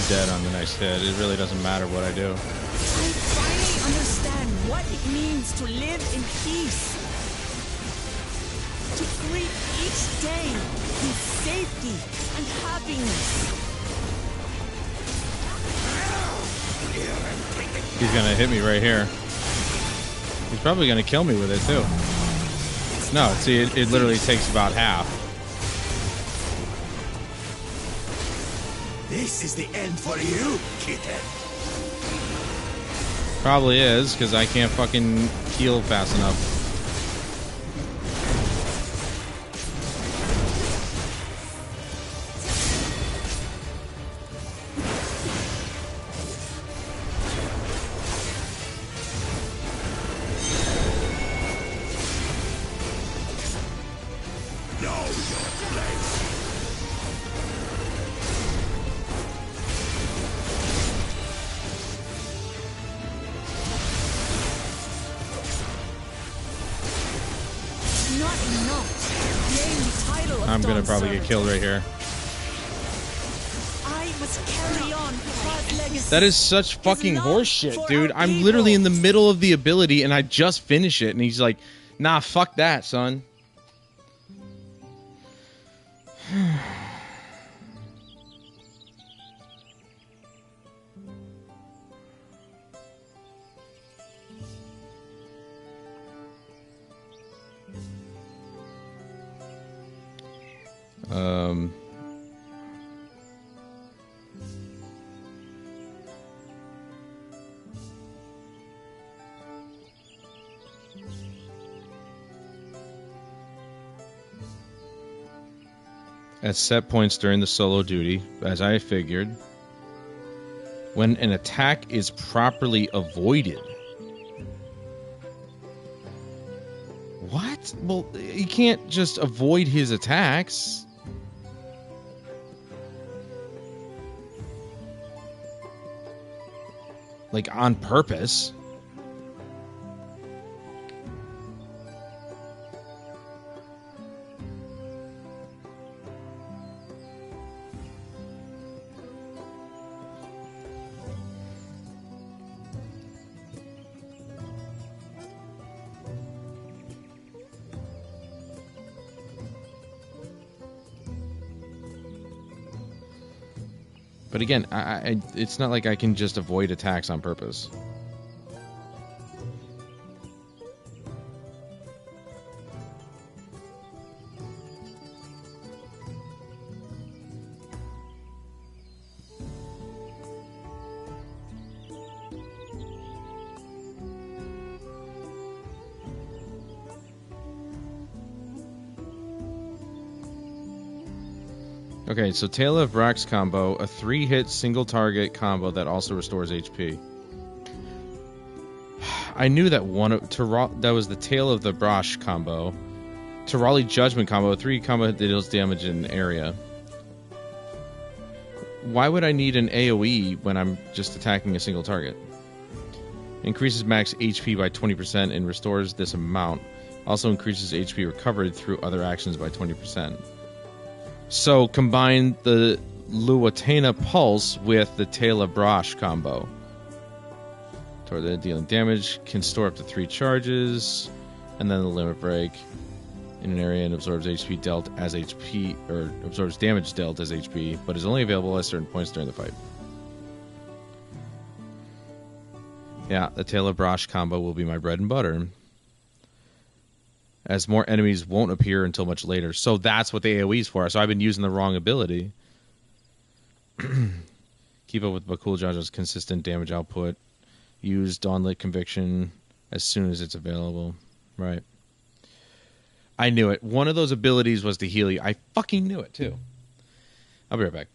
Dead on the next hit. It really doesn't matter what I do. I finally understand what it means to live in peace. To greet each day with safety and happiness. He's gonna hit me right here. He's probably gonna kill me with it too. No, see, it literally takes about half. This is the end for you, kitten. Probably is, because I can't fucking heal fast enough. I'm gonna probably get killed right here. I must carry on Papa's legacy. That is such fucking horseshit, dude. I'm literally in the middle of the ability and I just finish it and he's like, nah, fuck that, son. At set points during the solo duty, as I figured. When an attack is properly avoided. What? Well, you can't just avoid his attacks. Like, on purpose. But again, it's not like I can just avoid attacks on purpose. Okay, so Tail of Brax combo, a 3-hit single target combo that also restores HP. I knew that that was the Tail of the Brash combo. Tirali Judgment combo, a 3 combo that deals damage in an area. Why would I need an AoE when I'm just attacking a single target? Increases max HP by 20% and restores this amount. Also increases HP recovered through other actions by 20%. So combine the Luatena Pulse with the Tail Brash combo. Toward the dealing damage, can store up to 3 charges, and then the limit break in an area and absorbs HP dealt as HP, or absorbs damage dealt as HP, but is only available at certain points during the fight. Yeah, the Tail Brash combo will be my bread and butter, as more enemies won't appear until much later. So that's what the AoE is for. So I've been using the wrong ability. Keep up with Bakul Jaja's consistent damage output. Use Dawnlit Conviction as soon as it's available. Right. I knew it. One of those abilities was to heal you. I fucking knew it, too. I'll be right back.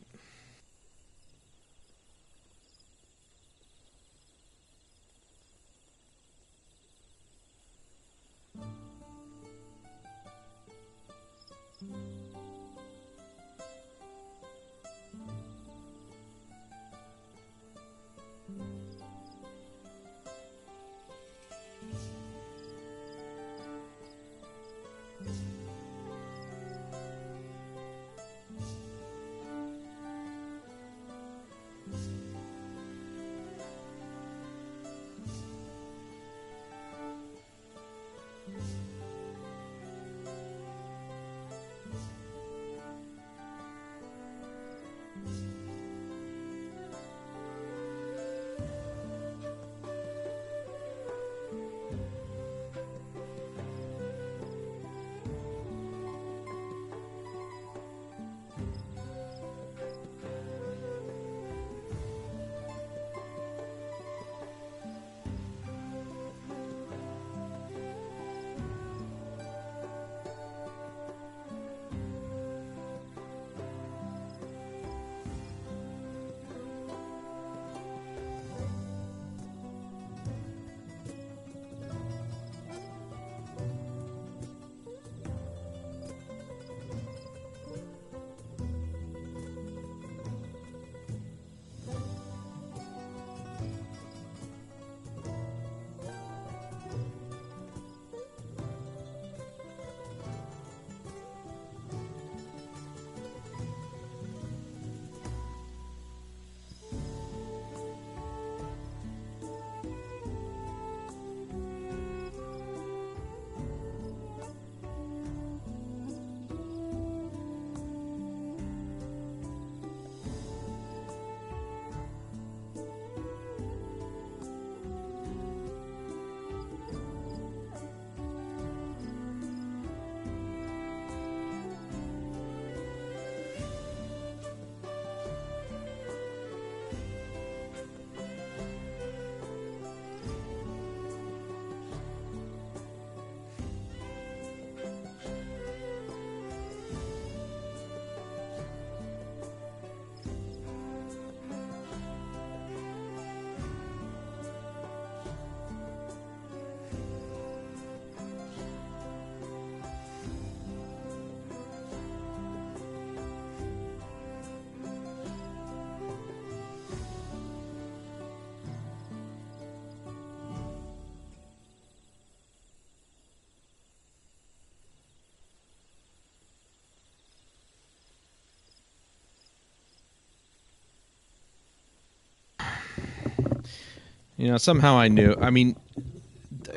You know, somehow I knew. I mean,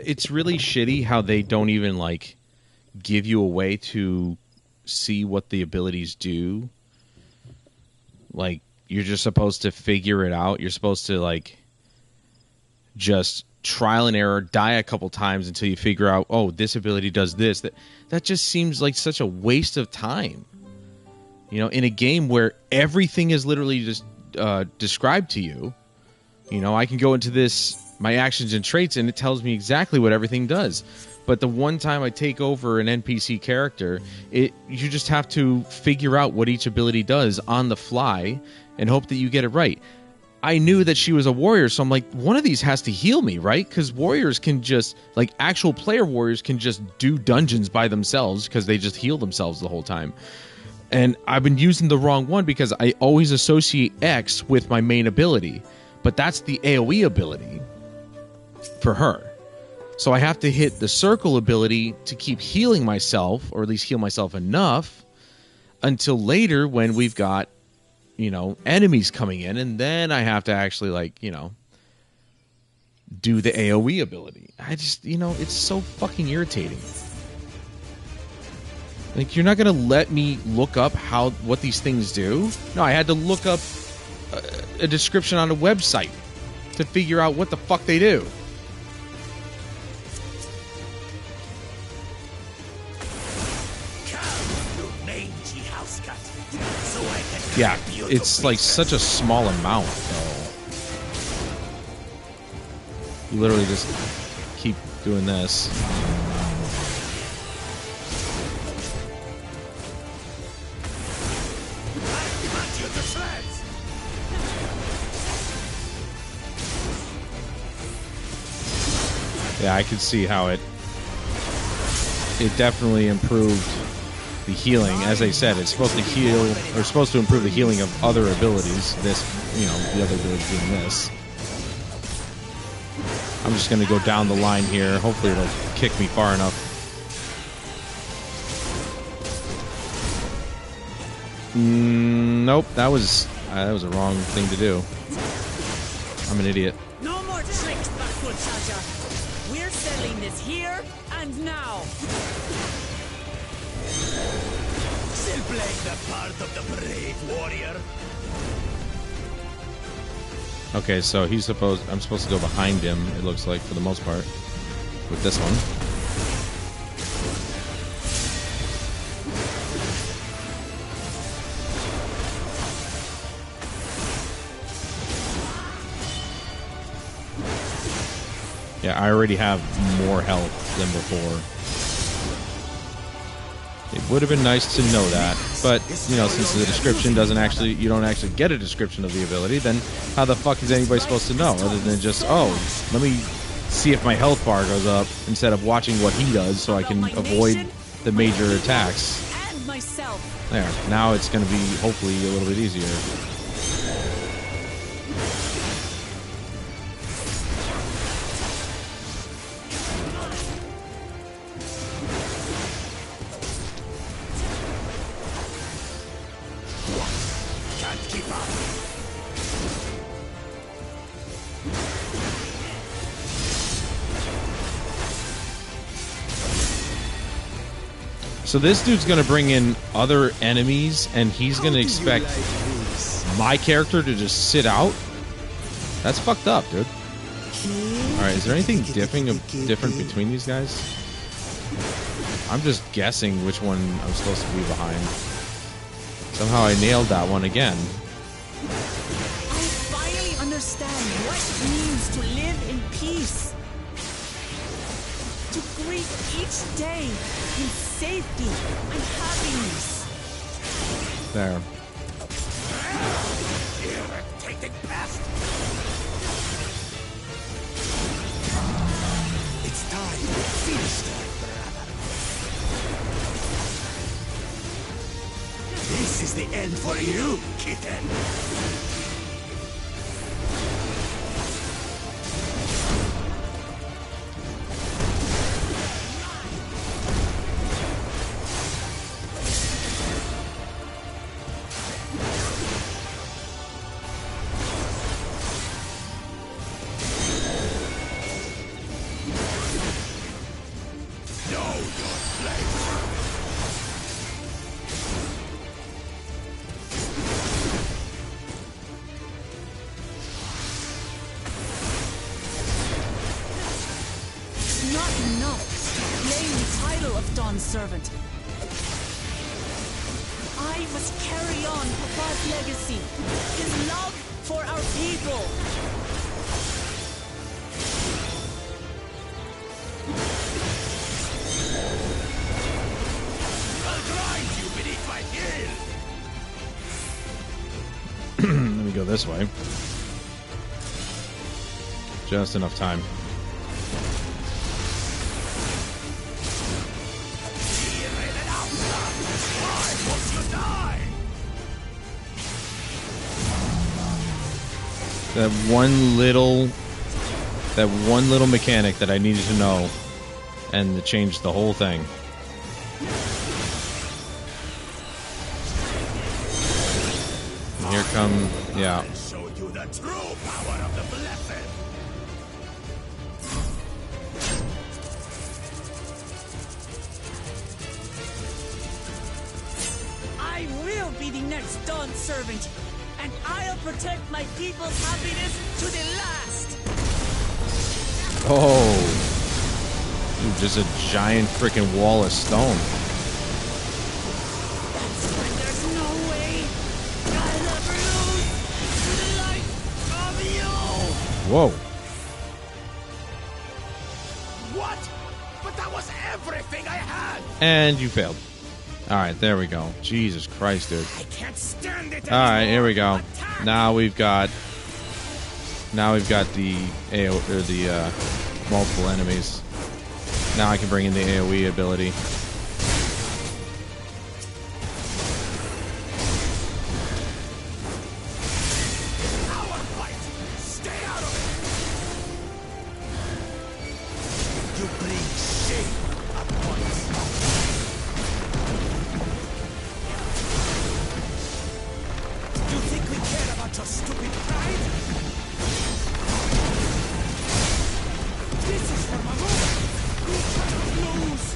it's really shitty how they don't even, like, give you a way to see what the abilities do. Like, you're just supposed to figure it out. You're supposed to, like, just trial and error, die a couple times until you figure out, oh, this ability does this. That just seems like such a waste of time. You know, in a game where everything is literally just described to you. You know, I can go into this, my actions and traits, and it tells me exactly what everything does. But the one time I take over an NPC character, you just have to figure out what each ability does on the fly and hope that you get it right. I knew that she was a warrior, so I'm like, one of these has to heal me, right? Because warriors can just, like, actual player warriors can just do dungeons by themselves because they just heal themselves the whole time. And I've been using the wrong one because I always associate X with my main ability. But that's the AoE ability for her. So I have to hit the circle ability to keep healing myself, or at least heal myself enough, until later when we've got, you know, enemies coming in, and then I have to actually, like, you know, do the AoE ability. I just, you know, it's so fucking irritating. Like, you're not going to let me look up what these things do? No, I had to look up a description on a website to figure out what the fuck they do. Yeah, it's like such a small amount, though. You literally just keep doing this. Yeah, I could see how it definitely improved the healing. As I said, it's supposed to heal, or supposed to improve the healing of other abilities. This, you know, the other ability doing this. I'm just going to go down the line here. Hopefully it'll kick me far enough. Nope, that was a wrong thing to do. I'm an idiot. No more tricks, Bakul Chaja. We're settling this here and now. Still playing the part of the brave warrior. Okay, so I'm supposed to go behind him, it looks like, for the most part, with this one. Yeah, I already have more health than before. It would have been nice to know that, but, you know, since the description you don't actually get a description of the ability, then how the fuck is anybody supposed to know, other than just, oh, let me see if my health bar goes up, instead of watching what he does so I can avoid the major attacks. There, now it's going to be, hopefully, a little bit easier. So this dude's going to bring in other enemies, and he's going to expect my character to just sit out? That's fucked up, dude. Alright, is there anything different between these guys? I'm just guessing which one I'm supposed to be behind. Somehow I nailed that one again. I finally understand what it means to live in peace. To greet each day in safety and happiness. There. Irritating pest. It's time to finish that, brother. This is the end for you, kitten. Dawnservant. I must carry on Papa's legacy, his love for our people. I'll grind you beneath my heel. Let me go this way. Just enough time. That one little mechanic that I needed to know, and it changed the whole thing. And here come, yeah. Show you the true power of the blessed. I will be the next Dawnservant, and I'll protect my people's happiness to the last. Oh, dude, just a giant freaking wall of stone. There's no way I'll ever lose to the light of you. Whoa. What? But that was everything I had. And you failed. All right, there we go. Jesus Christ, dude. I can't stand it All right, anymore. here we go. Now we've got the AO or the multiple enemies. Now I can bring in the AoE ability. Our fight. Stay out of it. You bring shame upon us. You think we care about your stupid pride? This is for my moment. We cannot lose.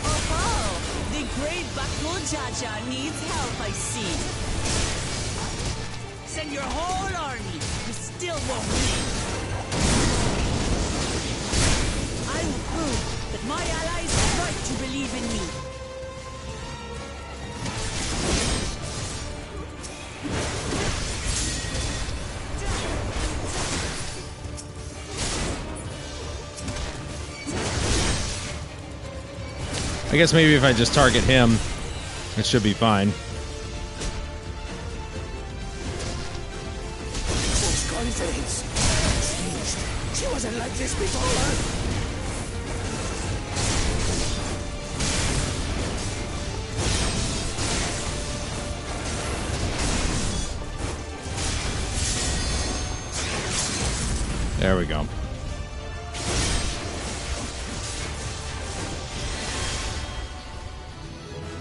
Oh, the great Bakul Jaja needs help, I see. Send your whole army. You still won't win. I will prove that my allies are right to believe in me. I guess maybe if I just target him, it should be fine. Those confidence changed. She wasn't like this before. There we go.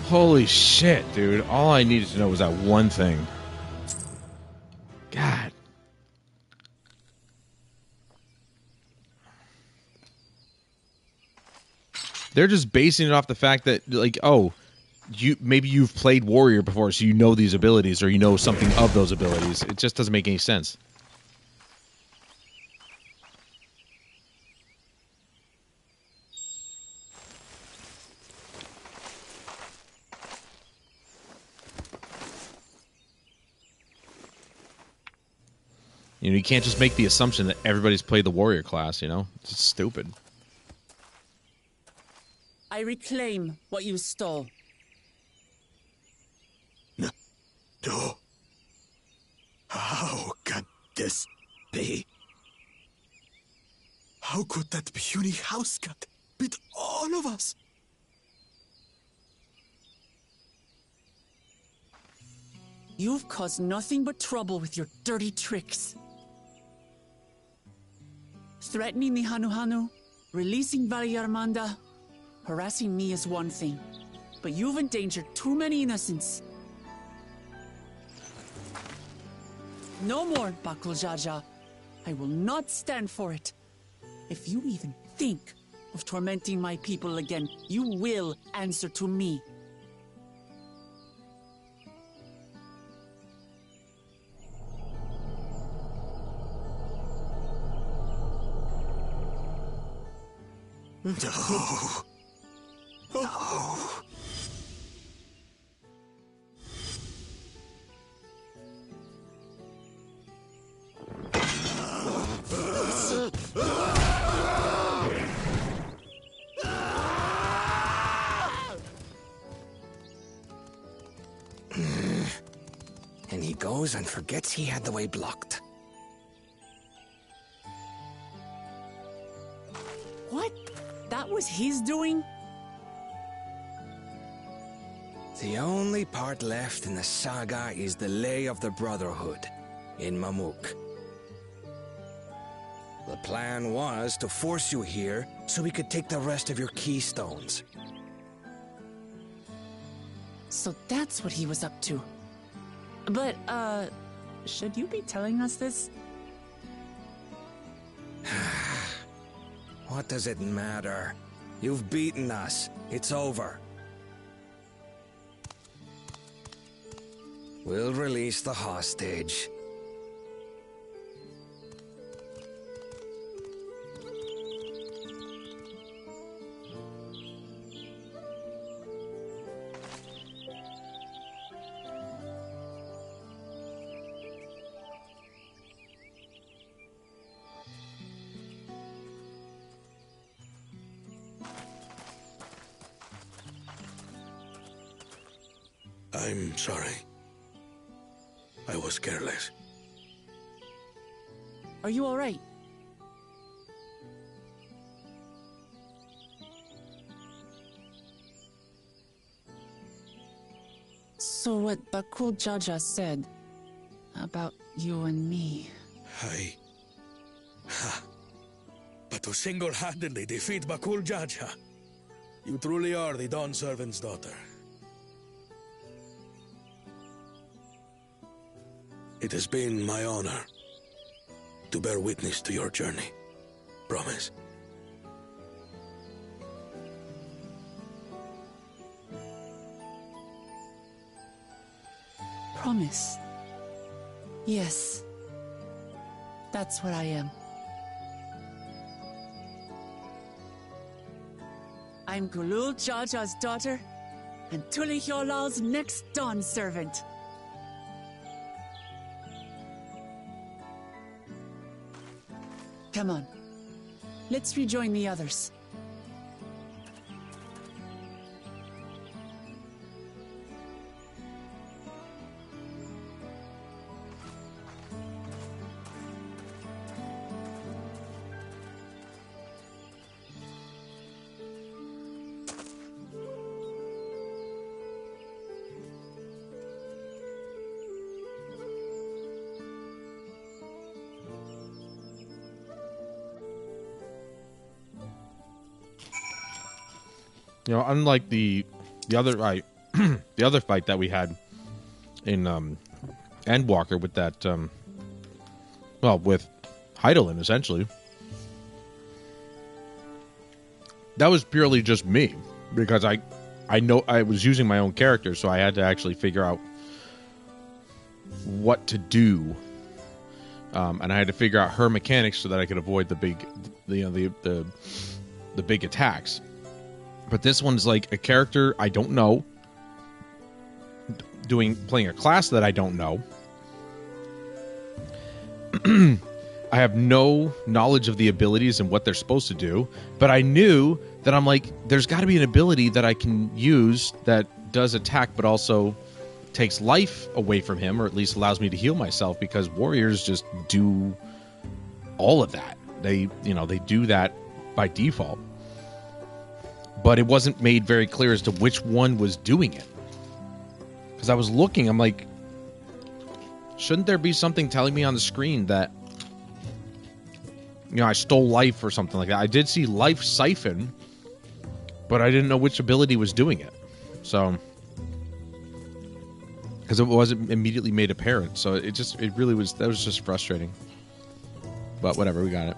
Holy shit, dude. All I needed to know was that one thing. God. They're just basing it off the fact that, like, oh, maybe you've played Warrior before, so you know these abilities, or you know something of those abilities. It just doesn't make any sense. You know, you can't just make the assumption that everybody's played the warrior class, you know? It's just stupid. I reclaim what you stole. No. How can this be? How could that puny house cat beat all of us? You've caused nothing but trouble with your dirty tricks. Threatening the Hanuhanu, releasing Valyarmanda, harassing me is one thing, but you've endangered too many innocents. No more, Bakul Jaja. I will not stand for it. If you even think of tormenting my people again, you will answer to me. Oh. Oh. And he goes and forgets he had the way blocked. What? That was his doing? The only part left in the saga is the Lay of the Brotherhood in Mamuk. The plan was to force you here so we could take the rest of your keystones. So that's what he was up to. But, should you be telling us this? What does it matter? You've beaten us. It's over. We'll release the hostage. I'm sorry. I was careless. Are you all right? So what Bakul Jaja said about you and me... But to single-handedly defeat Bakul Jaja, you truly are the Dawnservant's daughter. It has been my honor to bear witness to your journey. Promise. Promise. Yes. That's what I am. I'm Gulul Jaja's daughter, and Tulicholal's next Dawn Servant. Come on. Let's rejoin the others. You know, unlike the other fight, the other fight that we had in Endwalker with that, well, with Heidelin, essentially, that was purely just me because I know I was using my own character, so I had to actually figure out what to do, and I had to figure out her mechanics so that I could avoid the big, the big attacks. But this one's like a character I don't know, playing a class that I don't know. I have no knowledge of the abilities and what they're supposed to do, but I knew that I'm like, there's got to be an ability that I can use that does attack, but also takes life away from him, or at least allows me to heal myself, because warriors just do all of that. They do that by default. But it wasn't made very clear as to which one was doing it. Because I was looking, I'm like, shouldn't there be something telling me on the screen that, I stole life or something like that? I did see life siphon, but I didn't know which ability was doing it. So, because it wasn't immediately made apparent. So that was just frustrating. But whatever, we got it.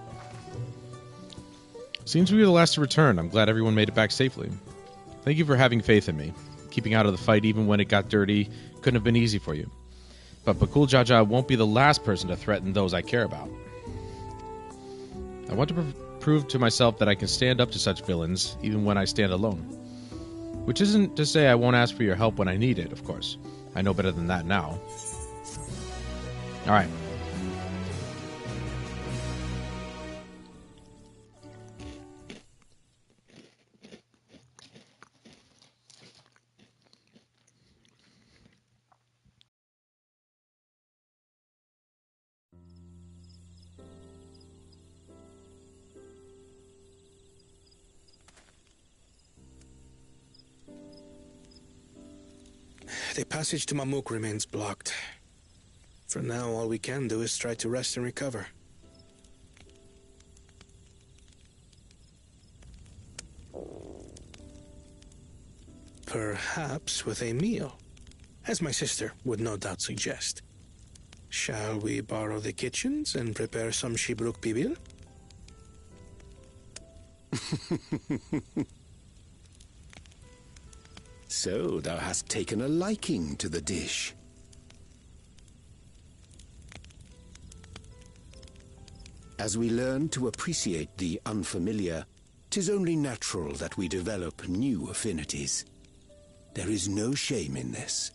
Seems we were the last to return. I'm glad everyone made it back safely. Thank you for having faith in me. Keeping out of the fight even when it got dirty couldn't have been easy for you. But Bakul Jaja won't be the last person to threaten those I care about. I want to proved to myself that I can stand up to such villains, even when I stand alone. Which isn't to say I won't ask for your help when I need it, of course. I know better than that now. Alright. The passage to Mamuk remains blocked. For now, all we can do is try to rest and recover. Perhaps with a meal, as my sister would no doubt suggest. Shall we borrow the kitchens and prepare some Shibruk Pibil? So thou hast taken a liking to the dish. As we learn to appreciate the unfamiliar, 'tis only natural that we develop new affinities. There is no shame in this.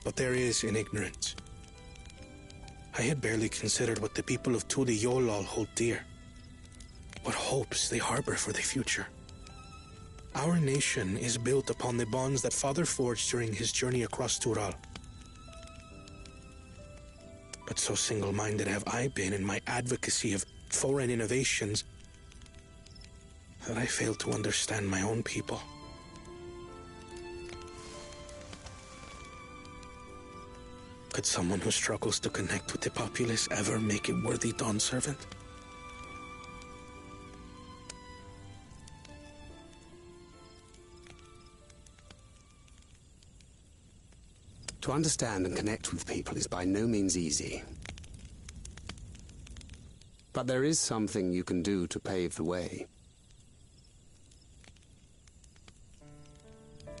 But there is in ignorance. I had barely considered what the people of Tuli Yolal hold dear. What hopes they harbor for the future. Our nation is built upon the bonds that Father forged during his journey across Tural. But so single-minded have I been in my advocacy of foreign innovations that I failed to understand my own people. Could someone who struggles to connect with the populace ever make a worthy Dawnservant? To understand and connect with people is by no means easy. But there is something you can do to pave the way.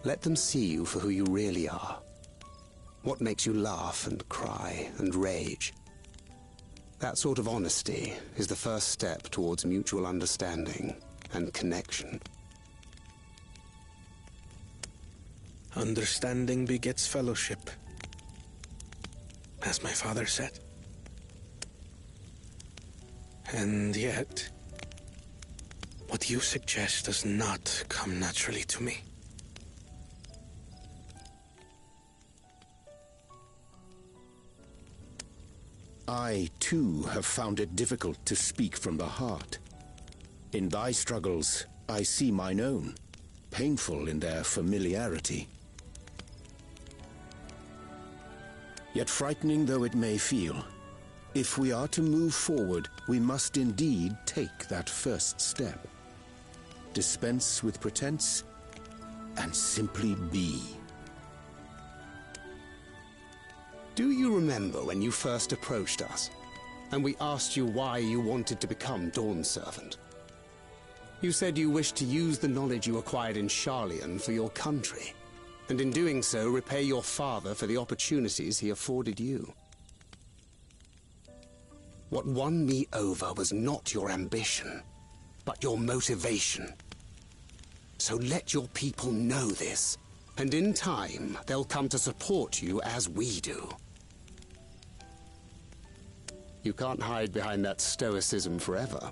Let them see you for who you really are. What makes you laugh and cry and rage. That sort of honesty is the first step towards mutual understanding and connection. Understanding begets fellowship, as my father said. And yet, what you suggest does not come naturally to me. I, too, have found it difficult to speak from the heart. In thy struggles, I see mine own, painful in their familiarity. Yet frightening though it may feel, if we are to move forward, we must indeed take that first step. Dispense with pretense, and simply be. Do you remember when you first approached us, and we asked you why you wanted to become Dawnservant? You said you wished to use the knowledge you acquired in Sharlayan for your country, and in doing so repay your father for the opportunities he afforded you. What won me over was not your ambition, but your motivation. So let your people know this, and in time they'll come to support you as we do. You can't hide behind that stoicism forever.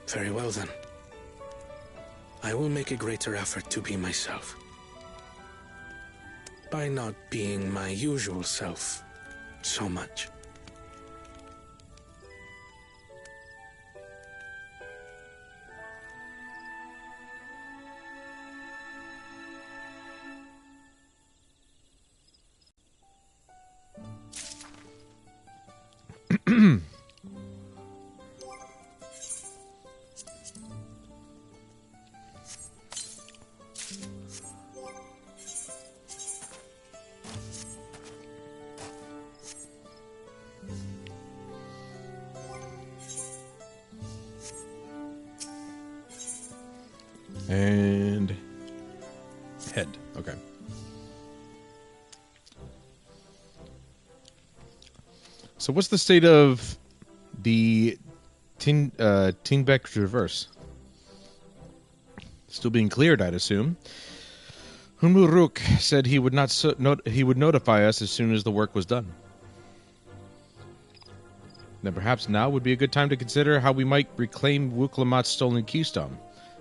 Very well then. I will make a greater effort to be myself. By not being my usual self so much. And head. Okay. So what's the state of the Tingbeck Traverse? Still being cleared, I'd assume. Hunmuruk said he would notify us as soon as the work was done. Then perhaps now would be a good time to consider how we might reclaim Wuklamat's stolen keystone.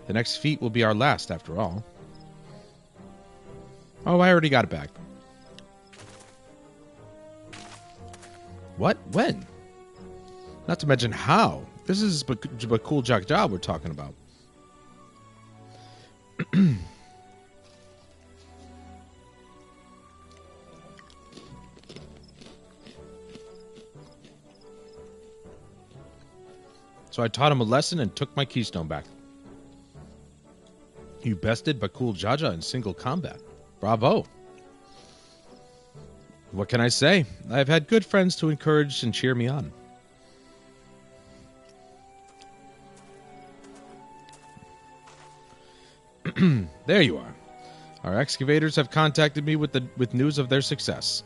The next feat will be our last, after all. Oh, I already got it back. What? When? Not to mention how. This is Bakul Jakja we're talking about. So I taught him a lesson and took my keystone back. You bested Bakul Jaja in single combat. Bravo. What can I say? I've had good friends to encourage and cheer me on. There you are. Our excavators have contacted me with news of their success.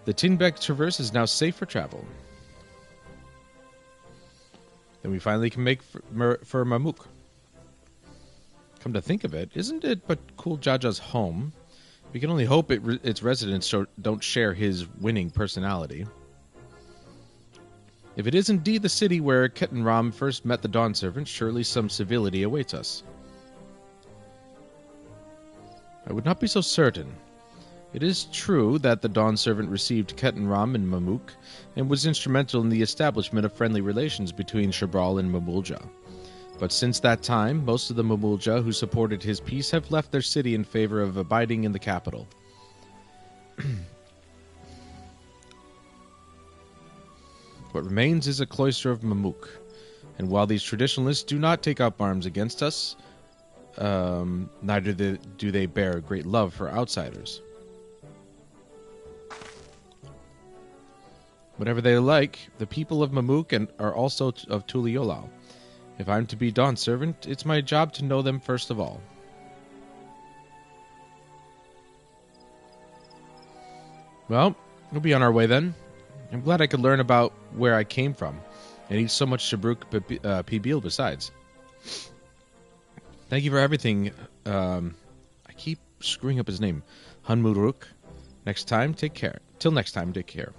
The Tinbeck Traverse is now safe for travel. Then we finally can make for Mamuk. Come to think of it, isn't it but Cool Jaja's home? We can only hope its residents don't share his winning personality. If it is indeed the city where Ketenram first met the Dawnservant, surely some civility awaits us. I would not be so certain. It is true that the Dawnservant received Ketenram and Mamuk, and was instrumental in the establishment of friendly relations between Shabral and Mamulja. But since that time, most of the Mamulja who supported his peace have left their city in favor of abiding in the capital. What remains is a cloister of Mamuk, and while these traditionalists do not take up arms against us, neither do they bear great love for outsiders. Whatever they like, the people of Mamuk are also of Tuliolau. If I'm to be Dawnservant, it's my job to know them first of all. Well, we'll be on our way then. I'm glad I could learn about where I came from, and eat so much Shabruk Pibil besides. Thank you for everything. I keep screwing up his name. Hunmuruk. Next time, take care. Till next time, take care.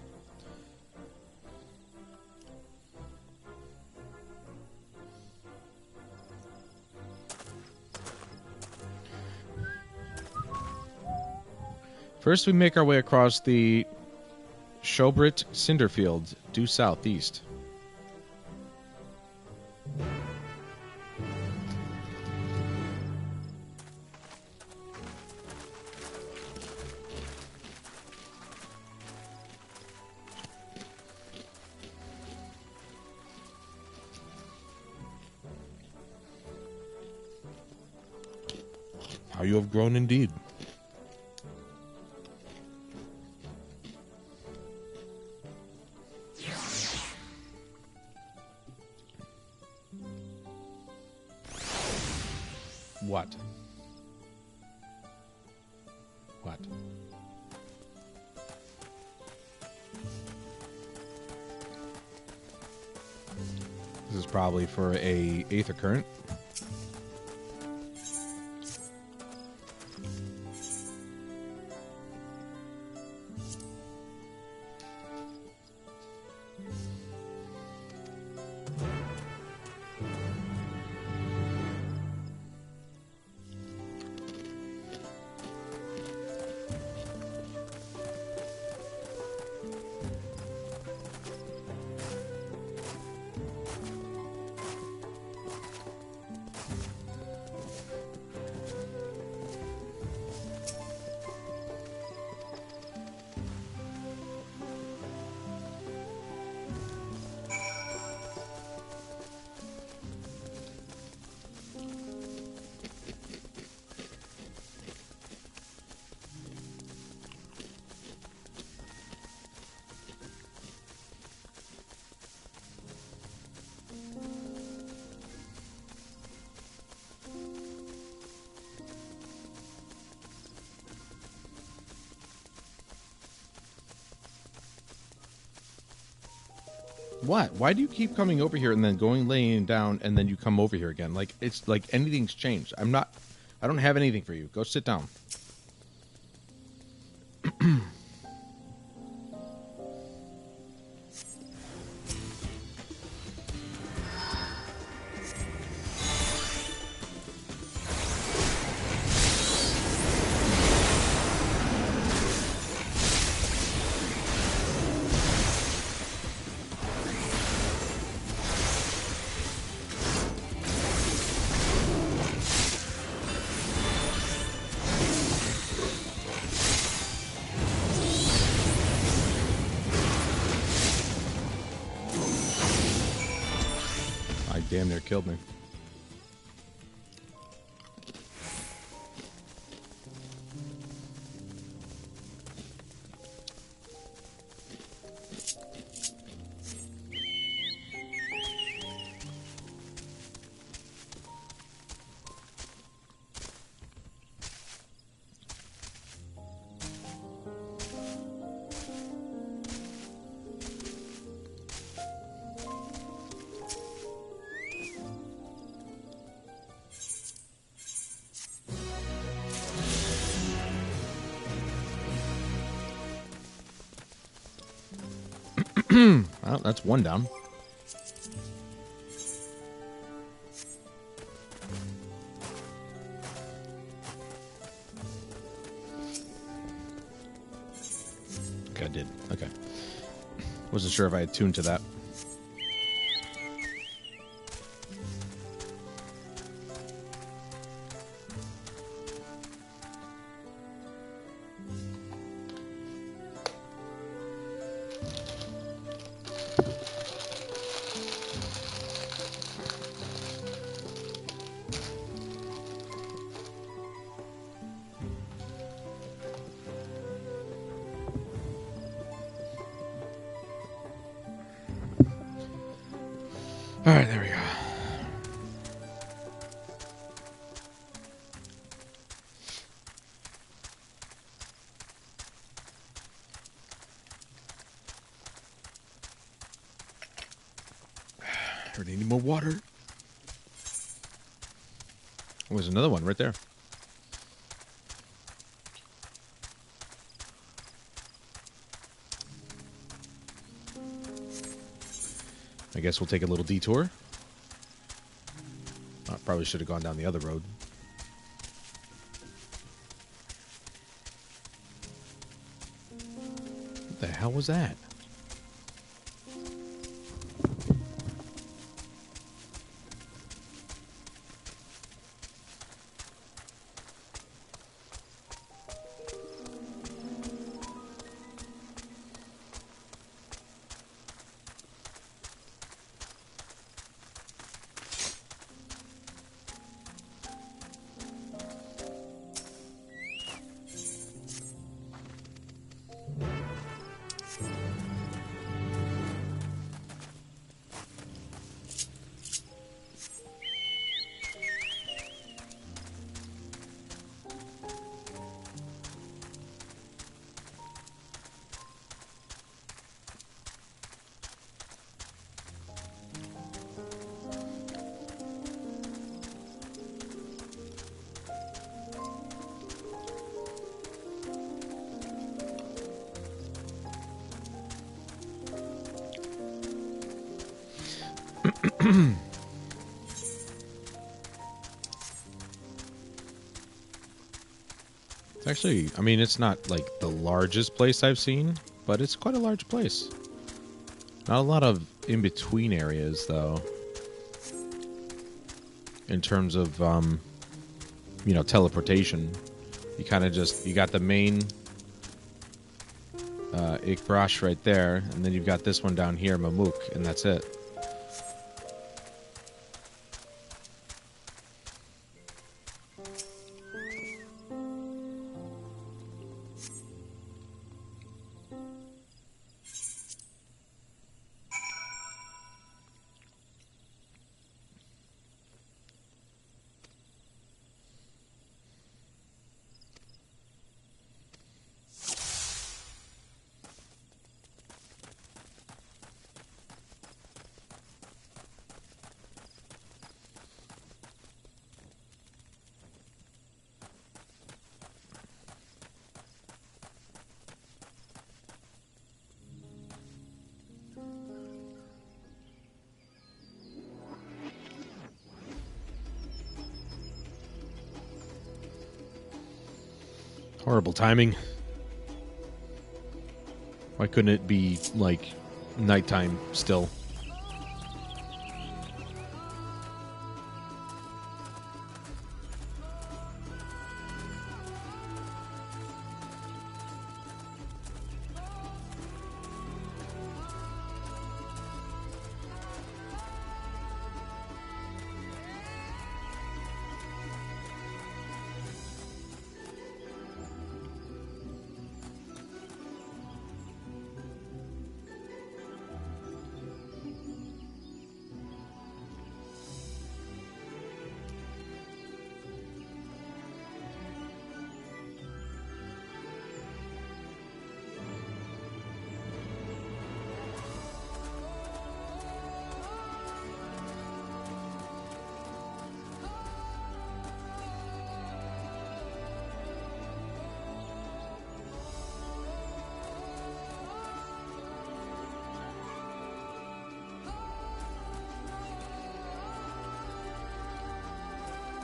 First, we make our way across the Shobrit Cinderfield, due southeast. How you have grown indeed. What? What? This is probably for a Aether Current. What? Why do you keep coming over here and then going laying down and then you come over here again? Like it's like anything's changed. I don't have anything for you. Go sit down. Damn near killed me. Well, that's one down. Okay, I did. Okay. Wasn't sure if I had tuned to that. All right, there we go. Heard any more water? Oh, there's another one right there. I guess we'll take a little detour. Probably should have gone down the other road. What the hell was that? It's actually, I mean, it's not like the largest place I've seen, but it's quite a large place. Not a lot of in-between areas, though, in terms of, you know, teleportation. You kind of just, you got the main Ikbrash right there, and then you've got this one down here, Mamuk, and that's it. Horrible timing. Why couldn't it be, like, nighttime still?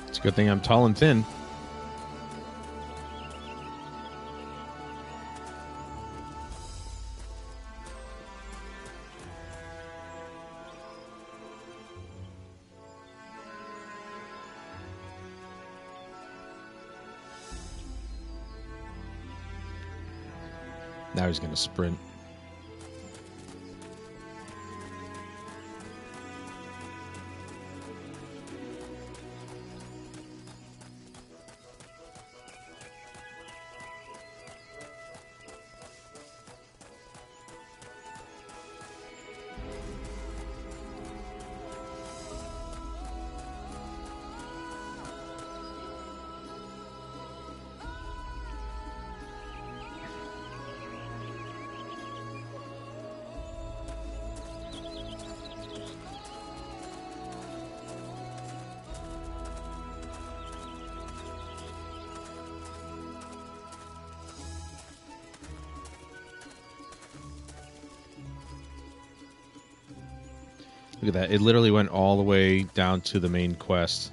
It's a good thing I'm tall and thin. Now he's going to sprint. Look at that. It literally went all the way down to the main quest.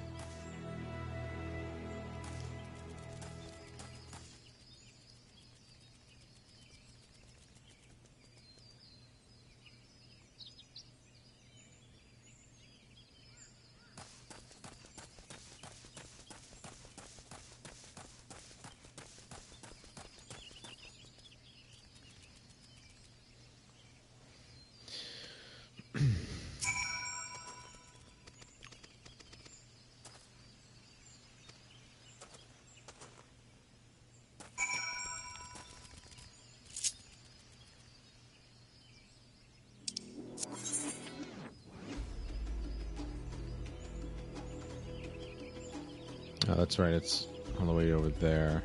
Oh, that's right. It's on the way over there.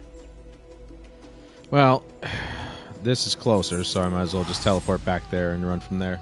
Well, this is closer, so I might as well just teleport back there and run from there.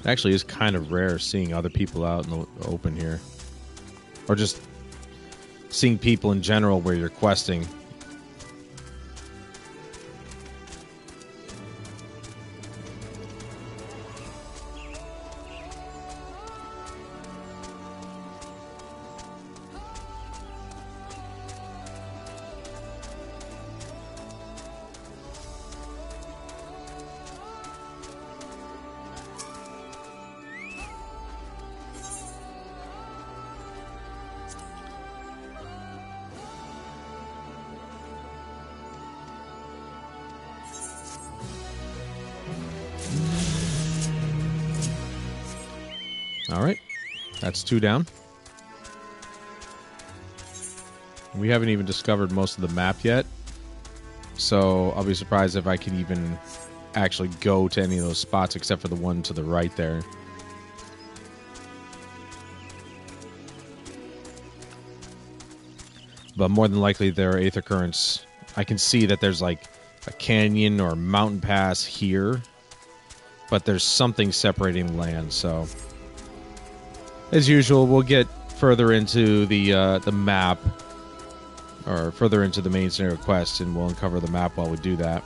Actually, it's kind of rare seeing other people out in the open here. Or just seeing people in general where you're questing. Alright, that's 2 down. We haven't even discovered most of the map yet, so I'll be surprised if I can even actually go to any of those spots except for the one to the right there. but more than likely there are aether currents. I can see that there's like a canyon or mountain pass here, but there's something separating the land. So, as usual, we'll get further into the map, or further into the main scenario quest, and we'll uncover the map while we do that.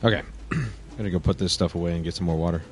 Okay, gotta go put this stuff away and get some more water.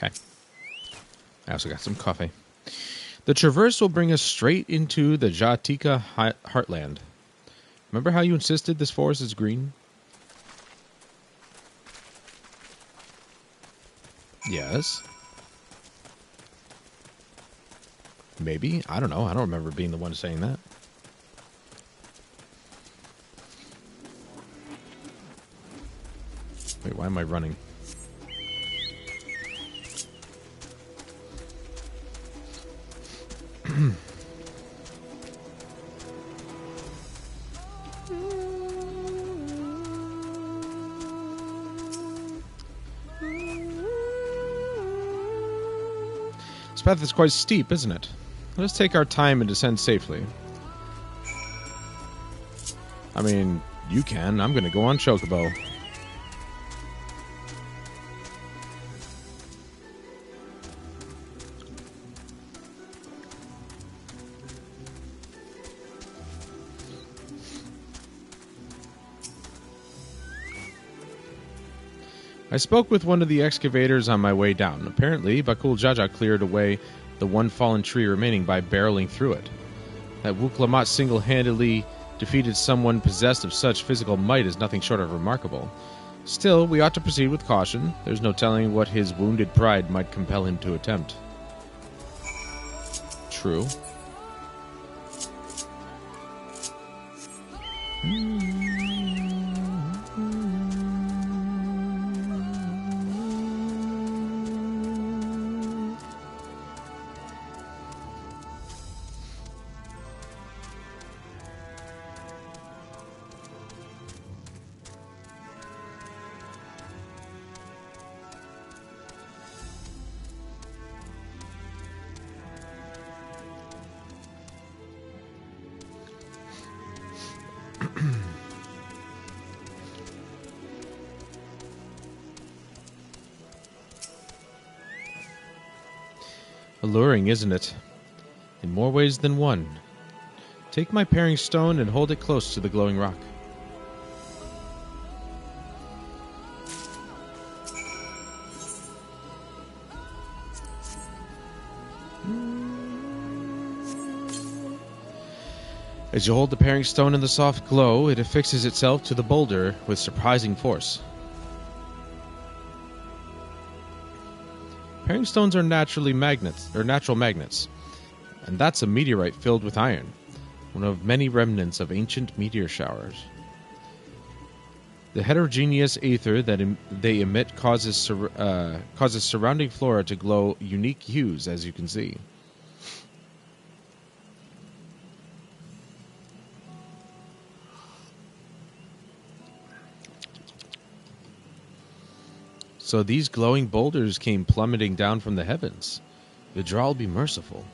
Okay. I also got some coffee. The traverse will bring us straight into the Jatika heartland. Remember how you insisted this forest is green? Yes. Maybe. I don't know. I don't remember being the one saying that. Wait, why am I running? This path is quite steep, isn't it? Let us take our time and descend safely. I mean, you can. I'm going to go on Chocobo. I spoke with one of the excavators on my way down. Apparently, Bakul Jaja cleared away the one fallen tree remaining by barreling through it. That Wuklamat single-handedly defeated someone possessed of such physical might is nothing short of remarkable. Still, we ought to proceed with caution. There's no telling what his wounded pride might compel him to attempt. True. Alluring, isn't it? In more ways than one. Take my paring stone and hold it close to the glowing rock. As you hold the paring stone in the soft glow, it affixes itself to the boulder with surprising force. Paring stones are natural magnets, and that's a meteorite filled with iron, one of many remnants of ancient meteor showers. The heterogeneous aether that they emit causes surrounding flora to glow unique hues, as you can see. So these glowing boulders came plummeting down from the heavens. Vidral be merciful.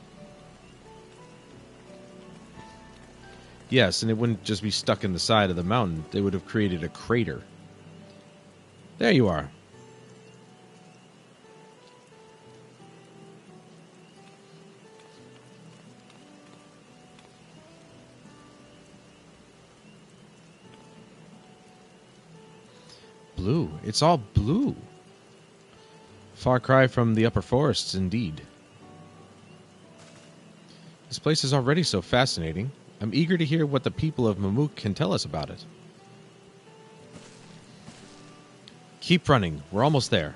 Yes, and it wouldn't just be stuck in the side of the mountain. They would have created a crater. There you are. Blue. It's all blue. Far cry from the upper forests, indeed. This place is already so fascinating. I'm eager to hear what the people of Mamuk can tell us about it. Keep running. We're almost there.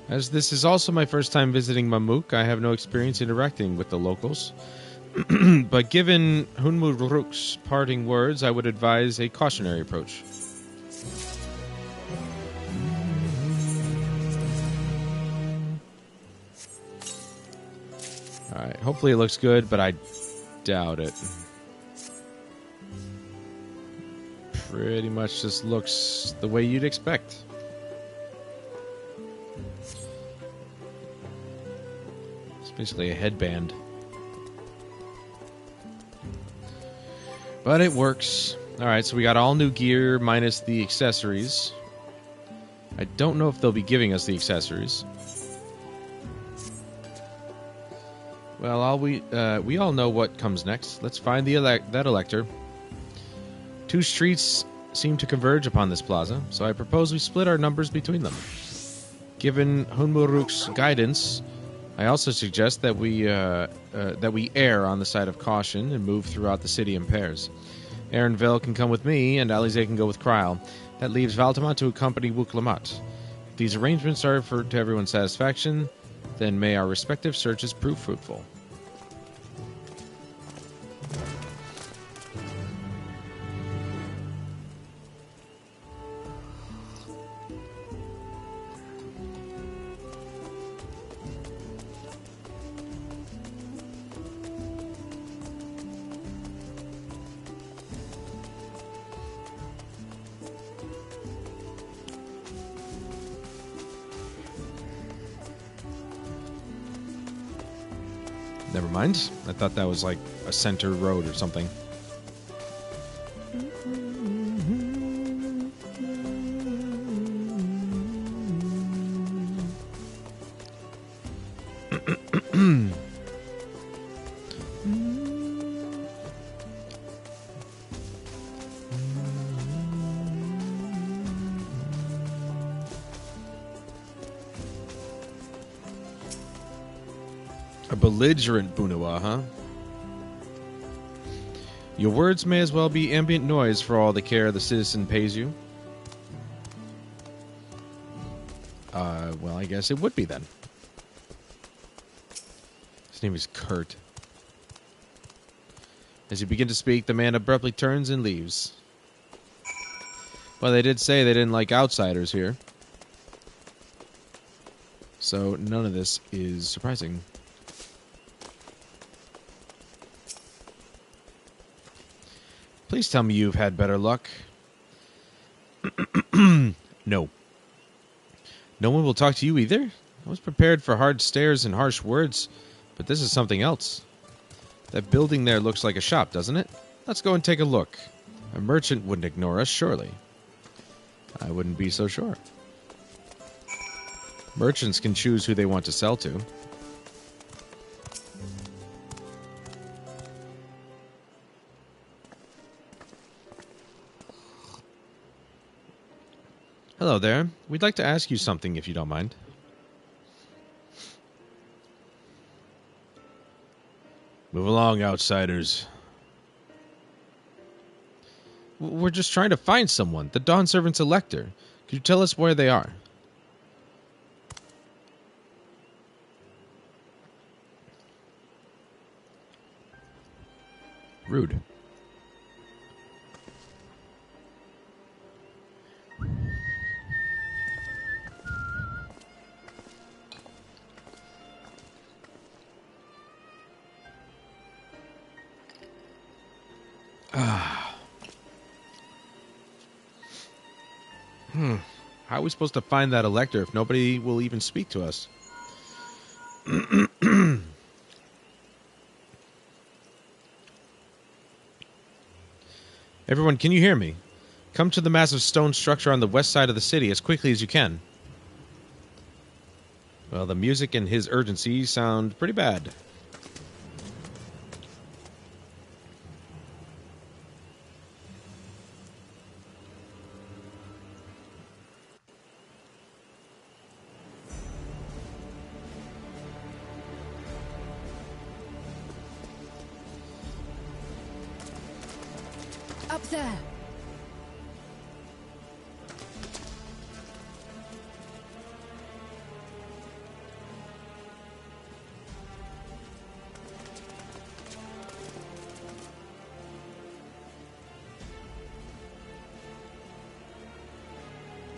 As this is also my first time visiting Mamuk, I have no experience interacting with the locals. But given Hunmuruk's parting words, I would advise a cautionary approach. Alright, hopefully it looks good, but I doubt it. Pretty much just looks the way you'd expect. It's basically a headband. But it works. Alright, so we got all new gear minus the accessories. I don't know if they'll be giving us the accessories. Well, we all know what comes next. Let's find that elector. 2 streets seem to converge upon this plaza, so I propose we split our numbers between them. Given Hunmuruk's guidance, I also suggest that we err on the side of caution and move throughout the city in pairs. Aaronville can come with me, and Alize can go with Kryl. That leaves Valtamont to accompany Wuklamat. If these arrangements are to everyone's satisfaction, then may our respective searches prove fruitful. Never mind. I thought that was like a center road or something. A belligerent Bunua, huh? Your words may as well be ambient noise for all the care the citizen pays you. Well, I guess it would be then. His name is Kurt. As you begin to speak, the man abruptly turns and leaves. Well, they did say they didn't like outsiders here. So none of this is surprising. Please tell me you've had better luck. No. No one will talk to you either? I was prepared for hard stares and harsh words, but this is something else. That building there looks like a shop, doesn't it? Let's go and take a look. A merchant wouldn't ignore us, surely. I wouldn't be so sure. Merchants can choose who they want to sell to. Hello there. We'd like to ask you something, if you don't mind. Move along, outsiders. We're just trying to find someone. The Dawnservant's elector. Could you tell us where they are? Rude. How are we supposed to find that elector if nobody will even speak to us? Everyone, can you hear me? Come to the massive stone structure on the west side of the city as quickly as you can. Well, the music and his urgency sound pretty bad. Up there.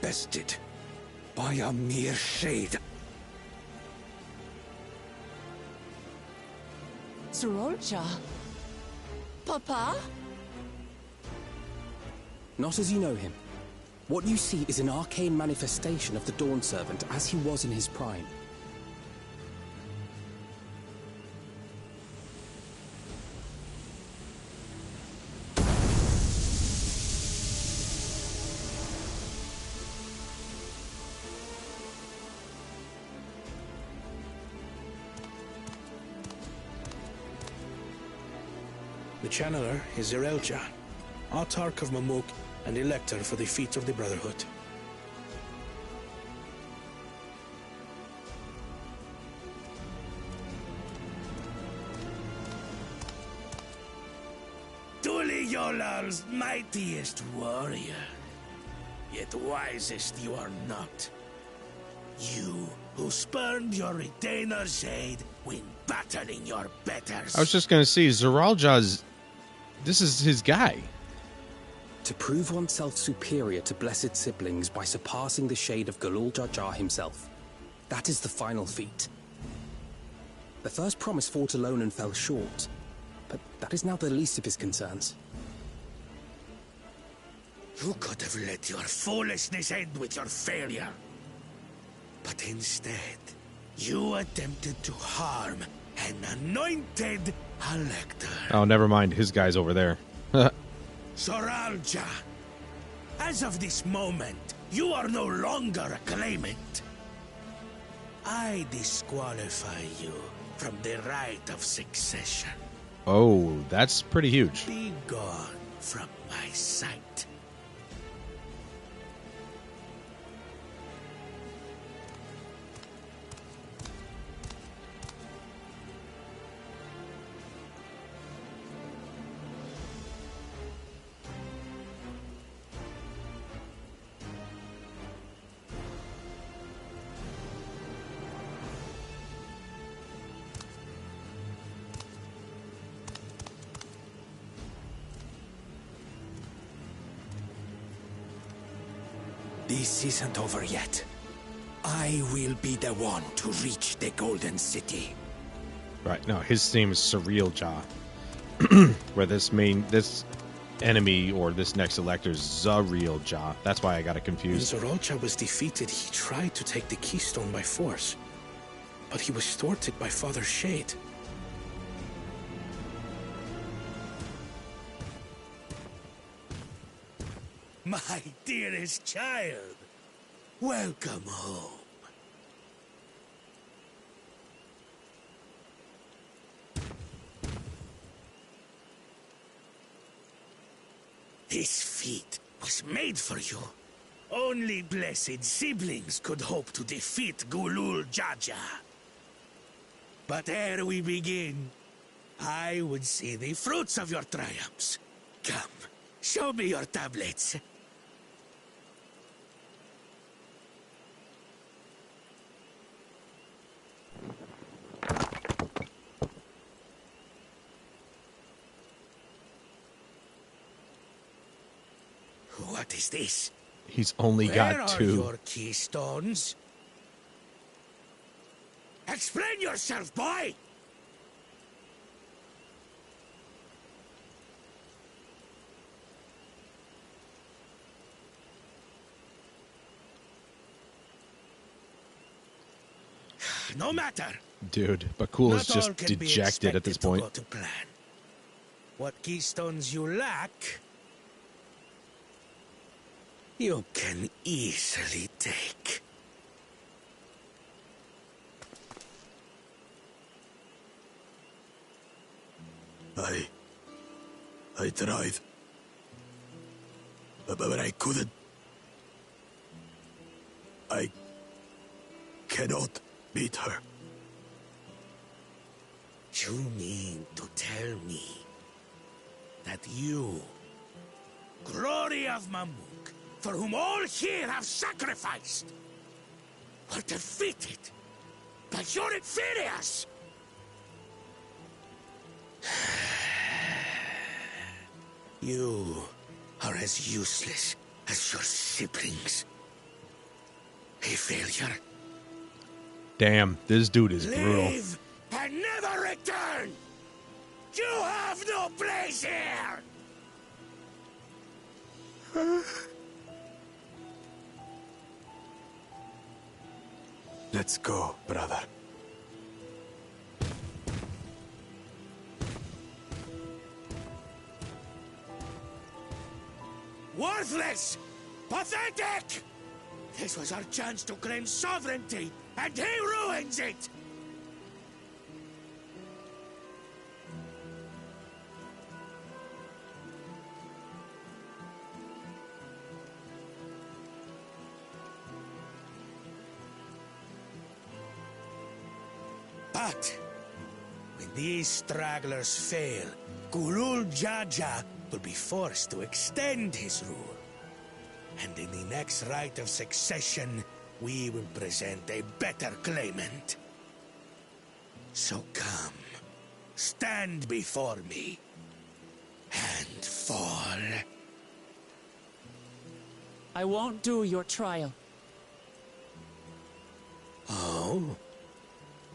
bested by a mere shade. Zerolja? Papa? Not as you know him. What you see is an arcane manifestation of the Dawnservant as he was in his prime. The channeler is Zerelja, Autarch of Mamuk and Elector for the feet of the Brotherhood. Yolal's mightiest warrior, yet wisest you are not. You who spurned your retainer's aid when battling your betters. I was just going to see, Zeralja's... This is his guy. To prove oneself superior to blessed siblings by surpassing the shade of Galul Jar Jar himself. That is the final feat. The first promise fought alone and fell short, but that is now the least of his concerns. You could have let your foolishness end with your failure. But instead, you attempted to harm an anointed elector. Oh, never mind. His guy's over there. Zeralja, as of this moment, you are no longer a claimant. I disqualify you from the right of succession. Oh, that's pretty huge. Be gone from my sight. This isn't over yet. I will be the one to reach the Golden City. Right, no, his name is Surreal Jaw. Where this enemy, or this next elector, is Zariel Jaw. That's why I got it confused. When Zeralja was defeated, he tried to take the keystone by force. But he was thwarted by Father Shade. My dearest child, welcome home. This feat was made for you. Only blessed siblings could hope to defeat Gulul Jaja. But ere we begin, I would see the fruits of your triumphs. Come, show me your tablets. What is this? He's only got 2. Where are your keystones? Explain yourself, boy! No matter. Dude, Bakul is Not all just can be dejected at this expected to point. go to plan. What keystones you lack, you can easily take. I tried. But I couldn't. I cannot beat her. You mean to tell me that you, glory of Mamuk, for whom all here have sacrificed, were defeated by your inferiors? You are as useless as your siblings. A failure. Damn, this dude is brutal. Leave and never return! You have no place here! Let's go, brother. Worthless! Pathetic! This was our chance to claim sovereignty, and he ruins it! But when these stragglers fail, Gulul Jaja will be forced to extend his rule. And in the next rite of succession, we will present a better claimant. So come, stand before me, and fall. I won't do your trial. Oh?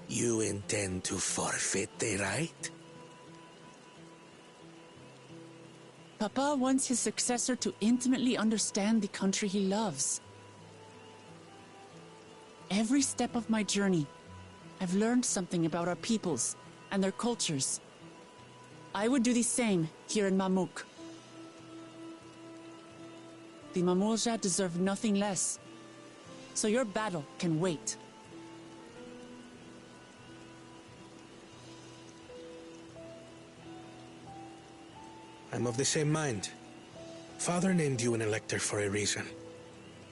You intend to forfeit the right? Papa wants his successor to intimately understand the country he loves. Every step of my journey, I've learned something about our peoples and their cultures. I would do the same here in Mamuk. The Mamulja deserve nothing less, so your battle can wait. I'm of the same mind. Father named you an elector for a reason.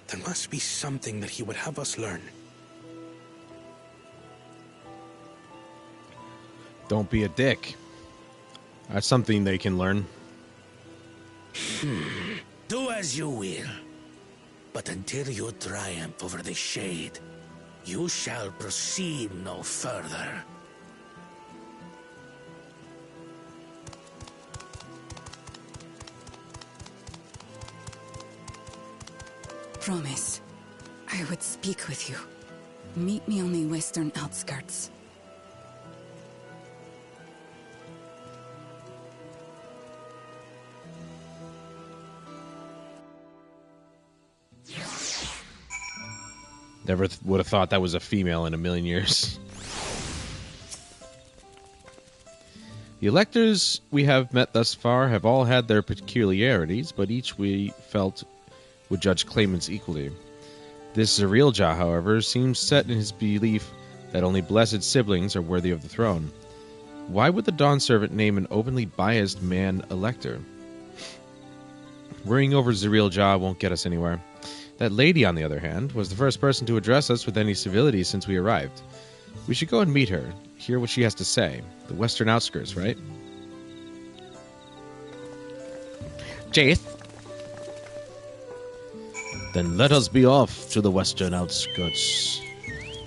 There must be something that he would have us learn. Don't be a dick. That's something they can learn. Do as you will. But until you triumph over the Shade, you shall proceed no further. Promise, I would speak with you. Meet me on the western outskirts. Never would have thought that was a female in a million years. The electors we have met thus far have all had their peculiarities, but each we felt would judge claimants equally. This Zerilja, however, seems set in his belief that only blessed siblings are worthy of the throne. Why would the Dawnservant name an openly biased man elector? Worrying over Zerilja won't get us anywhere. That lady, on the other hand, was the first person to address us with any civility since we arrived. We should go and meet her, hear what she has to say. The western outskirts, right? Jaith? Then let us be off to the western outskirts.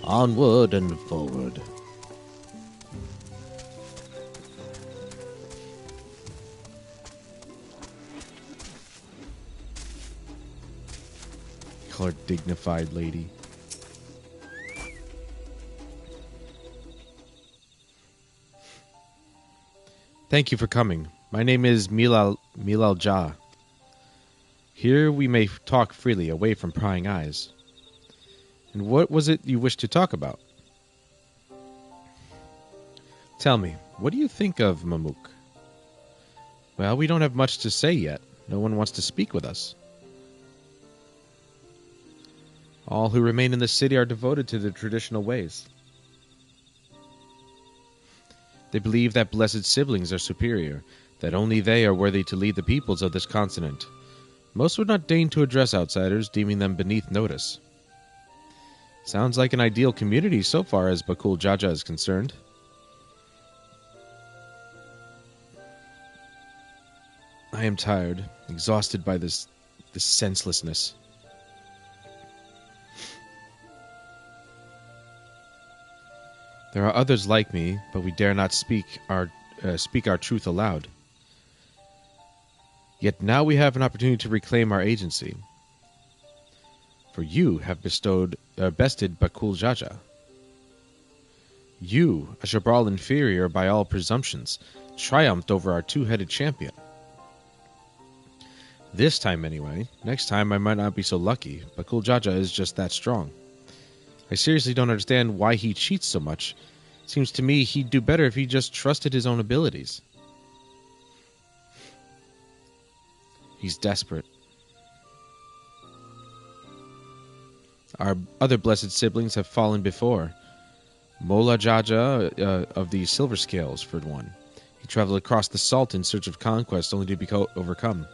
Onward and forward. Call her dignified lady. Thank you for coming. My name is Milal Jah. Here we may talk freely, away from prying eyes. And what was it you wished to talk about? Tell me, what do you think of Mamuk? Well, we don't have much to say yet. No one wants to speak with us. All who remain in the city are devoted to their traditional ways. They believe that blessed siblings are superior, that only they are worthy to lead the peoples of this continent. Most would not deign to address outsiders, deeming them beneath notice. Sounds like an ideal community so far as Bakul Jaja is concerned. I am tired, exhausted by this senselessness. There are others like me, but we dare not speak our truth aloud. Yet now we have an opportunity to reclaim our agency. For you have bested Bakul Jaja. You, a Jabral inferior by all presumptions, triumphed over our two-headed champion. This time, anyway. Next time, I might not be so lucky. Bakul Jaja is just that strong. I seriously don't understand why he cheats so much. Seems to me he'd do better if he just trusted his own abilities. He's desperate. Our other blessed siblings have fallen before. Mola Jaja of the Silver Scales, for one. He traveled across the salt in search of conquest, only to be overcome.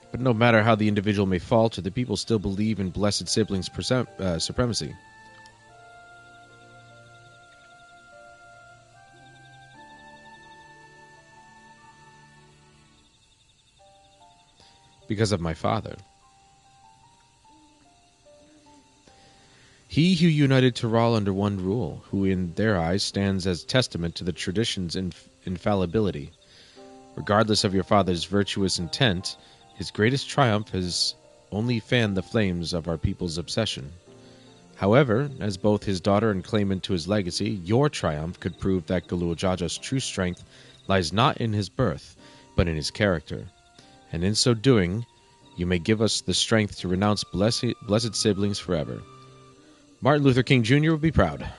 But no matter how the individual may falter, the people still believe in blessed siblings' supremacy. Because of my father. He who united Tural under one rule, who in their eyes stands as testament to the tradition's infallibility. Regardless of your father's virtuous intent, his greatest triumph has only fanned the flames of our people's obsession. However, as both his daughter and claimant to his legacy, your triumph could prove that Galul Jaja's true strength lies not in his birth, but in his character. And in so doing, you may give us the strength to renounce blessed siblings forever. Martin Luther King Jr. would be proud.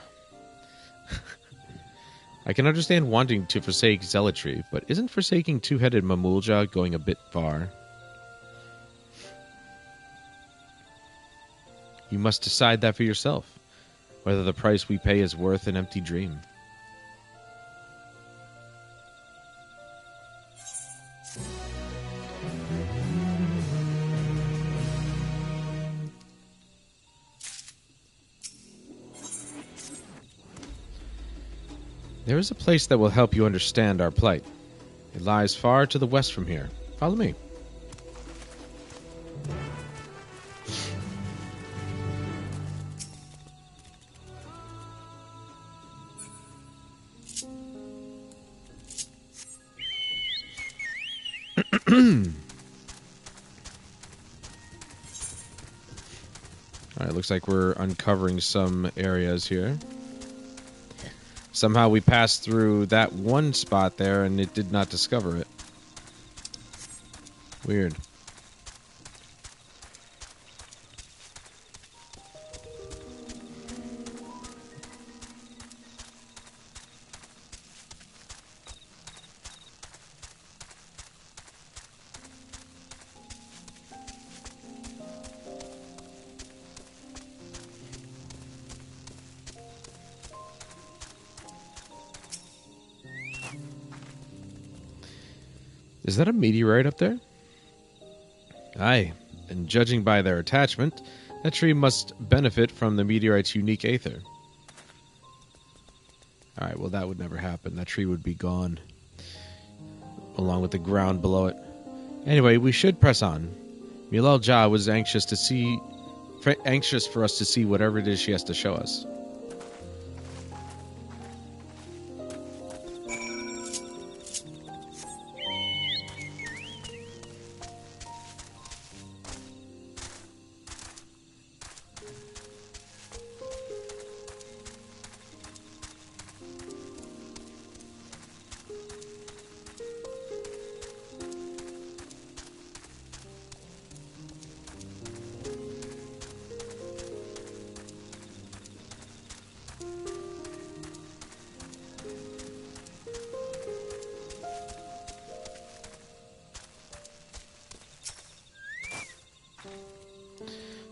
I can understand wanting to forsake zealotry, but isn't forsaking two-headed Mamulja going a bit far? You must decide that for yourself, whether the price we pay is worth an empty dream. There is a place that will help you understand our plight. It lies far to the west from here. Follow me. Alright, looks like we're uncovering some areas here. Somehow we passed through that one spot there and it did not discover it. Weird. Is that a meteorite up there? Aye, and judging by their attachment, that tree must benefit from the meteorite's unique aether. Alright, well that would never happen. That tree would be gone, along with the ground below it. Anyway, we should press on. Milal Jah was anxious for us to see whatever it is she has to show us.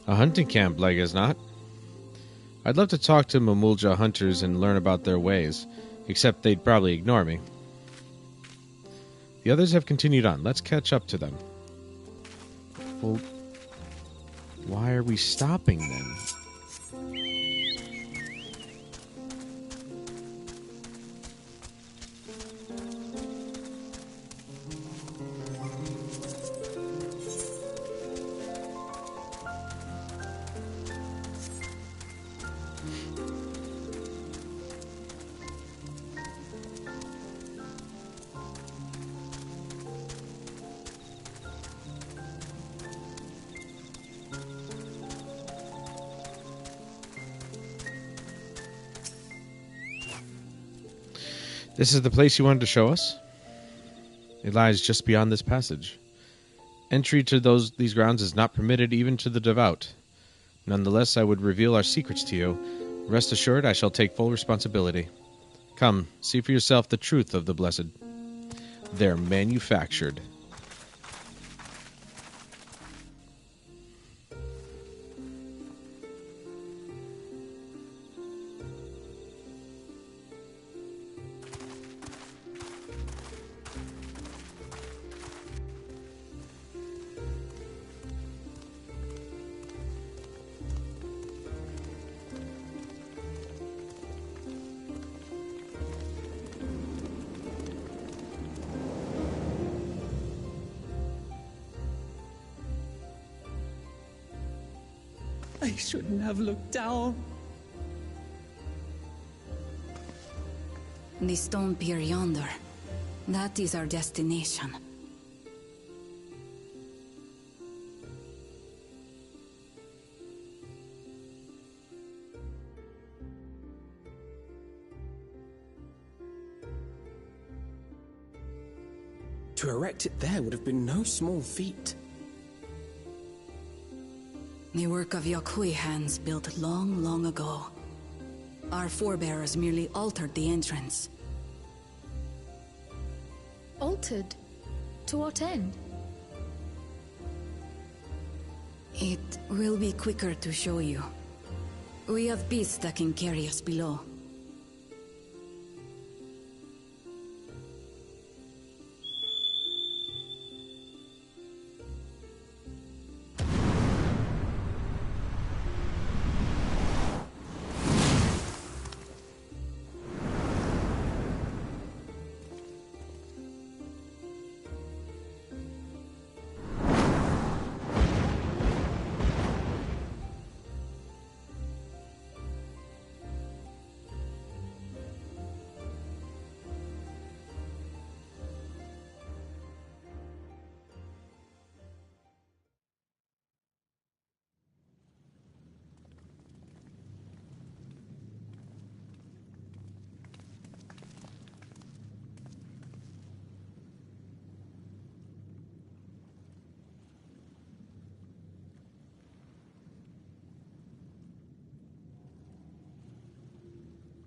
A hunting camp, like as not. I'd love to talk to Mamulja hunters and learn about their ways, except they'd probably ignore me. The others have continued on. Let's catch up to them. Well, why are we stopping then? This is the place you wanted to show us? It lies just beyond this passage. Entry to these grounds is not permitted even to the devout. Nonetheless, I would reveal our secrets to you. Rest assured, I shall take full responsibility. Come, see for yourself the truth of the blessed. They're manufactured. I shouldn't have looked down. The stone pier yonder. That is our destination. To erect it there would have been no small feat. The work of Yakui hands built long, long ago. Our forebears merely altered the entrance. Altered? To what end? It will be quicker to show you. We have beasts that can carry us below.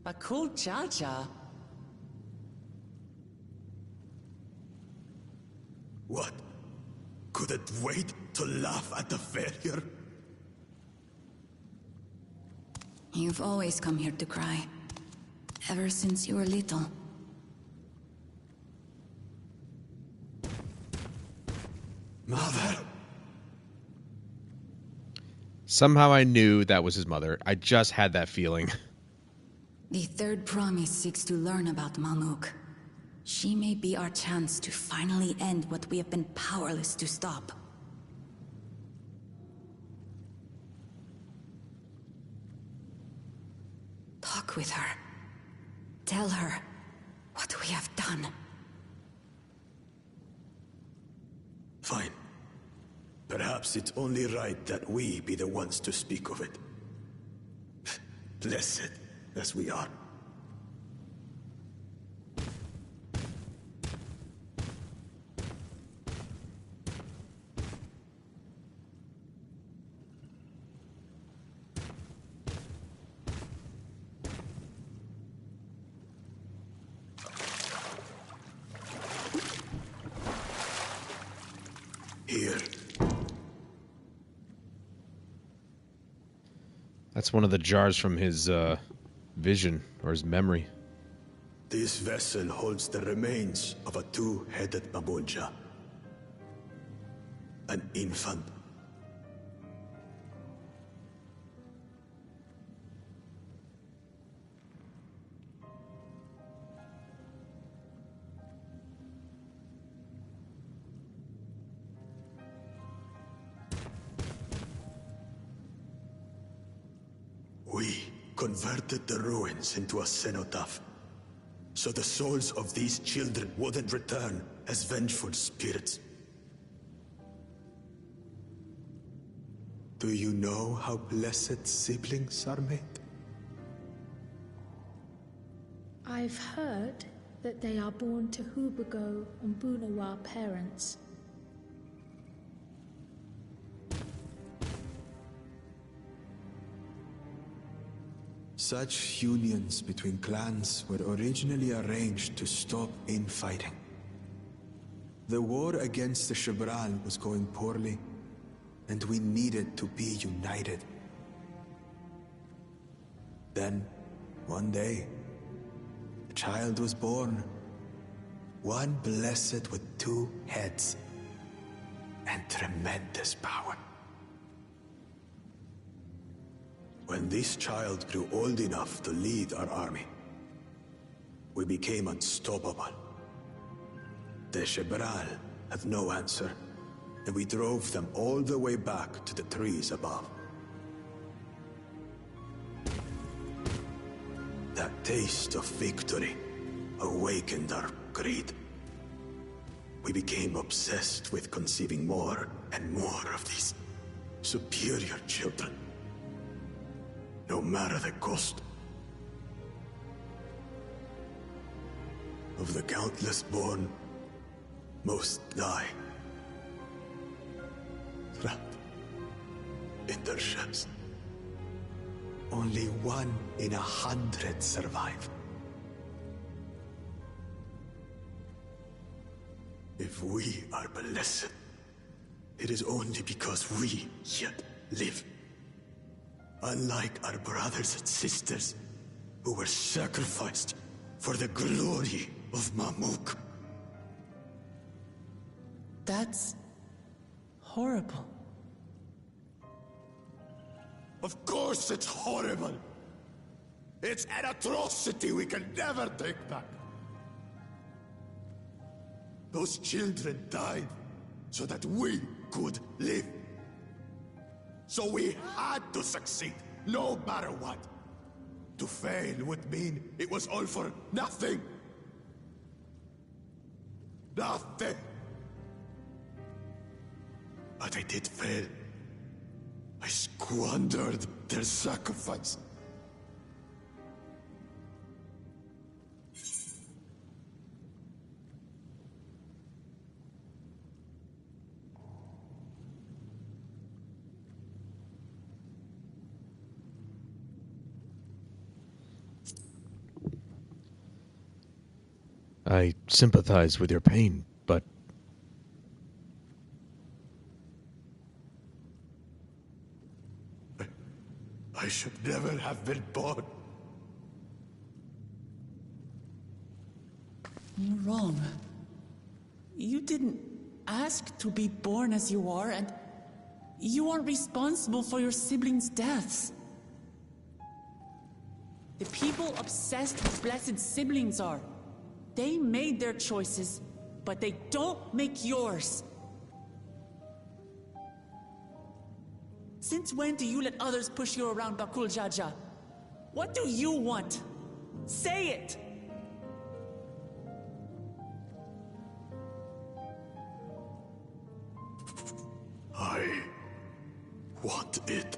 A cool cha-cha. What? Couldn't wait to laugh at the failure? You've always come here to cry. Ever since you were little. Mother! Somehow I knew that was his mother. I just had that feeling. The third promise seeks to learn about Maluk. She may be our chance to finally end what we have been powerless to stop. Talk with her. Tell her what we have done. Fine. Perhaps it's only right that we be the ones to speak of it. Blessed as we are. Here. That's one of the jars from his vision, or his memory. This vessel holds the remains of a two-headed Mabunja. An infant. We converted the ruins into a cenotaph, so the souls of these children wouldn't return as vengeful spirits. Do you know how blessed siblings are made? I've heard that they are born to Hubago and Bunawa parents. Such unions between clans were originally arranged to stop infighting. The war against the Shibral was going poorly, and we needed to be united. Then, one day, a child was born. One blessed with 2 heads and tremendous power. When this child grew old enough to lead our army, we became unstoppable. The Shibral had no answer, and we drove them all the way back to the trees above. That taste of victory awakened our greed. We became obsessed with conceiving more and more of these superior children, no matter the cost. Of the countless born, most die, trapped in their ships. Only 1 in 100 survive. If we are blessed, it is only because we yet live. Unlike our brothers and sisters, who were sacrificed for the glory of Mamuk. That's horrible. Of course it's horrible. It's an atrocity we can never take back. Those children died so that we could live. So we had to succeed, no matter what. To fail would mean it was all for nothing. Nothing. But I did fail. I squandered their sacrifice. I sympathize with your pain, but I should never have been born. You're wrong. You didn't ask to be born as you are, and you aren't responsible for your siblings' deaths. The people obsessed with blessed siblings are. They made their choices, but they don't make yours. Since when do you let others push you around, Bakul Jaja? What do you want? Say it! I want it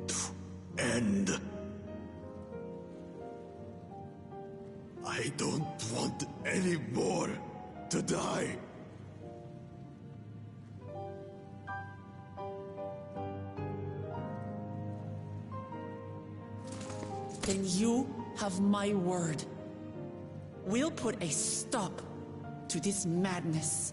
to end. I don't want any more to die. Then you have my word. We'll put a stop to this madness.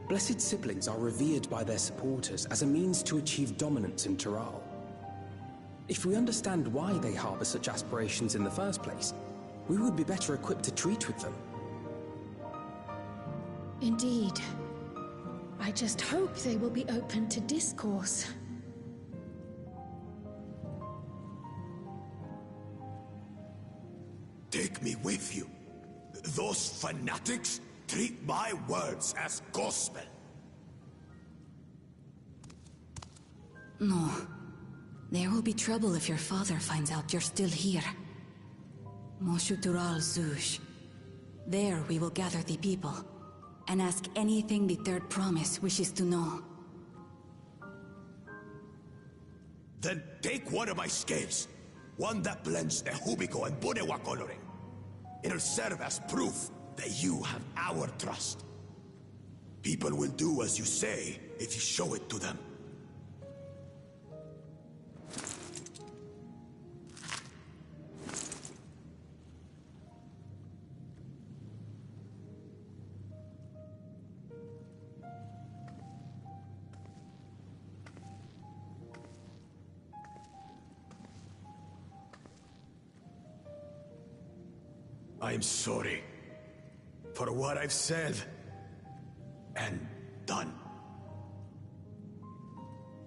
Blessed siblings are revered by their supporters as a means to achieve dominance in Tural. If we understand why they harbor such aspirations in the first place, we would be better equipped to treat with them. Indeed. I just hope they will be open to discourse. Take me with you. Those fanatics treat my words as gospel. No. There will be trouble if your father finds out you're still here. Moshutural Zush. There we will gather the people, and ask anything the Third Promise wishes to know. Then take one of my scales. One that blends the Hubiko and Bunewa coloring. It'll serve as proof that you have our trust. People will do as you say if you show it to them. I'm sorry for what I've said and done.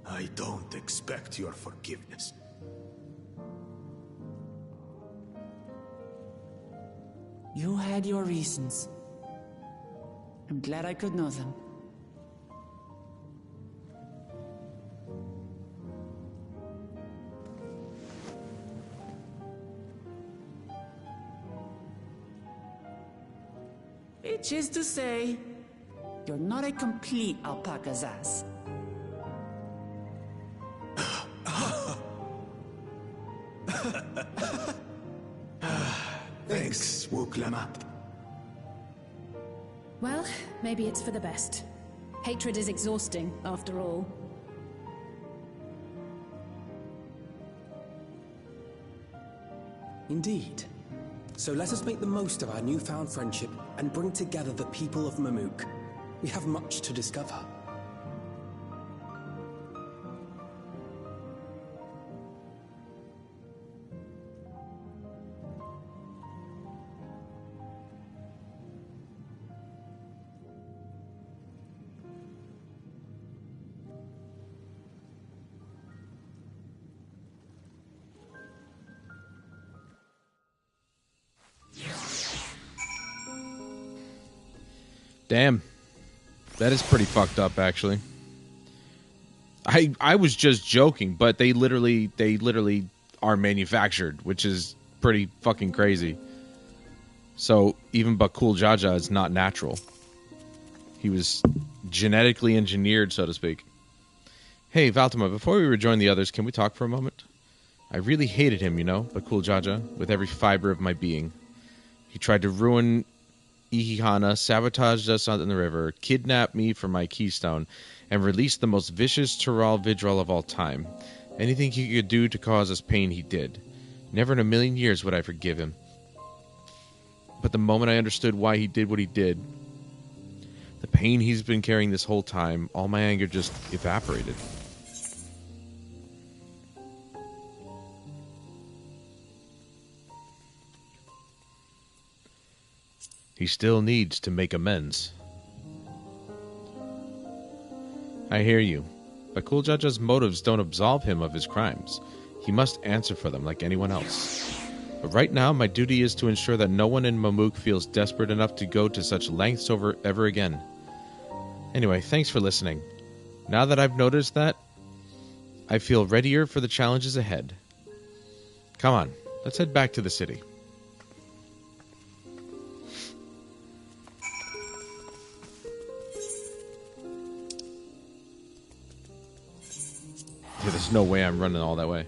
I don't expect your forgiveness. You had your reasons. I'm glad I could know them. Which is to say, you're not a complete alpaca's ass. Thanks, Wuklama. Well, maybe it's for the best. Hatred is exhausting, after all. Indeed. So let us make the most of our newfound friendship and bring together the people of Mamuk. We have much to discover. Damn. That is pretty fucked up, actually. I was just joking, but they literally are manufactured, which is pretty fucking crazy. So even Bakul Jaja is not natural. He was genetically engineered, so to speak. Hey, Valtima, before we rejoin the others, can we talk for a moment? I really hated him, you know, Bakul Jaja, with every fiber of my being. He tried to ruin Ihihana, sabotaged us on the river, kidnapped me for my keystone, and released the most vicious Tural Vidral of all time. Anything he could do to cause us pain, he did. Never in a million years would I forgive him. But the moment I understood why he did what he did, the pain he's been carrying this whole time, all my anger just evaporated. He still needs to make amends. I hear you. But Kuljaja's motives don't absolve him of his crimes. He must answer for them like anyone else. But right now, my duty is to ensure that no one in Mamuk feels desperate enough to go to such lengths ever again. Anyway, thanks for listening. Now that I've noticed that, I feel readier for the challenges ahead. Come on, let's head back to the city. Dude, there's no way I'm running all that way.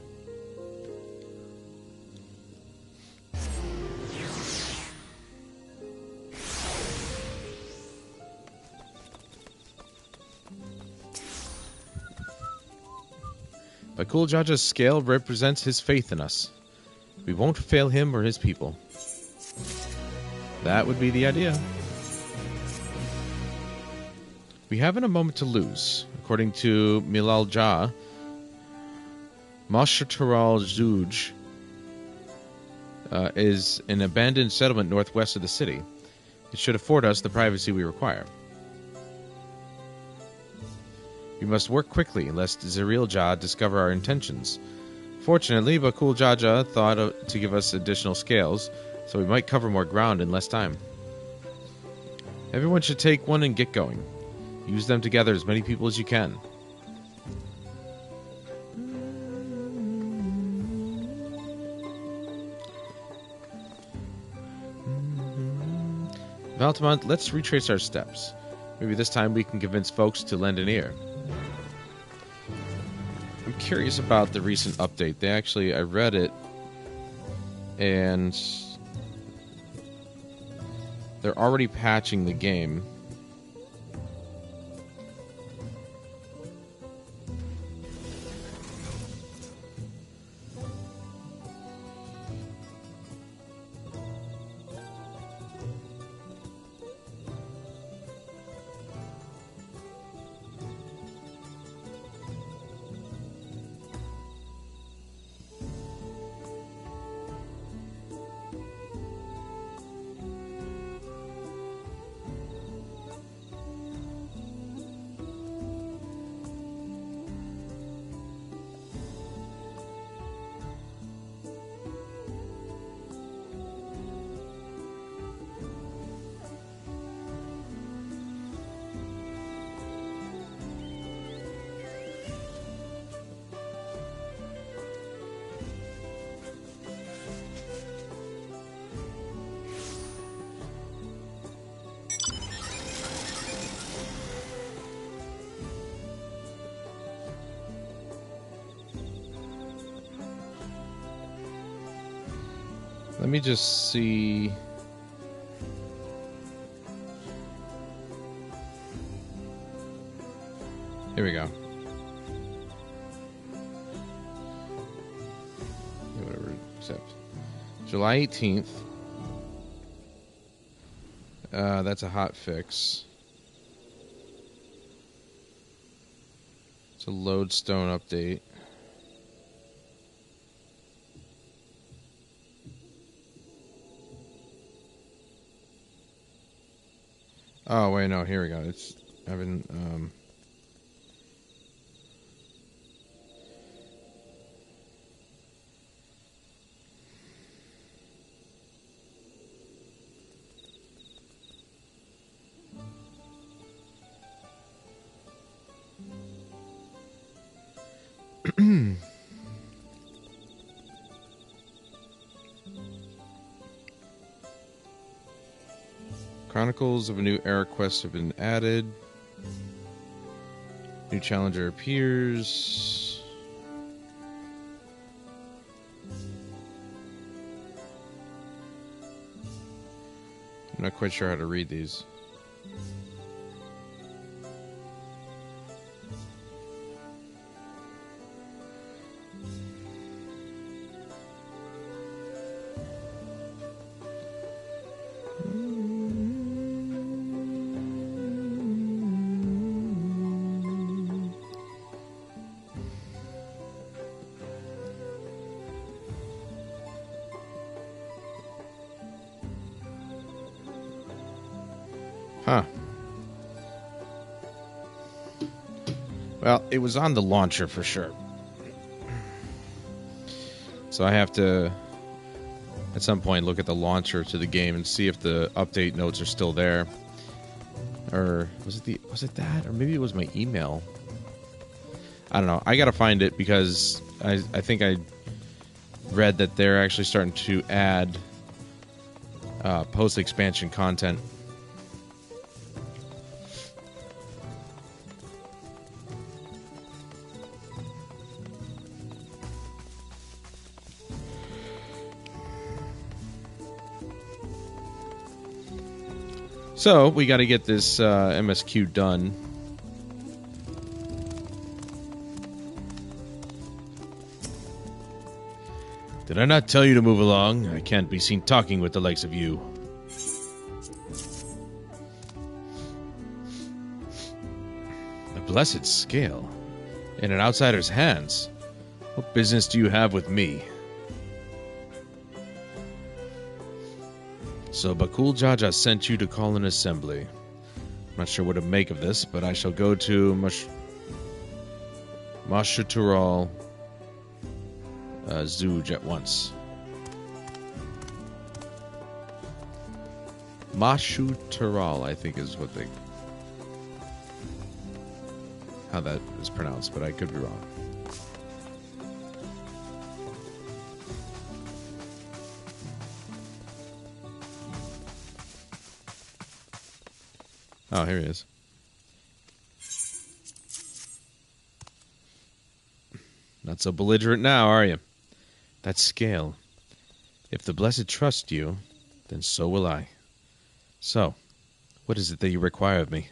Bakul Jaja's scale represents his faith in us. We won't fail him or his people. That would be the idea. We haven't a moment to lose. According to Milal Jah, Mashtural Zuj is an abandoned settlement northwest of the city. It should afford us the privacy we require. We must work quickly, lest Zeril Jah discover our intentions. Fortunately, Bakul Jaja thought to give us additional scales, so we might cover more ground in less time. Everyone should take one and get going. Use them to gather as many people as you can. Valtamont, let's retrace our steps. Maybe this time we can convince folks to lend an ear. I'm curious about the recent update. I read it And they're already patching the game. Let me just see. Here we go. Whatever, accept. July 18th. That's a hot fix. It's a lodestone update. Oh, wait, no, here we go. It's, I've been, Chronicles of a new era quest have been added. New challenger appears. I'm not quite sure how to read these. Huh. Well, it was on the launcher for sure. So I have to, at some point, look at the launcher to the game and see if the update notes are still there. Or was it that? Or maybe it was my email. I don't know. I gotta find it because I think I read that they're actually starting to add post-expansion content. So, we got to get this MSQ done. Did I not tell you to move along? I can't be seen talking with the likes of you. A blessed scale. In an outsider's hands. What business do you have with me? So Bakul Jaja sent you to call an assembly. I'm not sure what to make of this, but I shall go to Mashutural Zuj at once. Mashutural, I think is what how that is pronounced, but I could be wrong. Oh, here he is. Not so belligerent now, are you? That scale. If the Blessed trust you, then so will I. So, what is it that you require of me?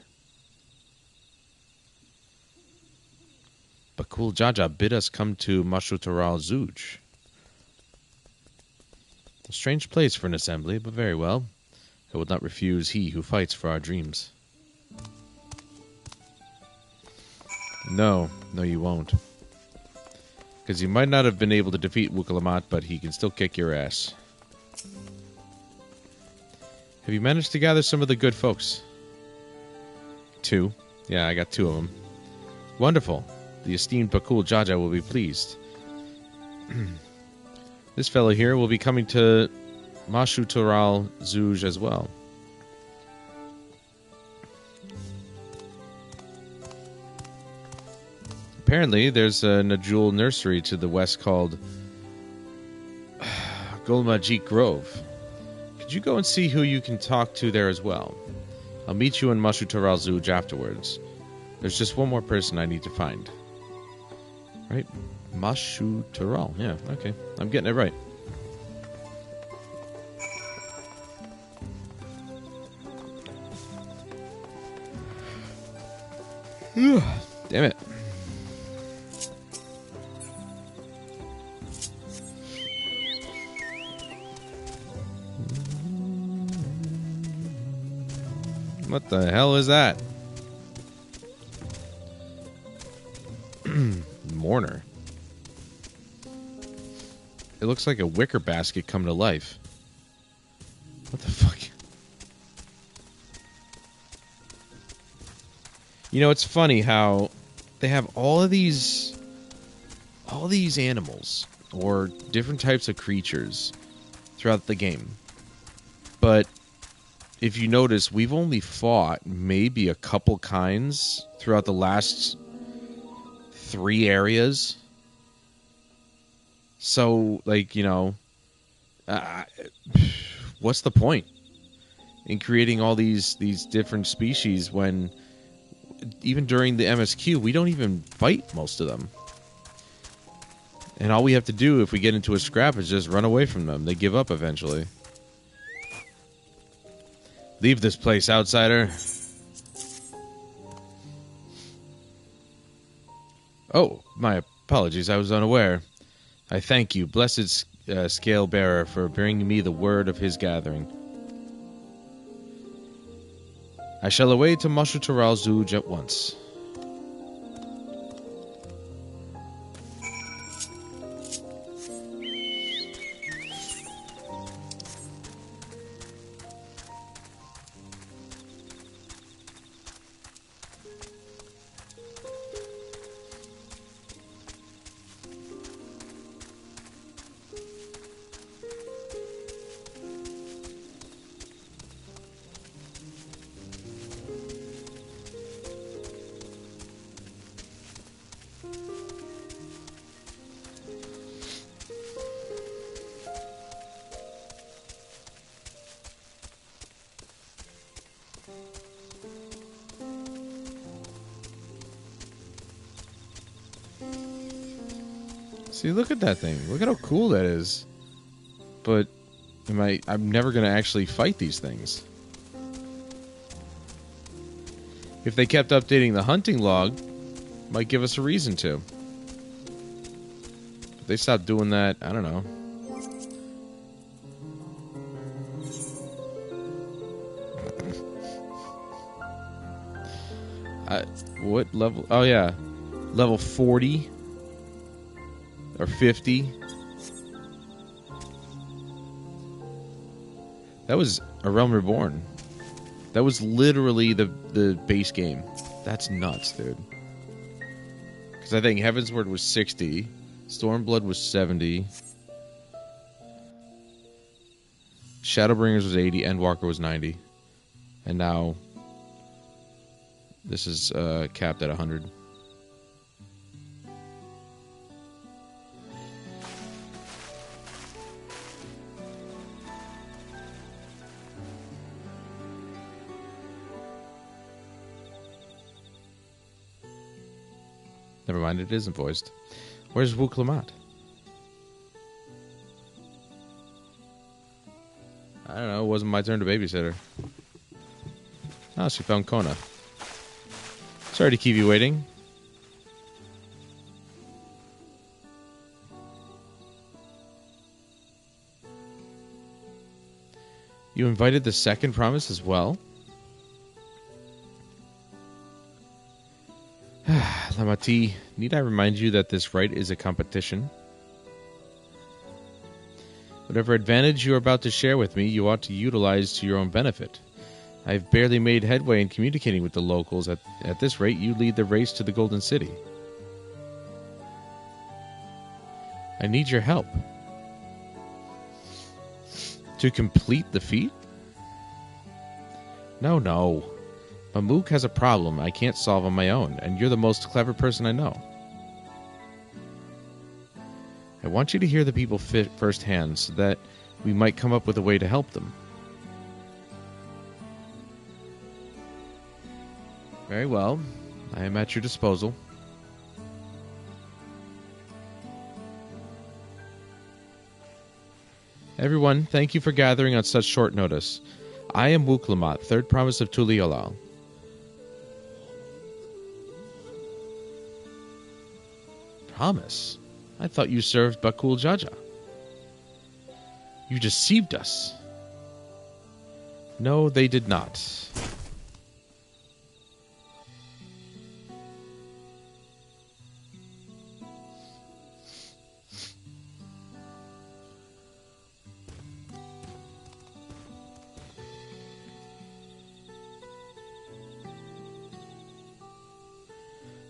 Bakul Jaja bid us come to Mashutaral Zuj. A strange place for an assembly, but very well. I will not refuse he who fights for our dreams. No, you won't. Because you might not have been able to defeat Wukalamat, but he can still kick your ass. Have you managed to gather some of the good folks? 2. Yeah, I got 2 of them. Wonderful. The esteemed Bakul Jaja will be pleased. This fellow here will be coming to Mashutaral Zuj as well. Apparently, there's a Najul nursery to the west called Golmajit Grove. Could you go and see who you can talk to there as well? I'll meet you in Mashutaral Zuj afterwards. There's just one more person I need to find. Right? Mashutaral. Yeah, okay. I'm getting it right. Damn it. What the hell is that? Mourner. It looks like a wicker basket come to life. What the fuck? You know, it's funny how they have all of these animals or different types of creatures throughout the game. But if you notice, we've only fought maybe a couple kinds throughout the last 3 areas. So, like, you know, what's the point in creating all these different species when even during the MSQ, we don't even fight most of them. And all we have to do if we get into a scrap is just run away from them. They give up eventually. Leave this place, outsider. Oh, my apologies. I was unaware. I thank you, blessed scale bearer, for bringing me the word of his gathering. I shall away to Mashutaral Zuj at once. See, look at that thing. Look at how cool that is. But I'm never going to actually fight these things. If they kept updating the hunting log, might give us a reason to. If they stopped doing that, I don't know. What level? Oh, yeah. Level 40. Or 50. That was A Realm Reborn. That was literally the base game. That's nuts, dude. Because I think Heavensward was 60. Stormblood was 70. Shadowbringers was 80. Endwalker was 90. And now this is capped at 100. Never mind, it isn't voiced. Where's Wukalamat? I don't know. It wasn't my turn to babysit her. Oh, she found Kona. Sorry to keep you waiting. You invited the second promise as well? Lamati, need I remind you that this rite is a competition? Whatever advantage you are about to share with me, you ought to utilize to your own benefit. I have barely made headway in communicating with the locals. At this rate, you lead the race to the Golden City. I need your help. To complete the feat? No. Mamook has a problem I can't solve on my own, and you're the most clever person I know. I want you to hear the people firsthand so that we might come up with a way to help them. Very well. I am at your disposal. Everyone, thank you for gathering on such short notice. I am Wuklamat, third promise of Tuliolal. Promise? I thought you served Bakul Jaja. You deceived us. No, they did not.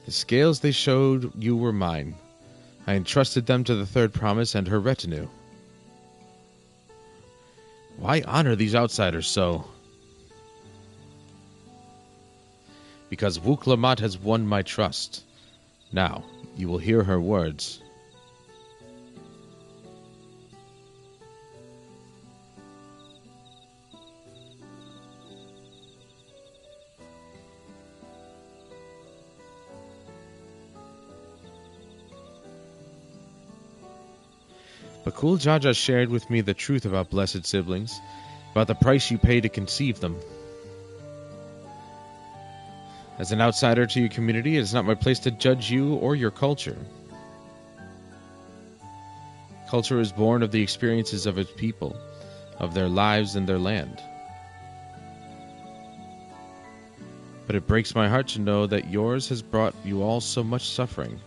The scales they showed you were mine. I entrusted them to the third promise and her retinue. Why honor these outsiders so? Because Wuklamat has won my trust. Now, you will hear her words. Bakul Jaja shared with me the truth about blessed siblings, about the price you pay to conceive them. As an outsider to your community, it is not my place to judge you or your culture. Culture is born of the experiences of its people, of their lives and their land. But it breaks my heart to know that yours has brought you all so much suffering.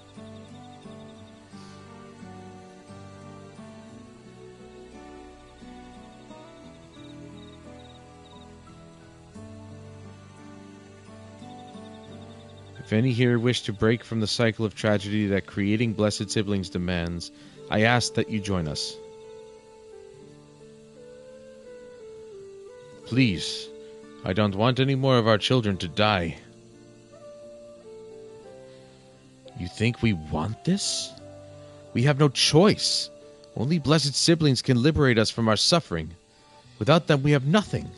If any here wish to break from the cycle of tragedy that creating blessed siblings demands, I ask that you join us. Please, I don't want any more of our children to die. You think we want this? We have no choice. Only blessed siblings can liberate us from our suffering. Without them, we have nothing.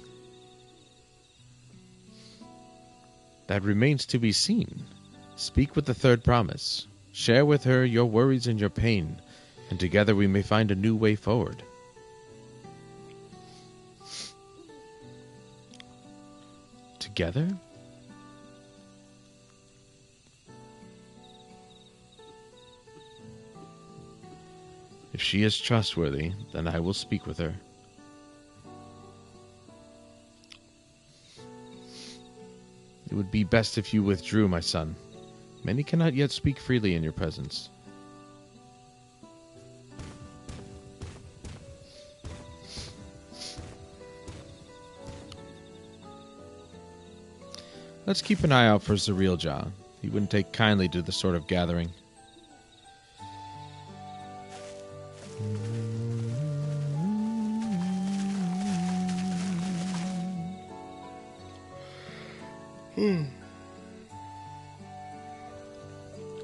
That remains to be seen. Speak with the third promise. Share with her your worries and your pain, and together we may find a new way forward. Together? If she is trustworthy, then I will speak with her. It would be best if you withdrew, my son. Many cannot yet speak freely in your presence. Let's keep an eye out for Zarilja. He wouldn't take kindly to this sort of gathering.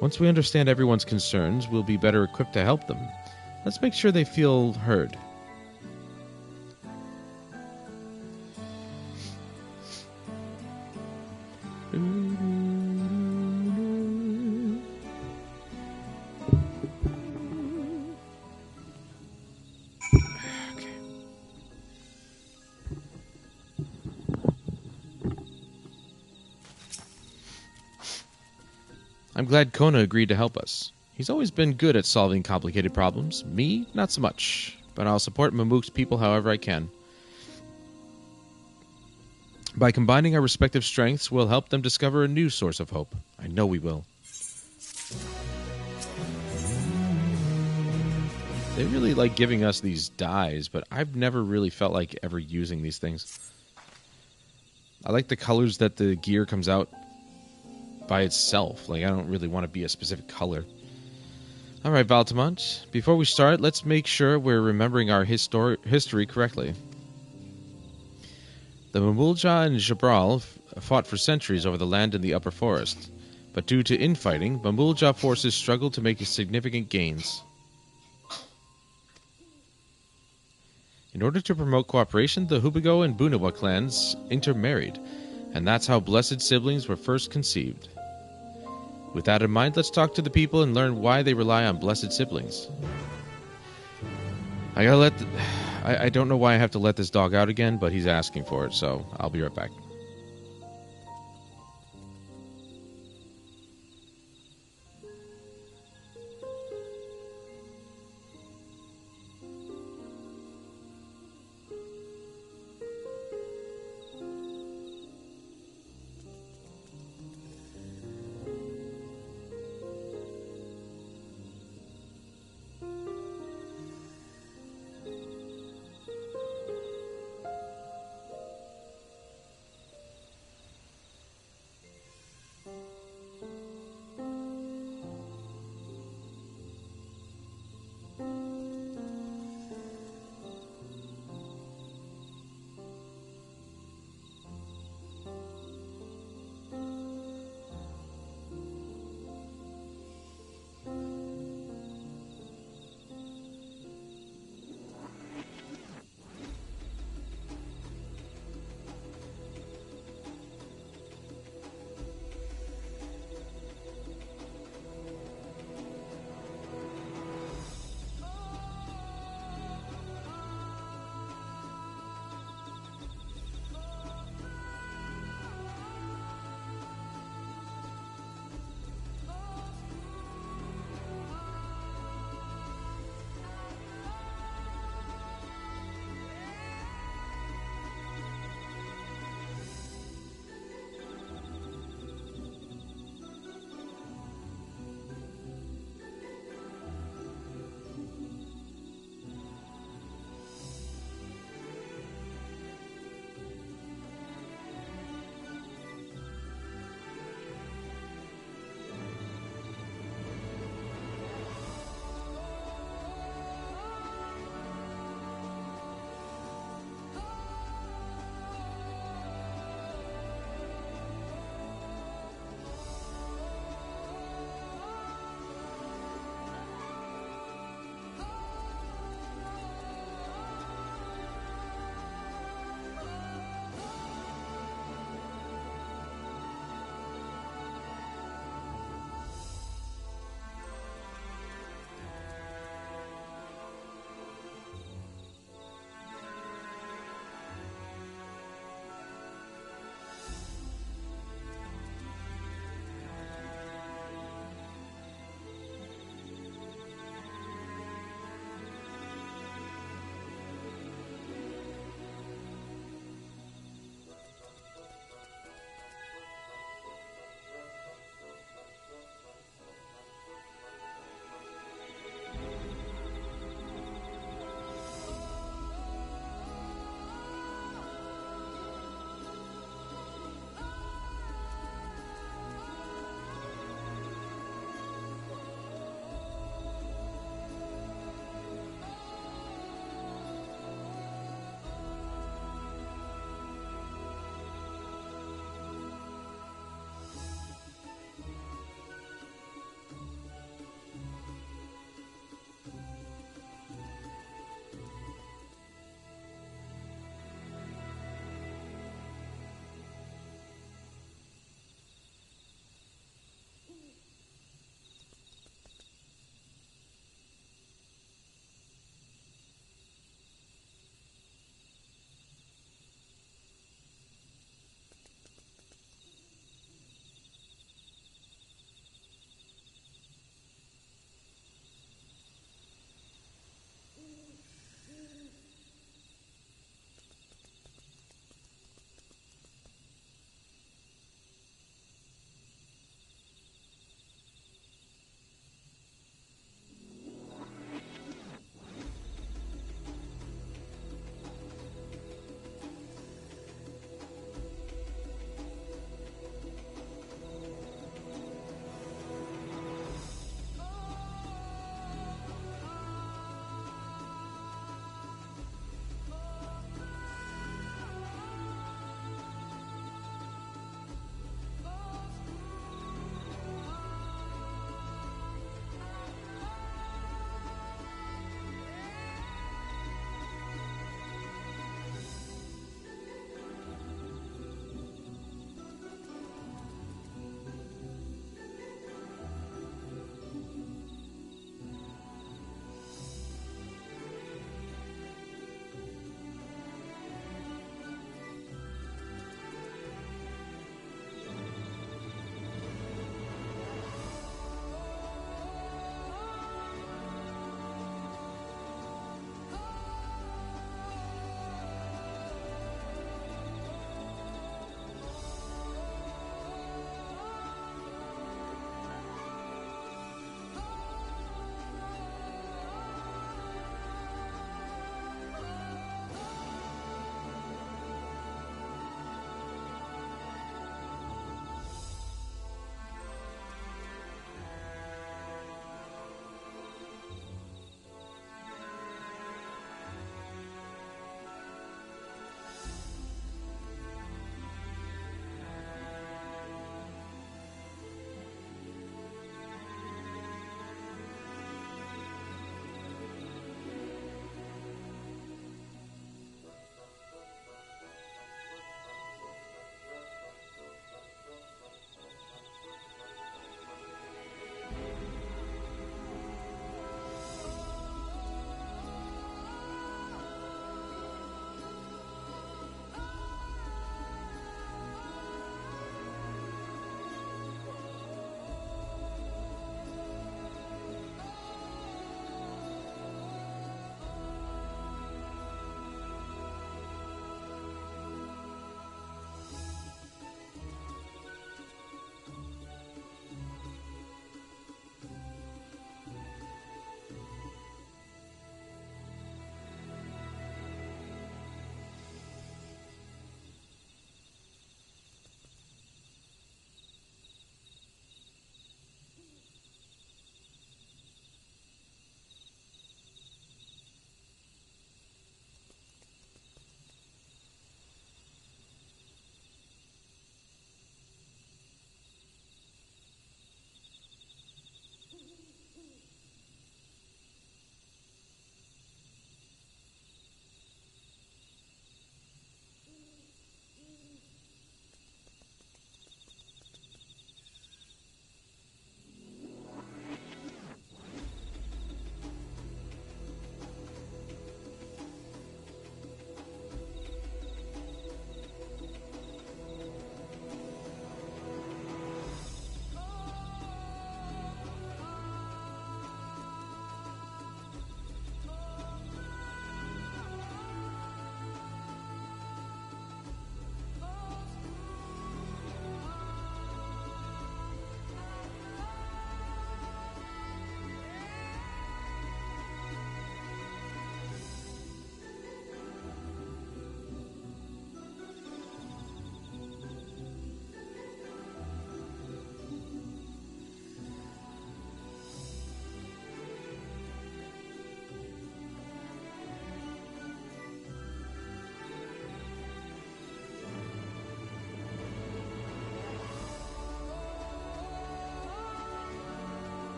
Once we understand everyone's concerns, we'll be better equipped to help them. Let's make sure they feel heard. I'm glad Kona agreed to help us. He's always been good at solving complicated problems. Me, not so much. But I'll support Mamook's people however I can. By combining our respective strengths, we'll help them discover a new source of hope. I know we will. They really like giving us these dyes, but I've never really felt like ever using these things. I like the colors that the gear comes out by itself. Like, I don't really want to be a specific color. Alright, Valtamont. Before we start, let's make sure we're remembering our history correctly. The Mamulja and Jabral fought for centuries over the land in the upper forest, but due to infighting, Mamulja forces struggled to make significant gains. In order to promote cooperation, the Hubigo and Bunawa clans intermarried, and that's how blessed siblings were first conceived. With that in mind, let's talk to the people and learn why they rely on blessed siblings. I don't know why I have to let this dog out again, but he's asking for it, so I'll be right back.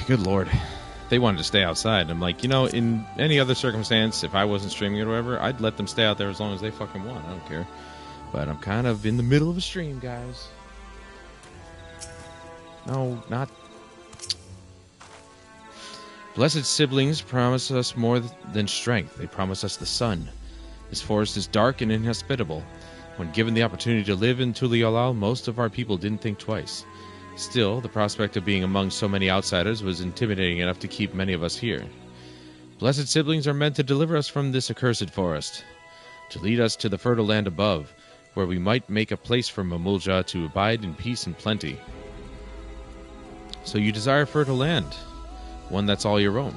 Good lord. They wanted to stay outside. I'm like, in any other circumstance, if I wasn't streaming it or whatever, I'd let them stay out there as long as they fucking want. I don't care. But I'm kind of in the middle of a stream, guys. No, not... Blessed siblings promise us more than strength. They promise us the sun. This forest is dark and inhospitable. When given the opportunity to live in Tuliolal, most of our people didn't think twice. Still, the prospect of being among so many outsiders was intimidating enough to keep many of us here. Blessed siblings are meant to deliver us from this accursed forest, to lead us to the fertile land above, where we might make a place for Mamulja to abide in peace and plenty. So you desire fertile land, one that's all your own.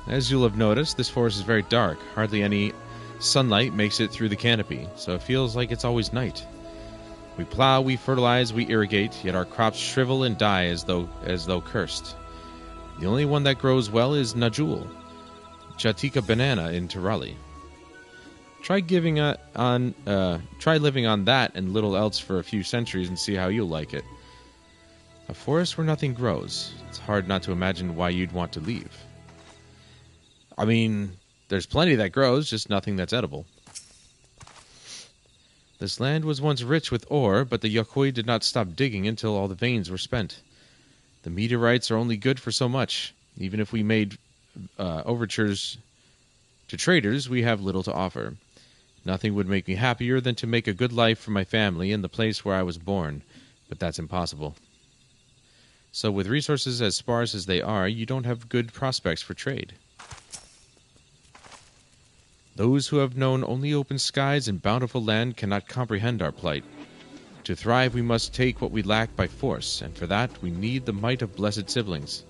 As you'll have noticed, this forest is very dark. Hardly any sunlight makes it through the canopy, so it feels like it's always night. We plow, we fertilize, we irrigate, yet our crops shrivel and die as though cursed. The only one that grows well is Najul, Jatika banana in Tirali. Try living on that and little else for a few centuries and see how you'll like it. A forest where nothing grows. It's hard not to imagine why you'd want to leave. I mean, there's plenty that grows, just nothing that's edible. This land was once rich with ore, but the Yokoi did not stop digging until all the veins were spent. The meteorites are only good for so much. Even if we made overtures to traders, we have little to offer. Nothing would make me happier than to make a good life for my family in the place where I was born, but that's impossible. So with resources as sparse as they are, you don't have good prospects for trade. Those who have known only open skies and bountiful land cannot comprehend our plight. To thrive, we must take what we lack by force, and for that we need the might of blessed siblings.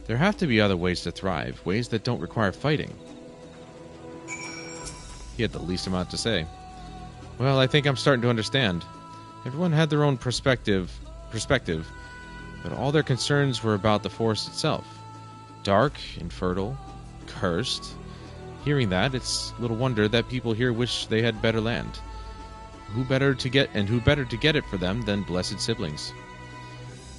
There have to be other ways to thrive, ways that don't require fighting. He had the least amount to say. Well, I think I'm starting to understand. Everyone had their own perspective, but all their concerns were about the forest itself. Dark, infertile, cursed. Hearing that, it's little wonder that people here wish they had better land. Who better to get it for them than blessed siblings?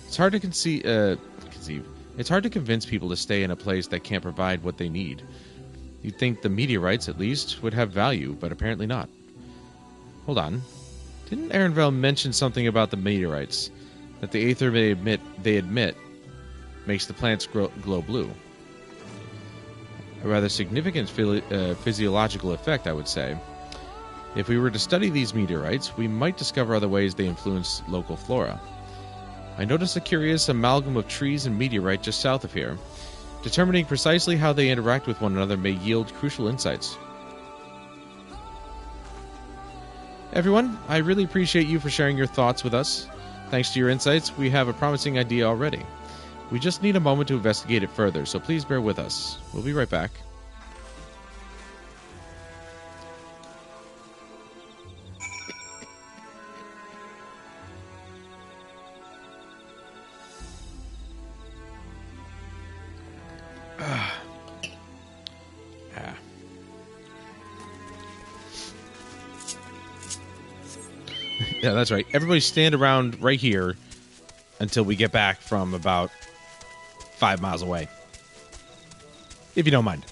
It's hard to conceive. It's hard to convince people to stay in a place that can't provide what they need. You'd think the meteorites, at least, would have value, but apparently not. Hold on. Didn't Ehrenfeld mention something about the meteorites? That the aether they admit makes the plants glow blue. A rather significant physiological effect, I would say. If we were to study these meteorites, we might discover other ways they influence local flora. I noticed a curious amalgam of trees and meteorite just south of here. Determining precisely how they interact with one another may yield crucial insights. Everyone, I really appreciate you for sharing your thoughts with us. Thanks to your insights, we have a promising idea already. We just need a moment to investigate it further, so please bear with us. We'll be right back. Yeah, that's right. Everybody stand around right here until we get back from about 5 miles away. If you don't mind.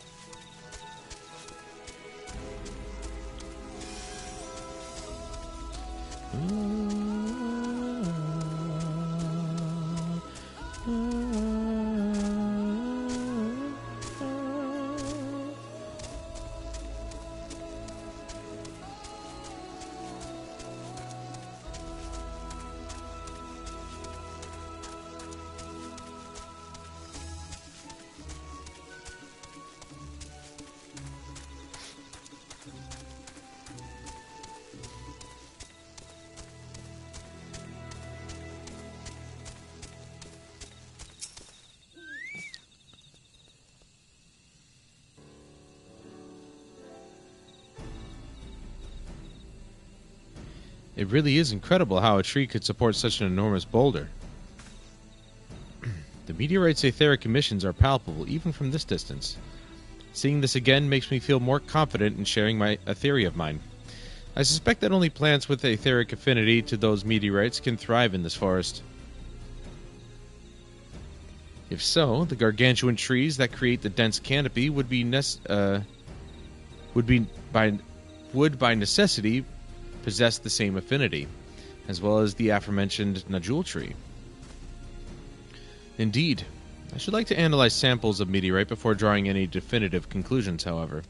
It really is incredible how a tree could support such an enormous boulder. The meteorite's etheric emissions are palpable even from this distance. Seeing this again makes me feel more confident in sharing a theory of mine. I suspect that only plants with etheric affinity to those meteorites can thrive in this forest. If so, the gargantuan trees that create the dense canopy would by necessity possess the same affinity, as well as the aforementioned Najul tree. Indeed, I should like to analyze samples of meteorite before drawing any definitive conclusions, however.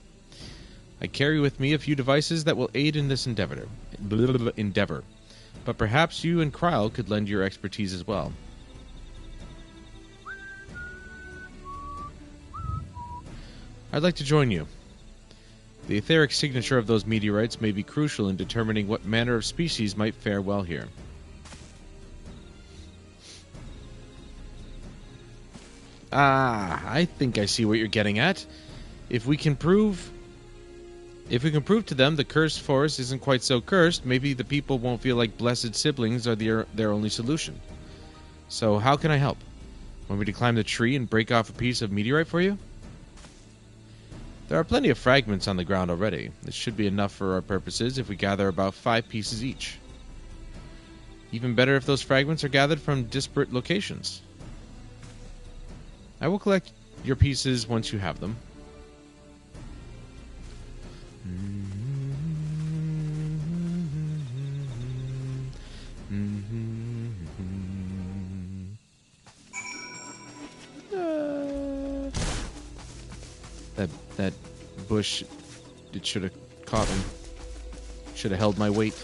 I carry with me a few devices that will aid in this endeavor, but perhaps you and Kryle could lend your expertise as well. I'd like to join you. The etheric signature of those meteorites may be crucial in determining what manner of species might fare well here. I think I see what you're getting at. If we can prove to them the cursed forest isn't quite so cursed, maybe the people won't feel like blessed siblings are their only solution. So how can I help? Want me to climb the tree and break off a piece of meteorite for you? There are plenty of fragments on the ground already. This should be enough for our purposes if we gather about 5 pieces each. Even better if those fragments are gathered from disparate locations. I will collect your pieces once you have them. That bush, it should have caught me. Should have held my weight.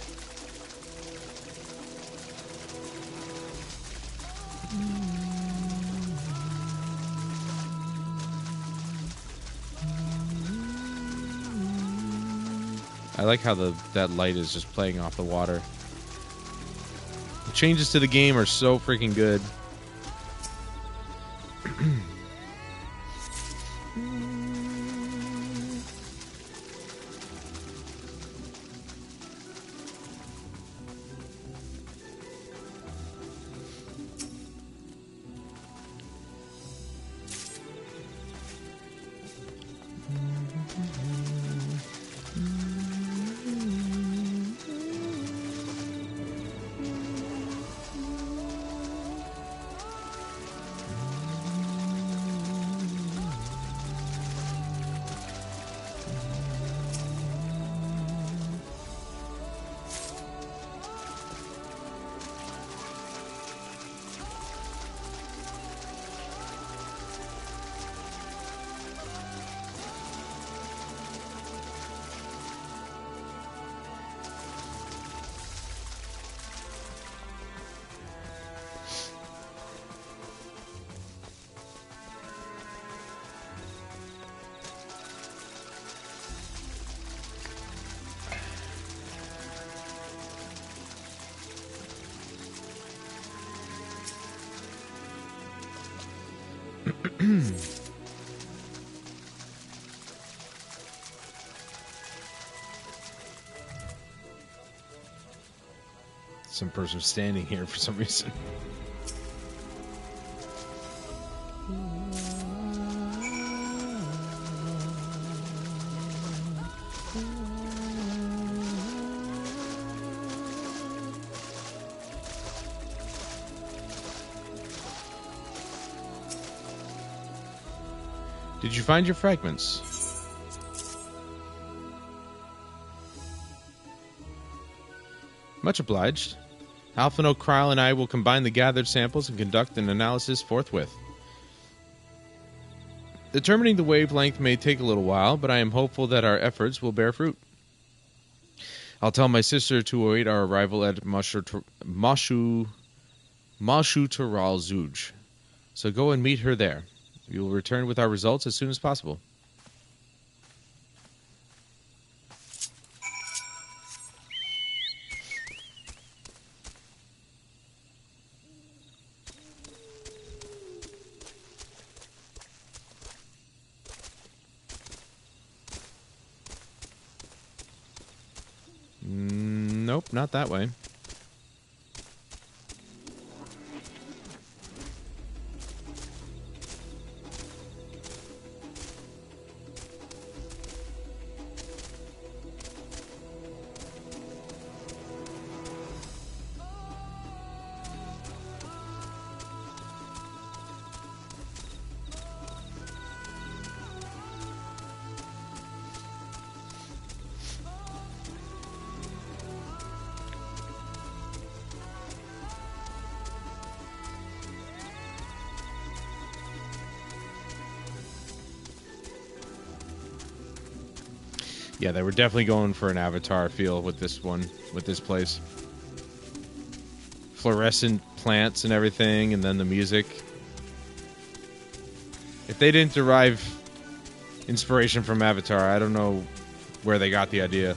I like how that light is just playing off the water. The changes to the game are so freaking good. Some person standing here for some reason. Did you find your fragments? Much obliged. Alphino, Kryle, and I will combine the gathered samples and conduct an analysis forthwith. Determining the wavelength may take a little while, but I am hopeful that our efforts will bear fruit. I'll tell my sister to await our arrival at Mashuteral Zuj. So go and meet her there. We will return with our results as soon as possible. Nope, not that way. Yeah, they were definitely going for an Avatar feel with this one, with this place. Fluorescent plants and everything, and then the music. If they didn't derive inspiration from Avatar, I don't know where they got the idea.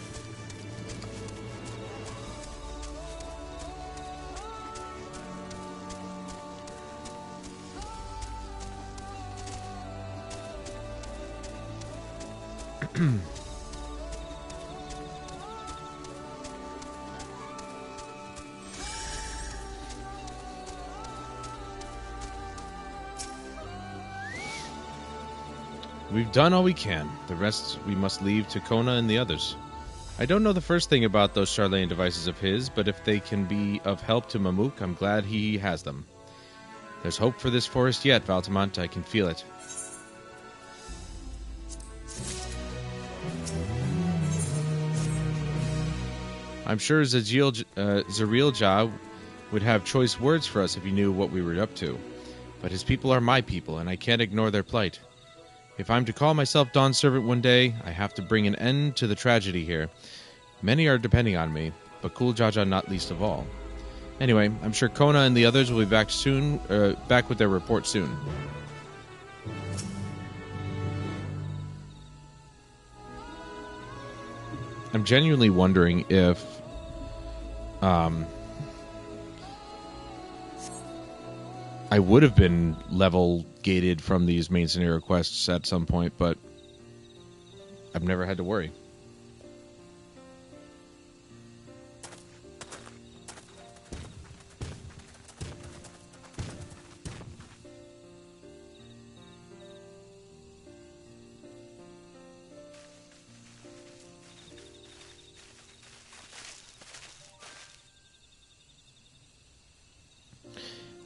We've done all we can. The rest we must leave to Kona and the others. I don't know the first thing about those Charlene devices of his, but if they can be of help to Mamook, I'm glad he has them. There's hope for this forest yet, Valtamont. I can feel it. I'm sure Zariel Ja would have choice words for us if he knew what we were up to. But his people are my people, and I can't ignore their plight. If I'm to call myself Dawnservant one day, I have to bring an end to the tragedy here. Many are depending on me, but Kul Jaja not least of all. Anyway, I'm sure Kona and the others will be back soon. Back with their report soon. I'm genuinely wondering if I would have been level gated from these main scenario quests at some point, but I've never had to worry.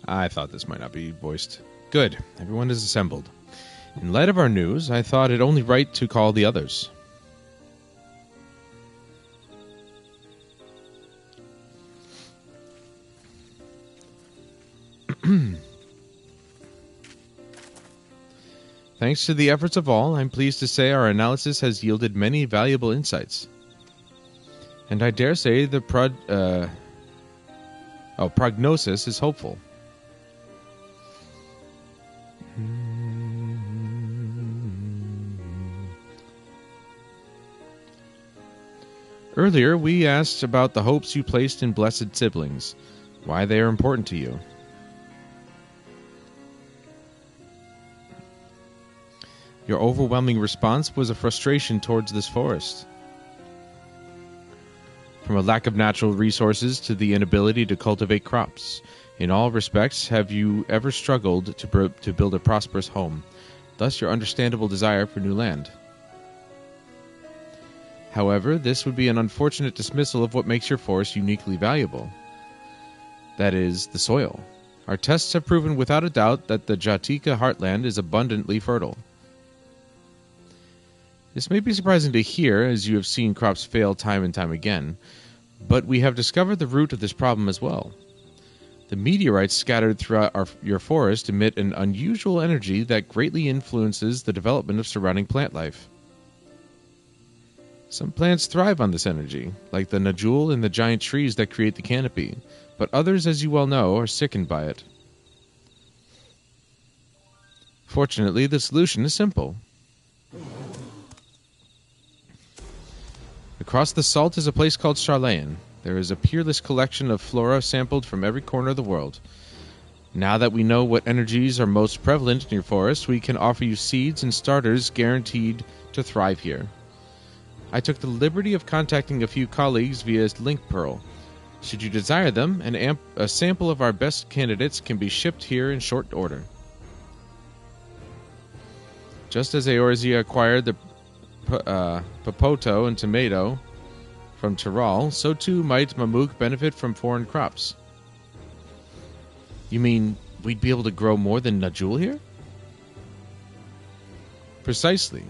I thought this might not be voiced. Good. Everyone is assembled. In light of our news, I thought it only right to call the others. Thanks to the efforts of all, I'm pleased to say our analysis has yielded many valuable insights. And I dare say the prognosis is hopeful. Earlier, we asked about the hopes you placed in blessed siblings, why they are important to you. Your overwhelming response was a frustration towards this forest. From a lack of natural resources to the inability to cultivate crops, in all respects, have you ever struggled to build a prosperous home, thus your understandable desire for new land. However, this would be an unfortunate dismissal of what makes your forest uniquely valuable. That is, the soil. Our tests have proven without a doubt that the Jatika heartland is abundantly fertile. This may be surprising to hear, as you have seen crops fail time and time again, but we have discovered the root of this problem as well. The meteorites scattered throughout your forest emit an unusual energy that greatly influences the development of surrounding plant life. Some plants thrive on this energy, like the Najul and the giant trees that create the canopy, but others, as you well know, are sickened by it. Fortunately, the solution is simple. Across the salt is a place called Charlayan. There is a peerless collection of flora sampled from every corner of the world. Now that we know what energies are most prevalent in your forest, we can offer you seeds and starters guaranteed to thrive here. I took the liberty of contacting a few colleagues via Link Pearl. Should you desire them, a sample of our best candidates can be shipped here in short order. Just as Eorzea acquired the Popoto and tomato from Tyrol, so too might Mamook benefit from foreign crops. You mean we'd be able to grow more than Najul here? Precisely.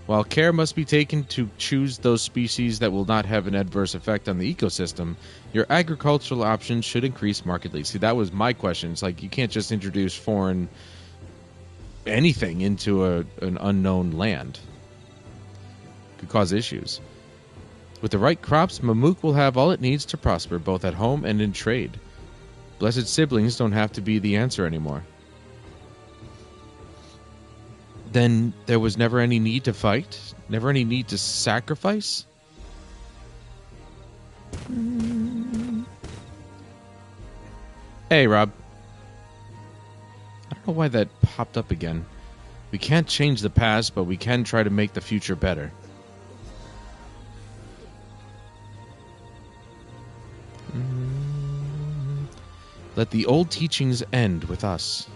While care must be taken to choose those species that will not have an adverse effect on the ecosystem, your agricultural options should increase markedly. See, that was my question. It's like you can't just introduce foreign anything into an unknown land. could cause issues. With the right crops, Mamook will have all it needs to prosper, both at home and in trade. Blessed siblings don't have to be the answer anymore. Then there was never any need to fight? Never any need to sacrifice? Hey, Rob. I don't know why that popped up again. We can't change the past, but we can try to make the future better. Let the old teachings end with us.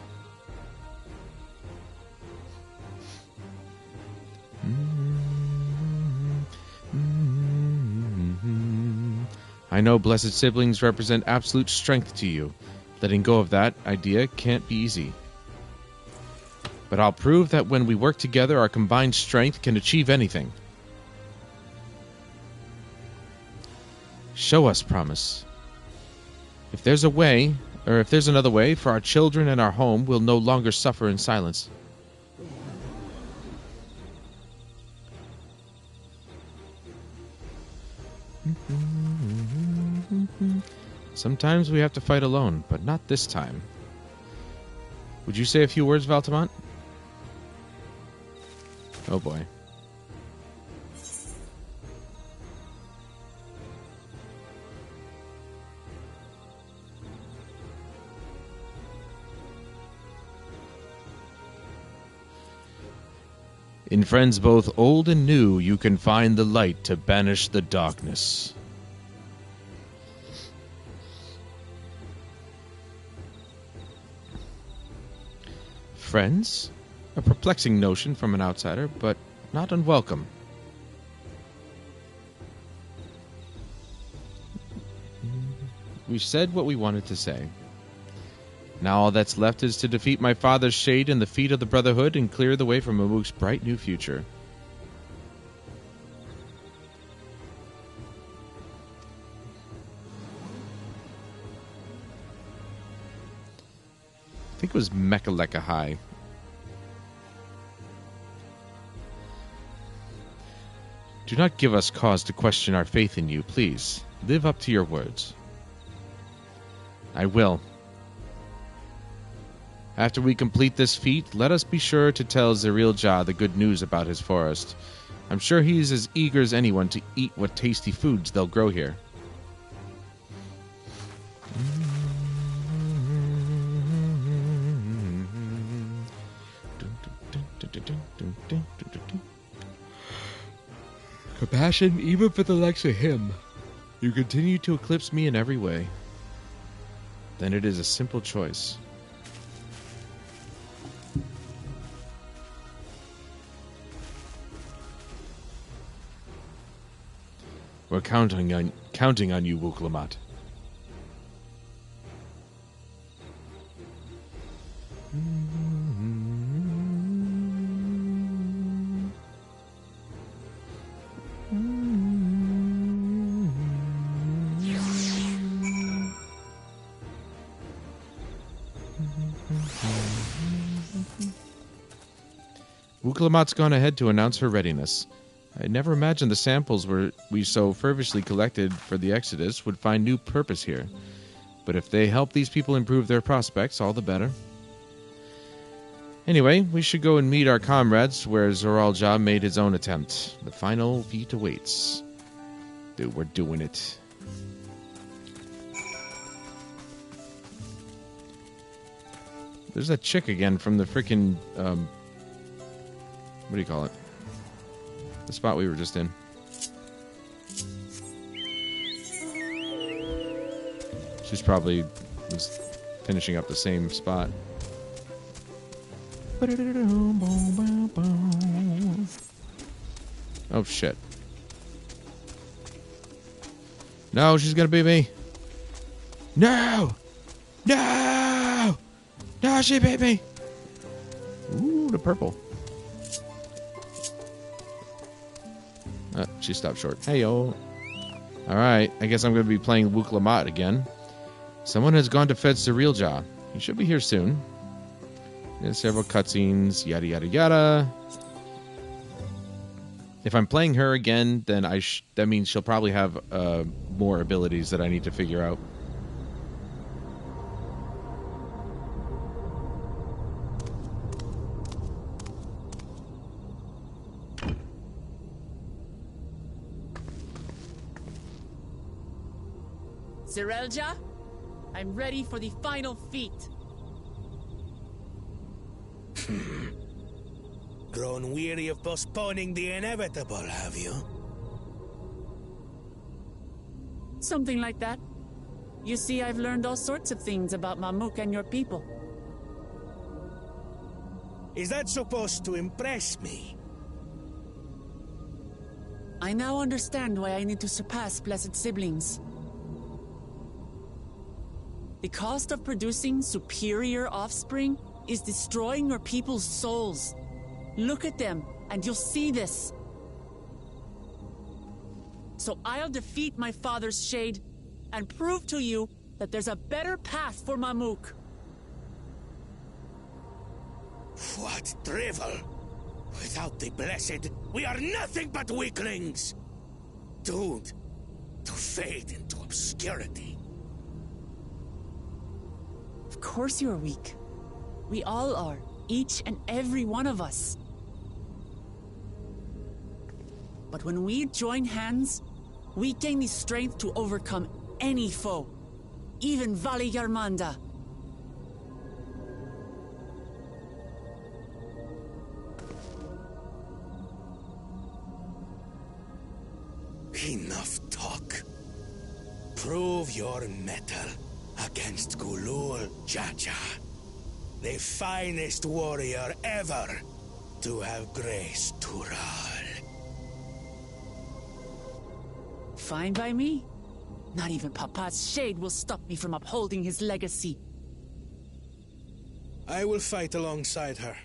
I know blessed siblings represent absolute strength to you. Letting go of that idea can't be easy. But I'll prove that when we work together, our combined strength can achieve anything. Show us, Promise. If there's a way, or if there's another way, for our children and our home, we'll no longer suffer in silence. Sometimes we have to fight alone, but not this time. Would you say a few words, Valtamont? Oh boy. In friends both old and new, you can find the light to banish the darkness. Friends? A perplexing notion from an outsider, but not unwelcome. We said what we wanted to say. Now all that's left is to defeat my father's shade in the feet of the Brotherhood and clear the way for Mamook's bright new future. I think it was Mechaleka High. Do not give us cause to question our faith in you, please. Live up to your words. I will. After we complete this feat, let us be sure to tell Zariel-Jah the good news about his forest. I'm sure he's as eager as anyone to eat what tasty foods they'll grow here. Compassion even for the likes of him. You continue to eclipse me in every way. Then it is a simple choice. We're counting on you, Wuklamat. Wuklamat's gone ahead to announce her readiness. I never imagined the samples we so fervently collected for the Exodus would find new purpose here. But if they help these people improve their prospects, all the better. Anyway, we should go and meet our comrades where Zariel-Jah made his own attempt. The final feat awaits. Dude, we're doing it. There's that chick again from the freaking, what do you call it? The spot we were just in. She's probably was finishing up the same spot. Oh shit. No, she's gonna beat me. No! No! No, she beat me! Ooh, the purple. She stopped short. Hey-yo. Alright, I guess I'm going to be playing Wuklamat again. Someone has gone to fetch Zariel-Jah. He should be here soon. There's several cutscenes, yada yada yada. If I'm playing her again, then that means she'll probably have more abilities that I need to figure out. Zerelja, I'm ready for the final feat. Grown weary of postponing the inevitable, have you? Something like that. You see, I've learned all sorts of things about Mamuk and your people. Is that supposed to impress me? I now understand why I need to surpass blessed siblings. The cost of producing superior offspring is destroying your people's souls. Look at them, and you'll see this. So I'll defeat my father's shade, and prove to you that there's a better path for Mamuk. What drivel! Without the blessed, we are nothing but weaklings! Doomed to fade into obscurity. Of course you're weak. We all are, each and every one of us. But when we join hands, we gain the strength to overcome any foe, even Vali Yarmanda. Enough talk. Prove your mettle against Gulul Jaja, the finest warrior ever to have graced Tural. Fine by me. Not even Papa's shade will stop me from upholding his legacy. I will fight alongside her.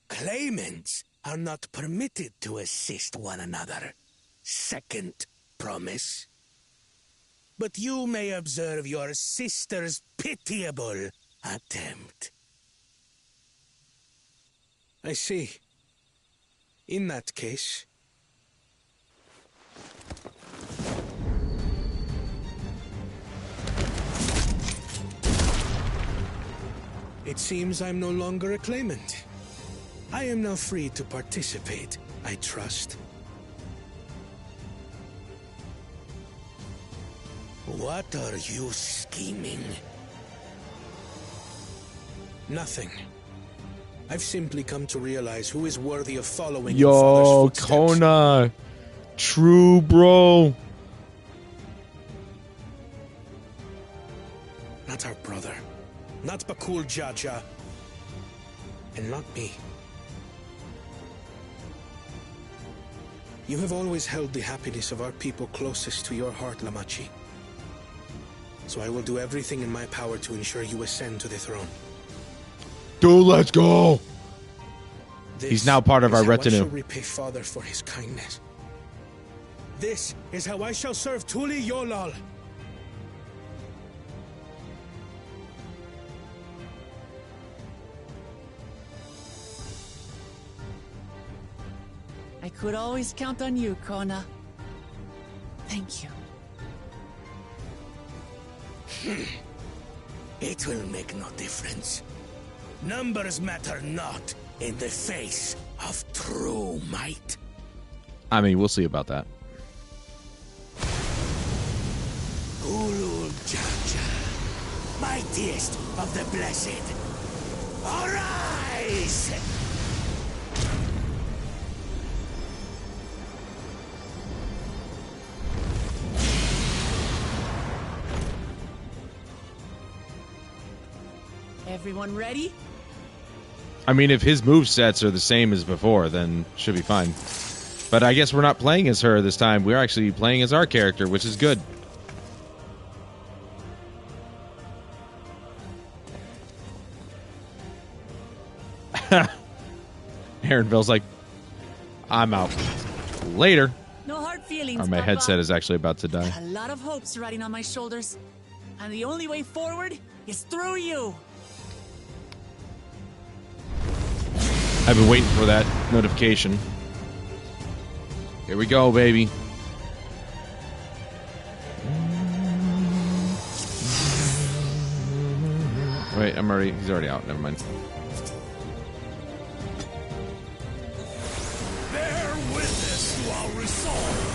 Claimants are not permitted to assist one another. Second promise. But you may observe your sister's pitiable attempt. I see. In that case... It seems I'm no longer a claimant. I am now free to participate, I trust. What are you scheming? Nothing. I've simply come to realize who is worthy of following in Father's Yo, footsteps. Kona. True, bro. Not our brother. Not Bakul Jaja. And not me. You have always held the happiness of our people closest to your heart, Lamachi. So I will do everything in my power to ensure you ascend to the throne. Dude, let's go. This He's now part of our is how I retinue. shall repay Father for his kindness. This is how I shall serve Tuli Yolal. I could always count on you, Kona. Thank you. It will make no difference. Numbers matter not in the face of true might. I mean, we'll see about that. Ulul Jaja, mightiest of the blessed, arise! Everyone ready? I mean, if his movesets are the same as before, then should be fine. But I guess we're not playing as her this time. We're actually playing as our character, which is good. Aaronville's like, I'm out. Later. No hard feelings, my Papa. headset is actually about to die. A lot of hopes riding on my shoulders. And the only way forward is through you. I've been waiting for that notification. Here we go, baby. Wait, he's already out. Never mind. Bear witness to our resolve.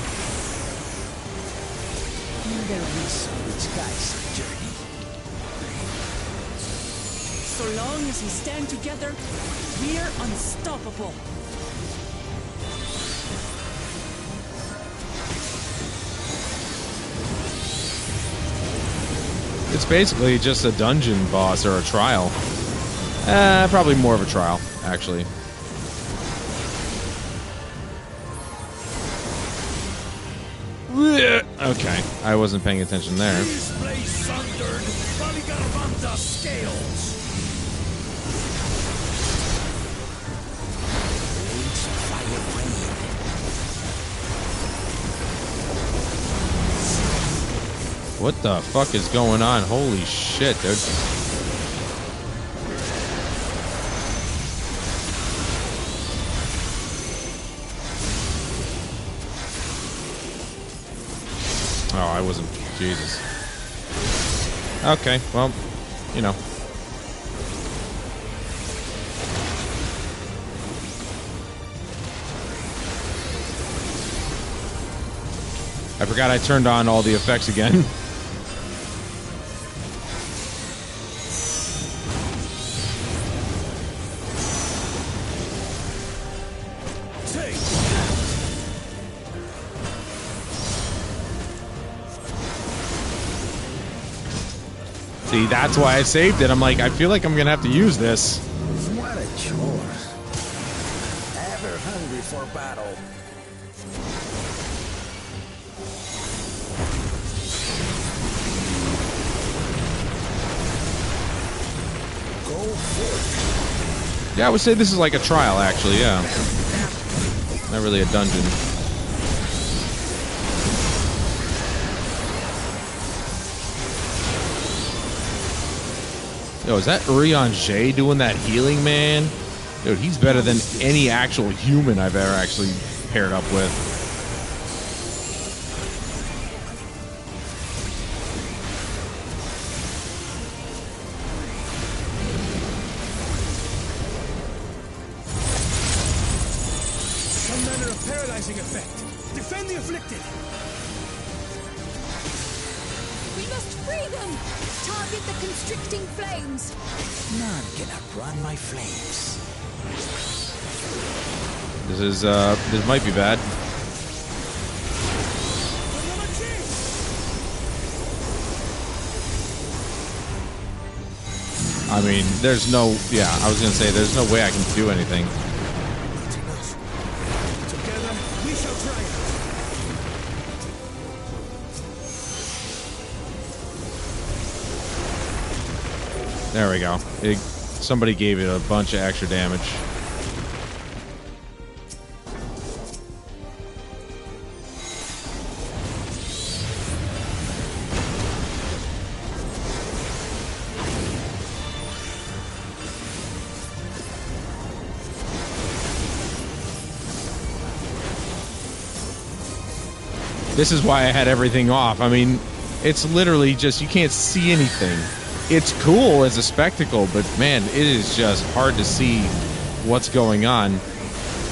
The reason which guides our journey. So long as we stand together, we're unstoppable. It's basically just a dungeon boss or a trial. Probably more of a trial, actually. Okay, I wasn't paying attention there. What the fuck is going on? Holy shit, dude. Oh, I wasn't. Jesus. Okay, well, you know. I forgot I turned on all the effects again. See, that's why I saved it. I'm like, I feel like I'm gonna have to use this. What a chore. Ever hungry for battle. Go forth. Yeah, I would say this is like a trial, actually, yeah. Not really a dungeon. Yo, is that Urian Jay doing that healing, man? Dude, he's better than any actual human I've ever actually paired up with. Some manner of paralyzing effect. Defend the afflicted. We must free them! Target the constricting flames! None can outrun my flames. This might be bad. I mean, there's no, yeah, I was gonna say, there's no way I can do anything. Together, we shall triumph. There we go. Somebody gave it a bunch of extra damage. This is why I had everything off. I mean, it's literally just, you can't see anything. It's cool as a spectacle, but man, it is just hard to see what's going on.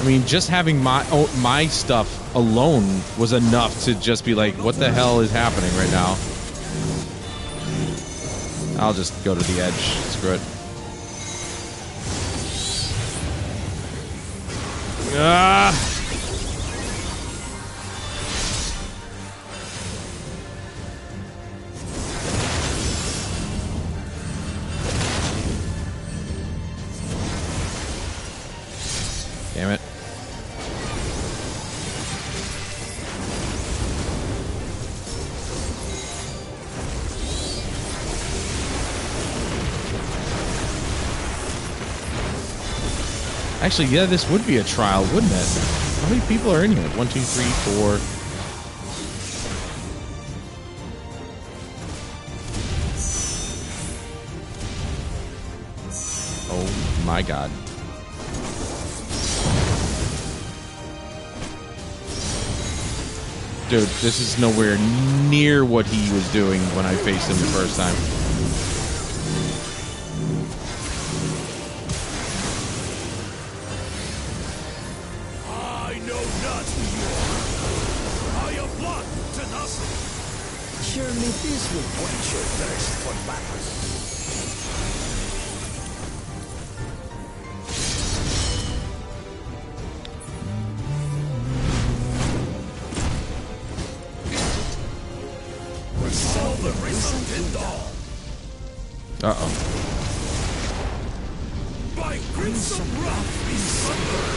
I mean, just having my stuff alone was enough to just be like, what the hell is happening right now? I'll just go to the edge. Screw it. Ah! Damn it. Actually, yeah, this would be a trial, wouldn't it? How many people are in here? 1, 2, 3, 4, my god. Dude, this is nowhere near what he was doing when I faced him the first time. I know not who you are. Are you blood to nothing? Surely this will quench your thirst for battle. Uh-oh. By crimson rock be sundered.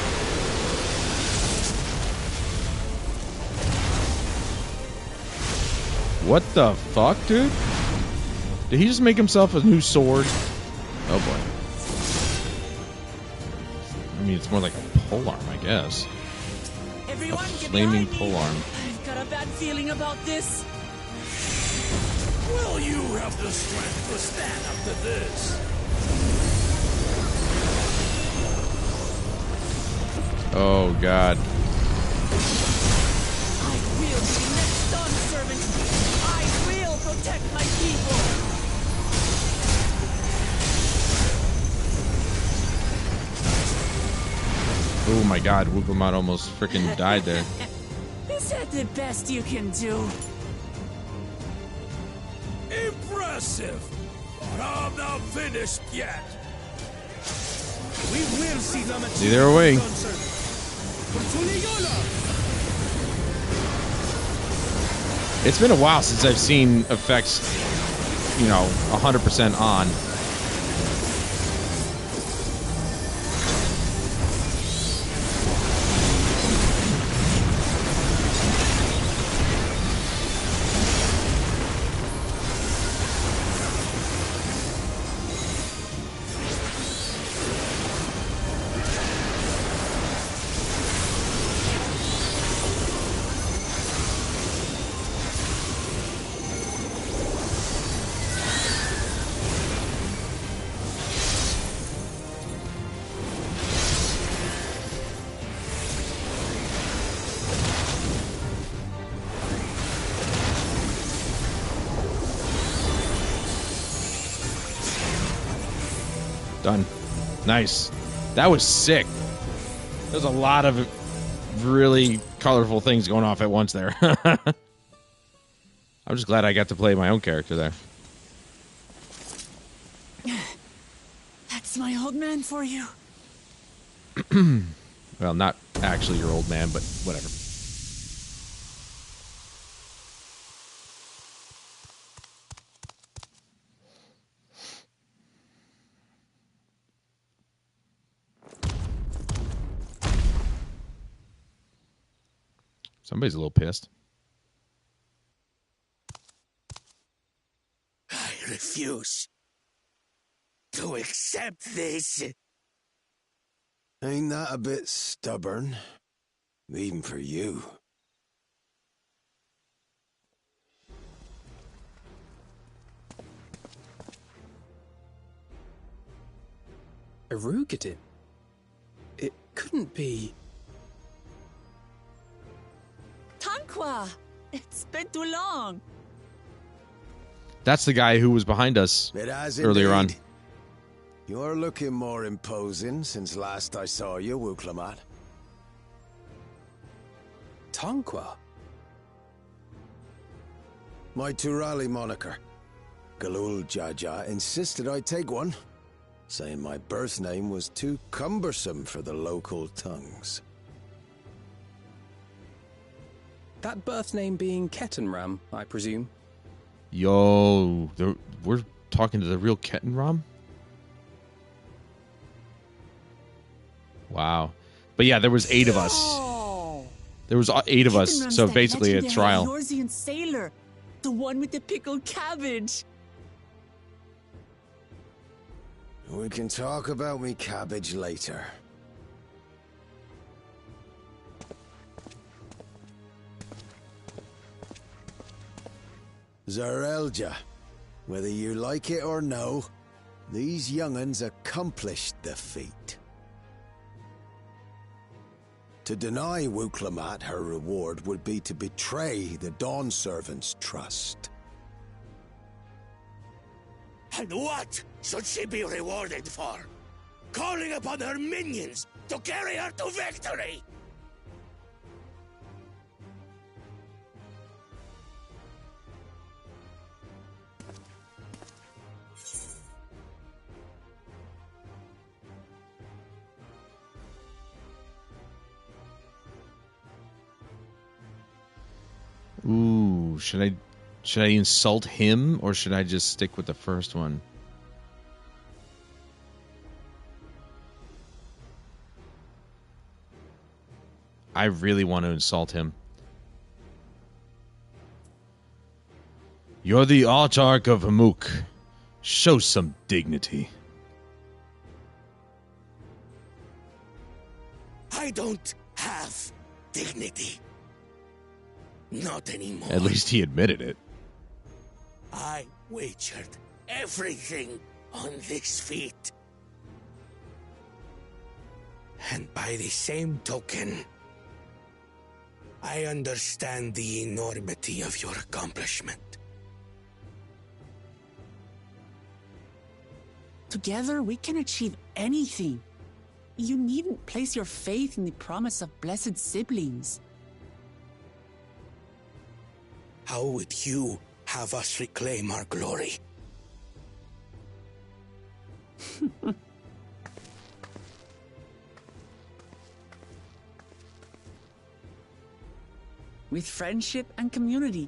What the fuck, dude? Did he just make himself a new sword? Oh boy. I mean, it's more like a polearm, I guess. Everyone, a get flaming behind me. polearm. I've got a bad feeling about this. Will you have the strength to stand up to this? Oh god. I will be the next Dawnservant. I will protect my people. Oh my god, Woogamot almost freaking died there. Is that the best you can do? Impressive! But I'm not finished yet. We will see them at Either way. It's been a while since I've seen effects, you know, 100% on. Done. Nice. That was sick. There's a lot of really colorful things going off at once there. I'm just glad I got to play my own character there. That's my old man for you. Well, not actually your old man, but whatever. Somebody's a little pissed. I refuse to accept this. Ain't that a bit stubborn? Even for you. Erugated? It couldn't be... Tanqua! It's been too long. That's the guy who was behind us It has earlier on. indeed. You're looking more imposing since last I saw you, Wuklamat. Tanqua? My Turali moniker. Galul Jaja insisted I take one, saying my birth name was too cumbersome for the local tongues. That birth name being Ketenram, I presume. Yo, we're talking to the real Ketenram? Wow. But yeah, there was 8 of us. There was 8 of us, Ketenram's so that basically a legendary trial. Eorzean sailor, the one with the pickled cabbage. We can talk about me cabbage later. Zarelja, whether you like it or no, These young'uns accomplished the feat. To deny Wuklamat her reward would be to betray the Dawnservant's trust. And what should she be rewarded for? Calling upon her minions to carry her to victory! Ooh, should I insult him or should I just stick with the first one? I really want to insult him. You're the Archarch of Hamuk. Show some dignity. I don't have dignity. Not anymore. At least he admitted it. I wagered everything on this feat. And by the same token, I understand the enormity of your accomplishment. Together, we can achieve anything. You needn't place your faith in the promise of blessed siblings. How would you have us reclaim our glory? With friendship and community.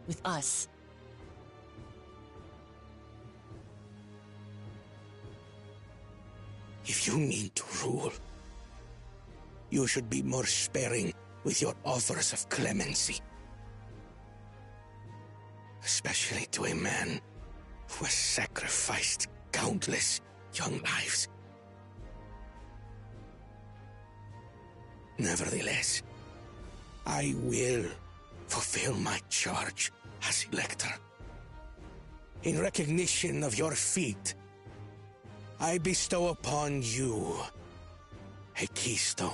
With us. If you mean to rule, you should be more sparing with your offers of clemency. Especially to a man who has sacrificed countless young lives. Nevertheless, I will fulfill my charge as Elector. In recognition of your feat, I bestow upon you a keystone.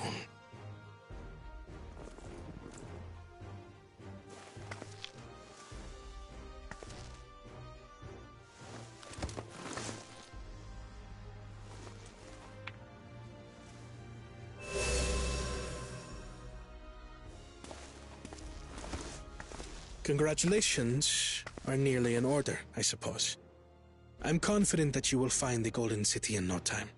Congratulations are nearly in order, I suppose. I'm confident that you will find the Golden City in no time.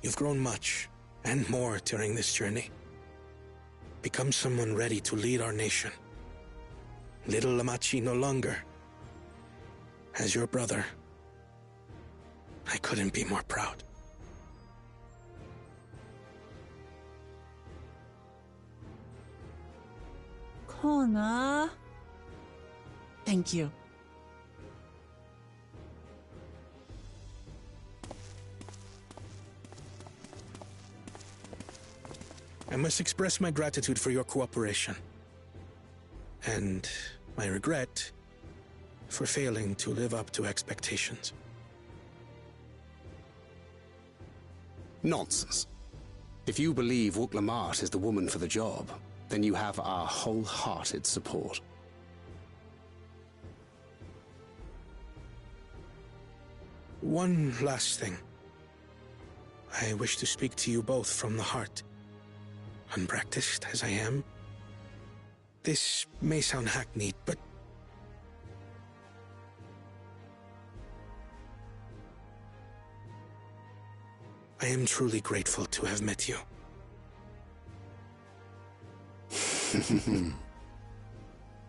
You've grown much, and more during this journey. Become someone ready to lead our nation. Little Lamachi no longer. As your brother, I couldn't be more proud. Kona. Thank you. I must express my gratitude for your cooperation. And my regret for failing to live up to expectations. Nonsense. If you believe Wuklamat is the woman for the job, then you have our wholehearted support. One last thing. I wish to speak to you both from the heart. Unpracticed as I am, this may sound hackneyed, but I am truly grateful to have met you.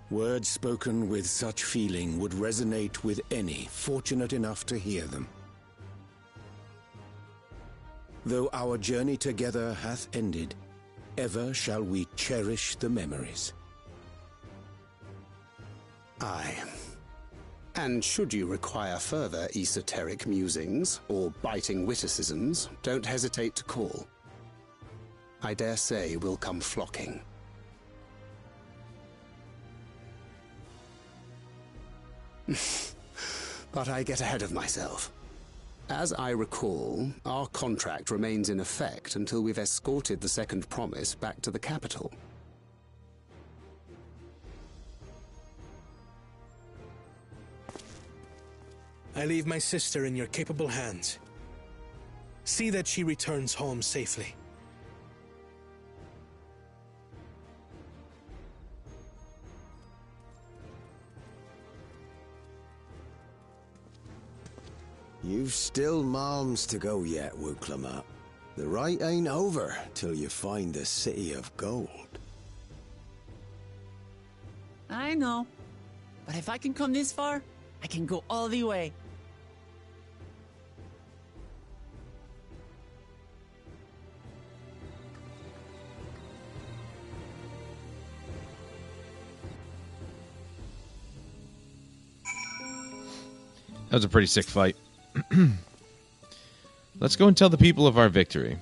Words spoken with such feeling would resonate with any fortunate enough to hear them. Though our journey together hath ended, ever shall we cherish the memories. Aye. And should you require further esoteric musings or biting witticisms, don't hesitate to call. I dare say we'll come flocking. But I get ahead of myself. As I recall, our contract remains in effect until we've escorted the second promise back to the capital. I leave my sister in your capable hands. See that she returns home safely. You've still malms to go yet, Wuklamat. The rite ain't over till you find the City of Gold. I know. But if I can come this far, I can go all the way. That was a pretty sick fight. Let's go and tell the people of our victory.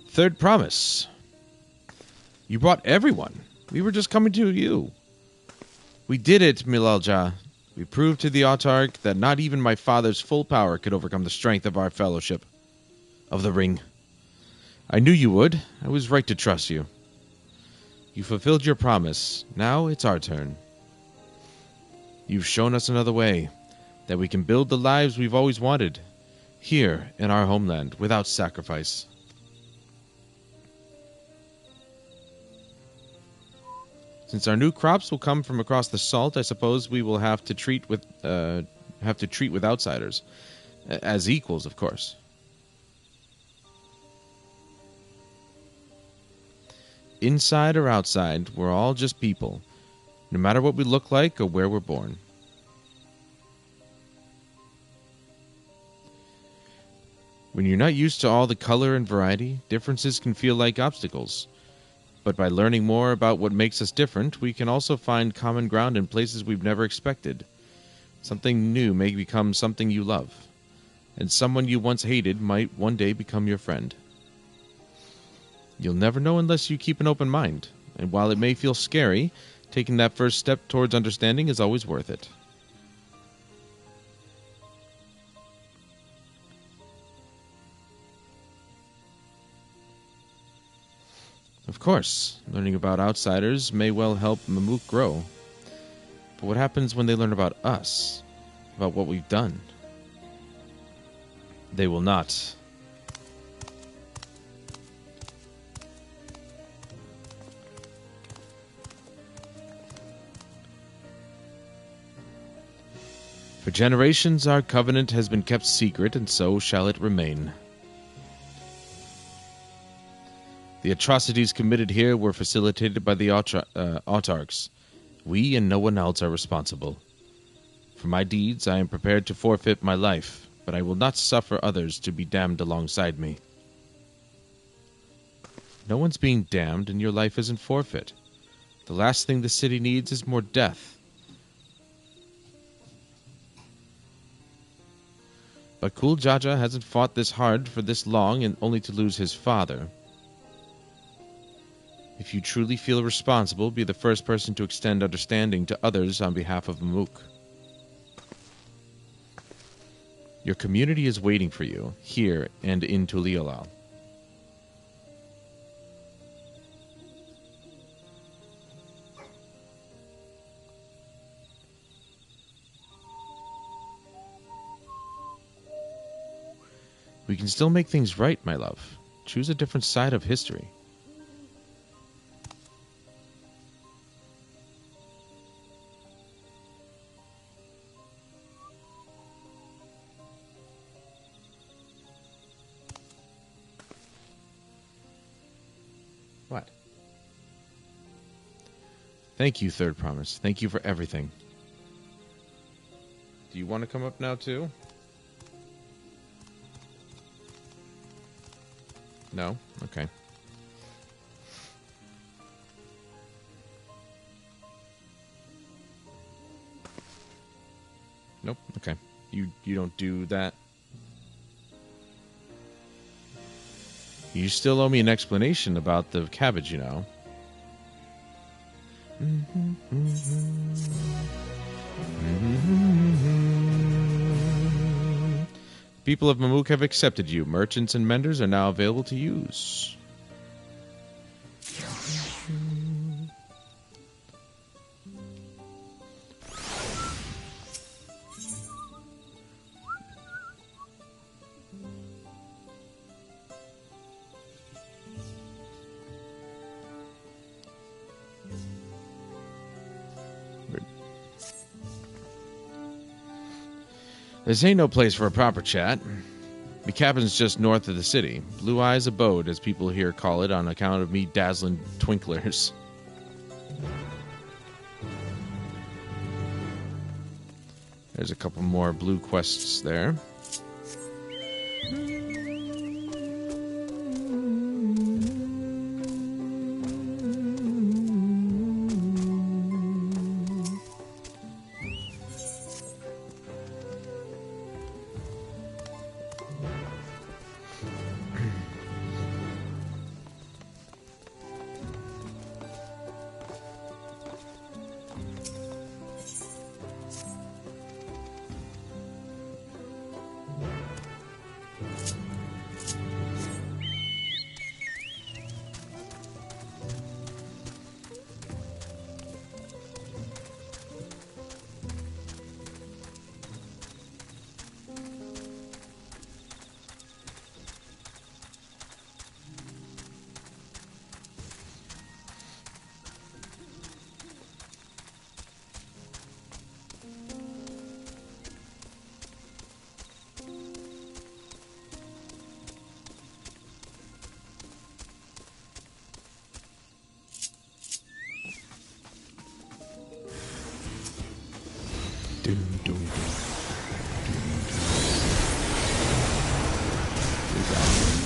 Third promise. You brought everyone. We were just coming to you. We did it, Milalja. We proved to the Autarch that not even my father's full power could overcome the strength of our fellowship of the Ring. I knew you would. I was right to trust you. You fulfilled your promise. Now it's our turn. You've shown us another way, that we can build the lives we've always wanted, here in our homeland, without sacrifice. Since our new crops will come from across the salt, I suppose we will have to treat with outsiders as equals, of course. Inside or outside, we're all just people, no matter what we look like or where we're born. When you're not used to all the color and variety, differences can feel like obstacles. But by learning more about what makes us different, we can also find common ground in places we've never expected. Something new may become something you love, and someone you once hated might one day become your friend. You'll never know unless you keep an open mind, and while it may feel scary, taking that first step towards understanding is always worth it. Of course, learning about outsiders may well help Mamook grow. But what happens when they learn about us? About what we've done? They will not. For generations, our covenant has been kept secret, and so shall it remain. The atrocities committed here were facilitated by the autarchs. We and no one else are responsible. For my deeds, I am prepared to forfeit my life, but I will not suffer others to be damned alongside me. No one's being damned, and your life isn't forfeit. The last thing the city needs is more death. But Kul Jaja hasn't fought this hard for this long, and only to lose his father. If you truly feel responsible, be the first person to extend understanding to others on behalf of Mamook. Your community is waiting for you, here and in Tuliolal. We can still make things right, my love. Choose a different side of history. What? Thank you, Third Promise. Thank you for everything. Do you want to come up now, too? No? Okay. Nope. Okay. You don't do that. You still owe me an explanation about the cabbage, you know. People of Mamook have accepted you. Merchants and menders are now available to use. This ain't no place for a proper chat. The cabin's just north of the city. Blue Eyes Abode, as people here call it, on account of me dazzling twinklers. There's a couple more blue quests there.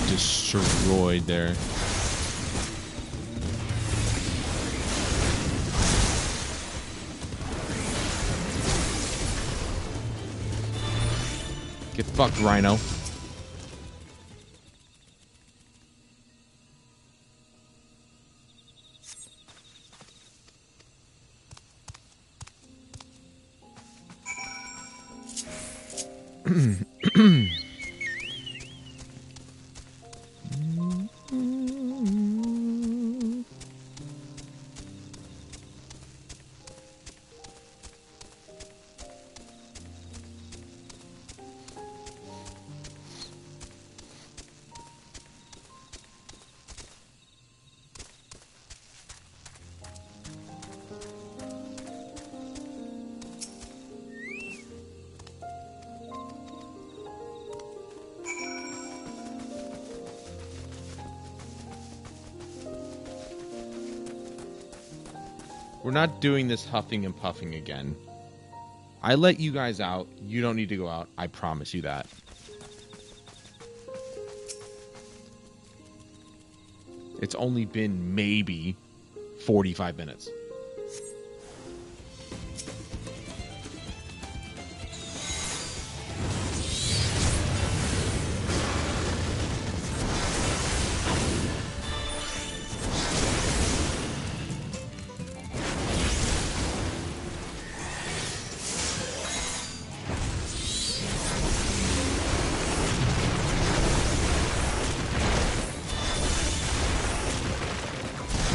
Destroyed there. Get fucked, Rhino. We're not doing this huffing and puffing again. I let you guys out. You don't need to go out. I promise you that. It's only been maybe 45 minutes.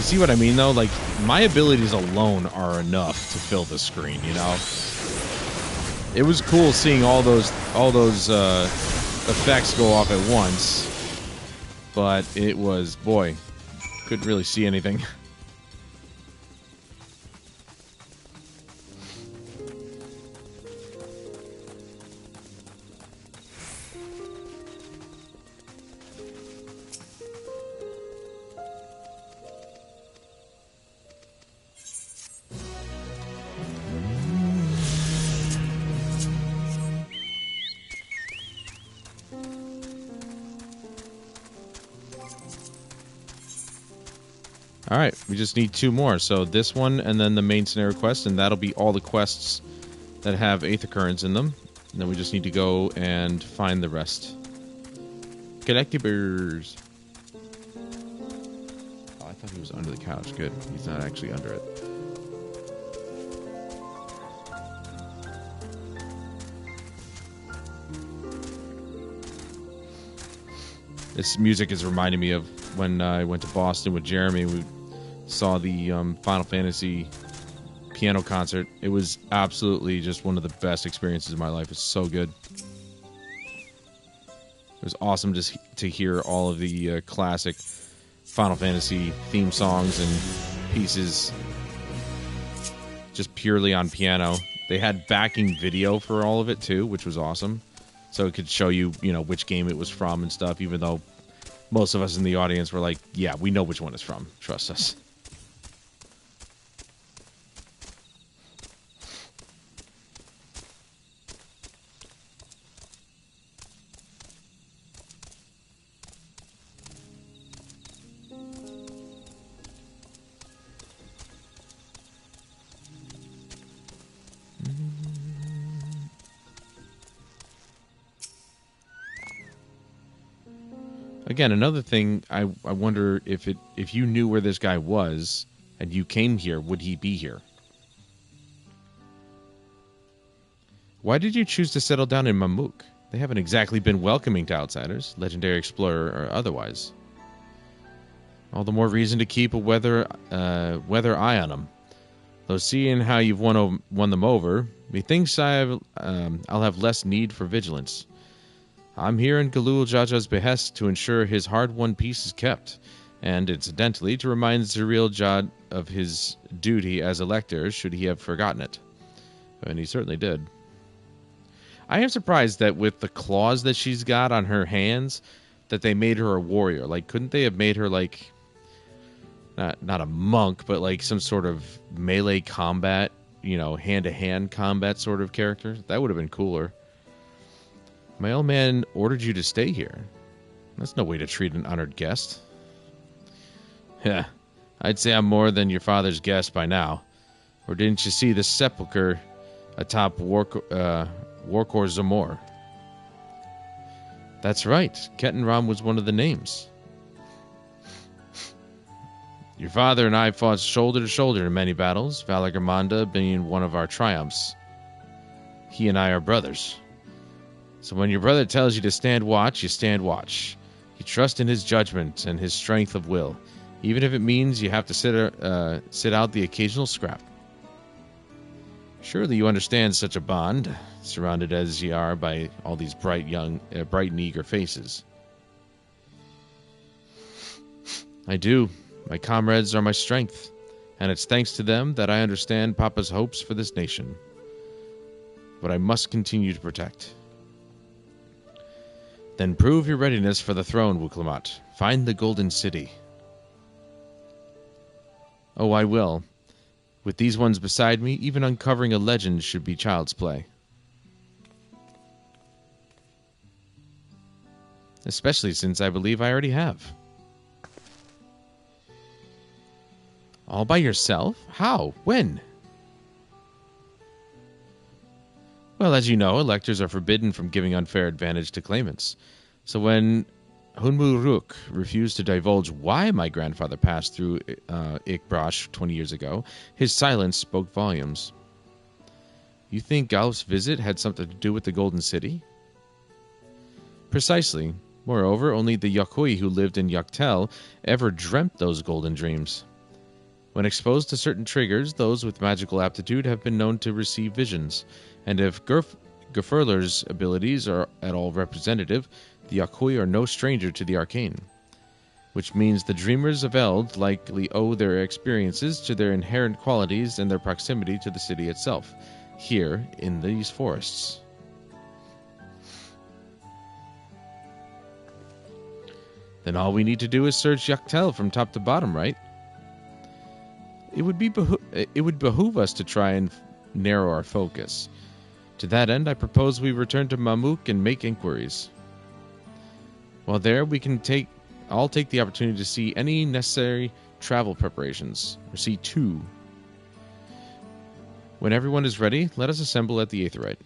See what I mean, though? Like, my abilities alone are enough to fill the screen, you know? It was cool seeing all those effects go off at once, but it was, boy, couldn't really see anything. Alright, we just need 2 more. So this one and then the main scenario quest, and that'll be all the quests that have Aether Currents in them. And then we just need to go and find the rest. Collectibles. Oh, I thought he was under the couch. Good. He's not actually under it. This music is reminding me of when I went to Boston with Jeremy. We saw the Final Fantasy piano concert. It was absolutely just one of the best experiences of my life. It's so good. It was awesome just to hear all of the classic Final Fantasy theme songs and pieces just purely on piano. They had backing video for all of it too, which was awesome. So it could show you, which game it was from and stuff, even though most of us in the audience were like, yeah, we know which one it's from. Trust us. Again, another thing, I wonder if you knew where this guy was and you came here, would he be here? Why did you choose to settle down in Mamuk? They haven't exactly been welcoming to outsiders, legendary explorer or otherwise. All the more reason to keep a weather eye on them. Though seeing how you've won them over, methinks I'll have less need for vigilance. I'm here in Galul Jaja's behest to ensure his hard-won peace is kept, and incidentally to remind Zuriel Jad of his duty as elector should he have forgotten it. And he certainly did. I am surprised that with the claws that she's got on her hands, that they made her a warrior. Like, couldn't they have made her like not a monk, but like some sort of melee combat, hand-to-hand combat sort of character? That would have been cooler. My old man ordered you to stay here. That's no way to treat an honored guest. Yeah, I'd say I'm more than your father's guest by now. Or didn't you see the sepulcher atop Warkor Zamor? That's right. Ketenram was one of the names. Your father and I fought shoulder to shoulder in many battles, Valagamanda being one of our triumphs. He and I are brothers. So when your brother tells you to stand watch, you stand watch. You trust in his judgment and his strength of will, even if it means you have to sit out the occasional scrap. Surely you understand such a bond, surrounded as ye are by all these bright and eager faces. I do. My comrades are my strength, and it's thanks to them that I understand Papa's hopes for this nation. But I must continue to protect. Then prove your readiness for the throne, Wuklamat. Find the Golden City. Oh, I will. With these ones beside me, even uncovering a legend should be child's play. Especially since I believe I already have. All by yourself? How? When? Well, as you know, electors are forbidden from giving unfair advantage to claimants. So when Hunmuruk refused to divulge why my grandfather passed through Ikbrash 20 years ago, his silence spoke volumes. You think Galf's visit had something to do with the Golden City? Precisely. Moreover, only the Yakui who lived in Yaktel ever dreamt those golden dreams. When exposed to certain triggers, those with magical aptitude have been known to receive visions, and if Gefurler's abilities are at all representative, the Yakui are no stranger to the arcane, which means the dreamers of Eld likely owe their experiences to their inherent qualities and their proximity to the city itself, here in these forests. Then all we need to do is search Yaktel from top to bottom, right? It would behoove us to try and narrow our focus. To that end, I propose we return to Mamuk and make inquiries. While there, we can all take the opportunity to see any necessary travel preparations, or see two. When everyone is ready, let us assemble at the Aetheryte.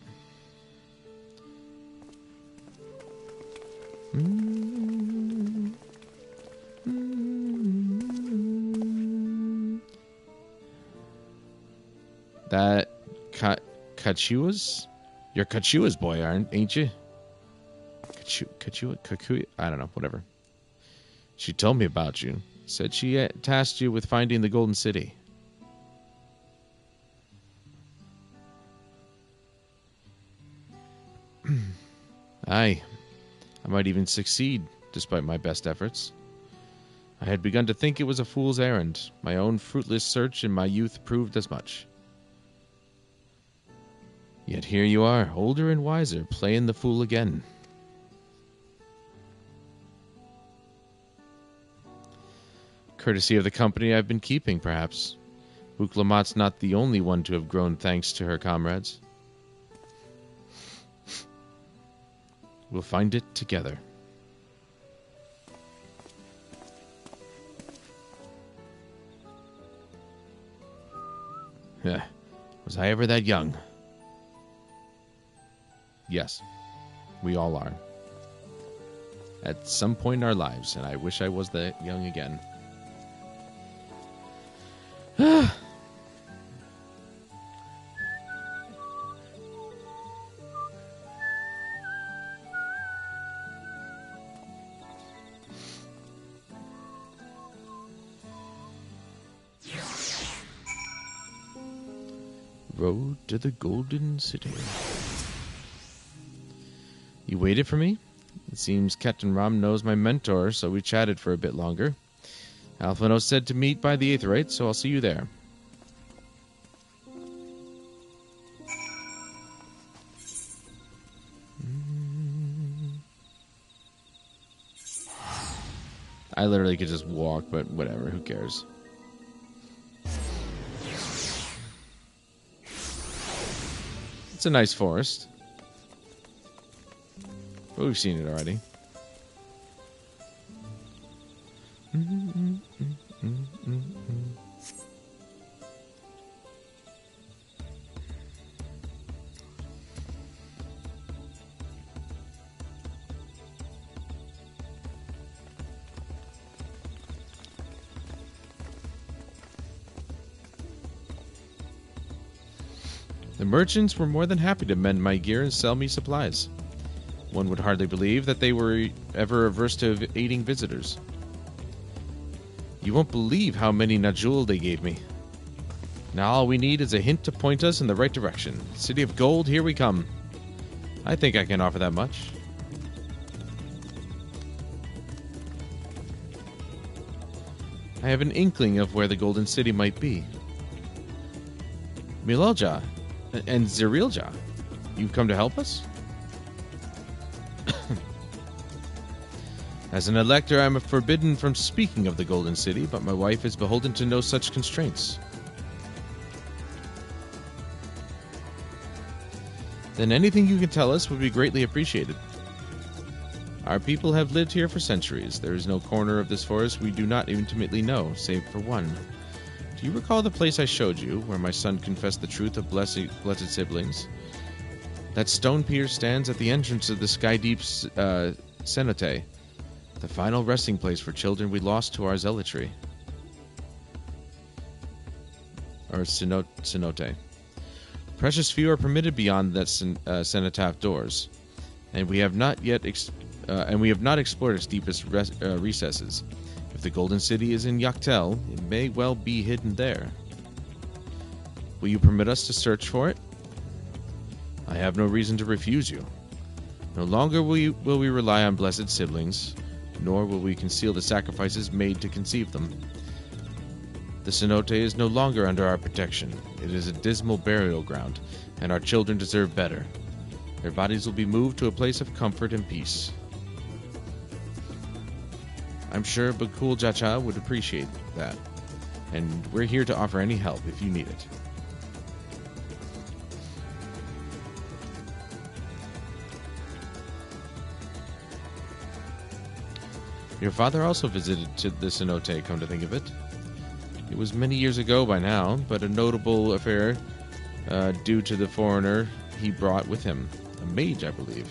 That Kachua's? You're Kachua's boy, ain't you? Kakuya? I don't know, whatever. She told me about you. Said she tasked you with finding the Golden City. Aye. I might even succeed, despite my best efforts. I had begun to think it was a fool's errand. My own fruitless search in my youth proved as much. Yet here you are, older and wiser, playing the fool again. Courtesy of the company I've been keeping, perhaps. Buklamat's not the only one to have grown thanks to her comrades. We'll find it together. Was I ever that young? Yes, we all are. At some point in our lives, and I wish I was that young again. Road to the Golden City. You waited for me? It seems Captain Ram knows my mentor, so we chatted for a bit longer. Alphino said to meet by the Aetheryte, so I'll see you there. I literally could just walk, but whatever, who cares? It's a nice forest. But we've seen it already. The merchants were more than happy to mend my gear and sell me supplies. One would hardly believe that they were ever averse to aiding visitors. You won't believe how many Najul they gave me. Now all we need is a hint to point us in the right direction. City of Gold, here we come. I think I can offer that much. I have an inkling of where the Golden City might be. Milolja and Zirilja, you've come to help us? As an elector, I am forbidden from speaking of the Golden City, but my wife is beholden to no such constraints. Then anything you can tell us would be greatly appreciated. Our people have lived here for centuries. There is no corner of this forest we do not intimately know, save for one. Do you recall the place I showed you, where my son confessed the truth of blessed siblings? That stone pier stands at the entrance of the Skydeep's cenote, the final resting place for children we lost to our zealotry. Or cenote. Precious few are permitted beyond that cenotaph doors, and we have not explored its deepest recesses. If the Golden City is in Yaktel, it may well be hidden there. Will you permit us to search for it? I have no reason to refuse you. No longer will we rely on blessed siblings, nor will we conceal the sacrifices made to conceive them. The cenote is no longer under our protection. It is a dismal burial ground, and our children deserve better. Their bodies will be moved to a place of comfort and peace. I'm sure Bakul Jacha would appreciate that, and we're here to offer any help if you need it. Your father also visited to the cenote, come to think of it. It was many years ago by now, but a notable affair due to the foreigner he brought with him. A mage, I believe.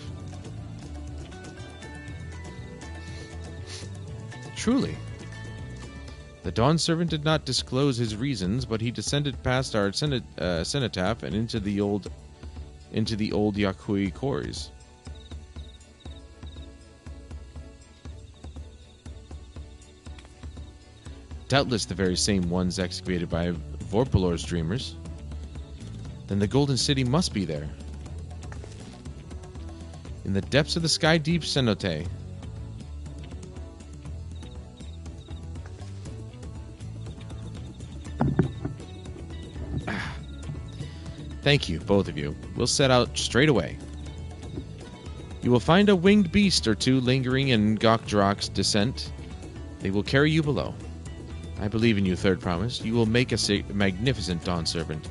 Truly. The Dawnservant did not disclose his reasons, but he descended past our cenotaph and into the old Yakui quarries. Doubtless the very same ones excavated by Vorpalor's dreamers. Then the Golden City must be there. In the depths of the sky deep cenote. Thank you, both of you. We'll set out straight away. You will find a winged beast or two lingering in Gokdrak's descent. They will carry you below. I believe in you, Third Promise. You will make a magnificent Dawnservant.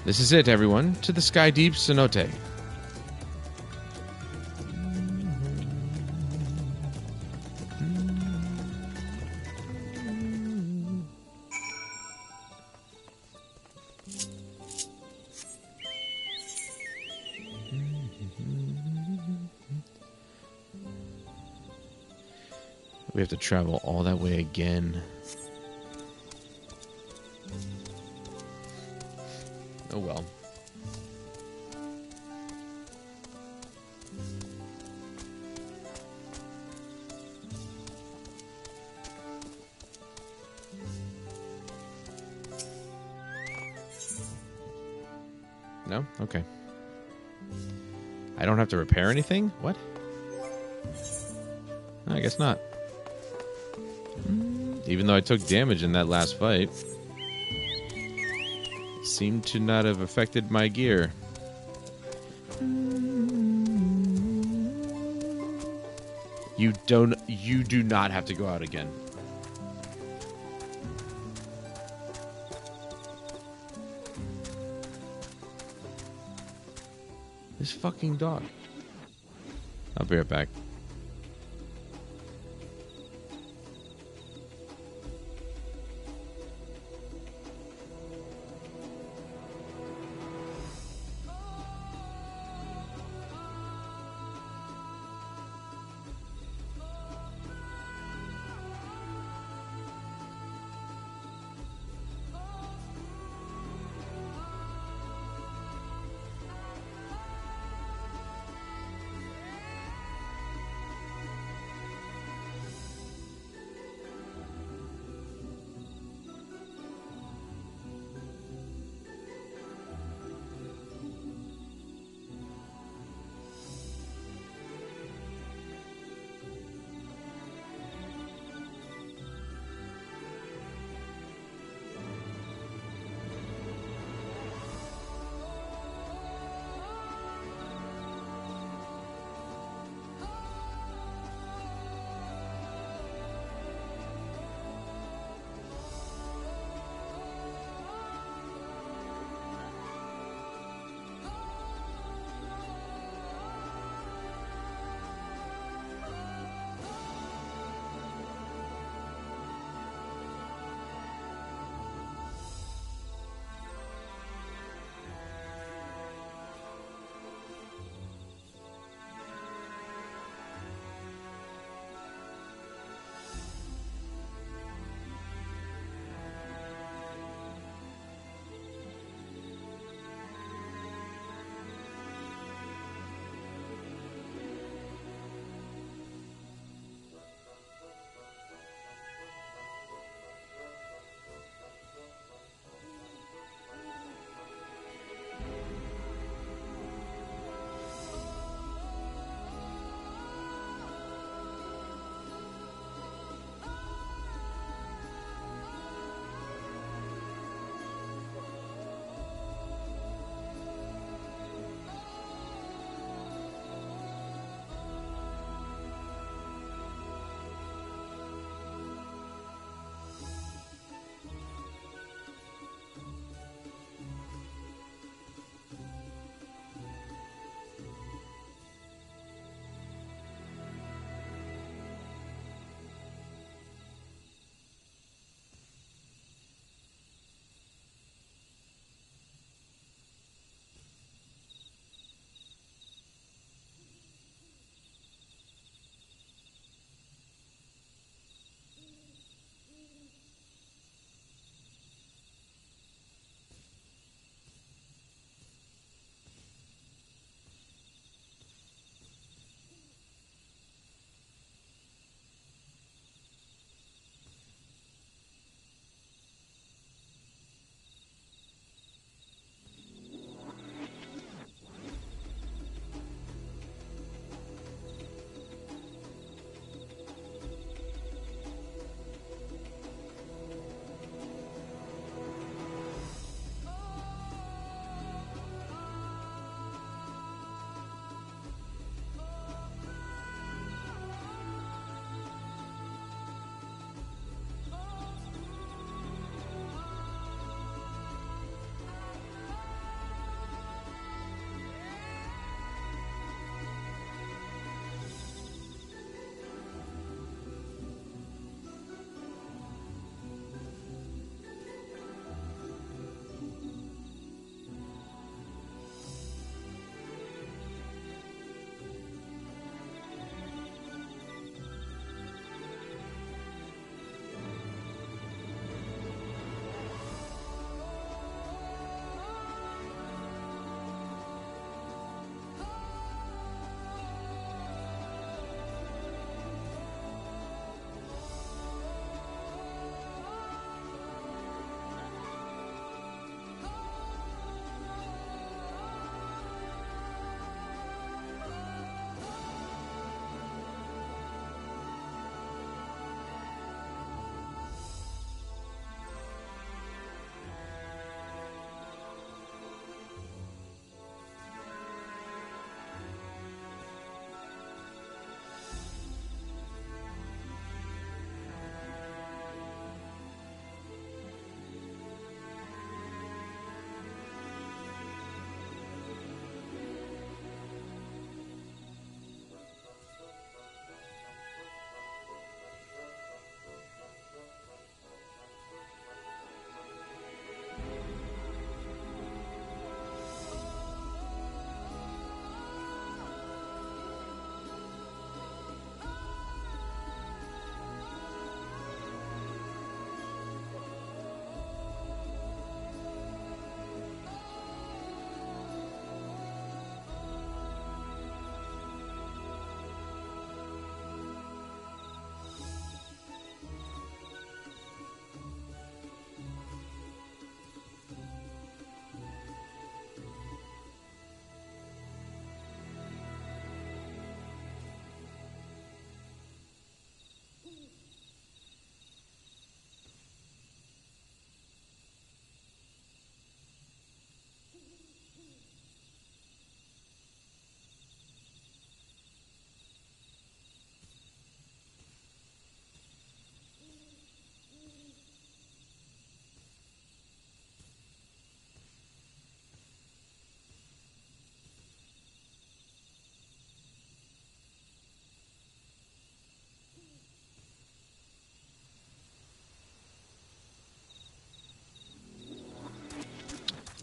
This is it, everyone. To the sky deep cenote. We have to travel all that way again. Oh well. No? Okay. I don't have to repair anything? What? I guess not. Even though I took damage in that last fight, it seemed to not have affected my gear. You do not have to go out again. This fucking dog. I'll be right back.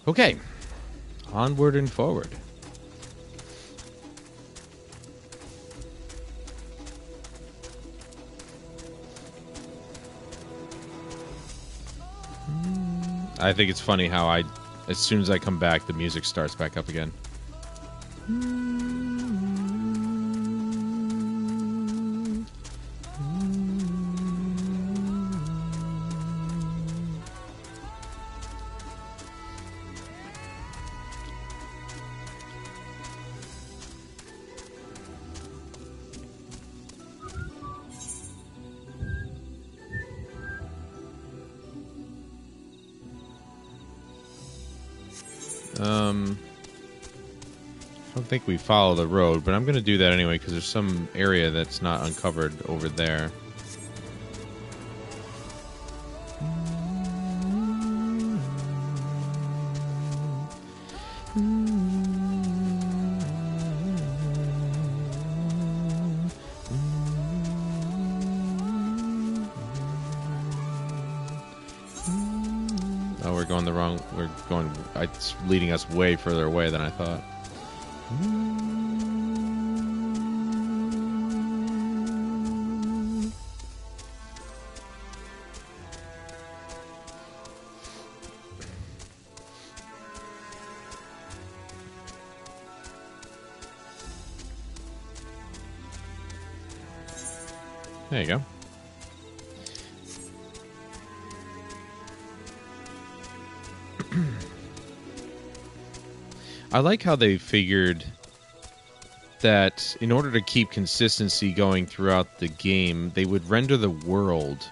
Okay. Onward and forward. I think it's funny how as soon as I come back, the music starts back up again. I don't think we follow the road, but I'm going to do that anyway because there's some area that's not uncovered over there. Oh, we're going the wrong... We're going... It's leading us way further away than I thought. There you go. I like how they figured that in order to keep consistency going throughout the game, they would render the world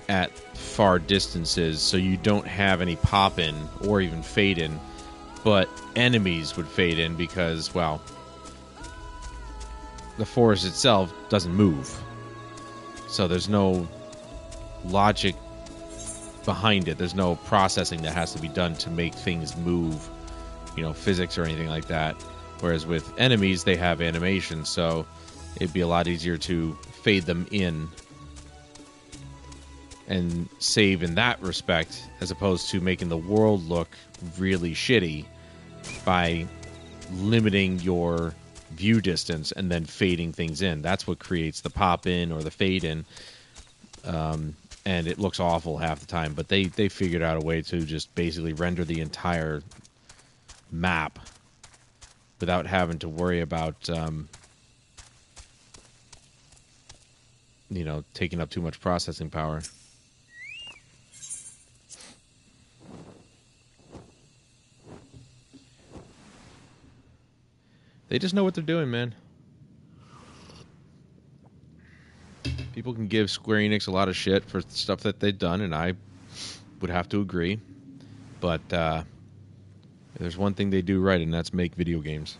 at far distances so you don't have any pop-in or even fade-in, but enemies would fade in because, well, the forest itself doesn't move. So there's no logic behind it. There's no processing that has to be done to make things move, you know, physics or anything like that. Whereas with enemies, they have animation, so it'd be a lot easier to fade them in and save in that respect, as opposed to making the world look really shitty by limiting your view distance and then fading things in. That's what creates the pop in or the fade in, and it looks awful half the time. But they figured out a way to just basically render the entire map without having to worry about you know, taking up too much processing power. They just know what they're doing, man. People can give Square Enix a lot of shit for stuff that they've done, and I would have to agree. But there's one thing they do right, and that's make video games.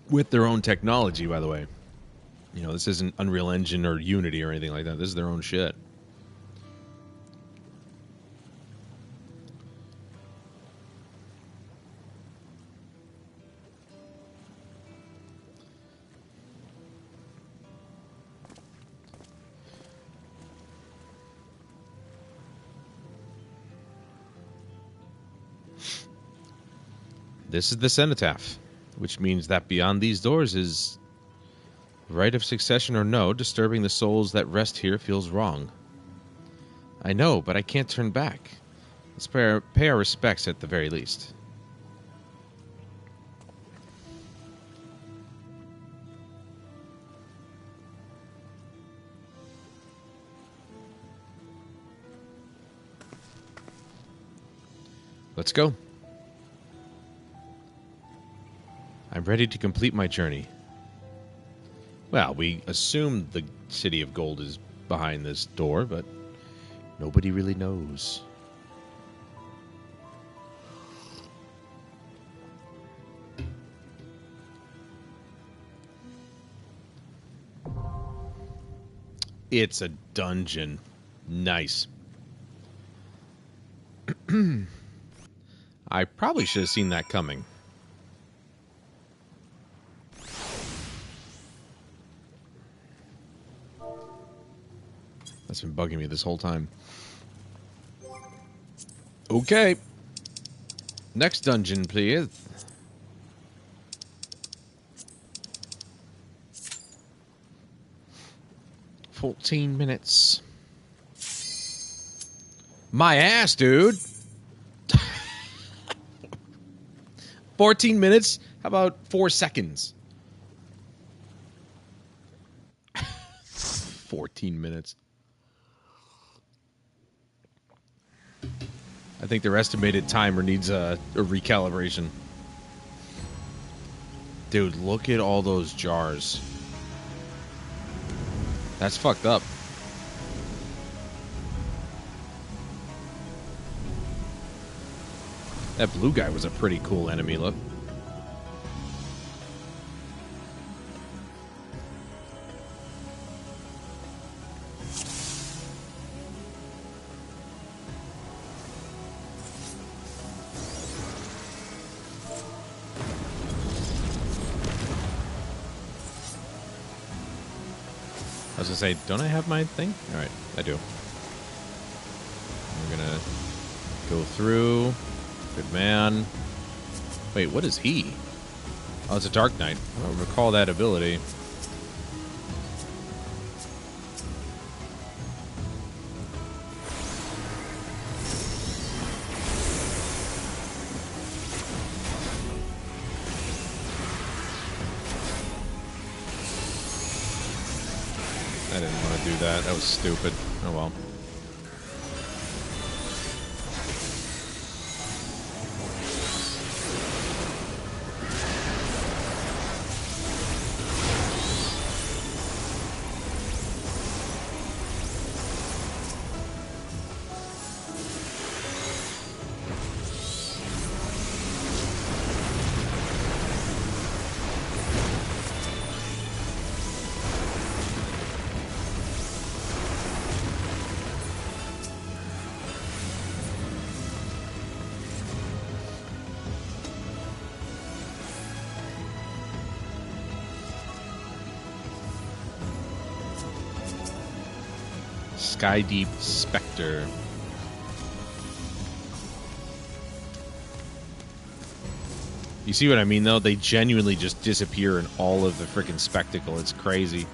With their own technology, by the way. You know, this isn't Unreal Engine or Unity or anything like that. This is their own shit. This is the cenotaph, which means that beyond these doors is right of succession or no, disturbing the souls that rest here feels wrong. I know, but I can't turn back. Let's pay our respects at the very least. Let's go. I'm ready to complete my journey. Well, we assume the City of Gold is behind this door, but nobody really knows. It's a dungeon. Nice. I probably should have seen that coming. That's been bugging me this whole time. Okay. Next dungeon, please. "14 minutes. My ass, dude. 14 minutes? How about 4 seconds? 14 minutes. I think their estimated timer needs a recalibration. Dude, look at all those jars. That's fucked up. That blue guy was a pretty cool enemy, look. I was gonna say, don't I have my thing? Alright, I do. We're gonna go through. Good man. Wait, what is he? Oh, it's a Dark Knight. I don't recall that ability. I didn't want to do that. That was stupid. Oh well. Sky Deep Spectre. You see what I mean, though? They genuinely just disappear in all of the freaking spectacle. It's crazy.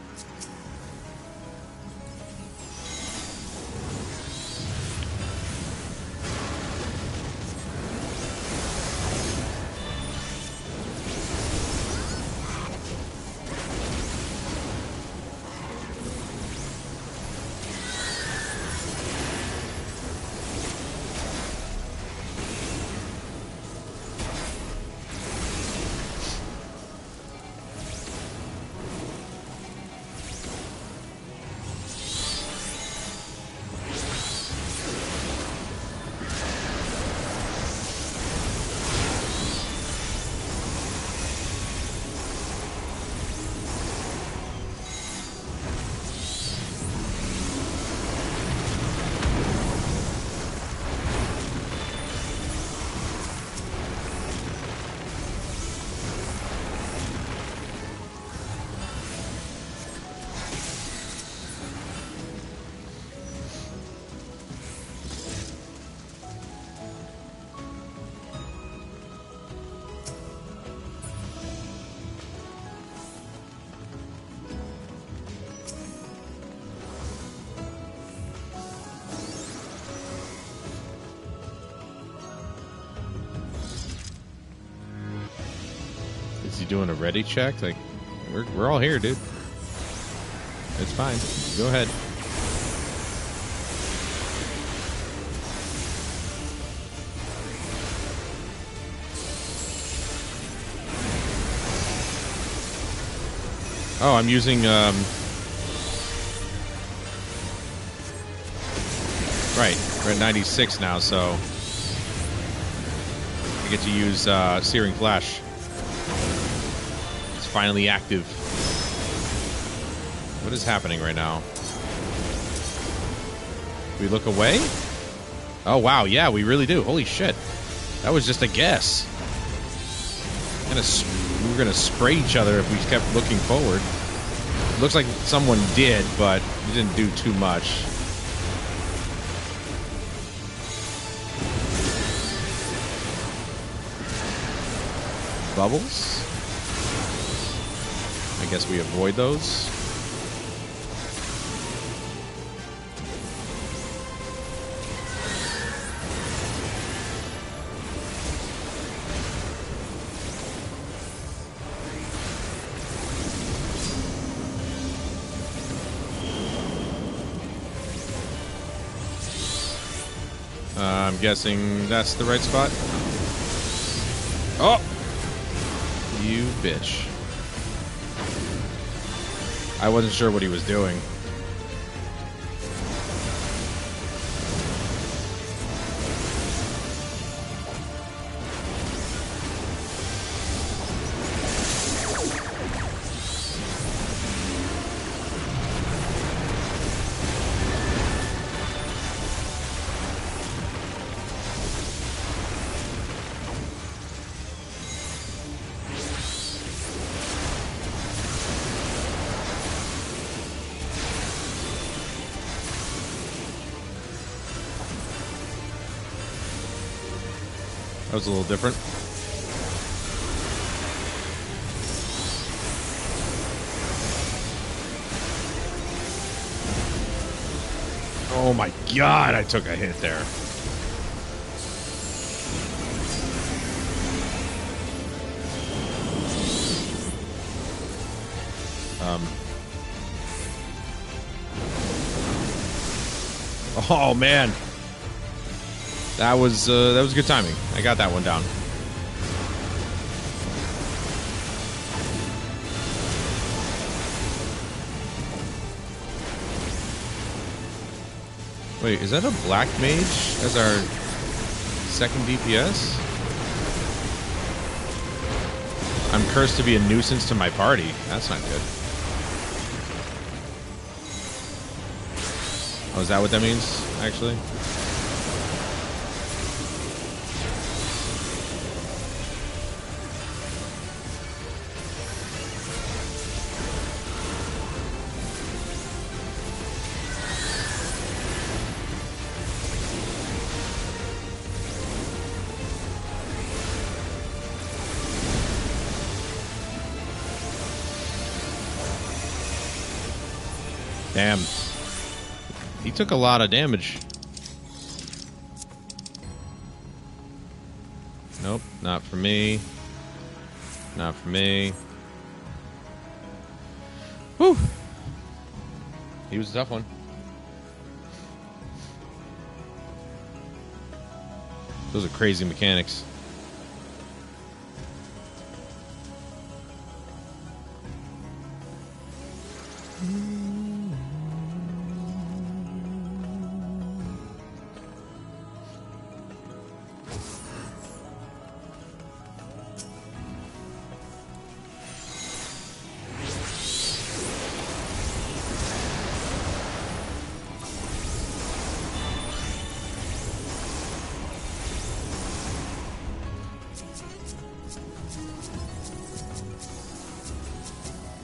Is he doing a ready check? Like, we're all here, dude. It's fine. Go ahead. Oh, I'm using, right, we're at 96 now, so I get to use Searing Flash. It's finally active. What is happening right now? We look away? Oh, wow, yeah, we really do. Holy shit. That was just a guess. We were gonna spray each other if we kept looking forward. Looks like someone did, but it didn't do too much. bubbles. I guess we avoid those. I'm guessing that's the right spot. Oh! You bitch. I wasn't sure what he was doing. That was a little different. Oh my god, I took a hit there. Oh man. That was good timing. I got that one down. Wait, is that a black mage as our second DPS? I'm cursed to be a nuisance to my party. That's not good. Oh, is that what that means, actually? Damn. He took a lot of damage. Nope, not for me. Not for me. Whew. He was a tough one. Those are crazy mechanics.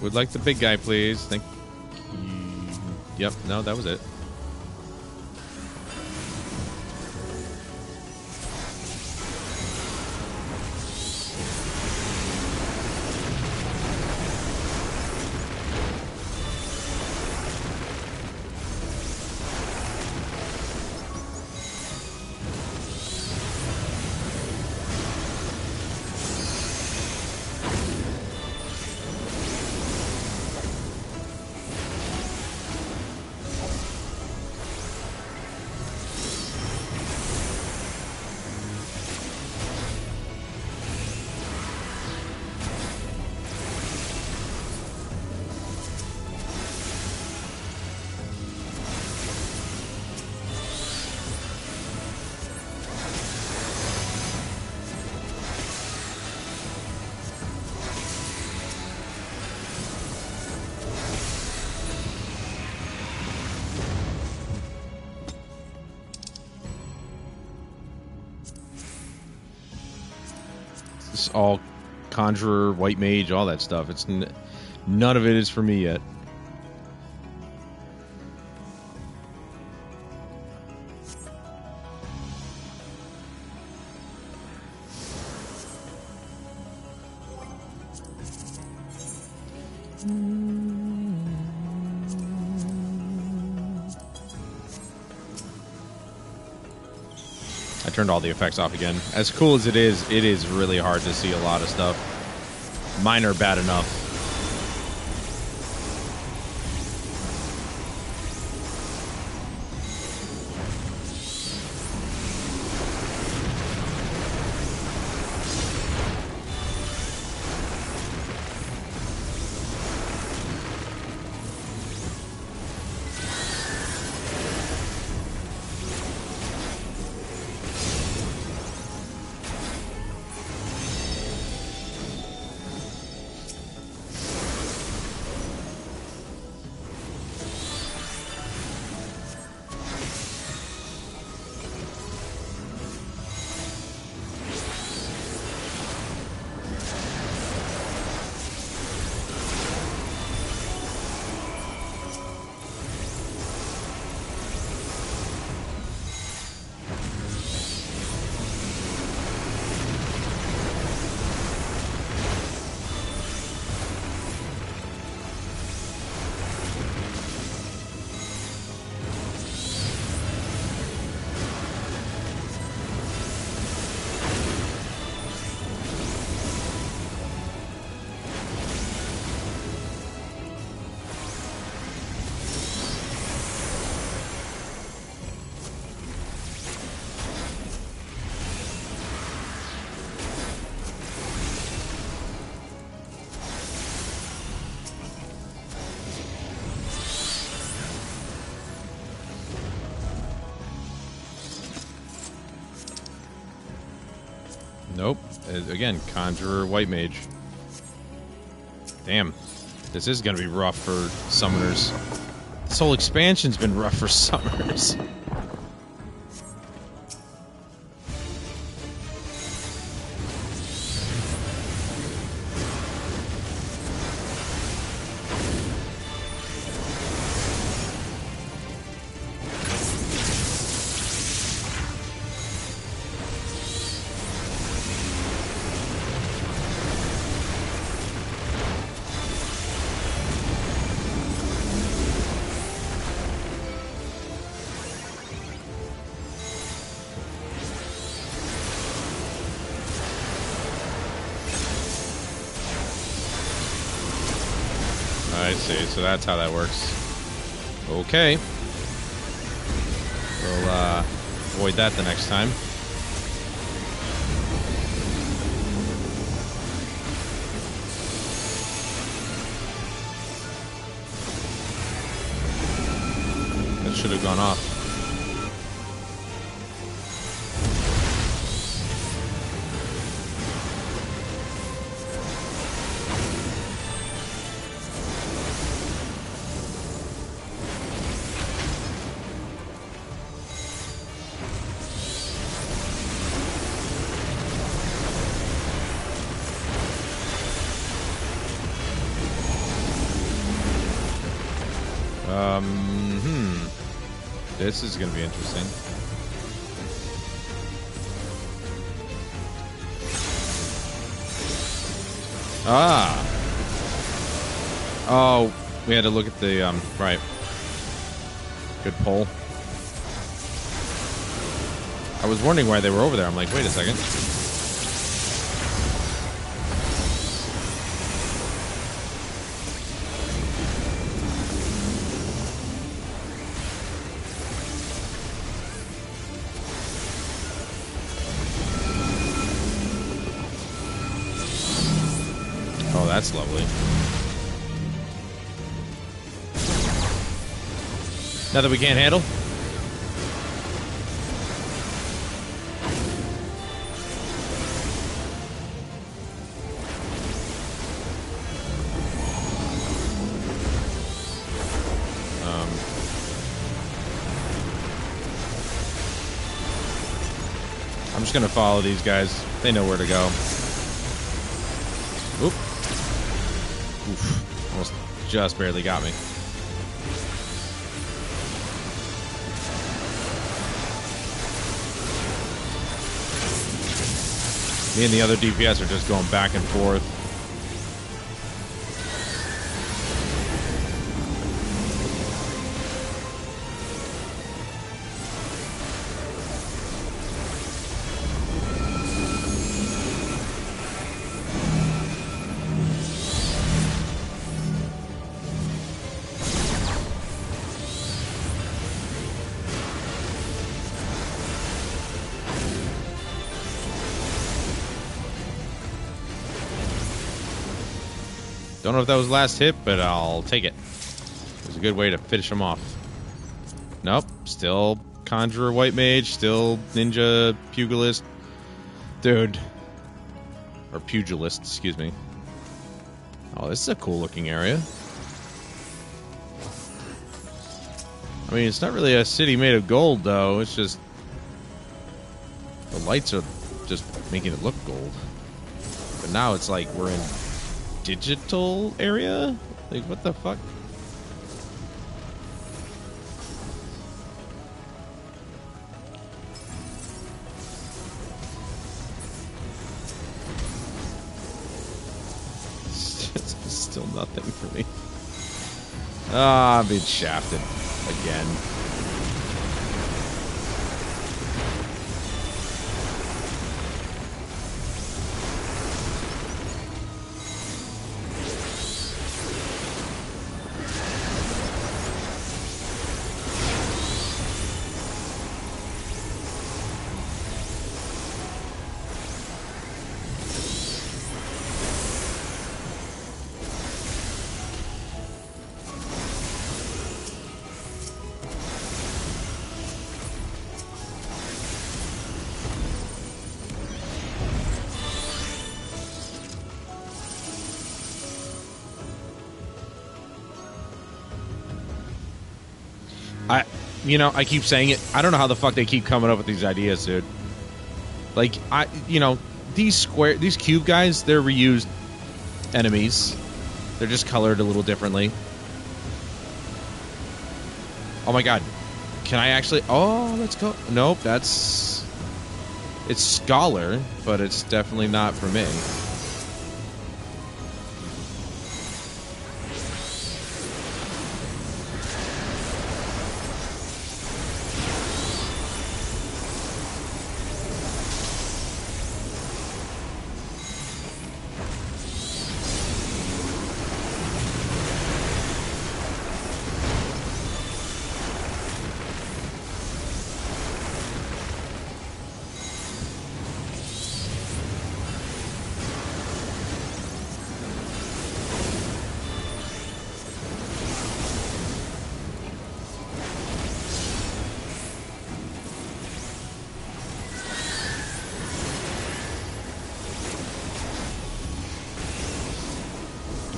Would like the big guy, please. Thank you. Yep, no, that was it. It's all conjurer, white mage, all that stuff. It's none of it is for me yet. I turned all the effects off again. As cool as it is really hard to see a lot of stuff. Mine are bad enough. Nope. Again, Conjurer, White Mage. Damn. This is going to be rough for summoners. This whole expansion's been rough for summoners. I see, so that's how that works. Okay. We'll avoid that the next time. That should have gone off. This is going to be interesting. Ah. Oh, we had to look at the, right. Good pull. I was wondering why they were over there. I'm like, wait a second. That's lovely. Nothing we can't handle? I'm just gonna follow these guys. They know where to go. Oop. Oof. Almost just barely got me. Me and the other DPS are just going back and forth. Don't know if that was last hit, but I'll take it. It was a good way to finish him off. Nope. Still Conjurer White Mage. Still Ninja Pugilist. Dude. Or Pugilist, excuse me. Oh, this is a cool looking area. I mean, it's not really a city made of gold, though. It's just... the lights are just making it look gold. But now it's like we're in digital area? Like, what the fuck? It's still nothing for me. Ah, I'm being shafted again. You know, I keep saying it. I don't know how the fuck they keep coming up with these ideas, dude. Like, these cube guys, they're reused enemies. They're just colored a little differently. Oh my god. Can I actually... oh, let's go... nope, that's... it's Scholar, but it's definitely not for me.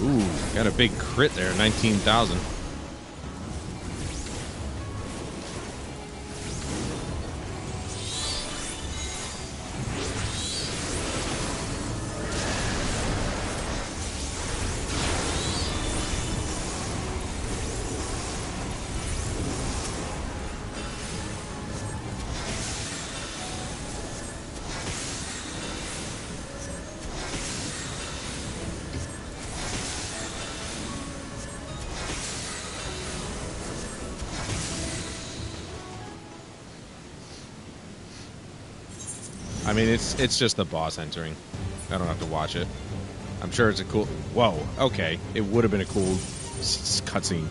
Ooh, got a big crit there, 19,000. I mean, it's just the boss entering. I don't have to watch it. I'm sure it's a cool... whoa, okay. It would have been a cool cutscene.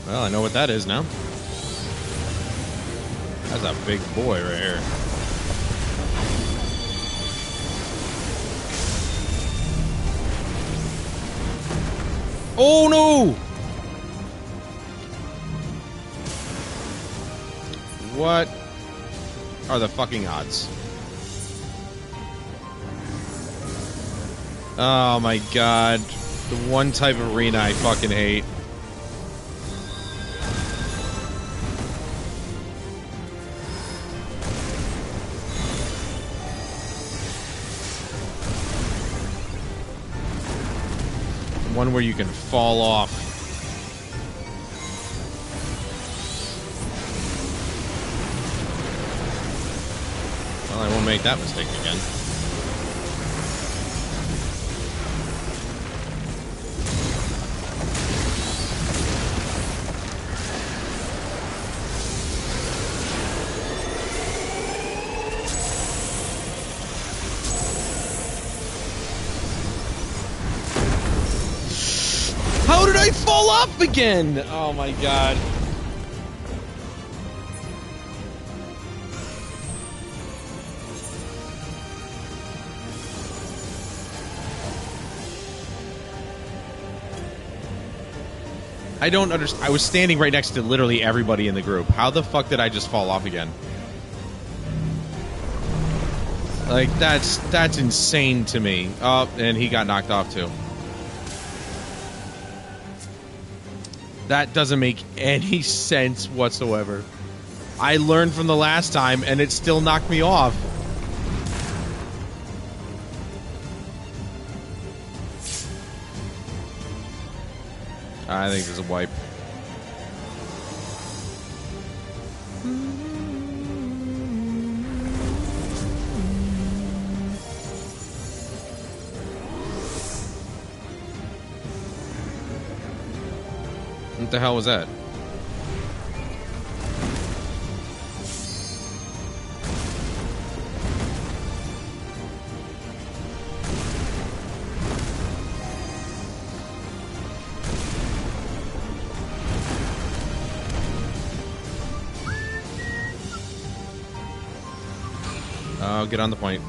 Well, I know what that is now. That's a big boy right here. Oh no! What are the fucking odds? Oh my god. The one type of arena I fucking hate. One where you can fall off. Well, I won't make that mistake again. did I fall off again? Oh my god. I don't understand. I was standing right next to literally everybody in the group. How the fuck did I just fall off again? Like, that's insane to me. Oh, and he got knocked off too. That doesn't make any sense whatsoever. I learned from the last time, and it still knocked me off. I think there's a wipe. What the hell was that? Oh, get on the point.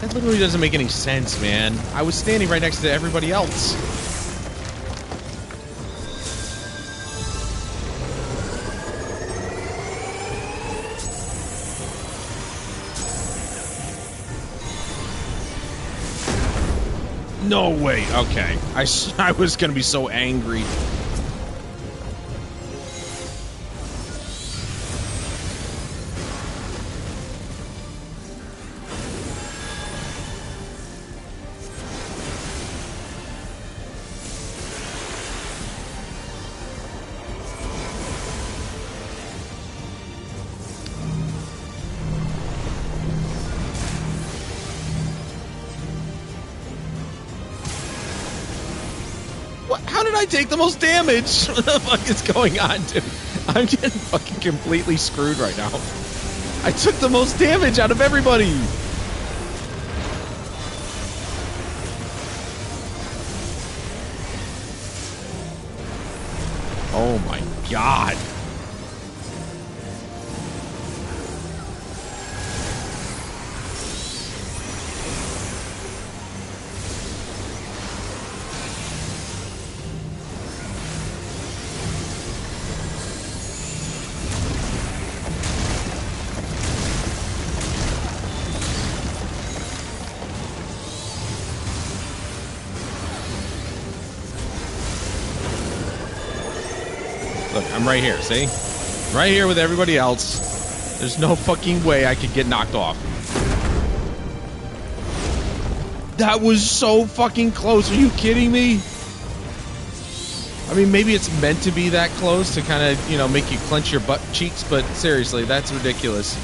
That literally doesn't make any sense, man. I was standing right next to everybody else. No way. Okay. I was gonna be so angry. Take the most damage. What the fuck is going on, dude? I'm getting fucking completely screwed right now. I took the most damage out of everybody. Oh my god. I'm right here, see? Right here with everybody else. There's no fucking way I could get knocked off. That was so fucking close. Are you kidding me? I mean, maybe it's meant to be that close to kind of, you know, make you clench your butt cheeks, but seriously, that's ridiculous.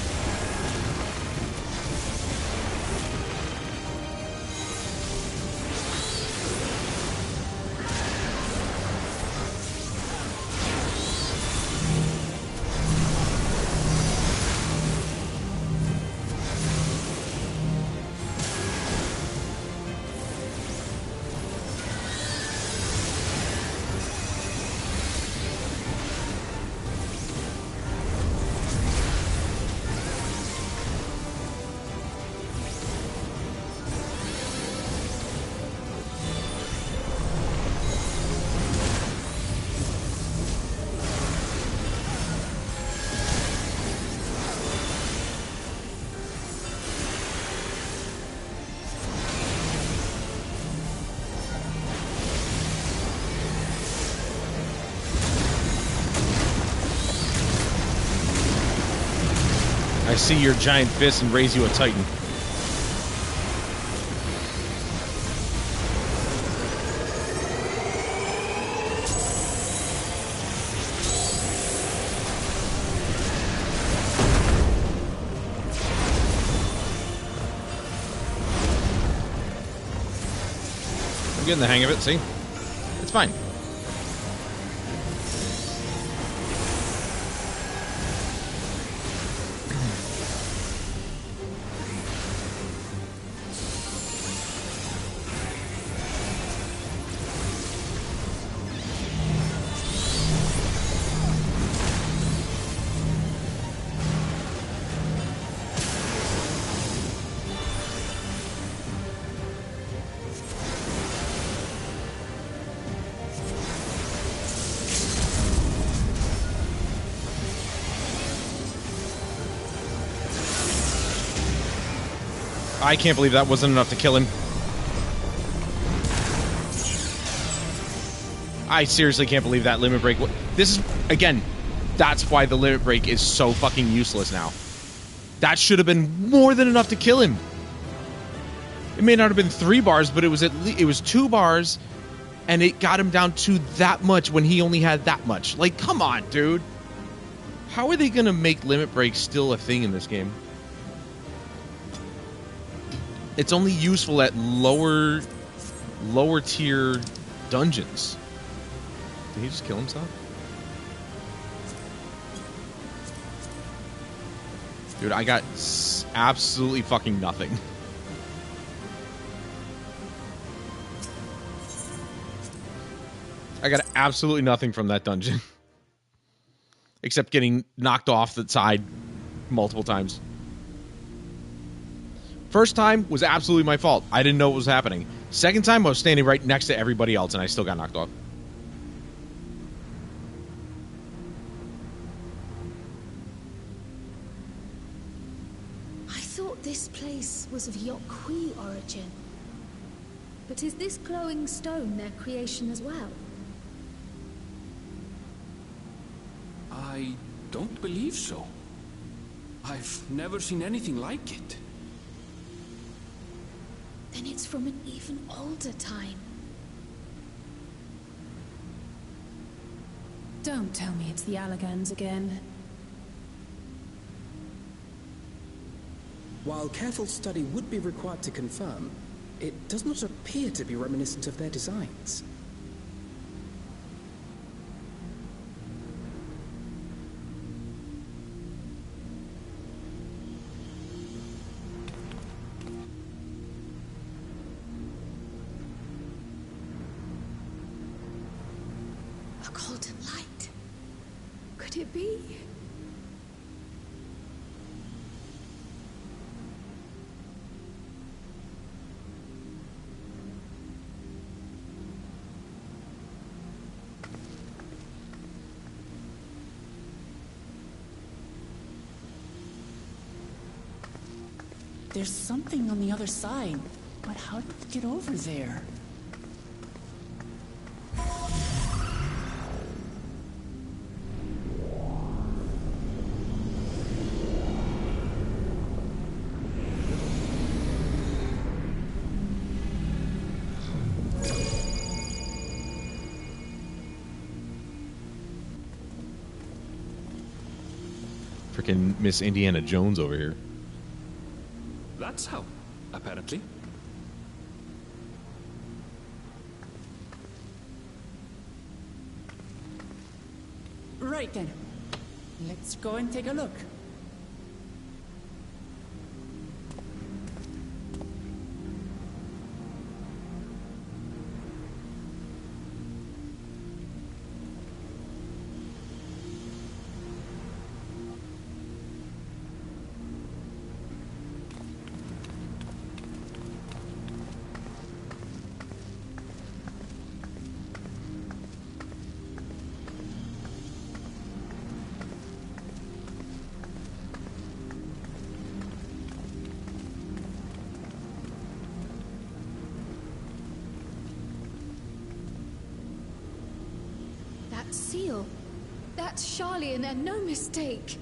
I see your giant fist and raise you a titan. I'm getting the hang of it, see? It's fine. I can't believe that wasn't enough to kill him. I seriously can't believe that limit break. This is, again, that's why the limit break is so fucking useless now. That should have been more than enough to kill him. It may not have been 3 bars, but it was at least, it was 2 bars, and it got him down to that much when he only had that much. Like, come on, dude. How are they gonna make limit breaks still a thing in this game? It's only useful at lower tier dungeons. Did he just kill himself? Dude, I got absolutely fucking nothing. I got absolutely nothing from that dungeon. Except getting knocked off the side multiple times. First time was absolutely my fault. I didn't know what was happening. Second time, I was standing right next to everybody else, and I still got knocked off. I thought this place was of Yokhui origin. But is this glowing stone their creation as well? I don't believe so. I've never seen anything like it. Then it's from an even older time. Don't tell me it's the Allagans again. While careful study would be required to confirm, it does not appear to be reminiscent of their designs. A golden light. Could it be? There's something on the other side, but how did we get over there? Freaking Miss Indiana Jones over here. That's how, apparently. Right then. Let's go and take a look. That seal. That's Charlian and no mistake.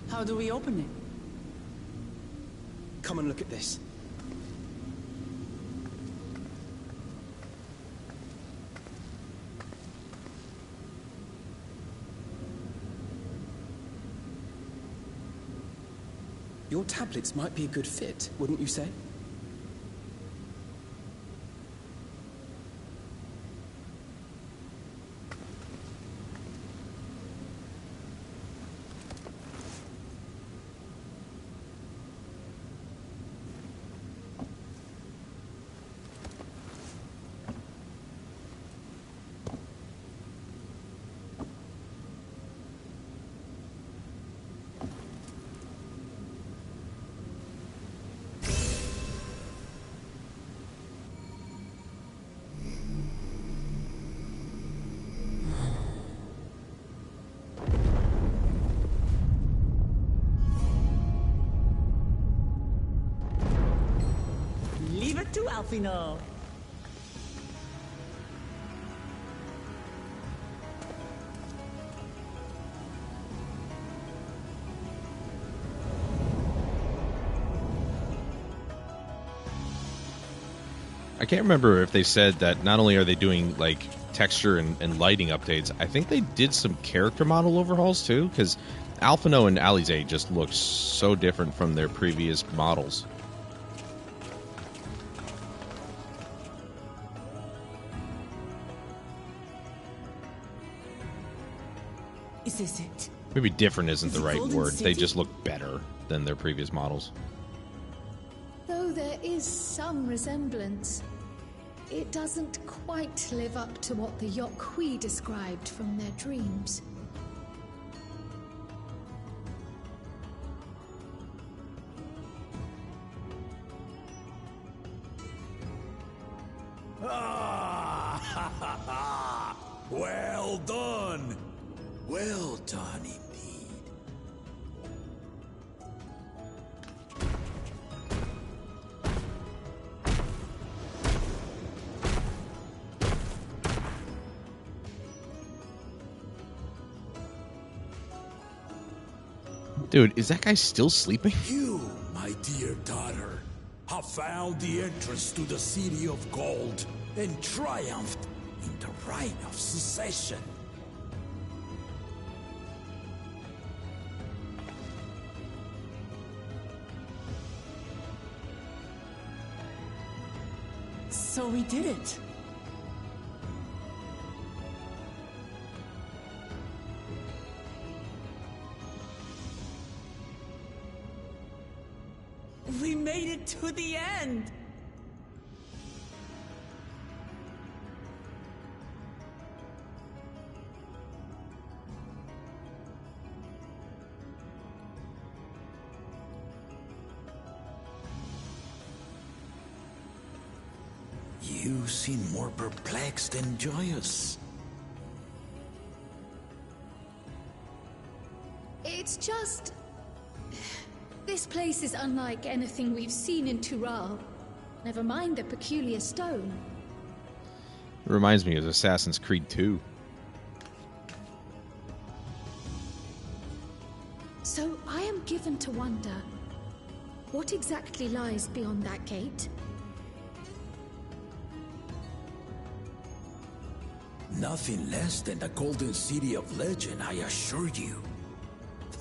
How do we open it? Come and look at this. Your tablets might be a good fit, wouldn't you say? Alfino. I can't remember if they said that not only are they doing like texture and lighting updates, I think they did some character model overhauls too, because Alphino and Alize just look so different from their previous models. Is this it? Maybe different isn't Is the it right Golden word. They City? just look better than their previous models. Though there is some resemblance, it doesn't quite live up to what the Yokhui described from their dreams. Well done! Well done, indeed. Dude, is that guy still sleeping? You, my dear daughter, have found the entrance to the City of Gold and triumphed in the right of succession. So we did it. We made it to the end. You seem more perplexed than joyous. It's just... This place is unlike anything we've seen in Tural. Never mind the peculiar stone. It reminds me of Assassin's Creed 2. So I am given to wonder, what exactly lies beyond that gate? Nothing less than the Golden City of Legend, I assure you.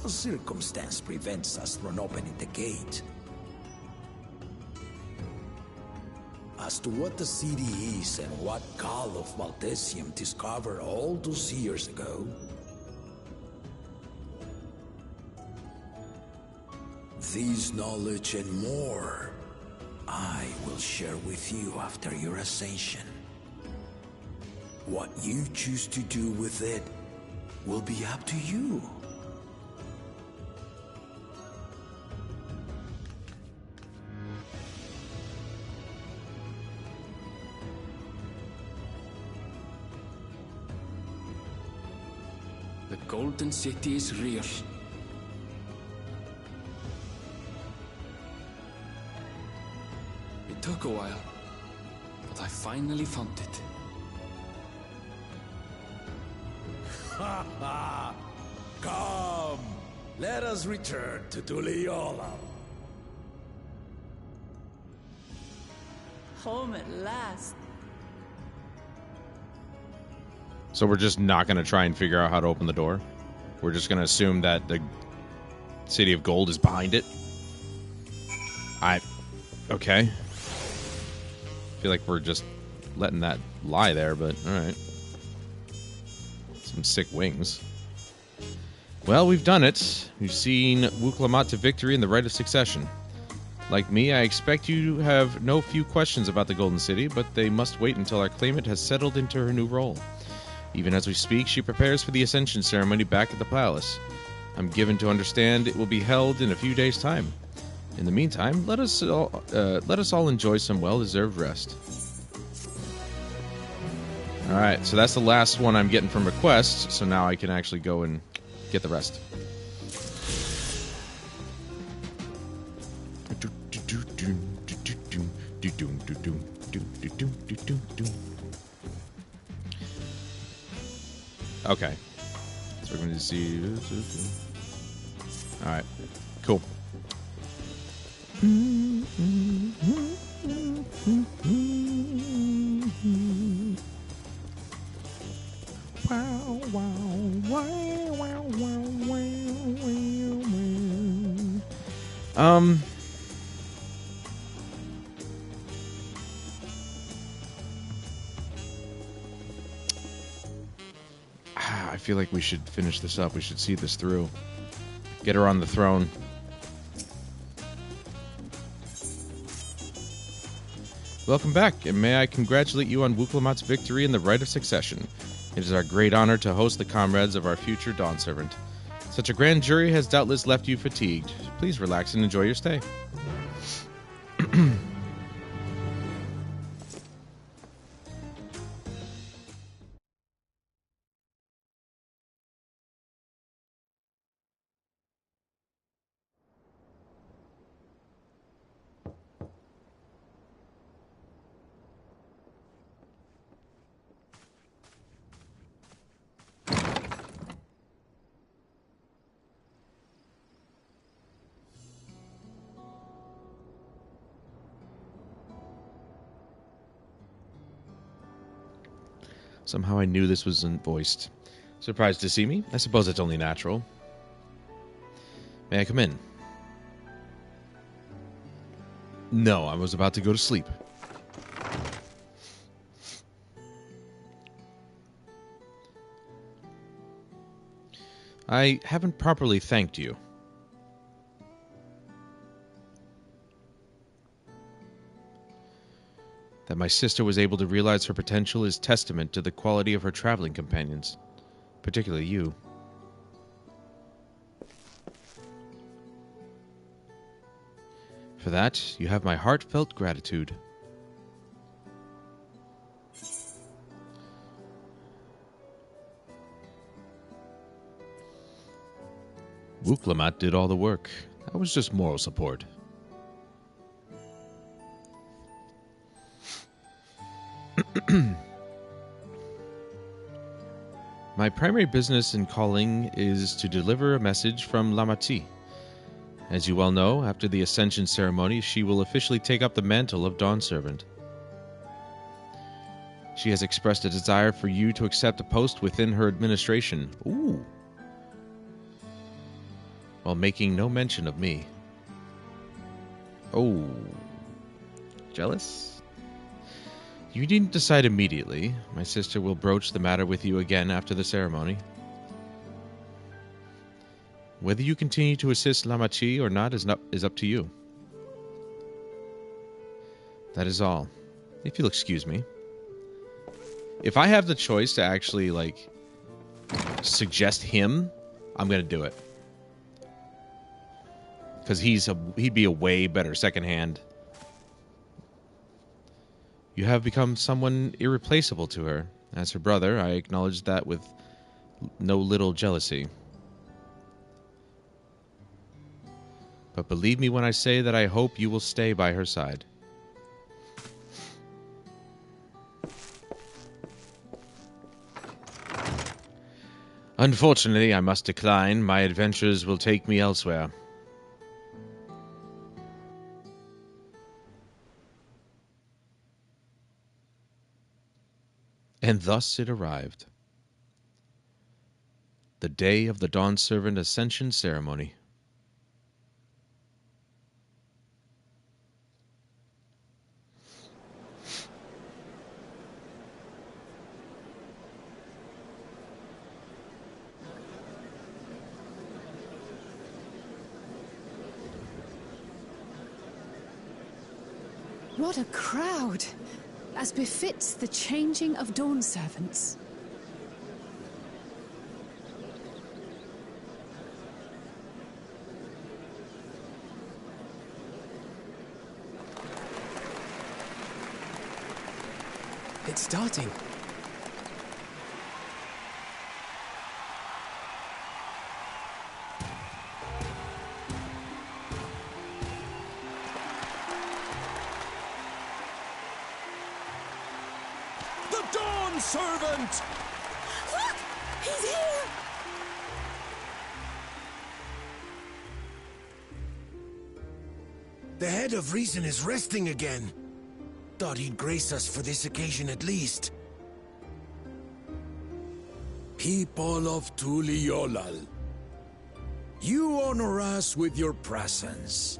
The circumstance prevents us from opening the gate. As to what the city is and what Gall of Valdesium discovered all those years ago, this knowledge and more, I will share with you after your ascension. What you choose to do with it will be up to you. The Golden City is real. It took a while, but I finally found it. Ha ha! Come! Let us return to Tuliola. Home at last. So we're just not going to try and figure out how to open the door? We're just going to assume that the City of Gold is behind it? Okay. Feel like we're just letting that lie there, but alright. Some sick wings. Well, we've done it. We've seen Wuklamat to victory in the right of succession. Like me, I expect you have no few questions about the Golden City, but they must wait until our claimant has settled into her new role. Even as we speak, she prepares for the Ascension ceremony back at the palace. I'm given to understand it will be held in a few days' time. In the meantime, let us all enjoy some well-deserved rest. Alright, so that's the last one I'm getting from requests, so now I can actually go and get the rest. Okay. So we're going to see. All right. Cool. I feel like we should finish this up. We should see this through. Get her on the throne. Welcome back, and may I congratulate you on Wuklamat's victory in the right of succession. It is our great honor to host the comrades of our future Dawnservant. Such a grand jury has doubtless left you fatigued. Please relax and enjoy your stay. Somehow I knew this wasn't voiced. Surprised to see me? I suppose it's only natural. May I come in? No, I was about to go to sleep. I haven't properly thanked you. That my sister was able to realize her potential is testament to the quality of her traveling companions, particularly you. For that, you have my heartfelt gratitude. Wuklamat did all the work. That was just moral support. My primary business and calling is to deliver a message from Lamati. As you well know, after the Ascension ceremony, she will officially take up the mantle of Dawnservant. She has expressed a desire for you to accept a post within her administration. Ooh. While making no mention of me. Oh. Jealous? You needn't decide immediately. My sister will broach the matter with you again after the ceremony. Whether you continue to assist Lamachi or not is up to you. That is all. If you'll excuse me. If I have the choice to actually, suggest him, I'm going to do it. Because he'd be a way better second hand. You have become someone irreplaceable to her. As her brother, I acknowledge that with no little jealousy. But believe me when I say that I hope you will stay by her side. Unfortunately, I must decline. My adventures will take me elsewhere. And thus it arrived. The day of the Dawnservant Ascension ceremony. What a crowd! As befits the changing of Dawnservants. It's starting. Dawnservant! Look! He's here! The head of reason is resting again. Thought he'd grace us for this occasion at least. People of Tuliolal, you honor us with your presence.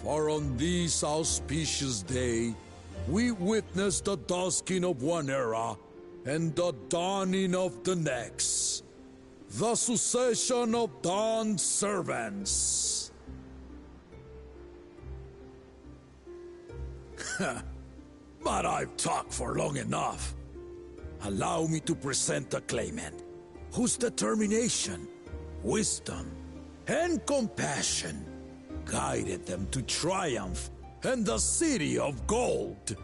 For on this auspicious day, we witness the dusking of one era and the dawning of the next. The succession of Dawnservants. But I've talked for long enough. Allow me to present the claimant, whose determination, wisdom, and compassion guided them to triumph and the City of Gold.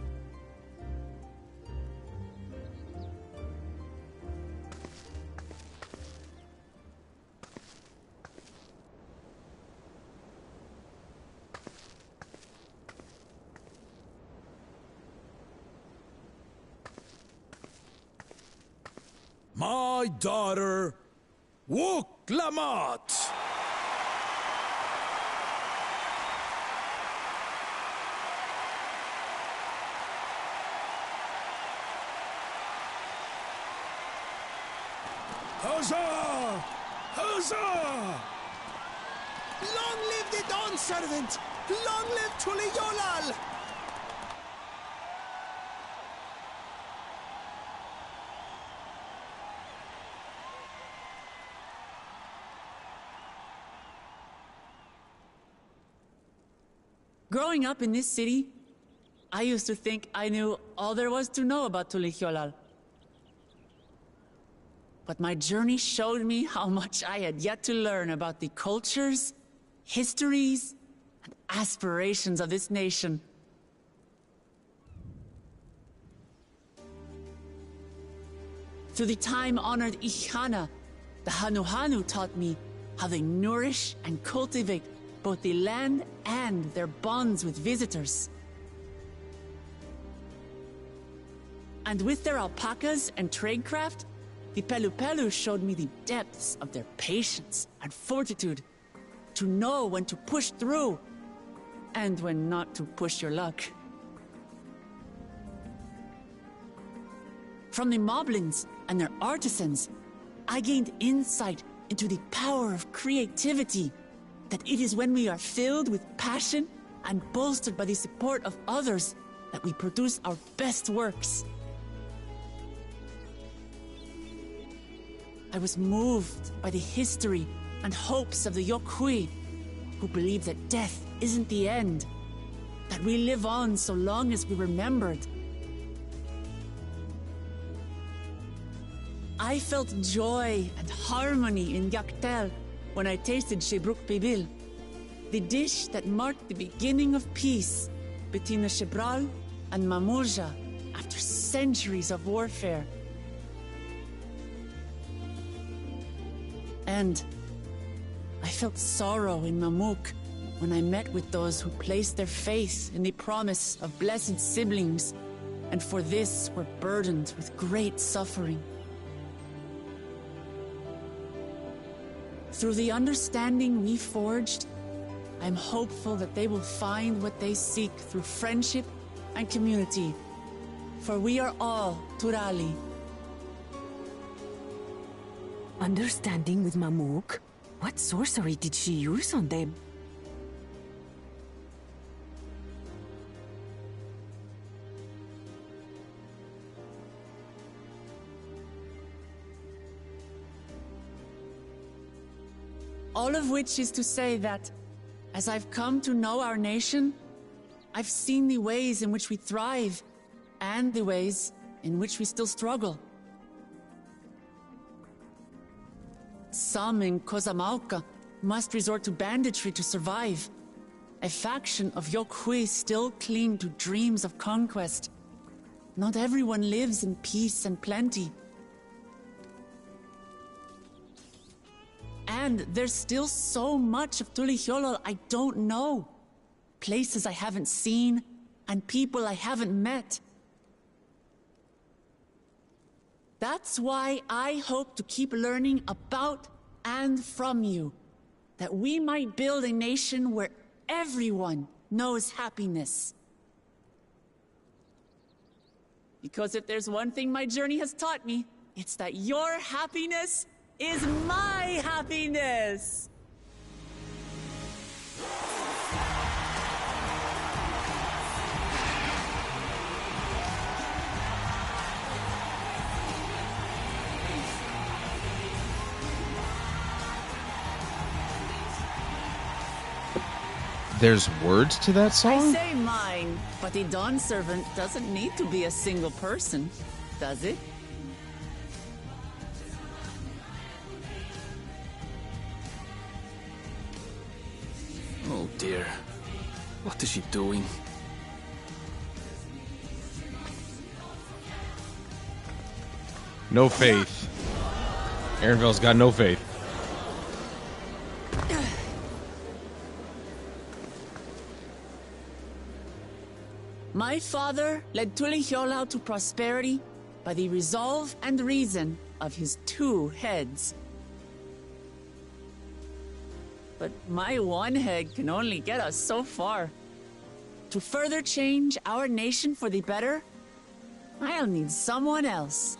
My daughter, Wuk-Lamat. Huzzah! Huzzah! Long live the Dawnservant! Long live Tuliolal! Growing up in this city, I used to think I knew all there was to know about Tuliolal. But my journey showed me how much I had yet to learn about the cultures, histories, and aspirations of this nation. Through the time-honored Ihana, the Hanuhanu taught me how they nourish and cultivate both the land and their bonds with visitors. And with their alpacas and tradecraft, the Pelupelu showed me the depths of their patience and fortitude, to know when to push through and when not to push your luck. From the Moblins and their artisans, I gained insight into the power of creativity, that it is when we are filled with passion and bolstered by the support of others that we produce our best works. I was moved by the history and hopes of the Yokhui, who believe that death isn't the end, that we live on so long as we're remembered. I felt joy and harmony in Yaktel when I tasted Shebruk Pibil, the dish that marked the beginning of peace between the Shebral and Mamurja after centuries of warfare. And I felt sorrow in Mamuk when I met with those who placed their faith in the promise of blessed siblings, and for this were burdened with great suffering. Through the understanding we forged, I'm hopeful that they will find what they seek through friendship and community, for we are all Turali. Understanding with Mamuk? What sorcery did she use on them? All of which is to say that, as I've come to know our nation, I've seen the ways in which we thrive, and the ways in which we still struggle. Some in Kozamauka must resort to banditry to survive. A faction of Yokhui still cling to dreams of conquest. Not everyone lives in peace and plenty. And there's still so much of Tuliolal I don't know. Places I haven't seen, and people I haven't met. That's why I hope to keep learning about and from you, that we might build a nation where everyone knows happiness. Because if there's one thing my journey has taught me, it's that your happiness is my happiness! There's words to that song? I say mine, but the Dawnservant doesn't need to be a single person, does it? Oh dear. What is she doing? No faith. Aaronville's got no faith. My father led Tulihiolau to prosperity by the resolve and reason of his 2 heads. But my 1 head can only get us so far. To further change our nation for the better, I'll need someone else.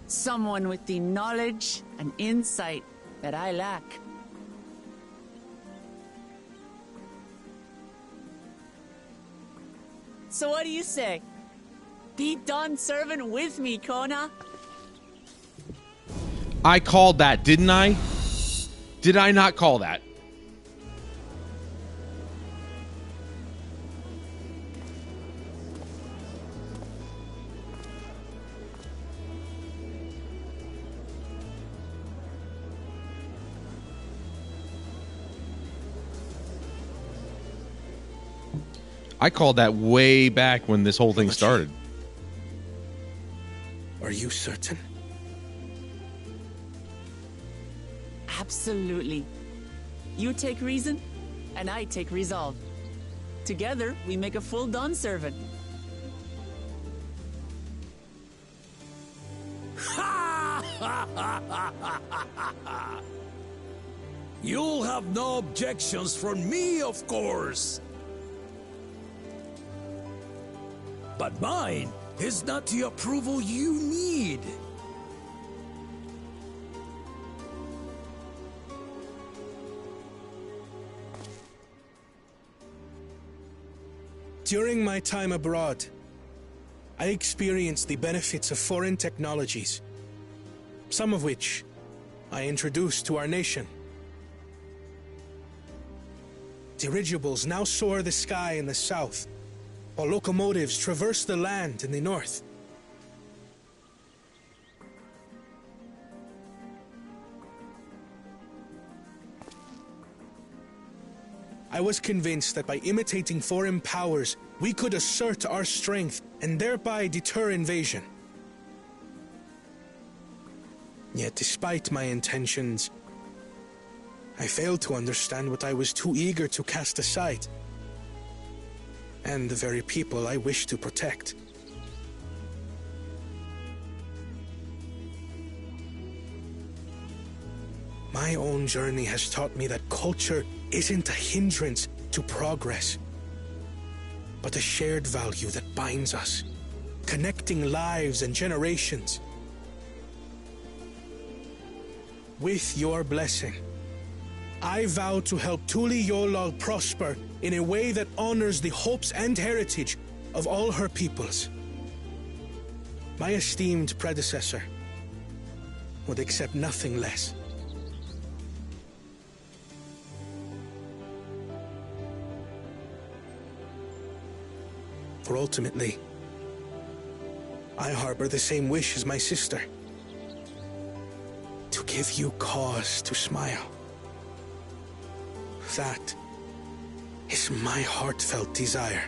Someone with the knowledge and insight that I lack. So what do you say? Be Dawnservant with me, Kona? I called that, didn't I? Did I not call that? I called that way back when this whole thing started. Are you certain? Absolutely. You take reason, and I take resolve. Together, we make a full Dawnservant. You'll have no objections from me, of course. But mine is not the approval you need. During my time abroad, I experienced the benefits of foreign technologies, some of which I introduced to our nation. Dirigibles now soar the sky in the south, while locomotives traverse the land in the north. I was convinced that by imitating foreign powers, we could assert our strength and thereby deter invasion. Yet despite my intentions, I failed to understand what I was too eager to cast aside, and the very people I wish to protect. My own journey has taught me that culture isn't a hindrance to progress, but a shared value that binds us, connecting lives and generations. With your blessing, I vow to help Tulihiolau prosper in a way that honors the hopes and heritage of all her peoples. My esteemed predecessor would accept nothing less. For ultimately, I harbor the same wish as my sister, to give you cause to smile. That is my heartfelt desire.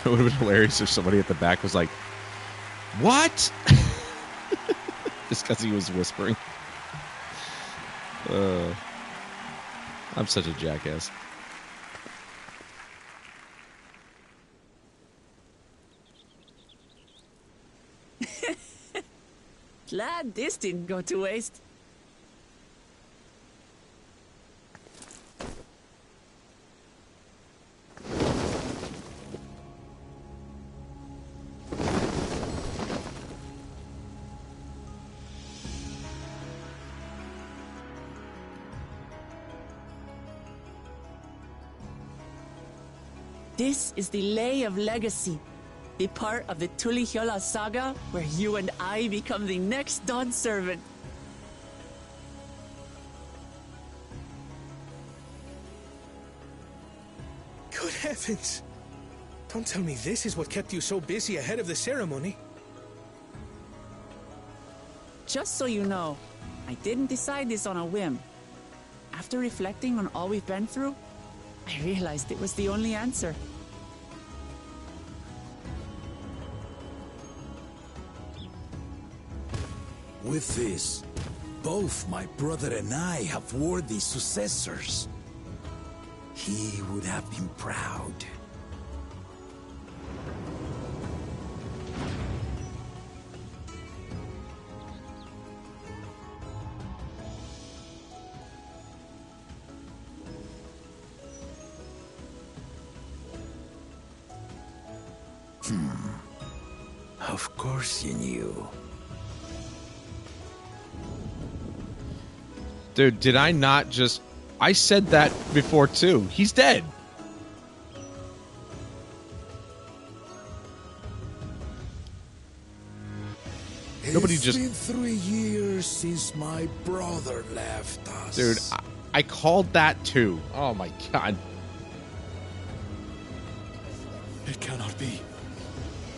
It would have been hilarious if somebody at the back was like, "What?" Just because he was whispering. I'm such a jackass. Glad this didn't go to waste. This is the Lay of Legacy, the part of the Tulihyola saga where you and I become the next Dawnservant. Good heavens! Don't tell me this is what kept you so busy ahead of the ceremony. Just so you know, I didn't decide this on a whim. After reflecting on all we've been through, I realized it was the only answer. With this, both my brother and I have worthy successors. He would have been proud. Of course you knew. Dude, did I not just... I said that before, too. He's dead. Nobody It's just... been 3 years since my brother left us. Dude, I called that, too. Oh, my God. It cannot be.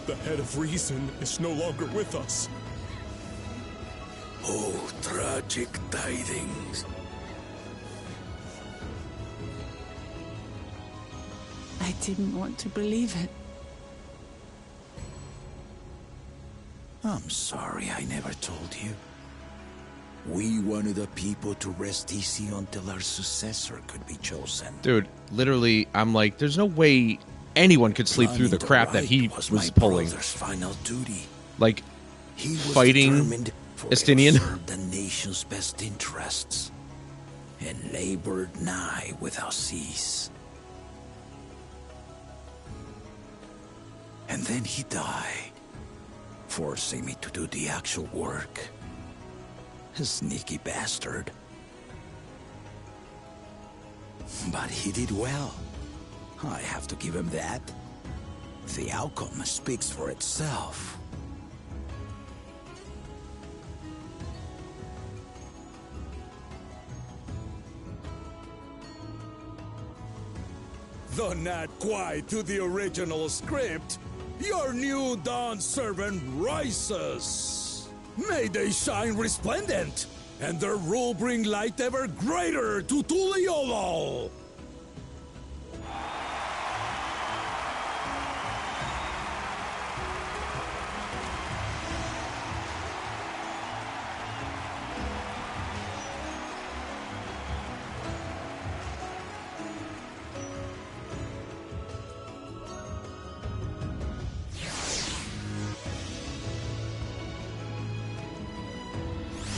The head of reason is no longer with us. Oh, tragic tidings. I didn't want to believe it. I'm sorry I never told you. We wanted the people to rest easy until our successor could be chosen. Dude, literally, I'm like, there's no way anyone could sleep through the crap that he was pulling. Final duty. Like, He was fighting determined for it Estinian. served the nation's best interests and labored nigh without cease. And then he died, forcing me to do the actual work. A sneaky bastard. But he did well. I have to give him that. The outcome speaks for itself. Though not quite to the original script, your new Dawnservant rises. May they shine resplendent, and their rule bring light ever greater to Tuliolol.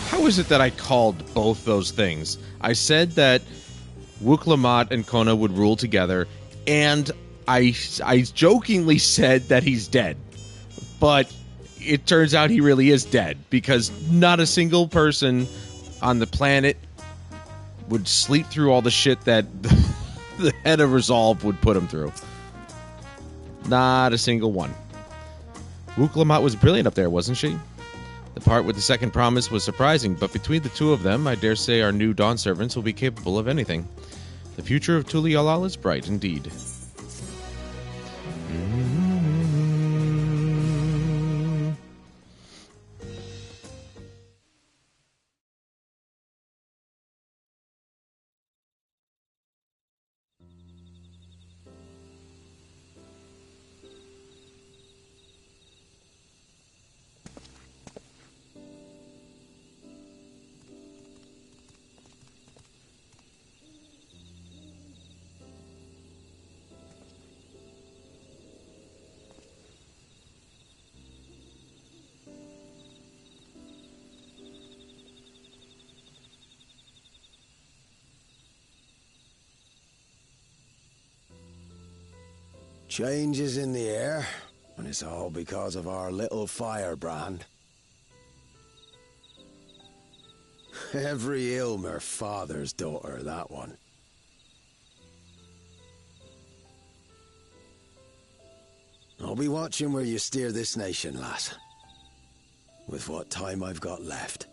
How is it that I called both those things? I said that Wuklamat and Kona would rule together, and I jokingly said that he's dead. But it turns out he really is dead, because not a single person on the planet would sleep through all the shit that the head of Resolve would put him through. Not a single one. Wuklamat was brilliant up there, wasn't she? The part with the second promise was surprising, but between the two of them, I dare say our new Dawnservants will be capable of anything. The future of Tuliolal is bright indeed. Change is in the air, and it's all because of our little firebrand. Every Ilmer father's daughter, that one. I'll be watching where you steer this nation, lass. With what time I've got left.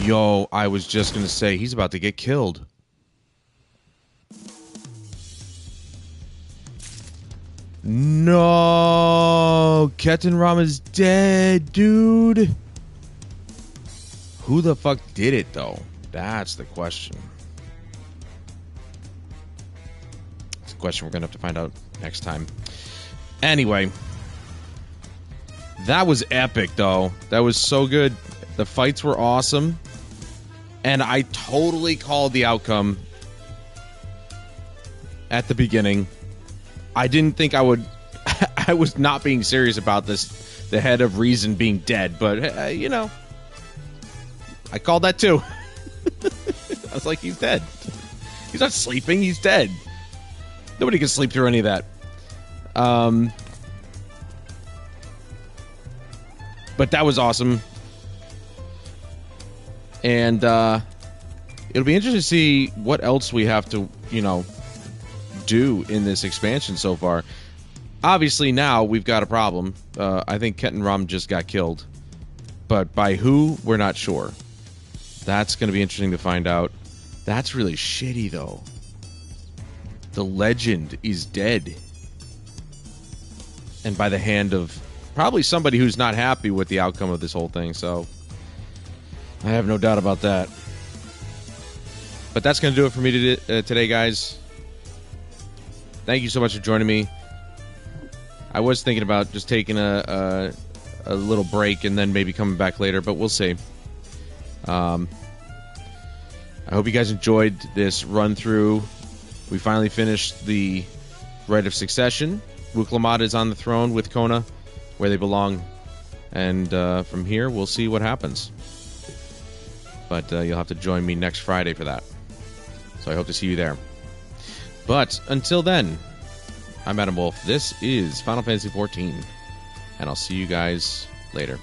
Yo, I was just gonna say, he's about to get killed. No! Ketan Rama's dead, dude! Who the fuck did it, though? That's the question. It's a question we're gonna have to find out next time. Anyway. That was epic, though. That was so good. The fights were awesome. And I totally called the outcome at the beginning. I didn't think I would... I was not being serious about this, the head of reason being dead, but, you know, I called that too. I was like, he's dead. He's not sleeping, he's dead. Nobody can sleep through any of that. But that was awesome. And it'll be interesting to see what else we have to, you know, do in this expansion so far. Obviously, now we've got a problem. I think Ketan Ram just got killed. But by who, we're not sure. That's going to be interesting to find out. That's really shitty, though. The legend is dead. And by the hand of probably somebody who's not happy with the outcome of this whole thing, so I have no doubt about that. But that's going to do it for me today, guys. Thank you so much for joining me. I was thinking about just taking a little break and then maybe coming back later, but we'll see. I hope you guys enjoyed this run-through. We finally finished the Rite of Succession. Wuklamata is on the throne with Kona, where they belong. And from here, we'll see what happens. But you'll have to join me next Friday for that. So I hope to see you there. But until then, I'm Adam Wolf. This is Final Fantasy XIV. And I'll see you guys later.